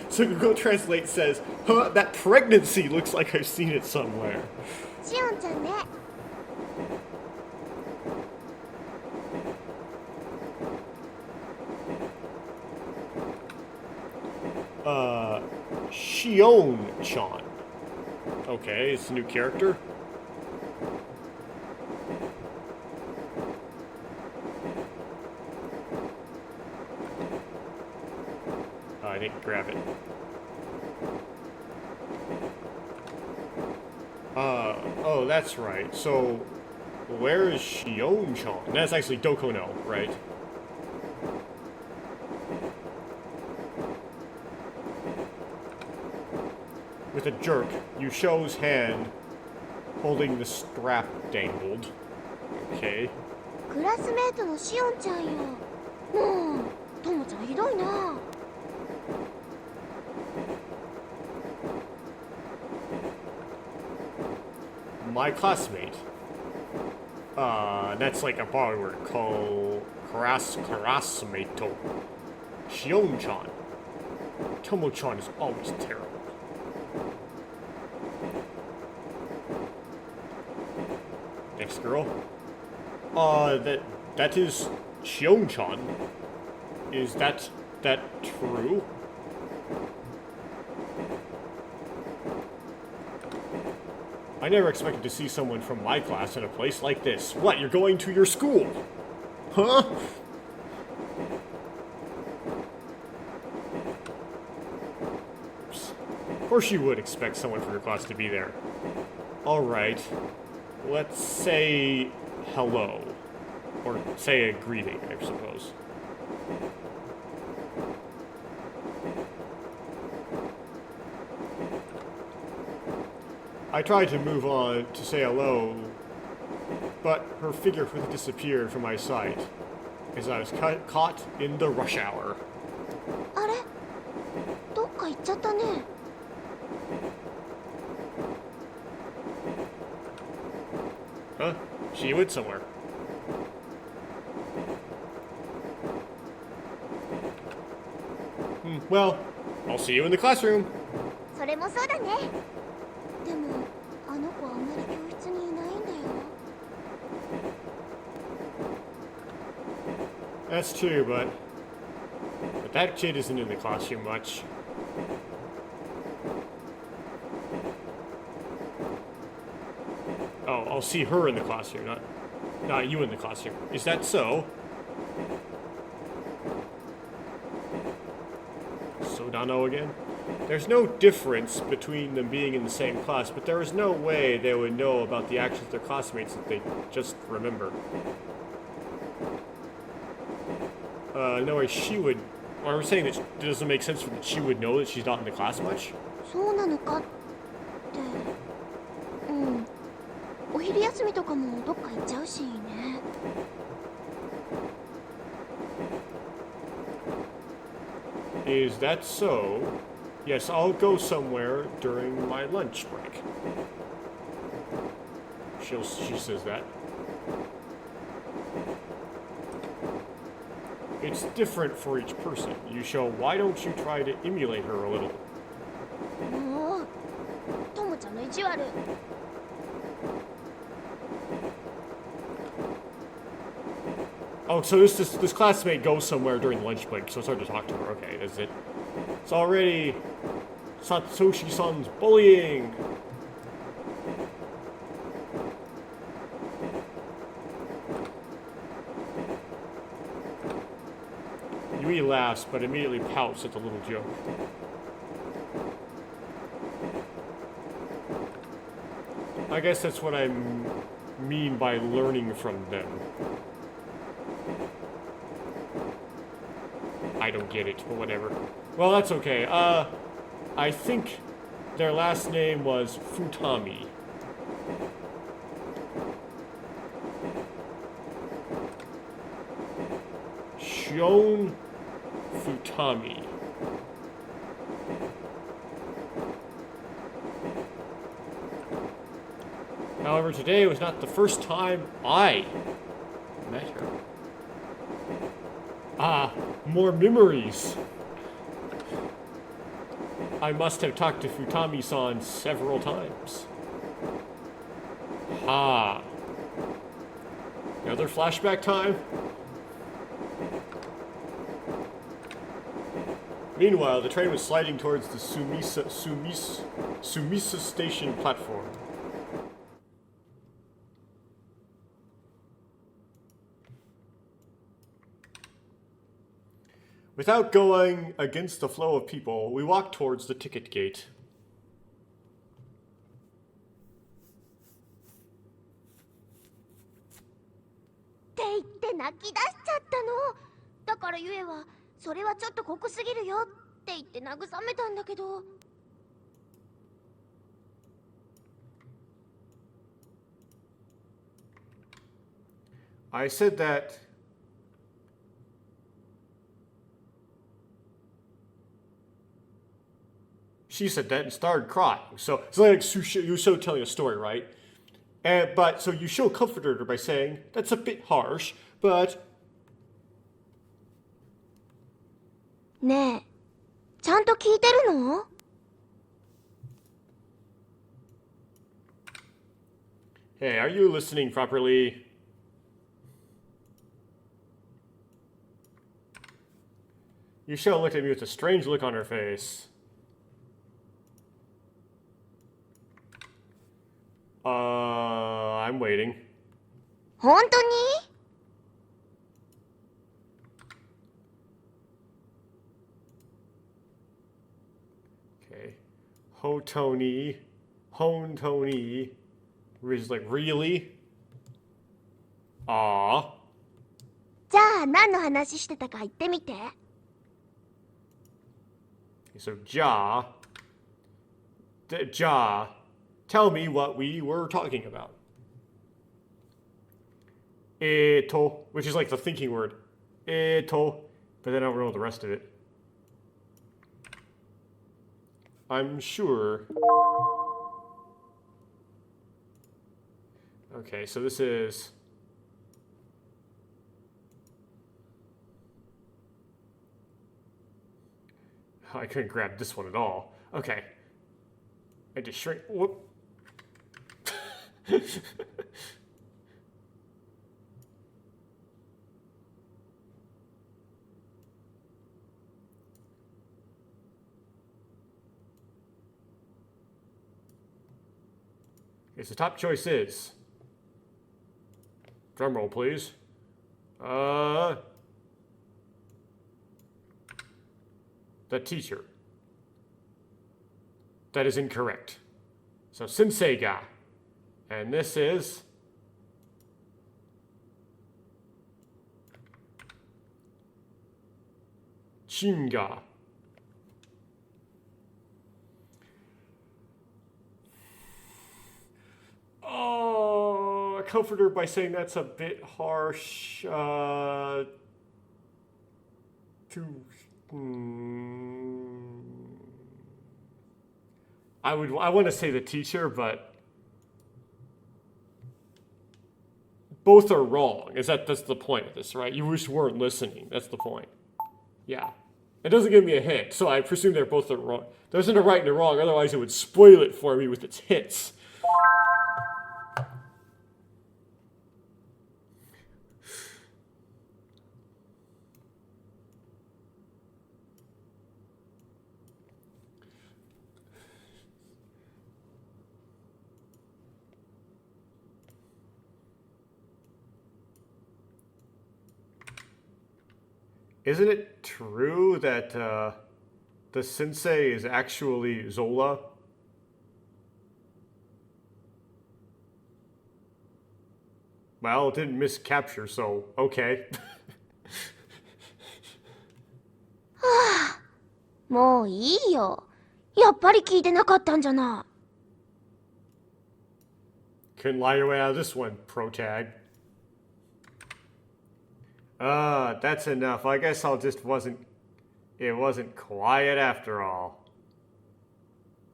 So Google Translate says, huh, that pregnancy looks like I've seen it somewhere. しおんちゃんね Shion-chan. Okay, it's a new character. I didn't grab it. Oh, that's right. So, where is Shion-chan? That's actually Dokono, right? With a jerk, Yusho's hand holding the strap dangled. Okay. クラスメートのしおんちゃんよもうともちゃんひどいな My classmate. That's like a bar word called classmate. Shion-chan. Tomo-chan is always terrible. Next girl. That is Shion-chan. Is that true? I never expected to see someone from my class in a place like this. What, you're going to your school? Huh? Oops. Of course you would expect someone from your class to be there. Alright. Let's say hello. Or say a greeting, I suppose. I tried to move on to say hello, but her figure quickly disappeared from my sight as I was caught in the rush hour. あれどっか行っちゃったね Huh? She went somewhere. Well, I'll see you in the classroom. それもそうだねでもあの子はあんまり教室にいないんだよ That's true, but But that kid isn't in the classroom much. Oh, I'll see her in the classroom, not you in the classroom. Is that so? Sodano again? There's no difference between them being in the same class, but there is no way they would know about the actions of their classmates that they just remember. No way she would... Or we're saying that it doesn't make sense that she would know that she's not in the class much? そうなのかって。うん。お昼休みとかもどっか行っちゃうしね。Is that so? Yes, I'll go somewhere during my lunch break. She says that. It's different for each person. You show, why don't you try to emulate her a little? もう、トモちゃんの意地悪。Oh, so this classmate goes somewhere during the lunch break, so it's hard to talk to her. Okay, that's it. It's already Satsushi-san's bullying. Yui laughs, but immediately pouts at the little joke. I guess that's what I mean by learning from them. I don't get it, but whatever. Well, that's okay. I think their last name was Futami. Shon Futami. However, today was not the first time I met her. Ah, more memories. I must have talked to Futami-san several times. Ah. Another flashback time? Meanwhile, the train was sliding towards the Sumisa station platform. Without going against the flow of people, we walked towards the ticket gate.って言って泣き出しちゃったの。だからゆえは、それはちょっと濃すぎるよって言って慰めたんだけど。I said that she said that and started crying. So it's like Yusho telling a story, right? But so Yusho comforted her by saying, that's a bit harsh, but... ねえ、ちゃんと聞いてるの？ Hey, are you listening properly? Yusho looked at me with a strange look on her face. I'm waiting. 本当に？ Okay. Hotoni. Hontoni. Is like, really? Aww. じゃあ何の話してたか言ってみて。So, Ja, tell me what we were talking about. Eto, which is like the thinking word. Eto, but then I don't know the rest of it. I'm sure. Okay, so this is... I couldn't grab this one at all. Okay. I just shrink... Whoop. Yes, the top choice is... Drum roll, please. The teacher. That is incorrect. So sensei ga. And this is... Chinga. Oh, I comfort her by saying that's a bit harsh. I want to say the teacher, but both are wrong. That's the point of this, right? You just weren't listening. That's the point. Yeah. It doesn't give me a hint, so I presume they're both wrong. There isn't a right and a wrong, otherwise it would spoil it for me with its hits. Isn't it true that the sensei is actually Zola? Well, it didn't miscapture, so okay. もういいよ。やっぱり聞いてなかったんじゃない。Couldn't lie your way out of this one, protag. That's enough. I guess it wasn't quiet after all.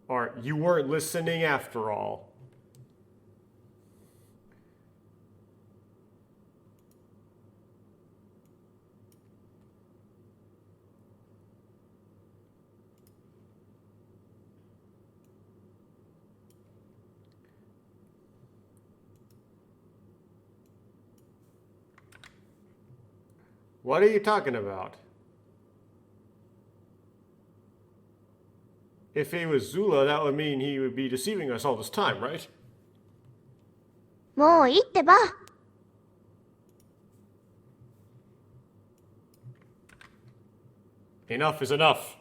Or you weren't listening after all. What are you talking about? If he was Zula, that would mean he would be deceiving us all this time, right? もういいってば。Enough is enough.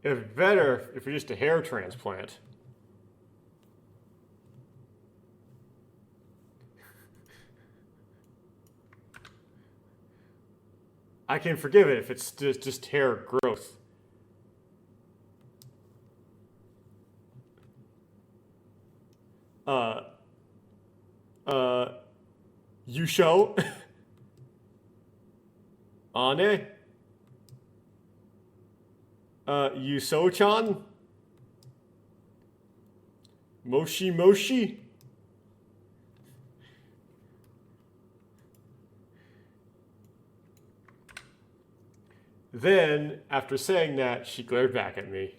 It'd be better if you're just a hair transplant. I can forgive it if it's just hair growth. Yusho? Ane? Yuso-chan? Moshi Moshi? Then, after saying that, she glared back at me.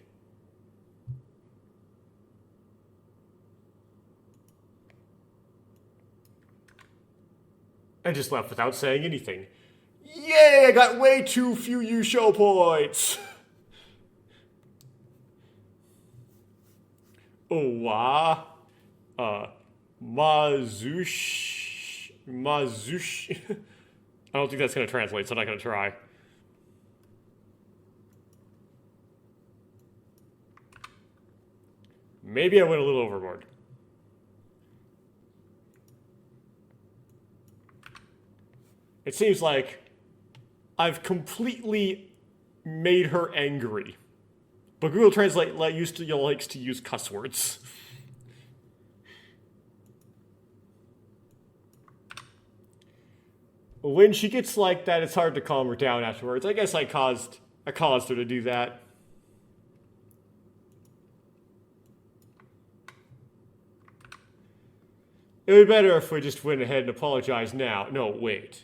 And just left without saying anything. Yay, I got way too few Yusho points! Owa. Mazush. I don't think that's going to translate, so I'm not going to try. Maybe I went a little overboard. It seems like I've completely made her angry. But Google Translate likes to use cuss words. When she gets like that, it's hard to calm her down afterwards. I guess I caused her to do that. It would be better if we just went ahead and apologized now. No, wait.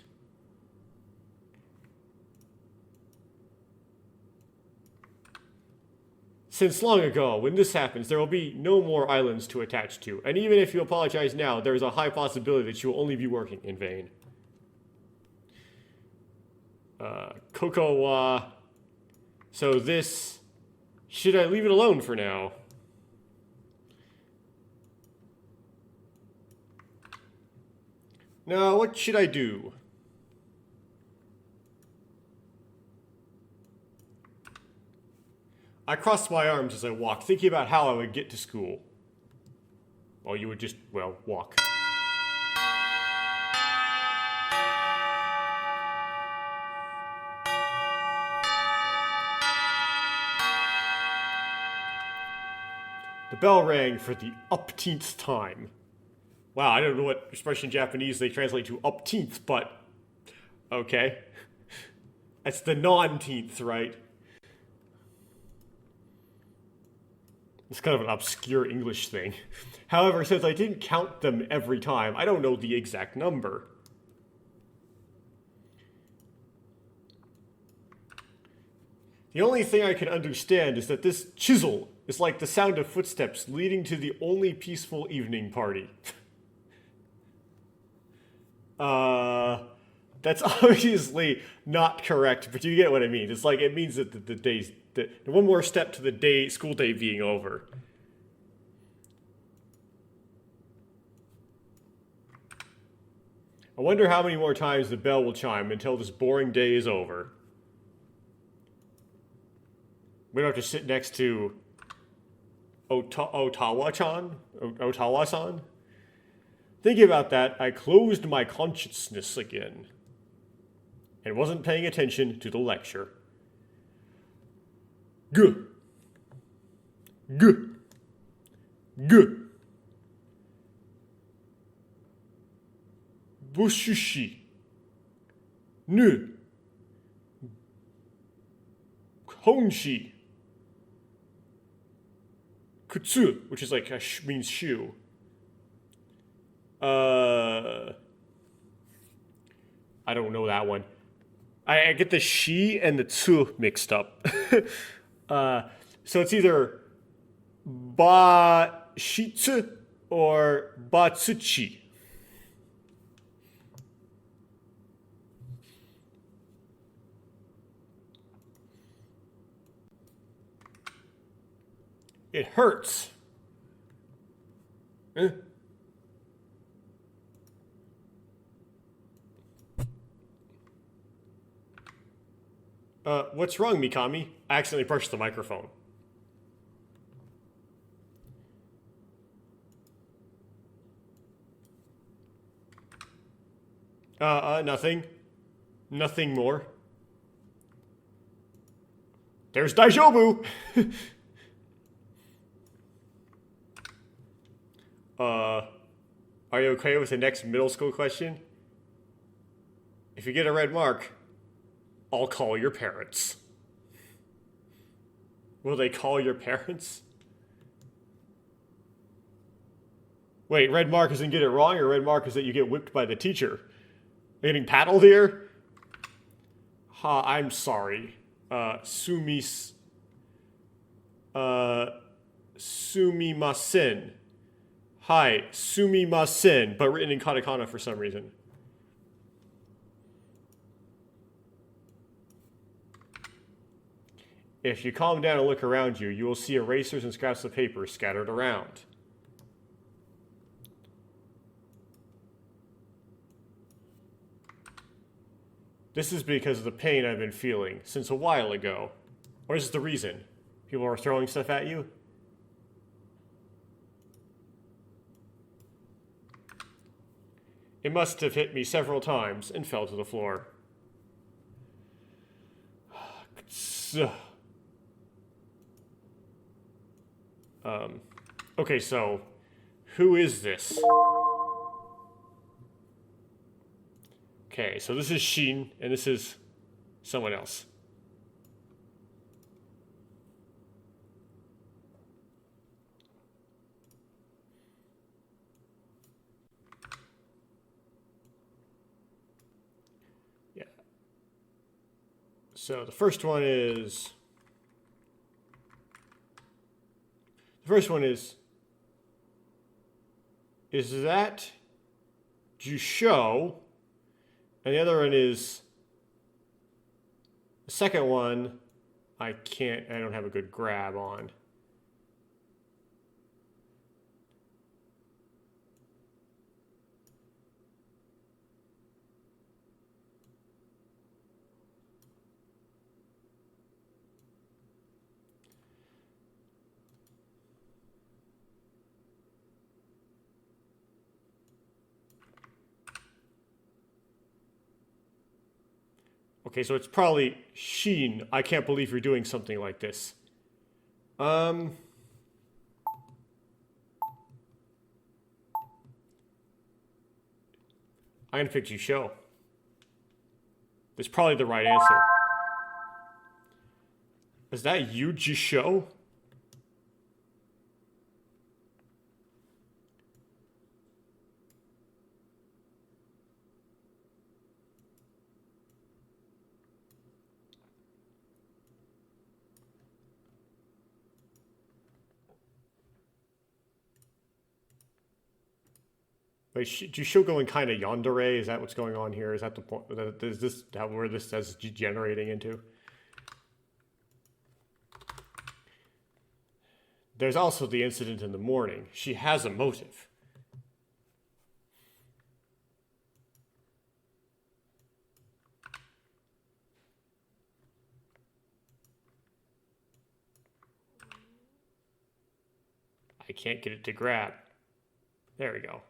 Since long ago, when this happens, there will be no more islands to attach to. And even if you apologize now, there is a high possibility that you will only be working in vain. Koko wa So this... Should I leave it alone for now? Now, what should I do? I crossed my arms as I walked, thinking about how I would get to school. Well, you would just, well, walk. The bell rang for the upteenth time. Wow, I don't know what expression in Japanese they translate to upteenth, but okay. That's the non-teenth, right? It's kind of an obscure English thing. However, since I didn't count them every time, I don't know the exact number. The only thing I can understand is that this chisel is like the sound of footsteps leading to the only peaceful evening party. That's obviously not correct, but you get what I mean. It's like, it means that the day's, one more step to the day, school day being over. I wonder how many more times the bell will chime until this boring day is over. We don't have to sit next to Otawa-chan? Otawa-san? Thinking about that, I closed my consciousness again and wasn't paying attention to the lecture. G. G. G. Bushushi. Nu. Honshi. Kutsu, which is like means shoe. I don't know that one. I get the shi and the tsu mixed up. So it's either ba shitsu or batsuchi. It hurts. Eh? What's wrong, Mikami? I accidentally pressed the microphone. Nothing. Nothing more. There's Daijobu! Are you okay with the next middle school question? If you get a red mark, I'll call your parents. Will they call your parents? Wait, red mark is in get it wrong, or red mark is that you get whipped by the teacher? Getting paddled here? Ha, I'm sorry. Sumimasen. Hi, sumimasen, but written in katakana for some reason. If you calm down and look around you, you will see erasers and scraps of paper scattered around. This is because of the pain I've been feeling since a while ago. Or is it the reason? People are throwing stuff at you? It must have hit me several times and fell to the floor. Okay, so, who is this? Okay, so this is Shin, and this is someone else. Yeah. So the first one is... Is that Jusho? And the other one is, the second one I don't have a good grab on. Okay, so it's probably Sheen. I can't believe you're doing something like this. I'm gonna pick Jusho. That's probably the right answer. Is that you, Jusho? Wait, Jusho going kind of yandere? Is that what's going on here? Is that the point? Is this where this is degenerating into? There's also the incident in the morning. She has a motive. I can't get it to grab. There we go.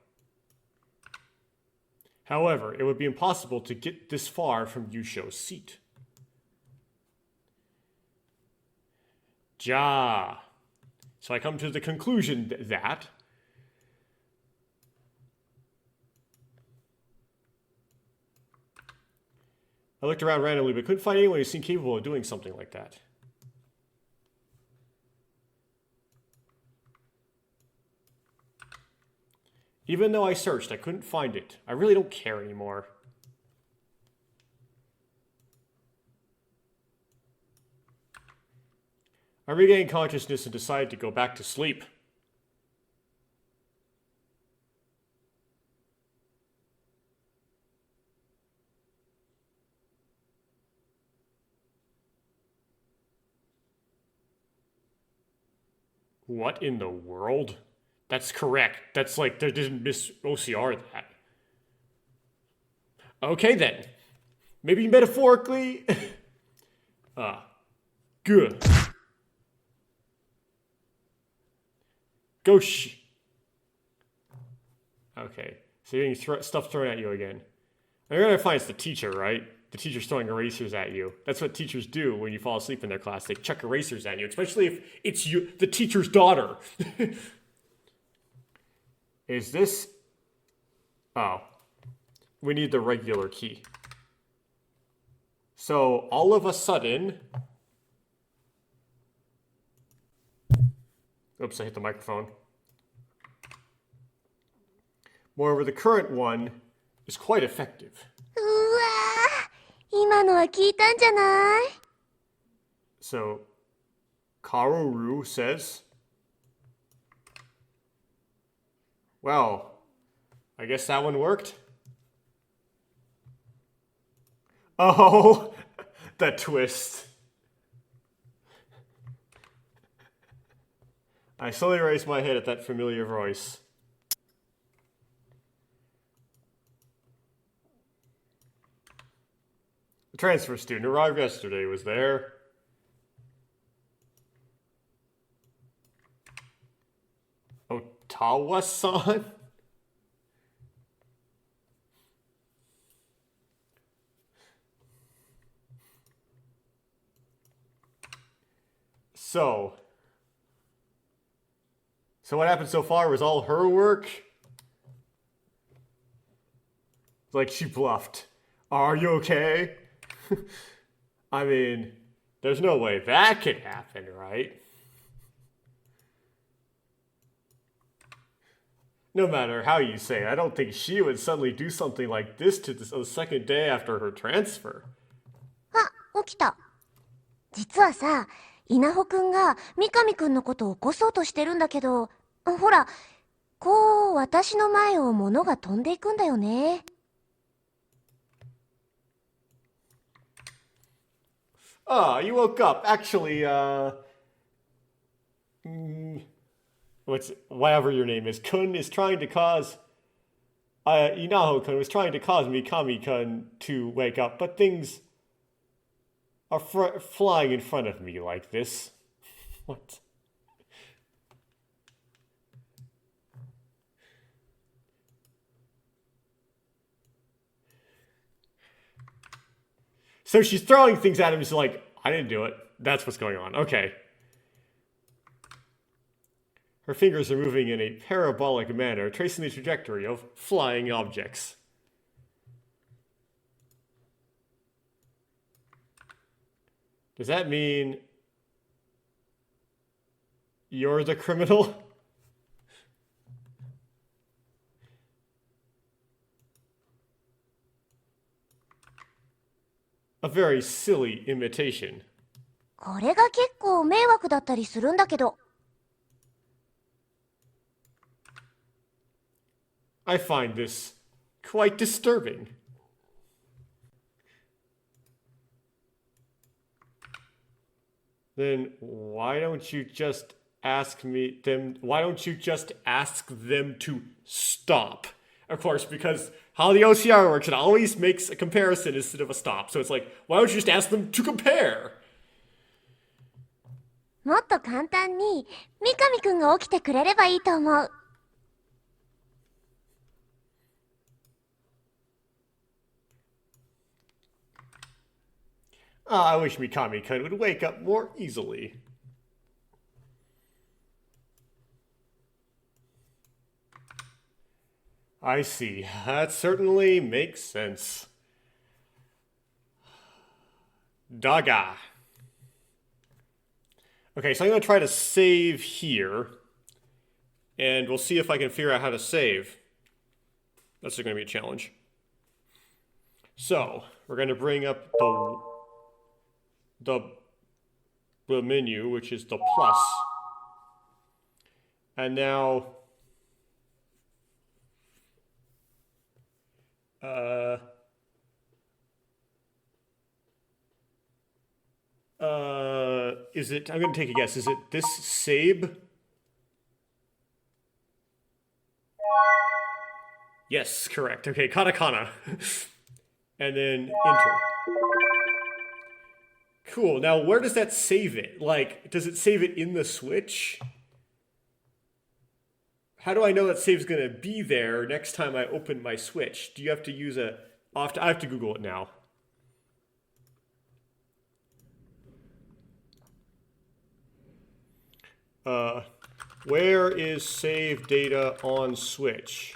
However, it would be impossible to get this far from Yusho's seat. Ja. So I come to the conclusion that I looked around randomly but couldn't find anyone who seemed capable of doing something like that. Even though I searched, I couldn't find it. I really don't care anymore. I regained consciousness and decided to go back to sleep. What in the world? That's correct. That's like, they didn't miss OCR that. Okay then. Maybe metaphorically. Good. Gosh. Okay. So you're getting stuff thrown at you again. I'm gonna find it's the teacher, right? The teacher's throwing erasers at you. That's what teachers do when you fall asleep in their class. They chuck erasers at you, especially if it's you, the teacher's daughter. Is this... Oh. We need the regular key. So, all of a sudden... Oops, I hit the microphone. Moreover, the current one is quite effective. うわー、今のは聞いたんじゃない？ So, Karoru says... Well, I guess that one worked. Oh, the twist. I slowly raised my head at that familiar voice. The transfer student arrived yesterday, was there. Otawa-san? So what happened so far was all her work? Like, she bluffed. Are you okay? I mean, there's no way that could happen, right? No matter how you say it, I don't think she would suddenly do something like this to the second day after her transfer. あ、起きた。実はさ、稲穂くんが三上くんのことを起こそうとしてるんだけど、ほら、こう私の前を物が飛んでいくんだよね。Ah, you woke up. Actually, whatever your name is, Kun is trying to cause. Inaho-kun was trying to cause Mikami-kun to wake up, but things are flying in front of me like this. What? So she's throwing things at him. She's like, I didn't do it. That's what's going on. Okay. Her fingers are moving in a parabolic manner, tracing the trajectory of flying objects. Does that mean you're the criminal? A very silly imitation. これが結構迷惑だったりするんだけど。I find this quite disturbing. Then why don't you just ask them to stop? Of course, because how the OCR works, it always makes a comparison instead of a stop. So it's like, why don't you just ask them to compare? もっと簡単に三上くんが起きてくれればいいと思う。I wish Mikami-kun would wake up more easily. I see. That certainly makes sense. Daga. Okay, so I'm going to try to save here. And we'll see if I can figure out how to save. That's going to be a challenge. So, we're going to bring up the menu, which is the plus. And now is it, I'm going to take a guess, is it this Sabe? Yes, correct. Okay, katakana. And then enter. Cool. Now, where does that save it? Like, does it save it in the Switch? How do I know that save's going to be there next time I open my Switch? Do you have to use a... I have to Google it now. Where is save data on Switch?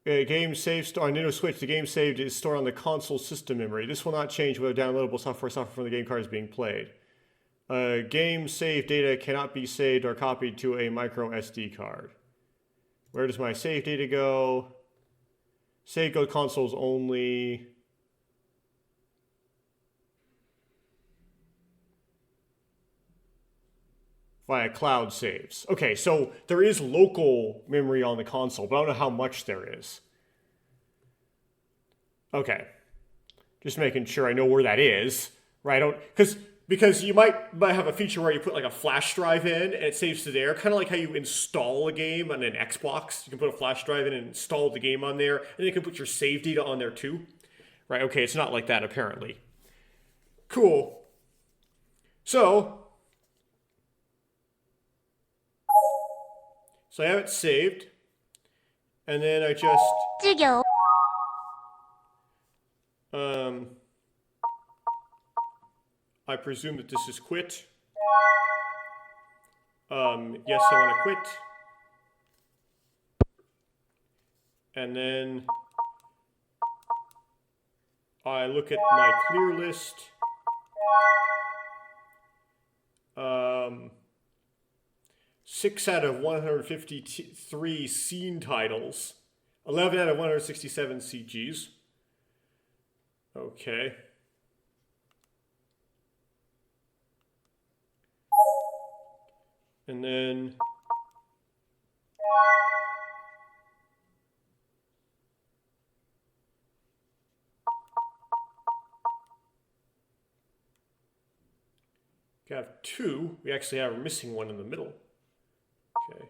Game saved on Nintendo Switch. The game saved is stored on the console system memory. This will not change whether downloadable software from the game card is being played. Game save data cannot be saved or copied to a micro SD card. Where does my save data go? Save go consoles only. Via cloud saves. Okay, so there is local memory on the console, but I don't know how much there is. Okay. Just making sure I know where that is. Right? Because you might have a feature where you put like a flash drive in and it saves to there. Kind of like how you install a game on an Xbox. You can put a flash drive in and install the game on there. And you can put your save data on there too. Right? Okay, it's not like that apparently. Cool. So I have it saved, and then I just, 授業 I presume that this is quit. Yes, I want to quit. And then I look at my clear list. 6 out of 153 scene titles. 11 out of 167 CGs. Okay. And then We have 2. We actually have a missing one in the middle. Okay.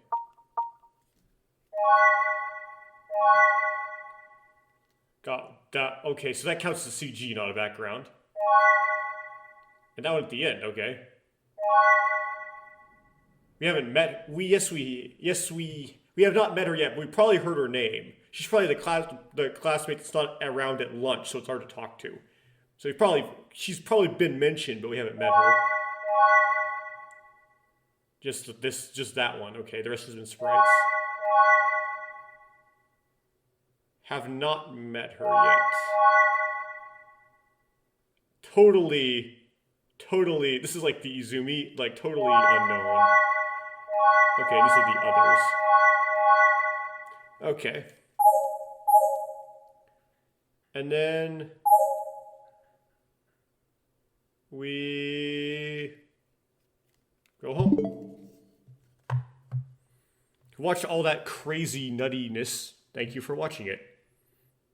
Got that. Okay, so that counts as CG, not a background. And that one at the end, okay. We haven't met. We have not met her yet, but we probably heard her name. She's probably the classmate that's not around at lunch, so it's hard to talk to. So she's probably been mentioned, but we haven't met her. Just that one. Okay, the rest has been sprites. Have not met her yet. Totally. This is like the Izumi, like totally unknown. Okay, these are the others. Okay. And then we go home. Watch all that crazy nuttiness. Thank you for watching it.